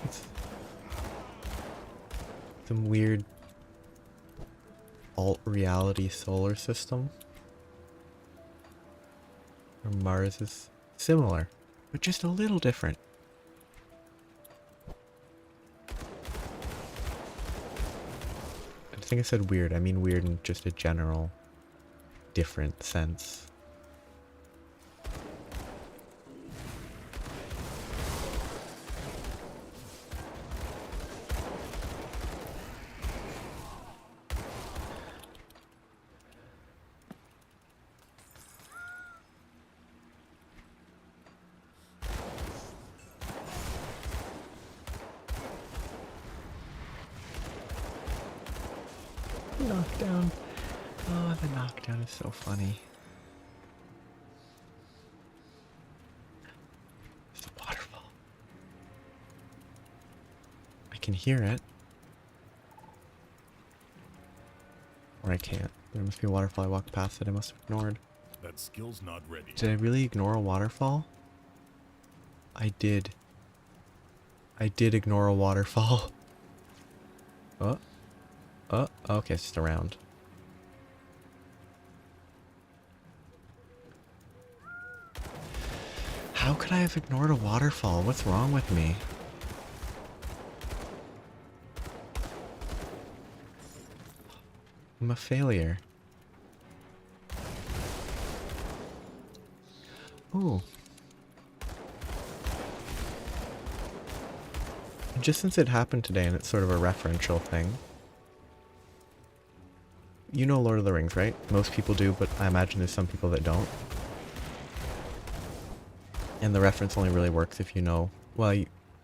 It's some weird alt-reality solar system where Mars is similar, but just a little different. I think I said weird. I mean weird in just a general different sense. knockdown. Oh, the knockdown is so funny. There's a waterfall. I can hear it. Or I can't. There must be a waterfall. I walked past it. I must have ignored. That skill's not ready. Did I really ignore a waterfall? I did. I did ignore a waterfall. Oh. Oh, okay, it's just around. How could I have ignored a waterfall? What's wrong with me? I'm a failure. Ooh. Just since it happened today and it's sort of a referential thing. You know Lord of the Rings, right? Most people do, but I imagine there's some people that don't. And the reference only really works if you know, well,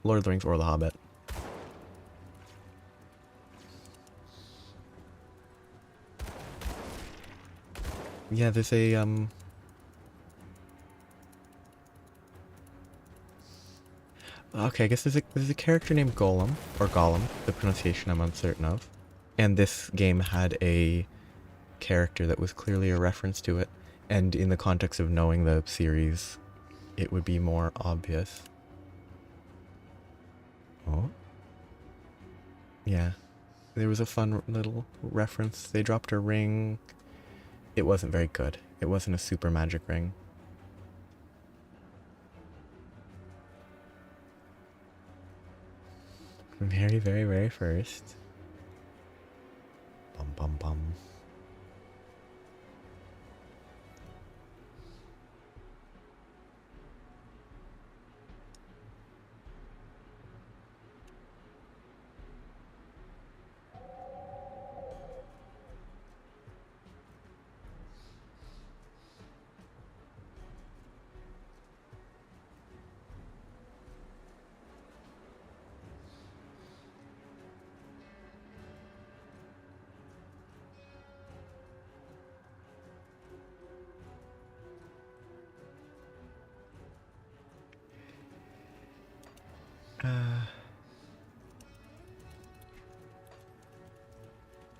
Lord of the Rings or The Hobbit. Yeah, there's a, okay, I guess there's a character named Golem, or Gollum, the pronunciation I'm uncertain of. And this game had a character that was clearly a reference to it. And in the context of knowing the series, it would be more obvious. Oh. Yeah. There was a fun little reference. They dropped a ring. It wasn't very good. It wasn't a super magic ring. Very, very, very first. Bum, bum, bum.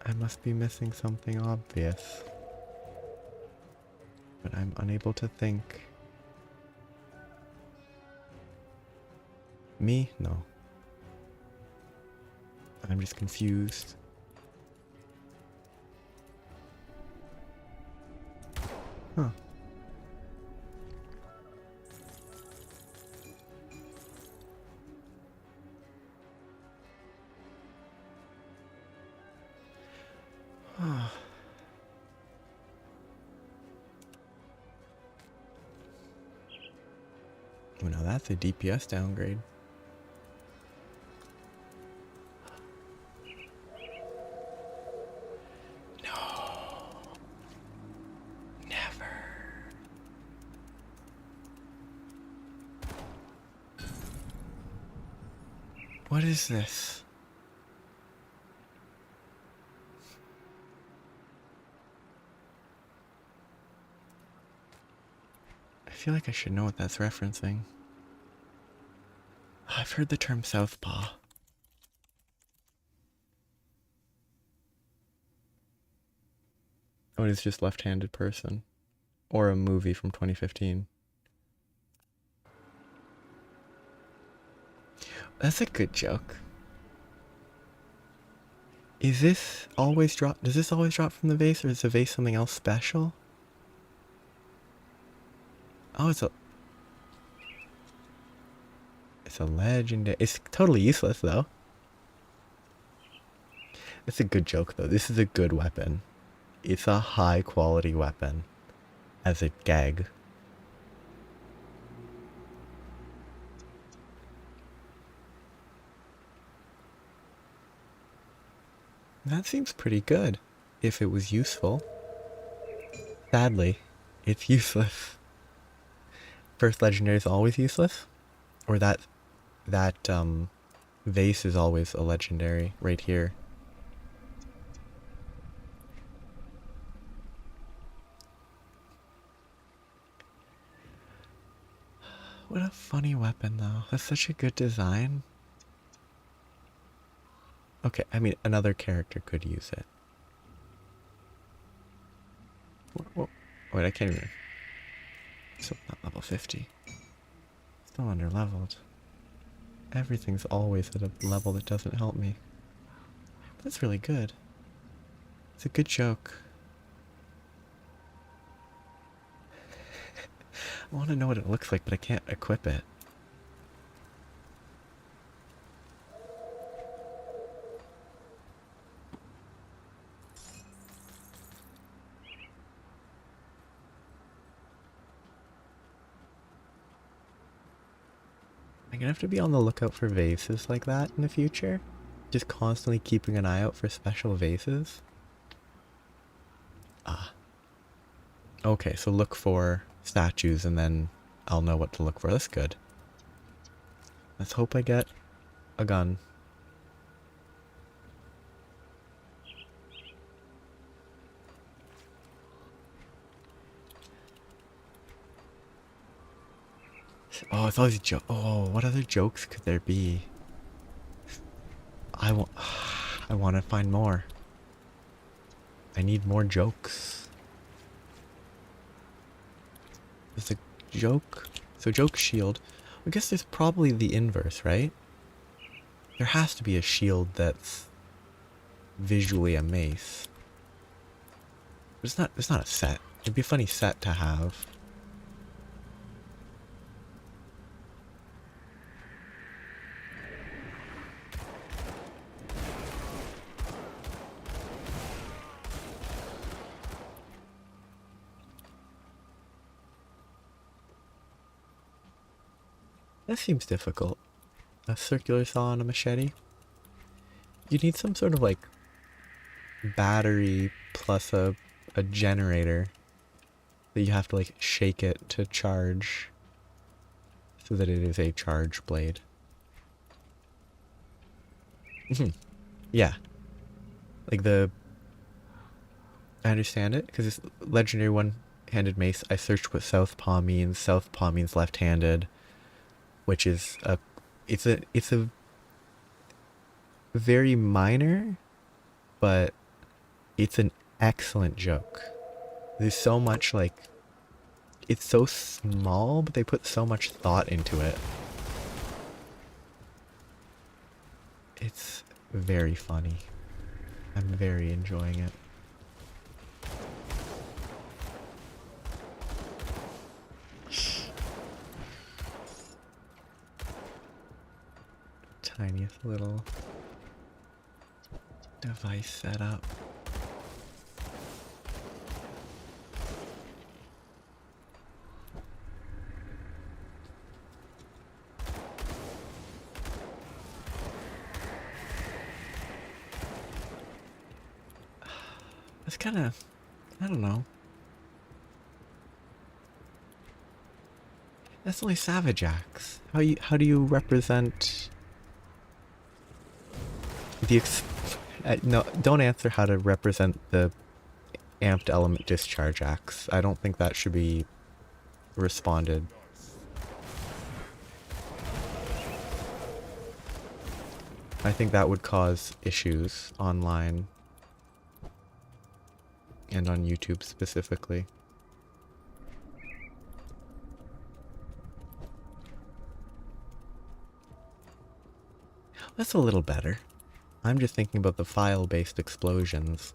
I must be missing something obvious. But I'm unable to think. Me? No. I'm just confused. Huh. Oh, now that's a DPS downgrade. No. Never. What is this? I feel like I should know what that's referencing. I've heard the term southpaw. Oh, it's just left-handed person. Or a movie from 2015. That's a good joke. Is this always drop? Does this always drop from the vase, or is the vase something else special? Oh, it's a legendary. It's totally useless though. It's a good joke though. This is a good weapon. It's a high quality weapon as a gag. That seems pretty good if it was useful. Sadly, it's useless. First legendary is always useless? Or that vase is always a legendary right here. What a funny weapon, though. That's such a good design. Okay, I mean, another character could use it. Wait, I can't even... Still not level 50. Still under-leveled. Everything's always at a level that doesn't help me. But that's really good. It's a good joke. I want to know what it looks like, but I can't equip it. I'm gonna have to be on the lookout for vases like that in the future. Just constantly keeping an eye out for special vases. Ah. Okay, so look for statues and then I'll know what to look for. That's good. Let's hope I get a gun. Oh, it's always joke. Oh, what other jokes could there be? I want to find more. I need more jokes. There's a joke. So joke shield. I guess there's probably the inverse, right? There has to be a shield that's visually a mace. But it's not a set. It'd be a funny set to have. That seems difficult. A circular saw and a machete. You need some sort of like battery plus a generator that you have to like shake it to charge so that it is a charge blade. Yeah. Like I understand it because it's legendary one-handed mace. I searched what southpaw means. Southpaw means left-handed. Which is it's a very minor, but it's an excellent joke. There's so much like, it's so small, but they put so much thought into it. It's very funny. I'm very enjoying it. Tiniest little device setup. It's kind of, I don't know. That's only Savage Axe. How do you represent the no, don't answer how to represent the amped element discharge axe. I don't think that should be responded. I think that would cause issues online and on YouTube specifically. That's a little better. I'm just thinking about the file-based explosions.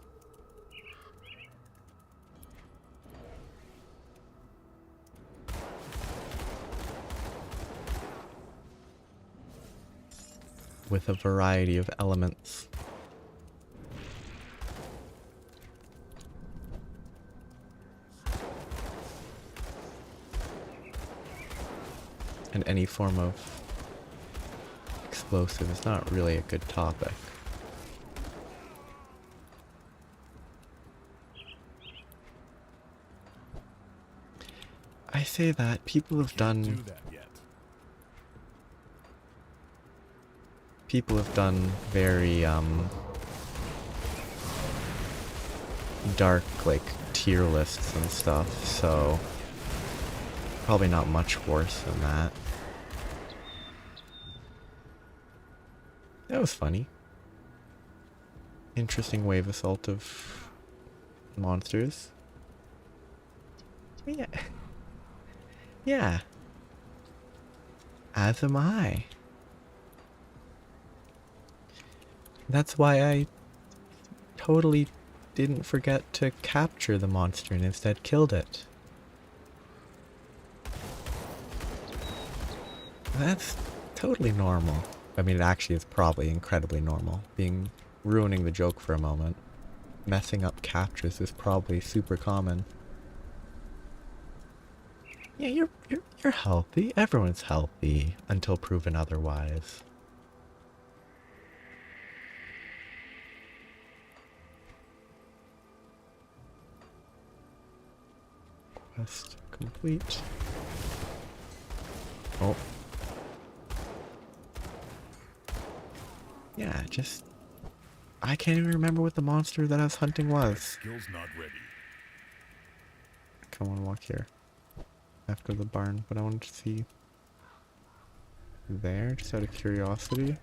With a variety of elements. And any form of explosive is not really a good topic. I say that people have done very dark like tier lists and stuff, so Probably not much worse than that. That was funny. Interesting wave assault of monsters. Yeah. Yeah. As am I. That's why I totally didn't forget to capture the monster and instead killed it. That's totally normal. I mean, it actually is probably incredibly normal. Ruining the joke for a moment. Messing up captures is probably super common. Yeah, you're healthy. Everyone's healthy until proven otherwise. Quest complete. Oh. Yeah, just... I can't even remember what the monster that I was hunting was. Skills not ready. Come on, walk here. After the barn, but I wanted to see... there, just out of curiosity.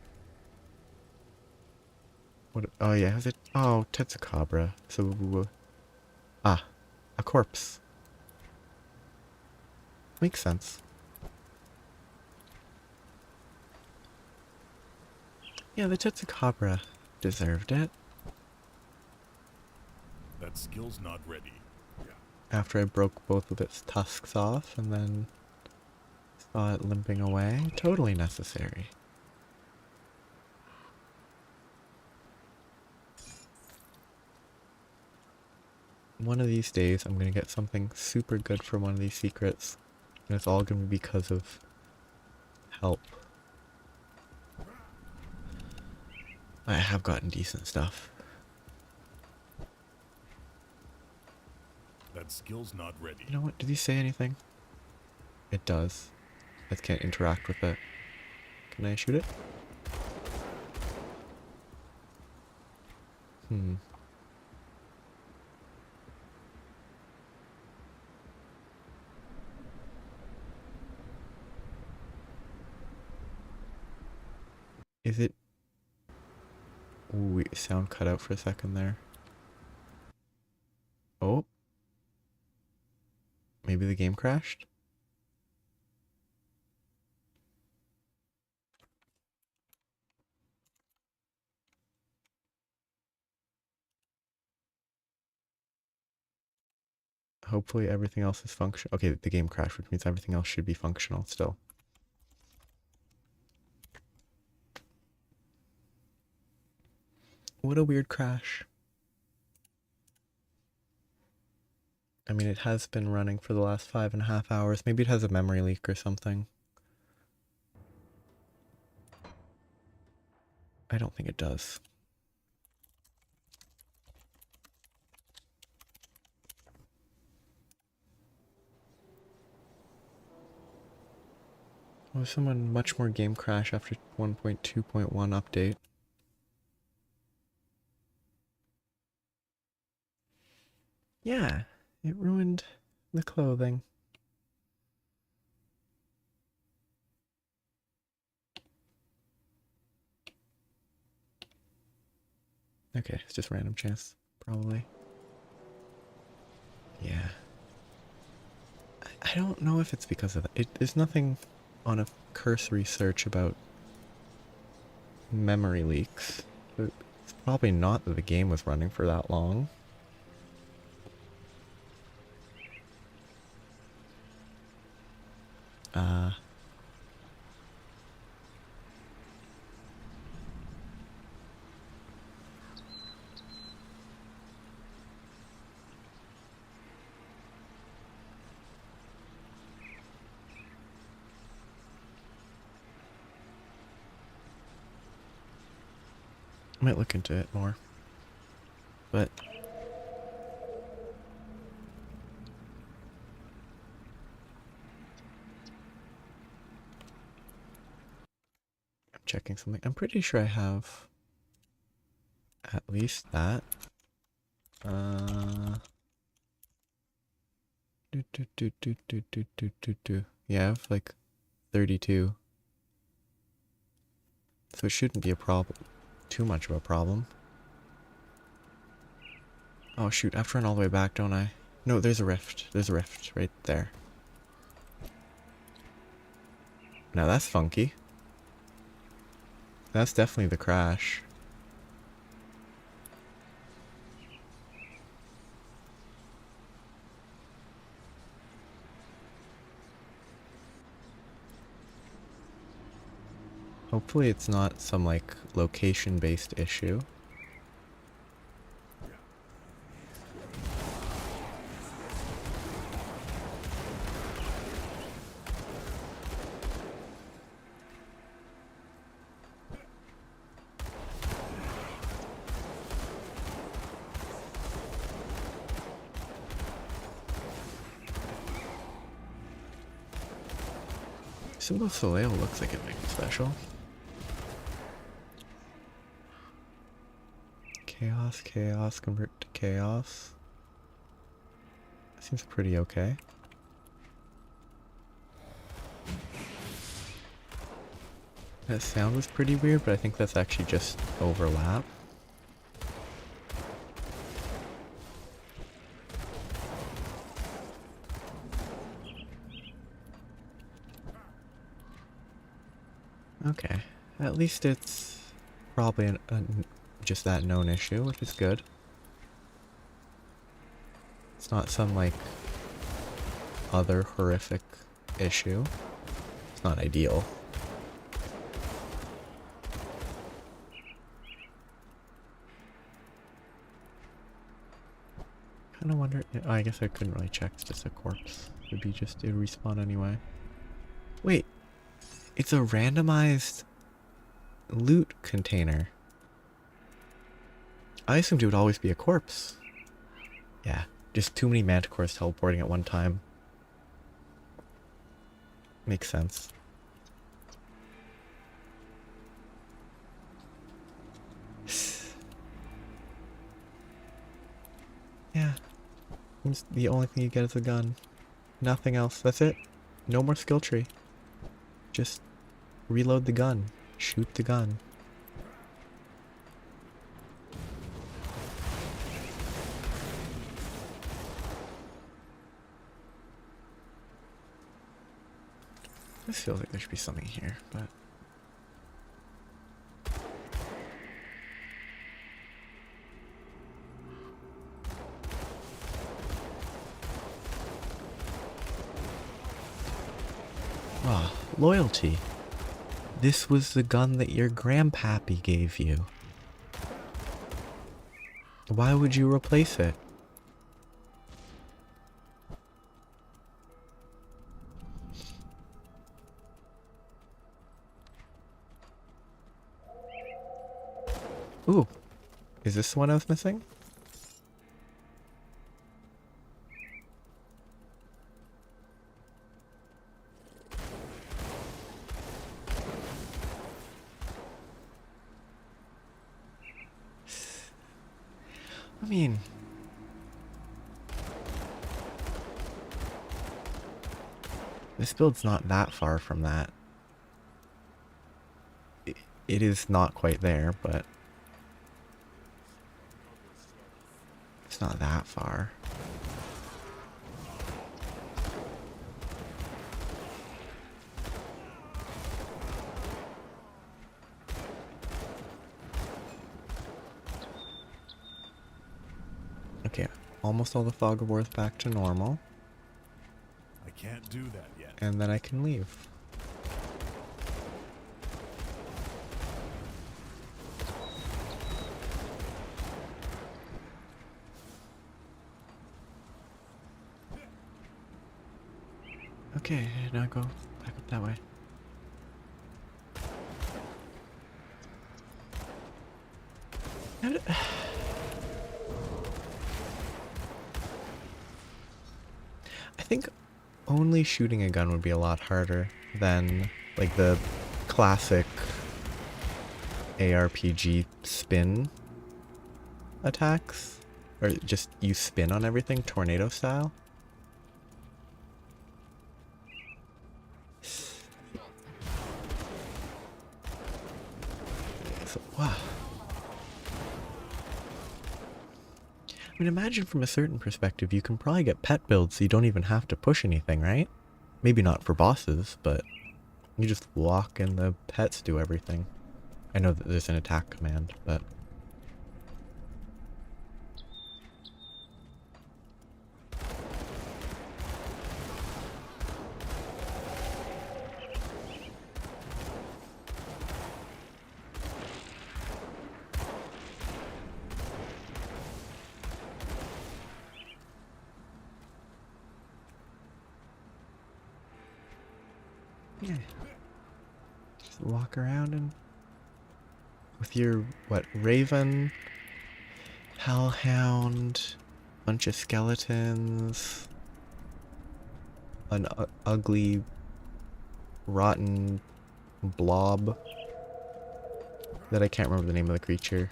What? Oh yeah, is it? Oh, Tetsukabra. So... ah, a corpse. Makes sense. Yeah, the Tetsukabra deserved it. That skill's not ready. After I broke both of its tusks off and then saw it limping away. Totally necessary. One of these days I'm gonna get something super good from one of these secrets. And it's all gonna be because of help. I have gotten decent stuff. That skill's not ready. You know what? Did he say anything? It does. I can't interact with it. Can I shoot it? Is it... Ooh, sound cut out for a second there. Oh. Maybe the game crashed? Hopefully everything else is functional. Okay, the game crashed, which means everything else should be functional still. What a weird crash. I mean, it has been running for the last 5.5 hours. Maybe it has a memory leak or something. I don't think it does. Oh, someone much more game crash after 1.2.1 update. Yeah, it ruined the clothing. Okay, it's just random chance, probably. Yeah. I don't know if it's because of that. There's nothing on a cursory search about memory leaks. But it's probably not that the game was running for that long. I might look into it more. But I'm checking something. I'm pretty sure I have at least that. Yeah, I have like 32. So it shouldn't be a problem. Too much of a problem. Oh shoot, I have to run all the way back, don't I? No, there's a rift. There's a rift right there. Now that's funky. That's definitely the crash. Hopefully it's not some like location-based issue. Symbol Soleil looks like it might be special. Chaos, chaos, convert to chaos. Seems pretty okay. That sound was pretty weird, but I think that's actually just overlap. Okay, at least it's probably just that known issue, which is good. It's not some like other horrific issue. It's not ideal. Kinda wonder, oh, I guess I couldn't really check, it's just a corpse. It'd respawn anyway. Wait. It's a randomized loot container. I assumed it would always be a corpse. Yeah, just too many manticores teleporting at one time. Makes sense. Yeah. The only thing you get is a gun. Nothing else. That's it. No more skill tree. Just reload the gun. Shoot the gun. This feels like there should be something here, but... Ah, loyalty. This was the gun that your grandpappy gave you. Why would you replace it? Ooh, is this the one I was missing? I mean... this build's not that far from that. It is not quite there, but... it's not that far. Okay, almost all the fog of war's back to normal. I can't do that yet. And then I can leave. Okay, now go back up that way. I think only shooting a gun would be a lot harder than like the classic ARPG spin attacks. Or just you spin on everything, tornado style. So, wow. I mean, imagine from a certain perspective, you can probably get pet builds so you don't even have to push anything, right? Maybe not for bosses, but you just walk and the pets do everything. I know that there's an attack command, but... yeah. Just walk around and... with your, what, raven, hellhound, bunch of skeletons, an ugly, rotten blob that I can't remember the name of the creature.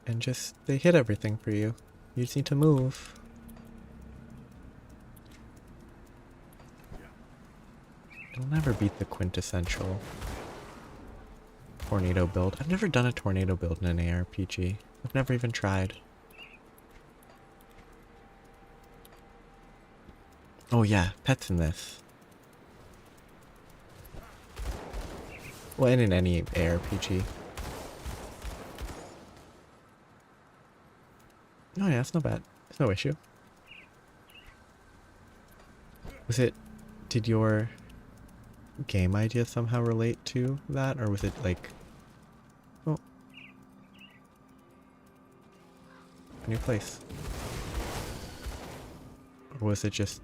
And just, they hit everything for you. You just need to move. It'll never beat the quintessential tornado build. I've never done a tornado build in an ARPG. I've never even tried. Oh yeah, pets in this. Well, and in any ARPG. Oh yeah, it's not bad. It's no issue. Was it... did your game idea somehow relate to that? Or was it like... oh. A new place. Or was it just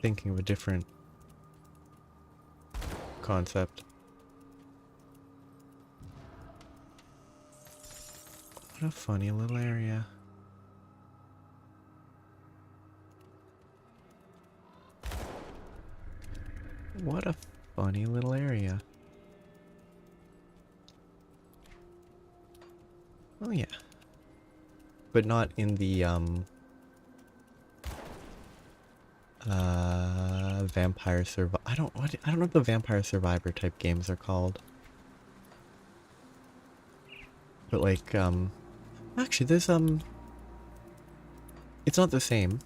thinking of a different concept? What a funny little area. What a funny little area. Oh yeah. But not in the Vampire Survivor. I don't know what the Vampire Survivor type games are called. But like actually there's it's not the same.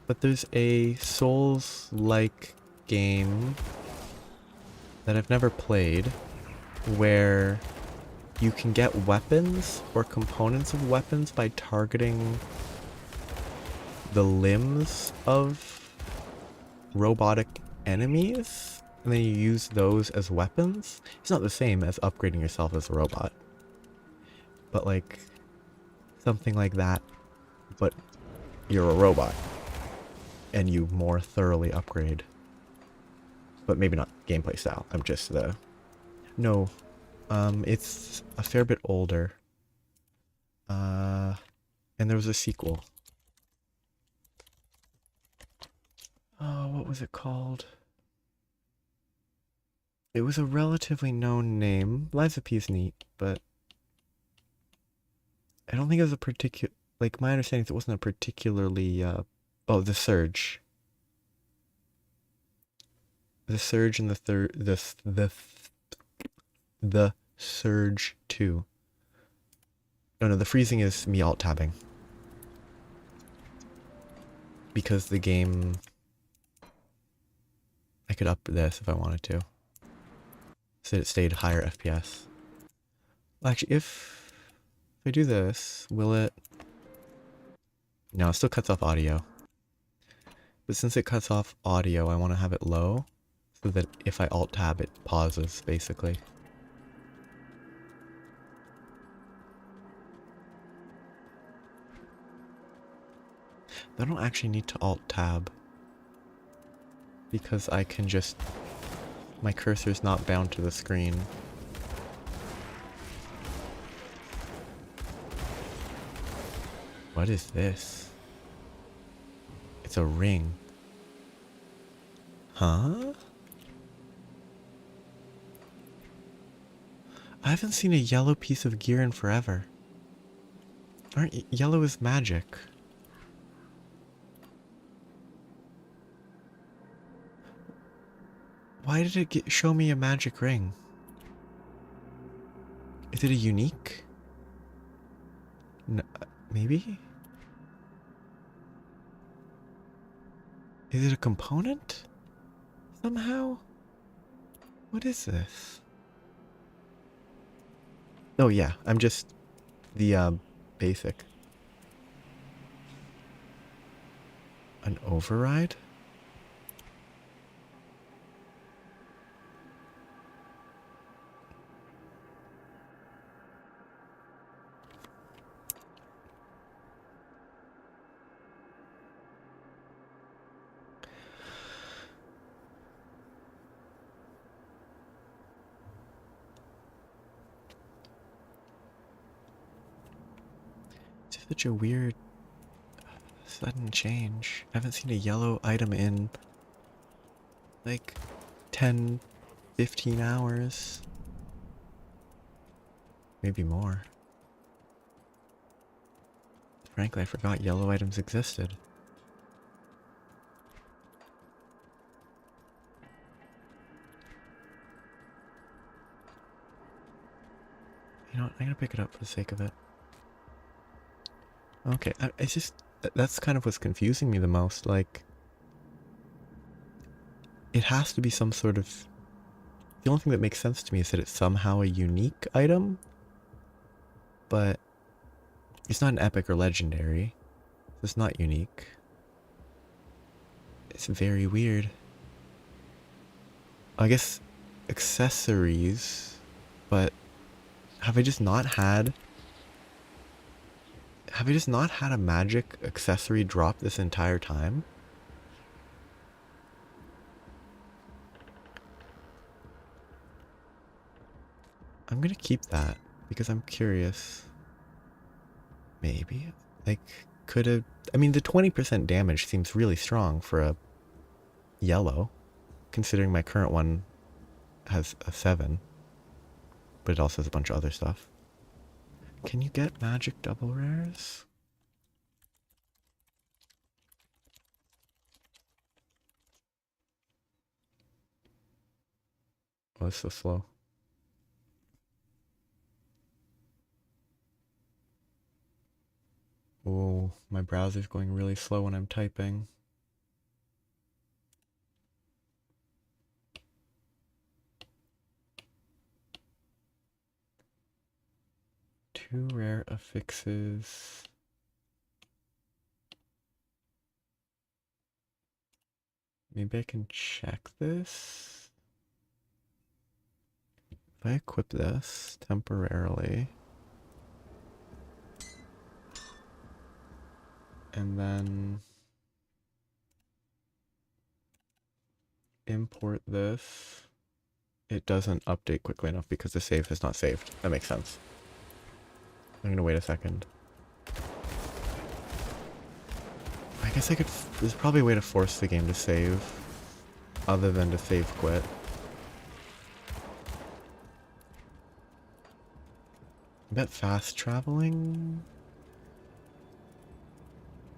But there's a Souls-like game that I've never played where you can get weapons or components of weapons by targeting the limbs of robotic enemies, and then you use those as weapons. It's not the same as upgrading yourself as a robot, but like something like that, but you're a robot and you more thoroughly upgrade. But maybe not gameplay style. I'm just the... no. It's a fair bit older. And there was a sequel. Oh, what was it called? It was a relatively known name. Lies of P is neat, but... I don't think it was a particular... like, my understanding is it wasn't a particularly, oh, The Surge. The Surge and the Surge 2. Oh no, the freezing is me alt-tabbing. Because the game... I could up this if I wanted to. So it stayed higher FPS. Well, actually, if I do this, will it... no, it still cuts off audio. But since it cuts off audio, I want to have it low. So that if I alt-tab, it pauses, basically. I don't actually need to alt-tab. Because I can just... my cursor's not bound to the screen. What is this? It's a ring. Huh? I haven't seen a yellow piece of gear in forever. Yellow is magic. Why did it show me a magic ring? Is it a unique? No, maybe? Is it a component? Somehow? What is this? Oh yeah, I'm just the basic. An override? It's such a weird sudden change. I haven't seen a yellow item in like 10, 15 hours. Maybe more. Frankly, I forgot yellow items existed. You know what? I'm gonna pick it up for the sake of it. Okay, it's just... That's kind of what's confusing me the most. Like, it has to be some sort of... The only thing that makes sense to me is that it's somehow a unique item. But it's not an epic or legendary. So it's not unique. It's very weird. I guess accessories, but have I just not had a magic accessory drop this entire time? I'm gonna keep that because I'm curious. Maybe. Like, could have... I mean, the 20% damage seems really strong for a yellow, considering my current one has a 7. But it also has a bunch of other stuff. Can you get magic double rares? Oh, it's so slow. Oh, my browser's going really slow when I'm typing. Two rare affixes. Maybe I can check this. If I equip this temporarily, and then import this, it doesn't update quickly enough because the save is not saved. That makes sense. I'm gonna wait a second. I guess I could... There's probably a way to force the game to save, other than to save quit. I bet fast traveling...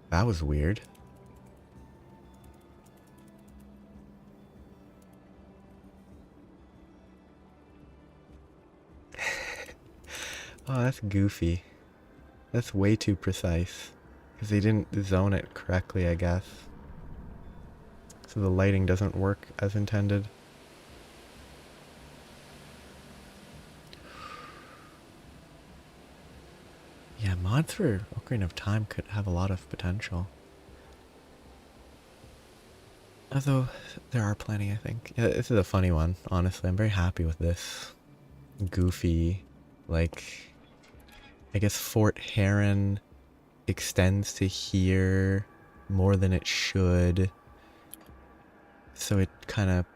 That was weird. Oh, that's goofy. That's way too precise. Because they didn't zone it correctly, I guess. So the lighting doesn't work as intended. Yeah, mods for Ocarina of Time could have a lot of potential. Although, there are plenty, I think. Yeah, this is a funny one, honestly. I'm very happy with this. Goofy, like... I guess Fort Heron extends to here more than it should. So it kind of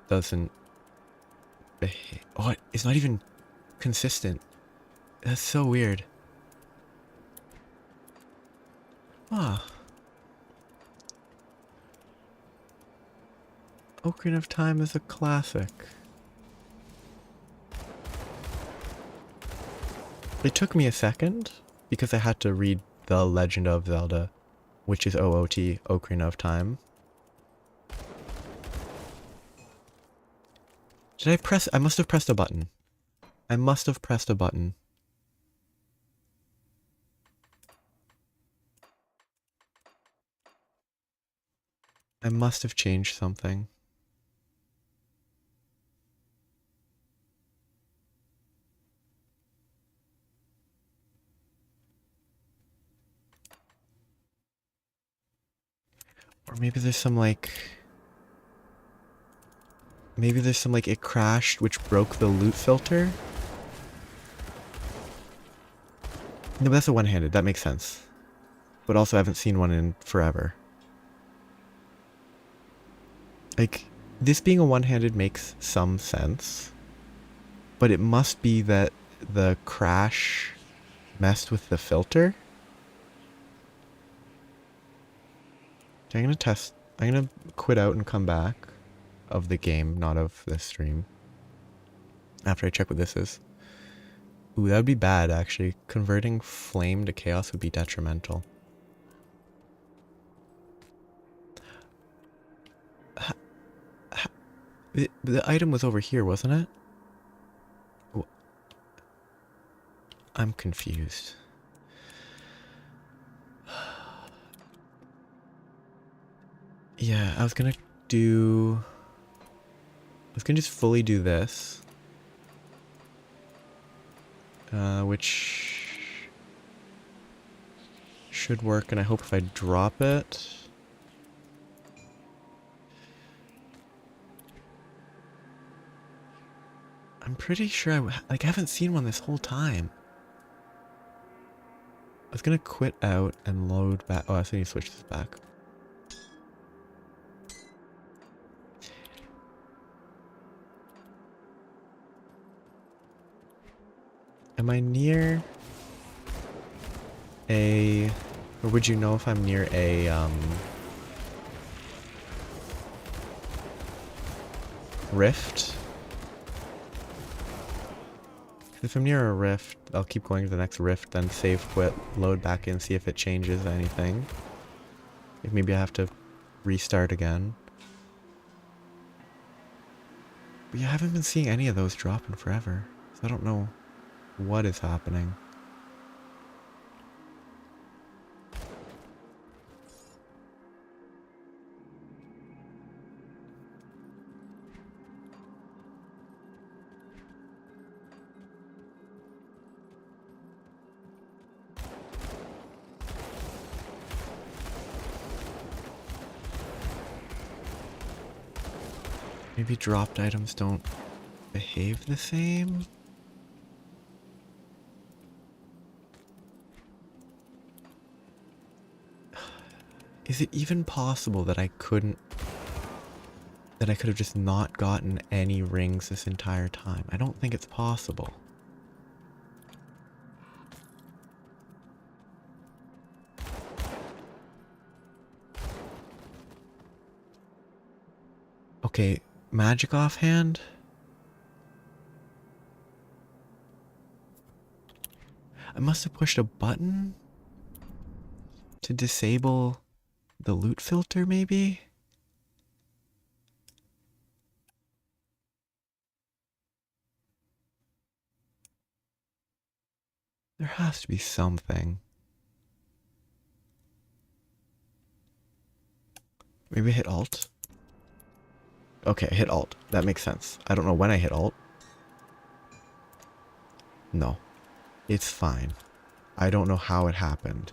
doesn't behave. Oh, it's not even consistent. That's so weird. Ah. Ocarina of Time is a classic. It took me a second because I had to read The Legend of Zelda, which is OOT, Ocarina of Time. Did I press? I must have pressed a button. I must have pressed a button. I must have changed something. Or maybe there's some like... Maybe there's some like it crashed which broke the loot filter? No, but that's a one-handed. That makes sense. But also I haven't seen one in forever. Like, this being a one-handed makes some sense. But it must be that the crash messed with the filter. Okay, I'm gonna quit out and come back of the game, not of this stream. After I check what this is. Ooh, that would be bad, actually. Converting flame to chaos would be detrimental. The item was over here, wasn't it? I'm confused. Yeah, I was gonna just fully do this. Which should work, and I hope if I drop it... I'm pretty sure I haven't seen one this whole time. I was gonna quit out and load back. Oh, I still need to switch this back. Am I near a... Or would you know if I'm near a, rift? If I'm near a rift, I'll keep going to the next rift, then save, quit, load back in, see if it changes anything. Like maybe I have to restart again. But yeah, I haven't been seeing any of those drop in forever, so I don't know what is happening. Maybe dropped items don't behave the same? Is it even possible that I could have just not gotten any rings this entire time? I don't think it's possible. Okay, magic offhand? I must have pushed a button to disable the loot filter, maybe? There has to be something. Maybe hit Alt? Okay, I hit Alt. That makes sense. I don't know when I hit Alt. No. It's fine. I don't know how it happened,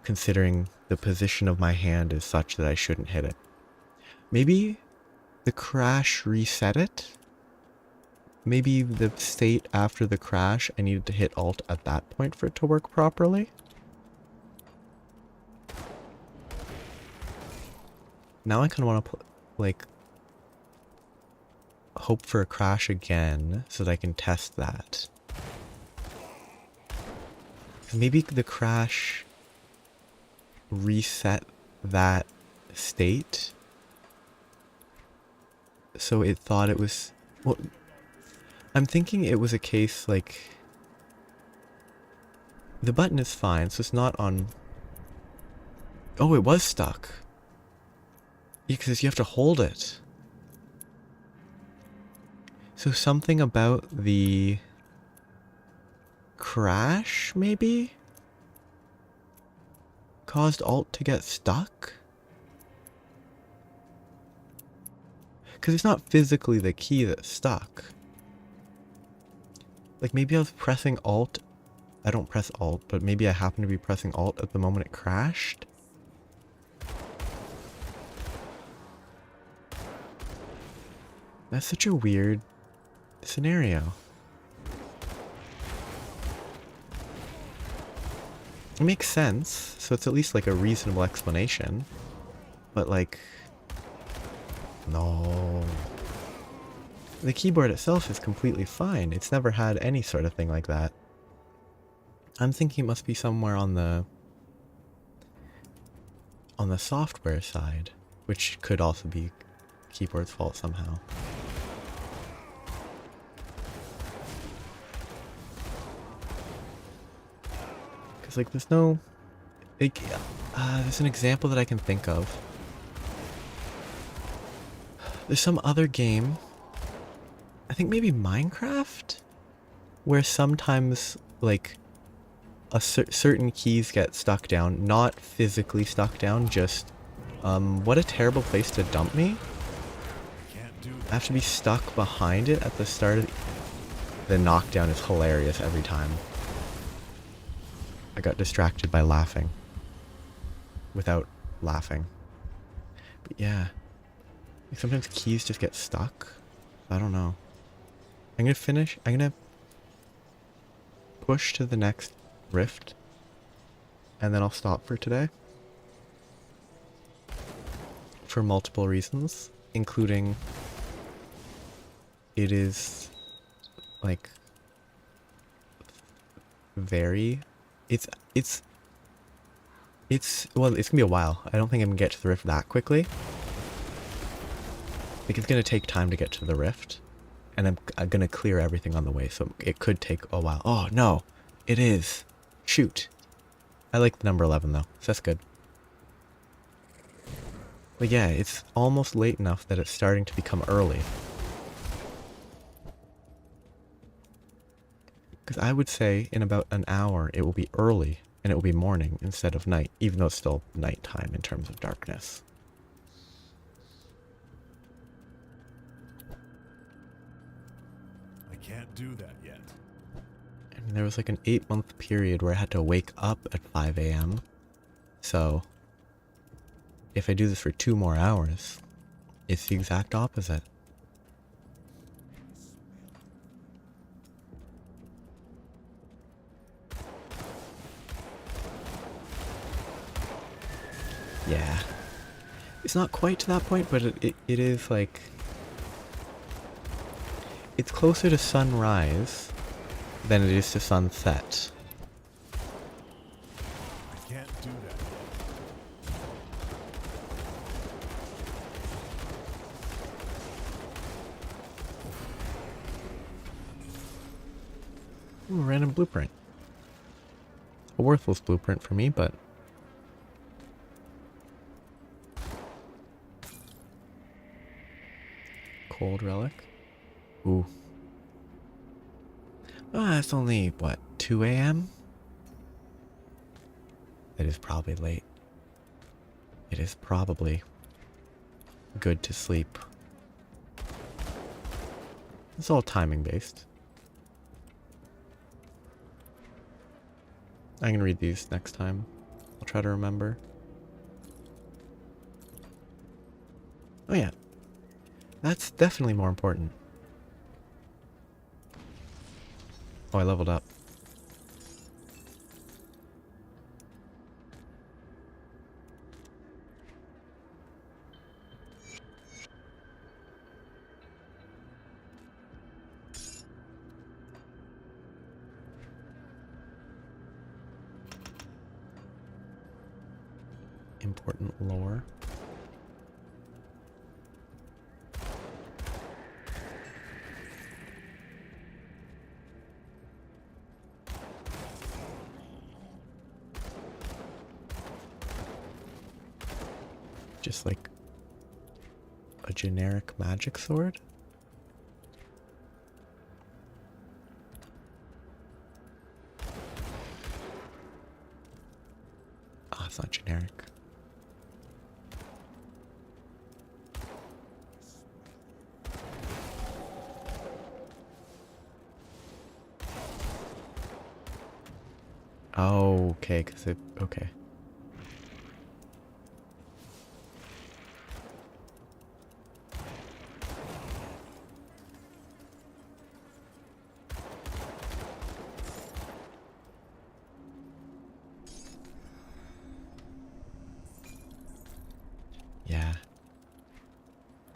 considering the position of my hand is such that I shouldn't hit it. Maybe the crash reset it? Maybe the state after the crash, I needed to hit Alt at that point for it to work properly? Now I kind of want to, like, hope for a crash again so that I can test that. Maybe the crash reset that state so it thought it was... Well, I'm thinking it was a case like... The button is fine, so it's not on... Oh, it was stuck. Because you have to hold it. So something about the crash, maybe? Caused Alt to get stuck? Because it's not physically the key that's stuck. Like maybe I was pressing Alt. I don't press Alt, but maybe I happened to be pressing Alt at the moment it crashed. That's such a weird scenario. It makes sense, so it's at least like a reasonable explanation. But like, no. The keyboard itself is completely fine. It's never had any sort of thing like that. I'm thinking it must be somewhere on the software side, which could also be keyboard's fault somehow. Because like there's no, like, there's an example that I can think of. There's some other game, I think maybe Minecraft, where sometimes like certain keys get stuck down, not physically stuck down, just what a terrible place to dump me. I have to be stuck behind it at the start of the knockdown is hilarious every time. I got distracted by laughing without laughing. But yeah, like sometimes keys just get stuck. I don't know. I'm gonna push to the next rift, and then I'll stop for today. For multiple reasons, including it is like very, it's well, it's gonna be a while. I don't think I'm gonna get to the rift that quickly. Like it's gonna take time to get to the rift, and I'm gonna clear everything on the way, so it could take a while. Oh no, it is. Shoot. I like the number 11 though, so that's good. But yeah, it's almost late enough that it's starting to become early. Because I would say in about an hour it will be early, and it will be morning instead of night, even though it's still nighttime in terms of darkness. I can't do that yet. And there was like an 8-month period where I had to wake up at 5 a.m. So if I do this for 2 more hours, it's the exact opposite. Yeah. It's not quite to that point, but it is like... It's closer to sunrise than it is to sunset. I can't do that yet. Ooh, random blueprint. A worthless blueprint for me, but... Cold relic. Ooh. Ah, it's only, what, 2 a.m.? It is probably late. It is probably good to sleep. It's all timing based. I can read these next time. I'll try to remember. Oh yeah. That's definitely more important. Oh, I leveled up. Important lore. Just like a generic magic sword? Oh, okay, because it... Okay. Yeah.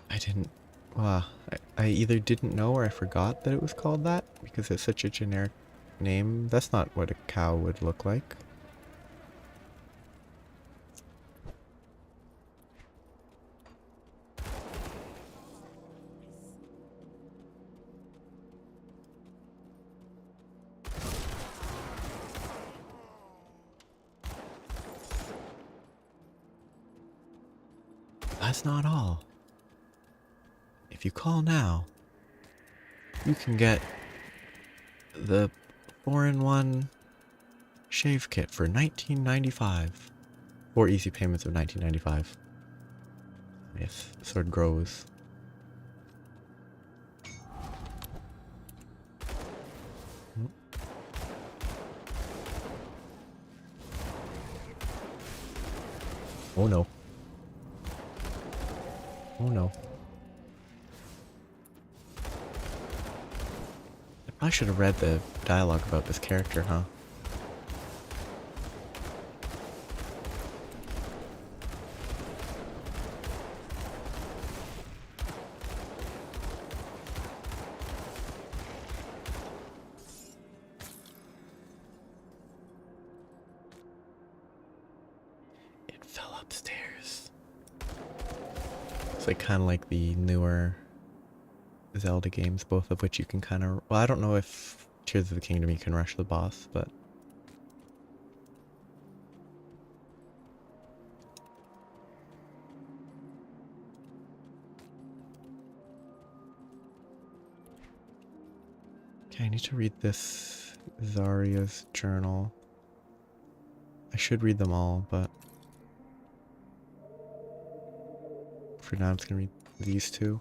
I didn't... Well, I either didn't know or I forgot that it was called that because it's such a generic name. That's not what a cow would look like. That's not all. If you call now, you can get the 4-in-1 shave kit for $19.95. 4 easy payments of $19.95. Yes, the sword grows. Oh no. Oh no. I should have read the dialogue about this character, huh? It fell upstairs. It's like kind of like the newer Zelda games, both of which you can kind of... Well, I don't know if Tears of the Kingdom you can rush the boss, but... Okay, I need to read this Zarya's journal. I should read them all, but... For now, I'm just gonna read these two.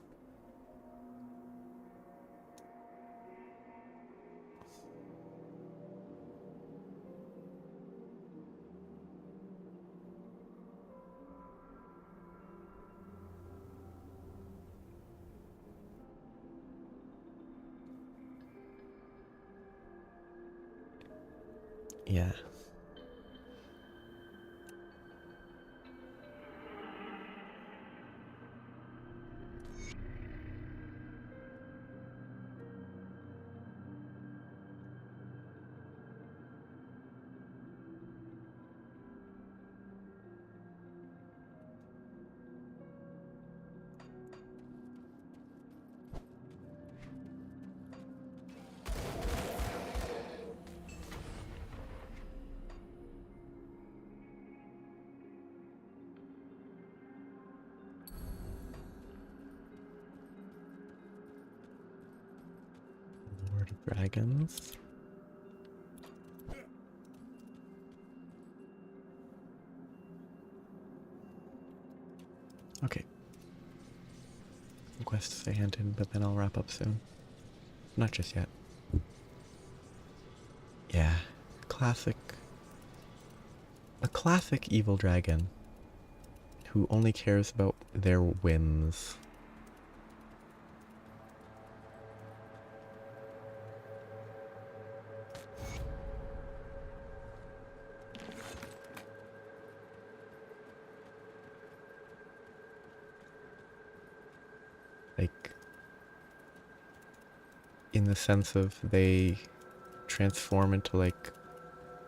Yeah. Lord of Dragons. Okay. Some quests I hand in, but then I'll wrap up soon. Not just yet. Yeah. Classic. A classic evil dragon who only cares about their whims. Like, in the sense of they transform into like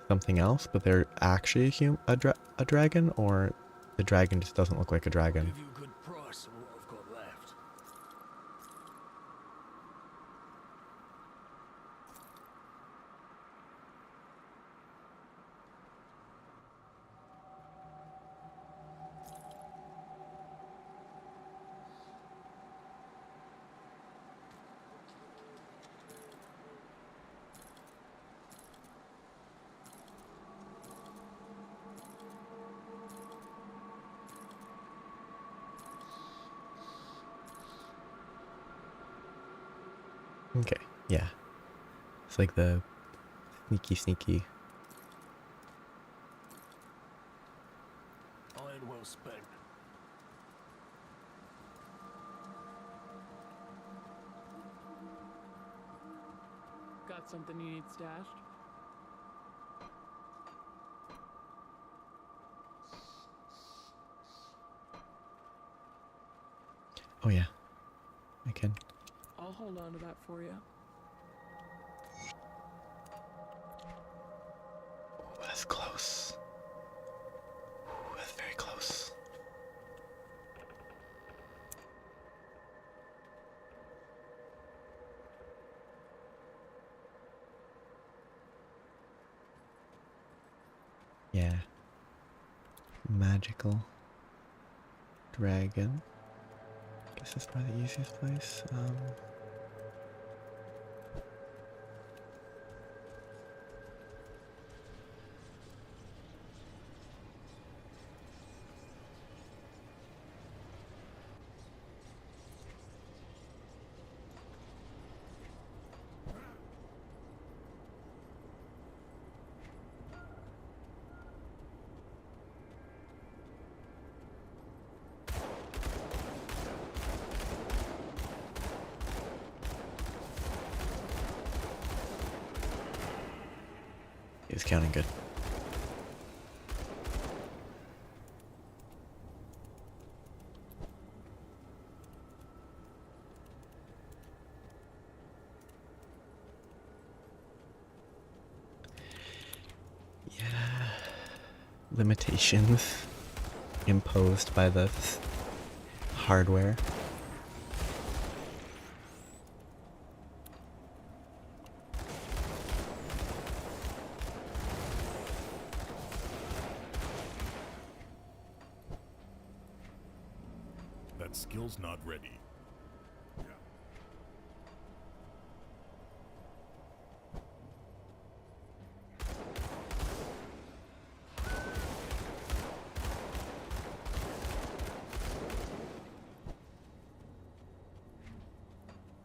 something else, but they're actually a dragon, or the dragon just doesn't look like a dragon. Give you a good price on what I've got left. Okay, yeah. It's like the sneaky. spent. Got something you need stashed? Oh yeah, I can. I'll hold on to that for you. Ooh, that's close. Ooh, that's very close. Yeah. Magical dragon. Guess that's probably the easiest place. He's counting good. Yeah. Limitations imposed by the hardware. That skill's not ready.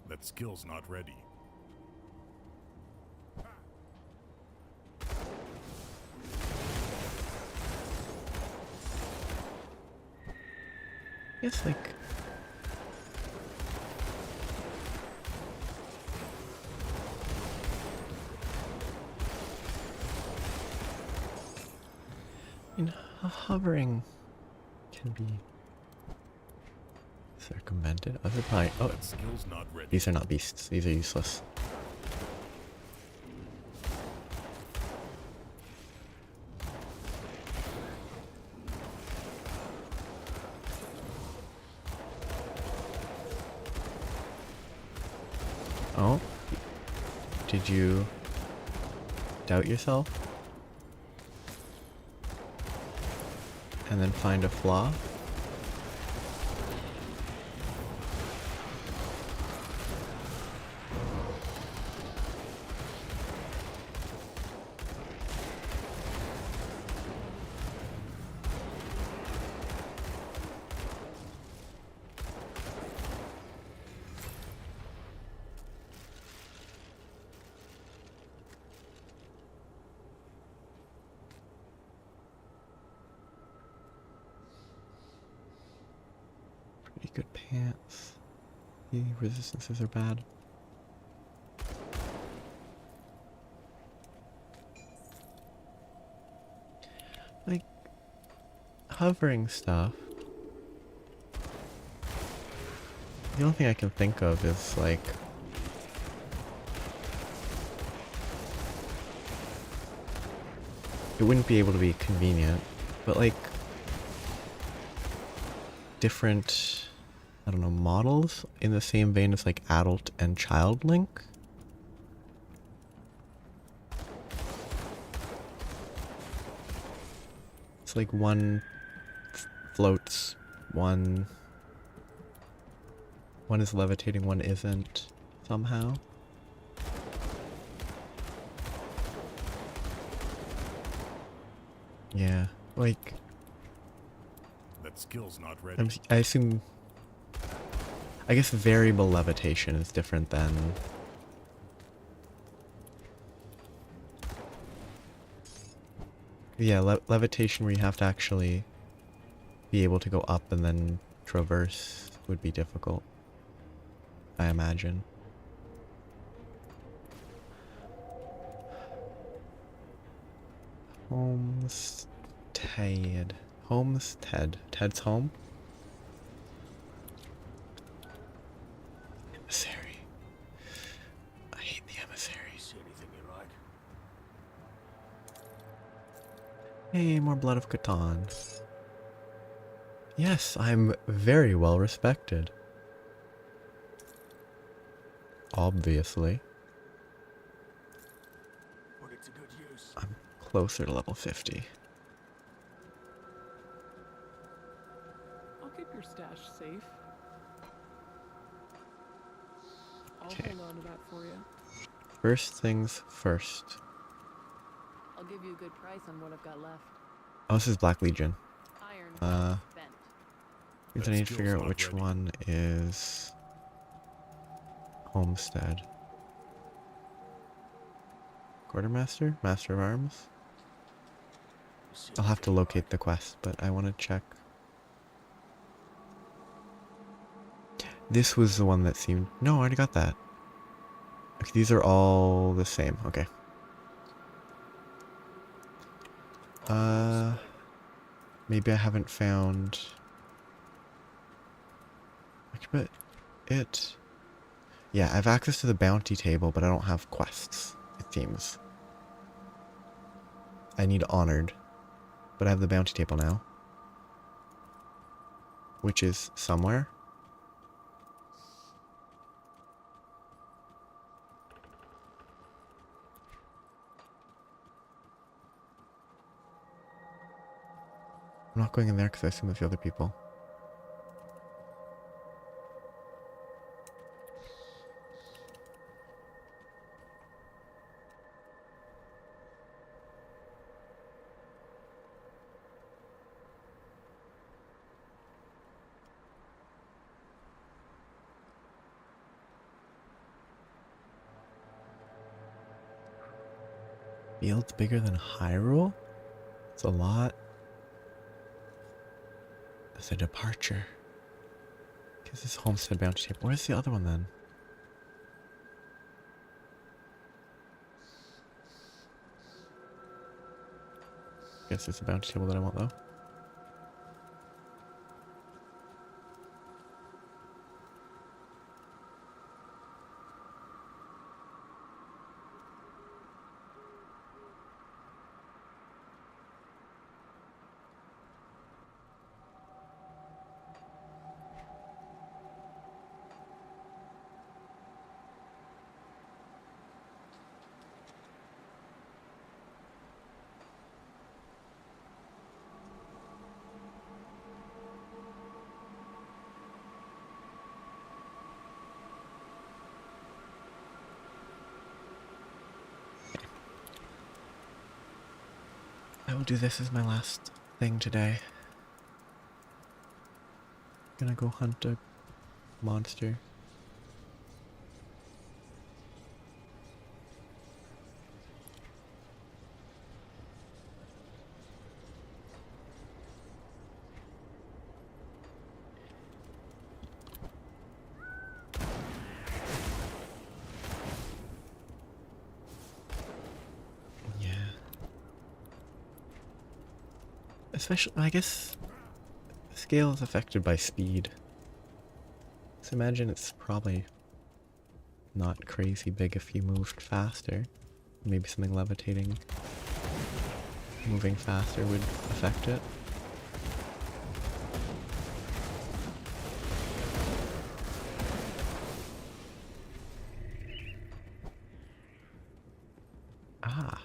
That skill's not ready. It's like hovering can be circumvented. Other probably That skill's not ready. these are not beasts. These are useless. Oh, did you doubt yourself? And then find a flaw? Pretty good pants. The resistances are bad. Like, hovering stuff. The only thing I can think of is like it wouldn't be able to be convenient, but like different, I don't know, models in the same vein as like adult and child Link. It's like one floats, one is levitating, one isn't somehow. Yeah, like That skill's not ready. I assume, I guess variable levitation is different than levitation where you have to actually be able to go up and then traverse would be difficult, I imagine. Homestead. Homestead. Ted's home? Emissary. I hate the emissary. See anything you like? Hey, more blood of Catan. Yes, I'm very well respected. Obviously. Put it to good use. I'm closer to level 50. I'll keep your stash safe. I'll Okay. hold on to that for you. First things first. I'll give you a good price on what I've got left. Oh, this is Black Legion. Iron Uh, spent. Means That I need to skill's figure out not which ready. one is Homestead. Quartermaster? Master of Arms? See I'll have to anything you locate the quest, but I want to check. This was the one that seemed... No, I already got that. Okay, these are all the same. Okay. Maybe I haven't found... But it... Yeah, I have access to the bounty table, but I don't have quests, it seems. I need honored, but I have the bounty table now. Which is somewhere. I'm not going in there because I assume it's the other people. Field's bigger than Hyrule? It's a lot. It's a departure. Because this Homestead bounty table. Where's the other one then? Guess it's the bounty table that I want though. I will do this as my last thing today. Gonna go hunt a monster. Yeah. Especially, I guess, scale is affected by speed. So imagine it's probably not crazy big if you moved faster. Maybe something levitating, moving faster would affect it. Ah,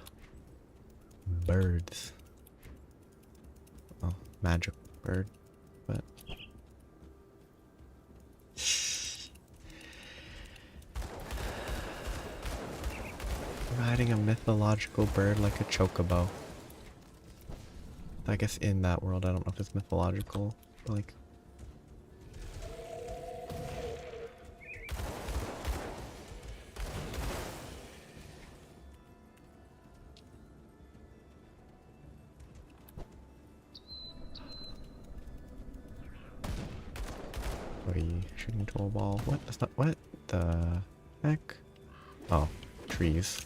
birds. Well, magic bird, but riding a mythological bird like a chocobo. I guess in that world, I don't know if it's mythological, like... Oi, shooting into a wall. What? That's not. What the heck? Oh, trees.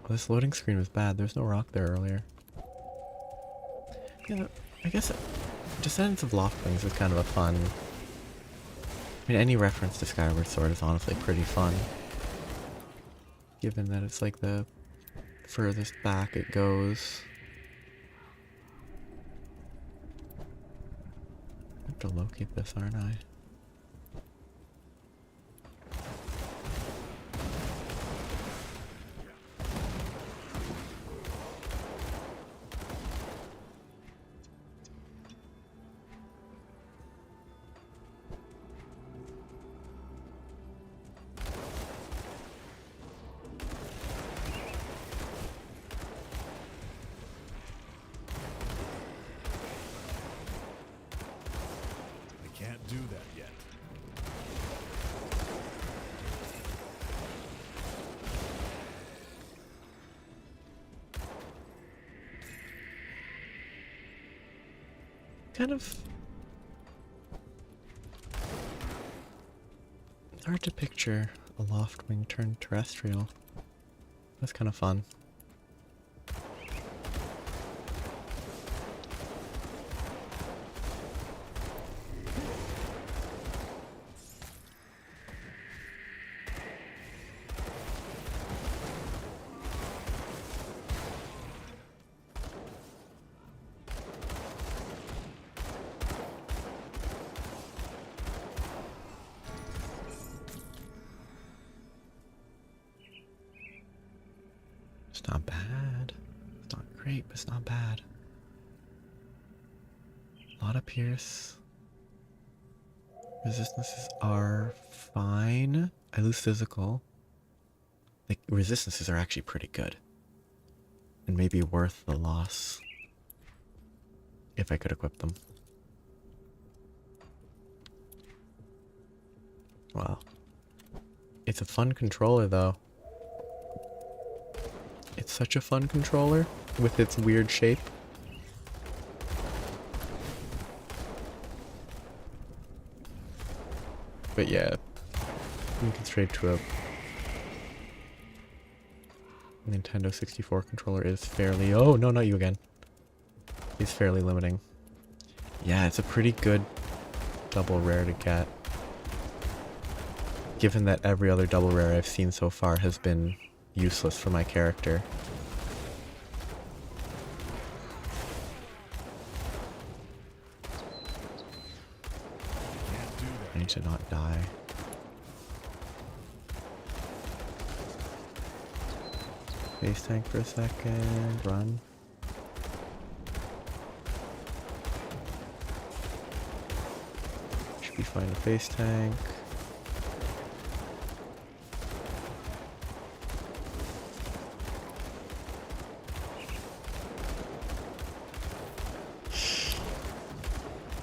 Oh, this loading screen was bad. There's no rock there earlier. Yeah, I guess Descendants of Loftlings is kind of a fun. I mean, any reference to Skyward Sword is honestly pretty fun. Given that it's like the furthest back it goes. I have to locate this, aren't I? Can't do that yet. Kind of hard to picture a Loftwing turned terrestrial. That's kind of fun. It's not bad. It's not great, but it's not bad. A lot of Pierce. Resistances are fine. I lose physical. Like, resistances are actually pretty good. And maybe worth the loss. If I could equip them. Wow. It's a fun controller, though. It's such a fun controller with its weird shape. But yeah, linking straight to a Nintendo 64 controller is fairly... Oh, no, not you again. Is fairly limiting. Yeah, it's a pretty good double rare to get. Given that every other double rare I've seen so far has been useless for my character. I need to not die. Base tank for a second. Run. Should be fine with base tank.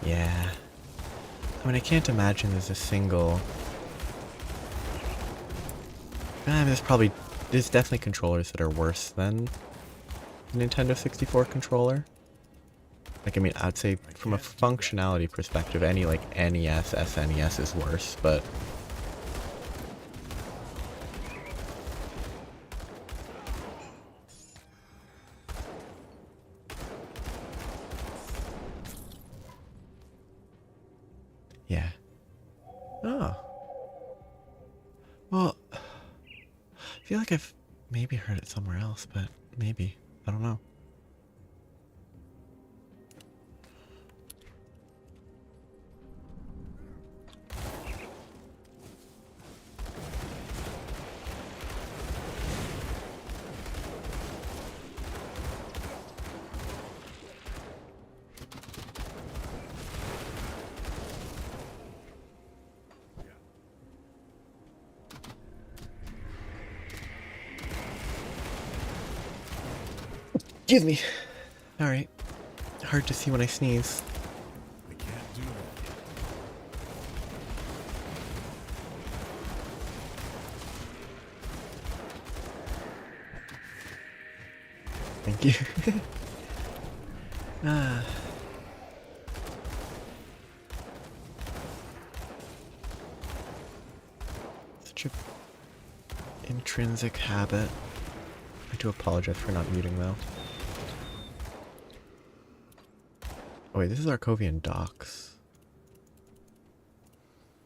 Yeah. I mean, I can't imagine there's a single... There's definitely controllers that are worse than the Nintendo 64 controller. Like, I mean, I'd say from a functionality perspective, any, like, NES, SNES is worse, but... Yeah. Oh. Well, I feel like I've maybe heard it somewhere else, but maybe. I don't know. Excuse me. Alright. Hard to see when I sneeze. I can't do that Thank you. Ah. Such a intrinsic habit. I do apologize for not muting though. Oh wait, this is Arcovian Docks.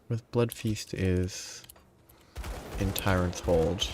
Where the Blood Feast is in Tyrant's Hold.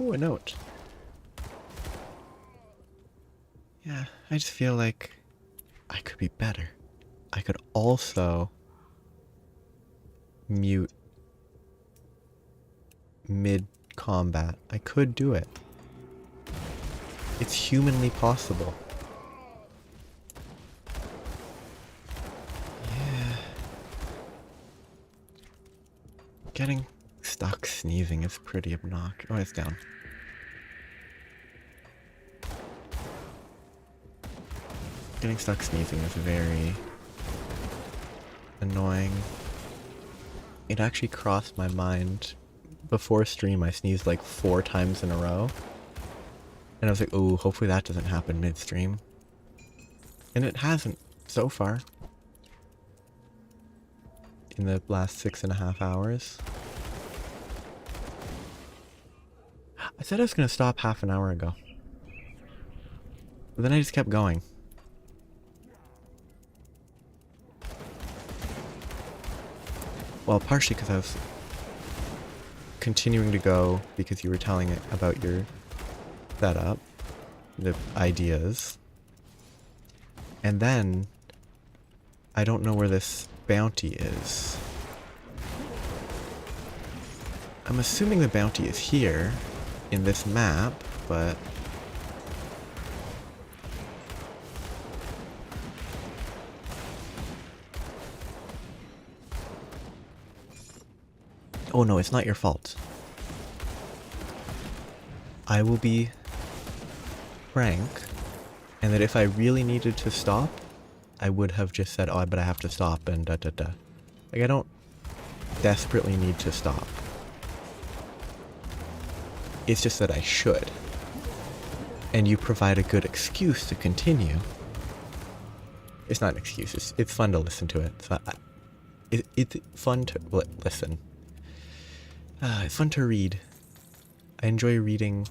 Ooh, a note. Yeah, I just feel like I could be better. I could also mute mid-combat. I could do it. It's humanly possible. Yeah. Getting stuck sneezing is pretty obnoxious. Oh, it's down. Getting stuck sneezing is very annoying. It actually crossed my mind. Before stream, I sneezed like 4 times in a row. And I was like, ooh, hopefully that doesn't happen mid-stream. And it hasn't so far. In the last 6.5 hours. I said I was going to stop half an hour ago. But then I just kept going. Well, partially because I was continuing to go because you were telling it about your setup, the ideas. And then I don't know where this bounty is. I'm assuming the bounty is here in this map, but oh no, it's not your fault. I will be frank, and that if I really needed to stop, I would have just said, oh, but I have to stop and da da da. Like, I don't desperately need to stop. It's just that I should. And you provide a good excuse to continue. It's not an excuse, it's fun to listen to it. So it's fun to listen. It's fun to read. I enjoy reading.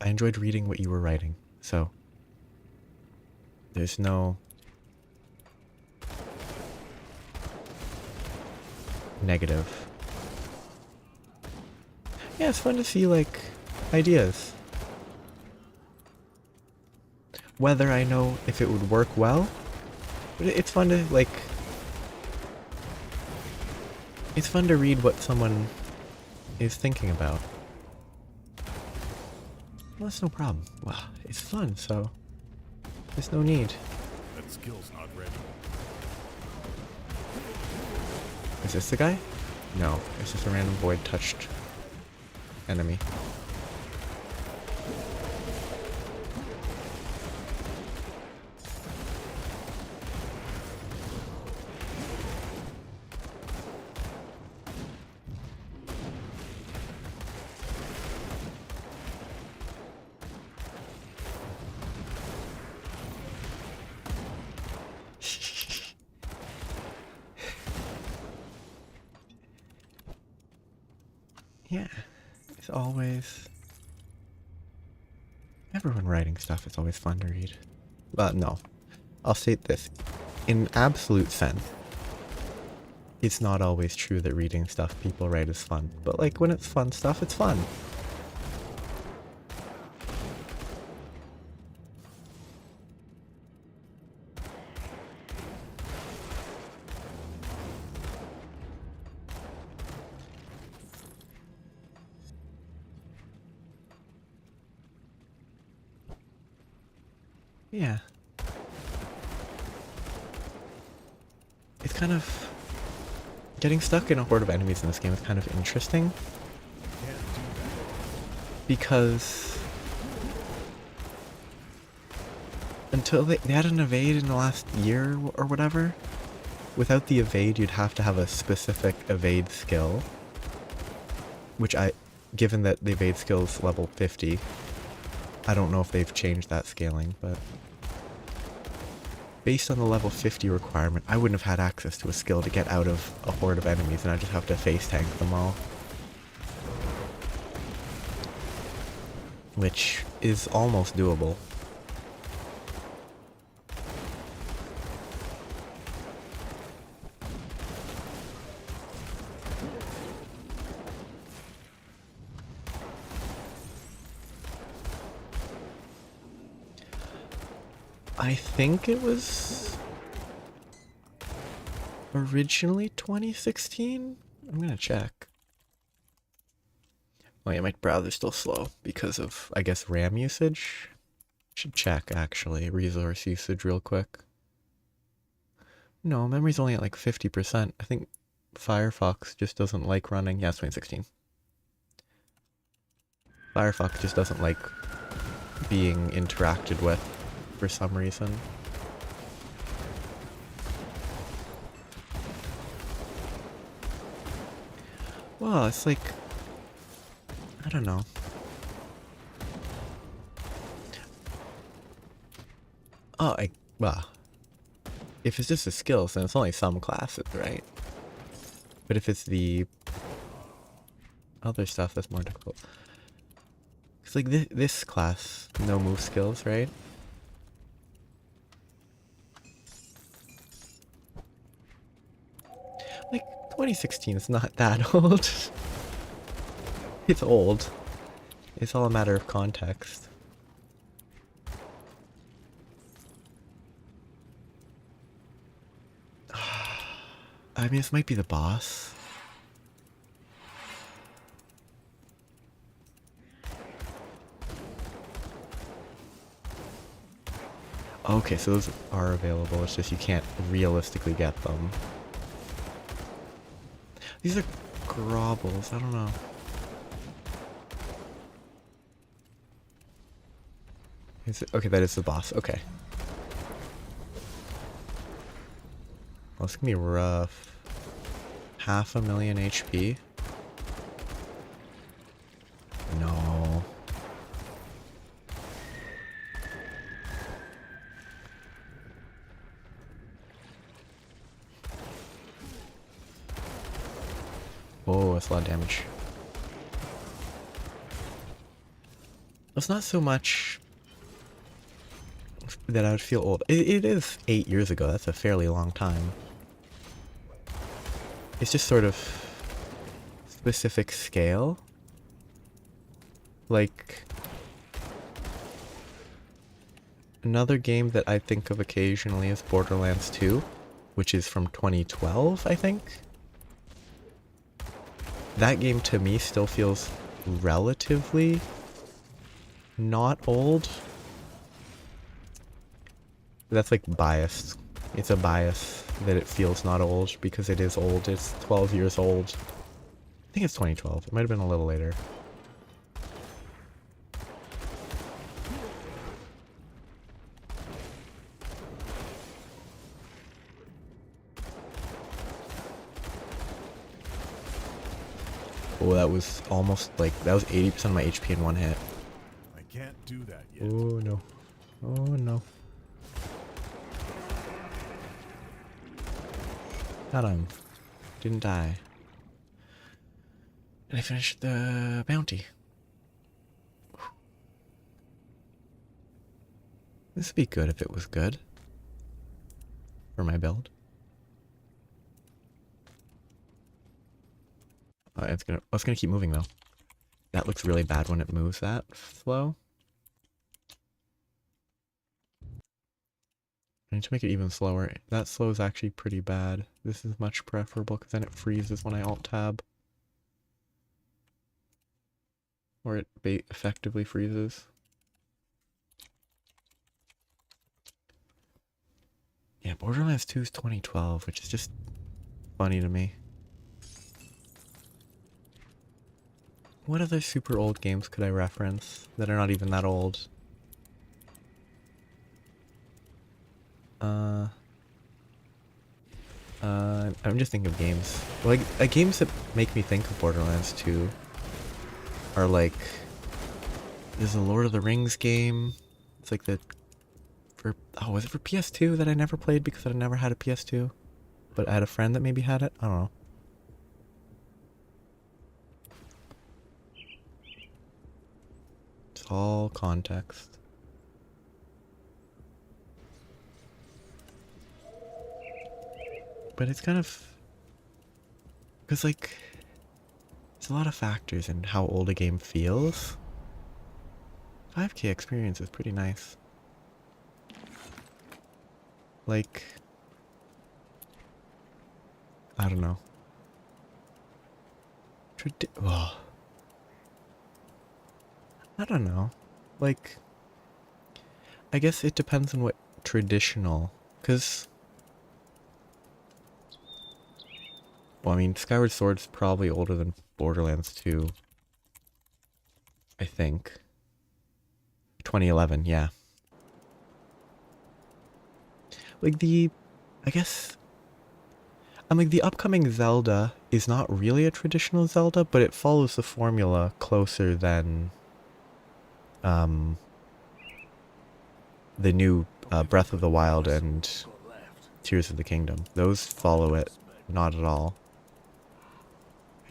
I enjoyed reading what you were writing, so there's no negative. Yeah, it's fun to see, like, ideas. Whether I know if it would work well, but it's fun to, like, it's fun to read what someone is thinking about. Well, that's no problem. Well, it's fun, so there's no need. That skill's not ready. Is this the guy? No, it's just a random void-touched enemy. Yeah, it's always... Everyone writing stuff is always fun to read. But no, I'll state this. In absolute sense, it's not always true that reading stuff people write is fun. But like, when it's fun stuff, it's fun. Yeah. It's kind of... Getting stuck in a horde of enemies in this game is kind of interesting. Because... Until they had an evade in the last year or whatever. Without the evade, you'd have to have a specific evade skill. Which given that the evade skill is level 50, I don't know if they've changed that scaling, but... Based on the level 50 requirement, I wouldn't have had access to a skill to get out of a horde of enemies, and I just have to face tank them all. Which is almost doable. I think it was originally 2016? I'm gonna check. Oh yeah, my browser's still slow because of, I guess, RAM usage. Should check, actually, resource usage real quick. No, memory's only at like 50%. I think Firefox just doesn't like running. Yeah, it's 2016. Firefox just doesn't like being interacted with for some reason. Well, it's like, I don't know. Oh, well, if it's just the skills, then it's only some classes, right? But if it's the other stuff, that's more difficult. It's like this class, no move skills, right? Like, 2016 is not that old. It's old. It's all a matter of context. I mean, this might be the boss. Okay, so those are available, it's just you can't realistically get them. These are grobbles, I don't know. Is it? Okay, that is the boss, okay. Well, it's gonna be rough. 500,000 HP? No. Oh, that's a lot of damage. It's not so much that I would feel old. It is 8 years ago, that's a fairly long time. It's just sort of specific scale. Like, another game that I think of occasionally is Borderlands 2, which is from 2012, I think. That game to me still feels relatively not old. That's like biased. It's a bias that it feels not old because it is old. It's 12 years old. I think it's 2012. It might have been a little later. Oh, that was almost like, that was 80% of my HP in one hit. I can't do that yet. Oh no. Oh no. Got him. Didn't die. And I finished the bounty. This would be good if it was good. For my build. Oh, it's gonna keep moving though. That looks really bad when it moves that slow. I need to make it even slower. That slow is actually pretty bad. This is much preferable because then it freezes when I alt-tab. Or it effectively freezes. Yeah, Borderlands 2 is 2012, which is just funny to me. What other super old games could I reference that are not even that old? I'm just thinking of games. Like, games that make me think of Borderlands 2 are like, there's a Lord of the Rings game. It's like was it for PS2 that I never played because I never had a PS2? But I had a friend that maybe had it? I don't know. It's all context. But it's kind of... because, like, there's a lot of factors in how old a game feels. 5K experience is pretty nice. Like... I don't know. I don't know. Like... I guess it depends on what traditional... because... well, I mean, Skyward Sword's probably older than Borderlands 2. I think. 2011, yeah. Like I guess... I'm like, the upcoming Zelda is not really a traditional Zelda, but it follows the formula closer than... the new Breath of the Wild and Tears of the Kingdom. Those follow it not at all.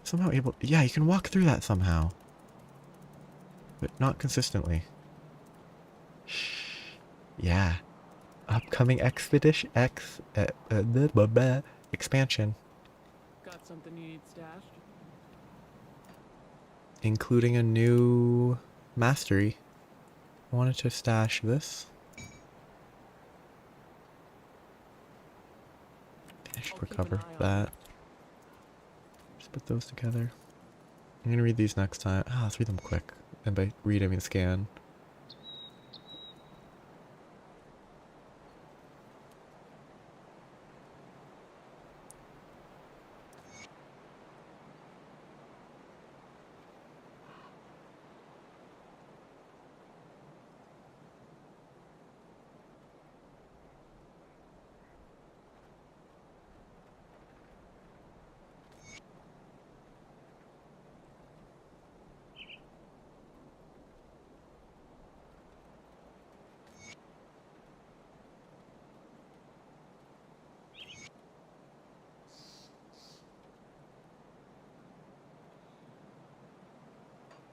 Somehow able... yeah, you can walk through that somehow. But not consistently. Shh. Yeah. Upcoming expedition... expansion. Got something you need stashed? Including a new mastery. I wanted to stash this. I should recover that. Just put those together. I'm gonna read these next time. Let's read them quick. And by read, I mean scan.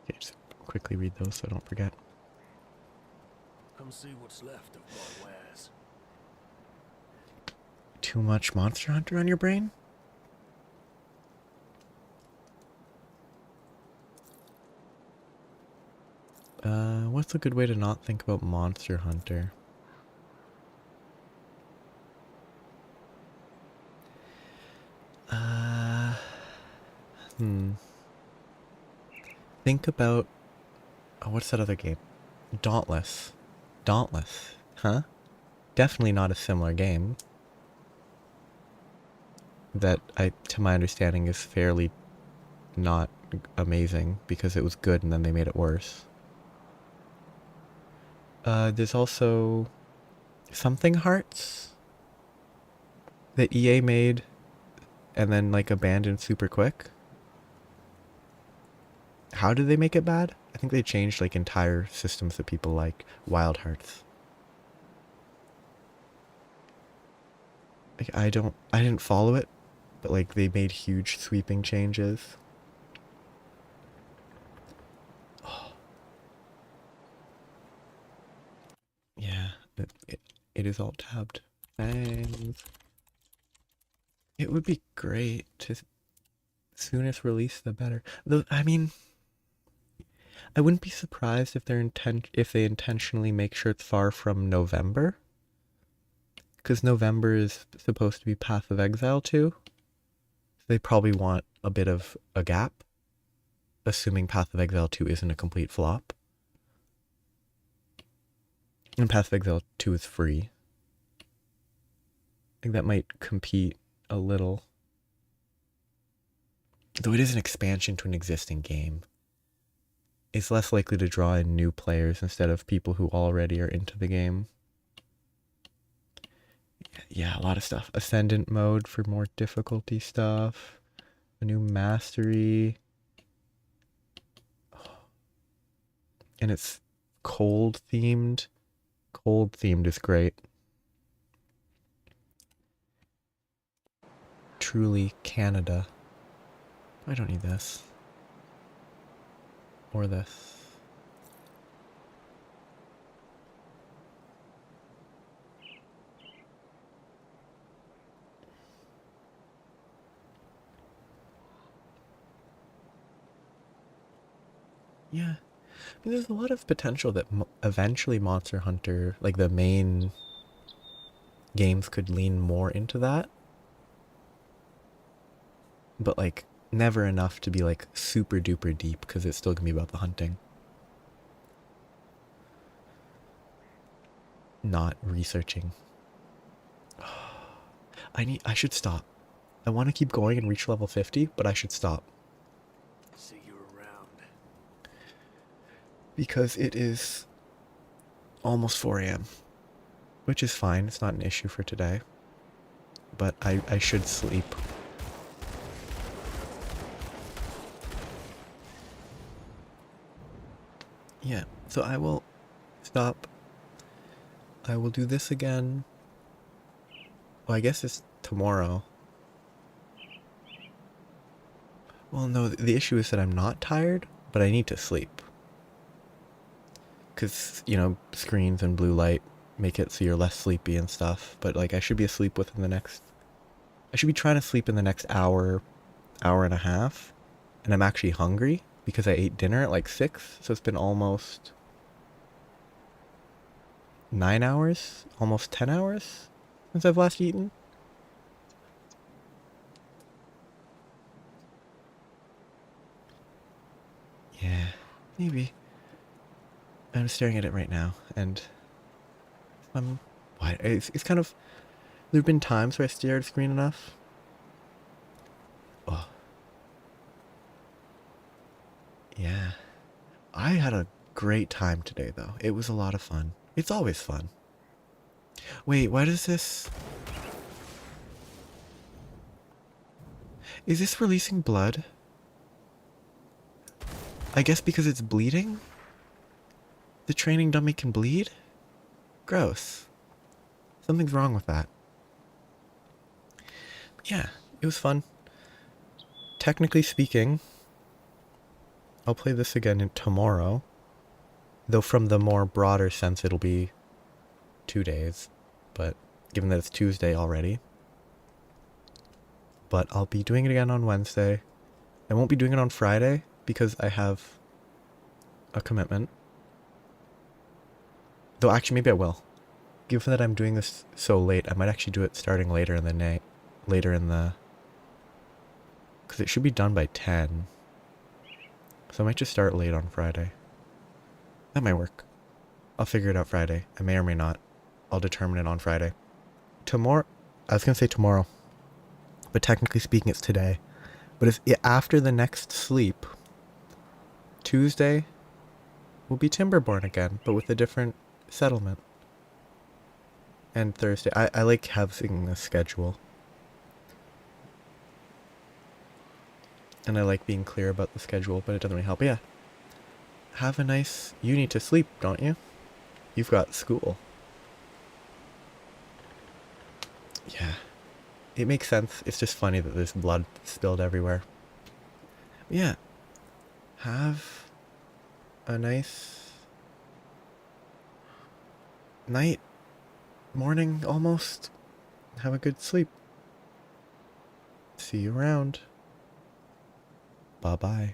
Okay, just quickly read those so I don't forget. Come see what's left of my wares. Too much Monster Hunter on your brain? What's a good way to not think about Monster Hunter? Think about... oh, what's that other game? Dauntless. Dauntless, huh? Definitely not a similar game. That, to my understanding, is fairly not amazing because it was good and then they made it worse. There's also Something Hearts that EA made and then like abandoned super quick. How did they make it bad? I think they changed like entire systems that people like. Wild Hearts. Like, I didn't follow it, but like they made huge sweeping changes. Oh. Yeah, it is all tabbed. Thanks. It would be great to soonest release the better. Though I mean, I wouldn't be surprised if they intentionally make sure it's far from November. Because November is supposed to be Path of Exile 2. So they probably want a bit of a gap. Assuming Path of Exile 2 isn't a complete flop. And Path of Exile 2 is free. think that might compete a little. Though it is an expansion to an existing game. It's less likely to draw in new players instead of people who already are into the game. Yeah, a lot of stuff. Ascendant mode for more difficulty stuff. A new mastery. And it's cold themed. Cold themed is great. Truly Canada. I don't need this. Or this. Yeah. I mean, there's a lot of potential that eventually Monster Hunter, like the main games, could lean more into that. But like, never enough to be like super duper deep, because it's still gonna be about the hunting. Not researching. I should stop. I want to keep going and reach level 50, but I should stop. See you around. Because it is almost 4 a.m. Which is fine, it's not an issue for today. But I should sleep. Yeah, so I will stop. I will do this again. Well, I guess it's tomorrow. Well, no, the issue is that I'm not tired, but I need to sleep. Because, you know, screens and blue light make it so you're less sleepy and stuff. But, like, I should be asleep within the next... I should be trying to sleep in the next hour, hour and a half. And I'm actually hungry because I ate dinner at like 6. So it's been almost 9 hours, almost 10 hours since I've last eaten. Yeah, maybe. I'm staring at it right now, and it's kind of, there have been times where I stare at a screen enough. Oh. Yeah. I had a great time today, though. It was a lot of fun. It's always fun. Wait, why does this... Is this releasing blood? I guess because it's bleeding? The training dummy can bleed? Gross. Something's wrong with that. Yeah, it was fun. Technically speaking, I'll play this again tomorrow. Though from the more broader sense, it'll be 2 days. But given that it's Tuesday already. But I'll be doing it again on Wednesday. I won't be doing it on Friday because I have a commitment. Though actually, maybe I will. Given that I'm doing this so late, I might actually do it starting later in the night. Later in the... Because it should be done by 10. So I might just start late on Friday. That might work. I'll figure it out Friday. I may or may not. I'll determine it on Friday. Tomorrow... I was going to say tomorrow. But technically speaking, it's today. But if after the next sleep, Tuesday will be Timberborn again, but with a different settlement. And Thursday. I like having a schedule. And I like being clear about the schedule, but it doesn't really help. Yeah. Have a nice... You need to sleep, don't you? You've got school. Yeah. It makes sense. It's just funny that there's blood spilled everywhere. Yeah. Have a nice night, morning almost. Have a good sleep. See you around. Bye-bye.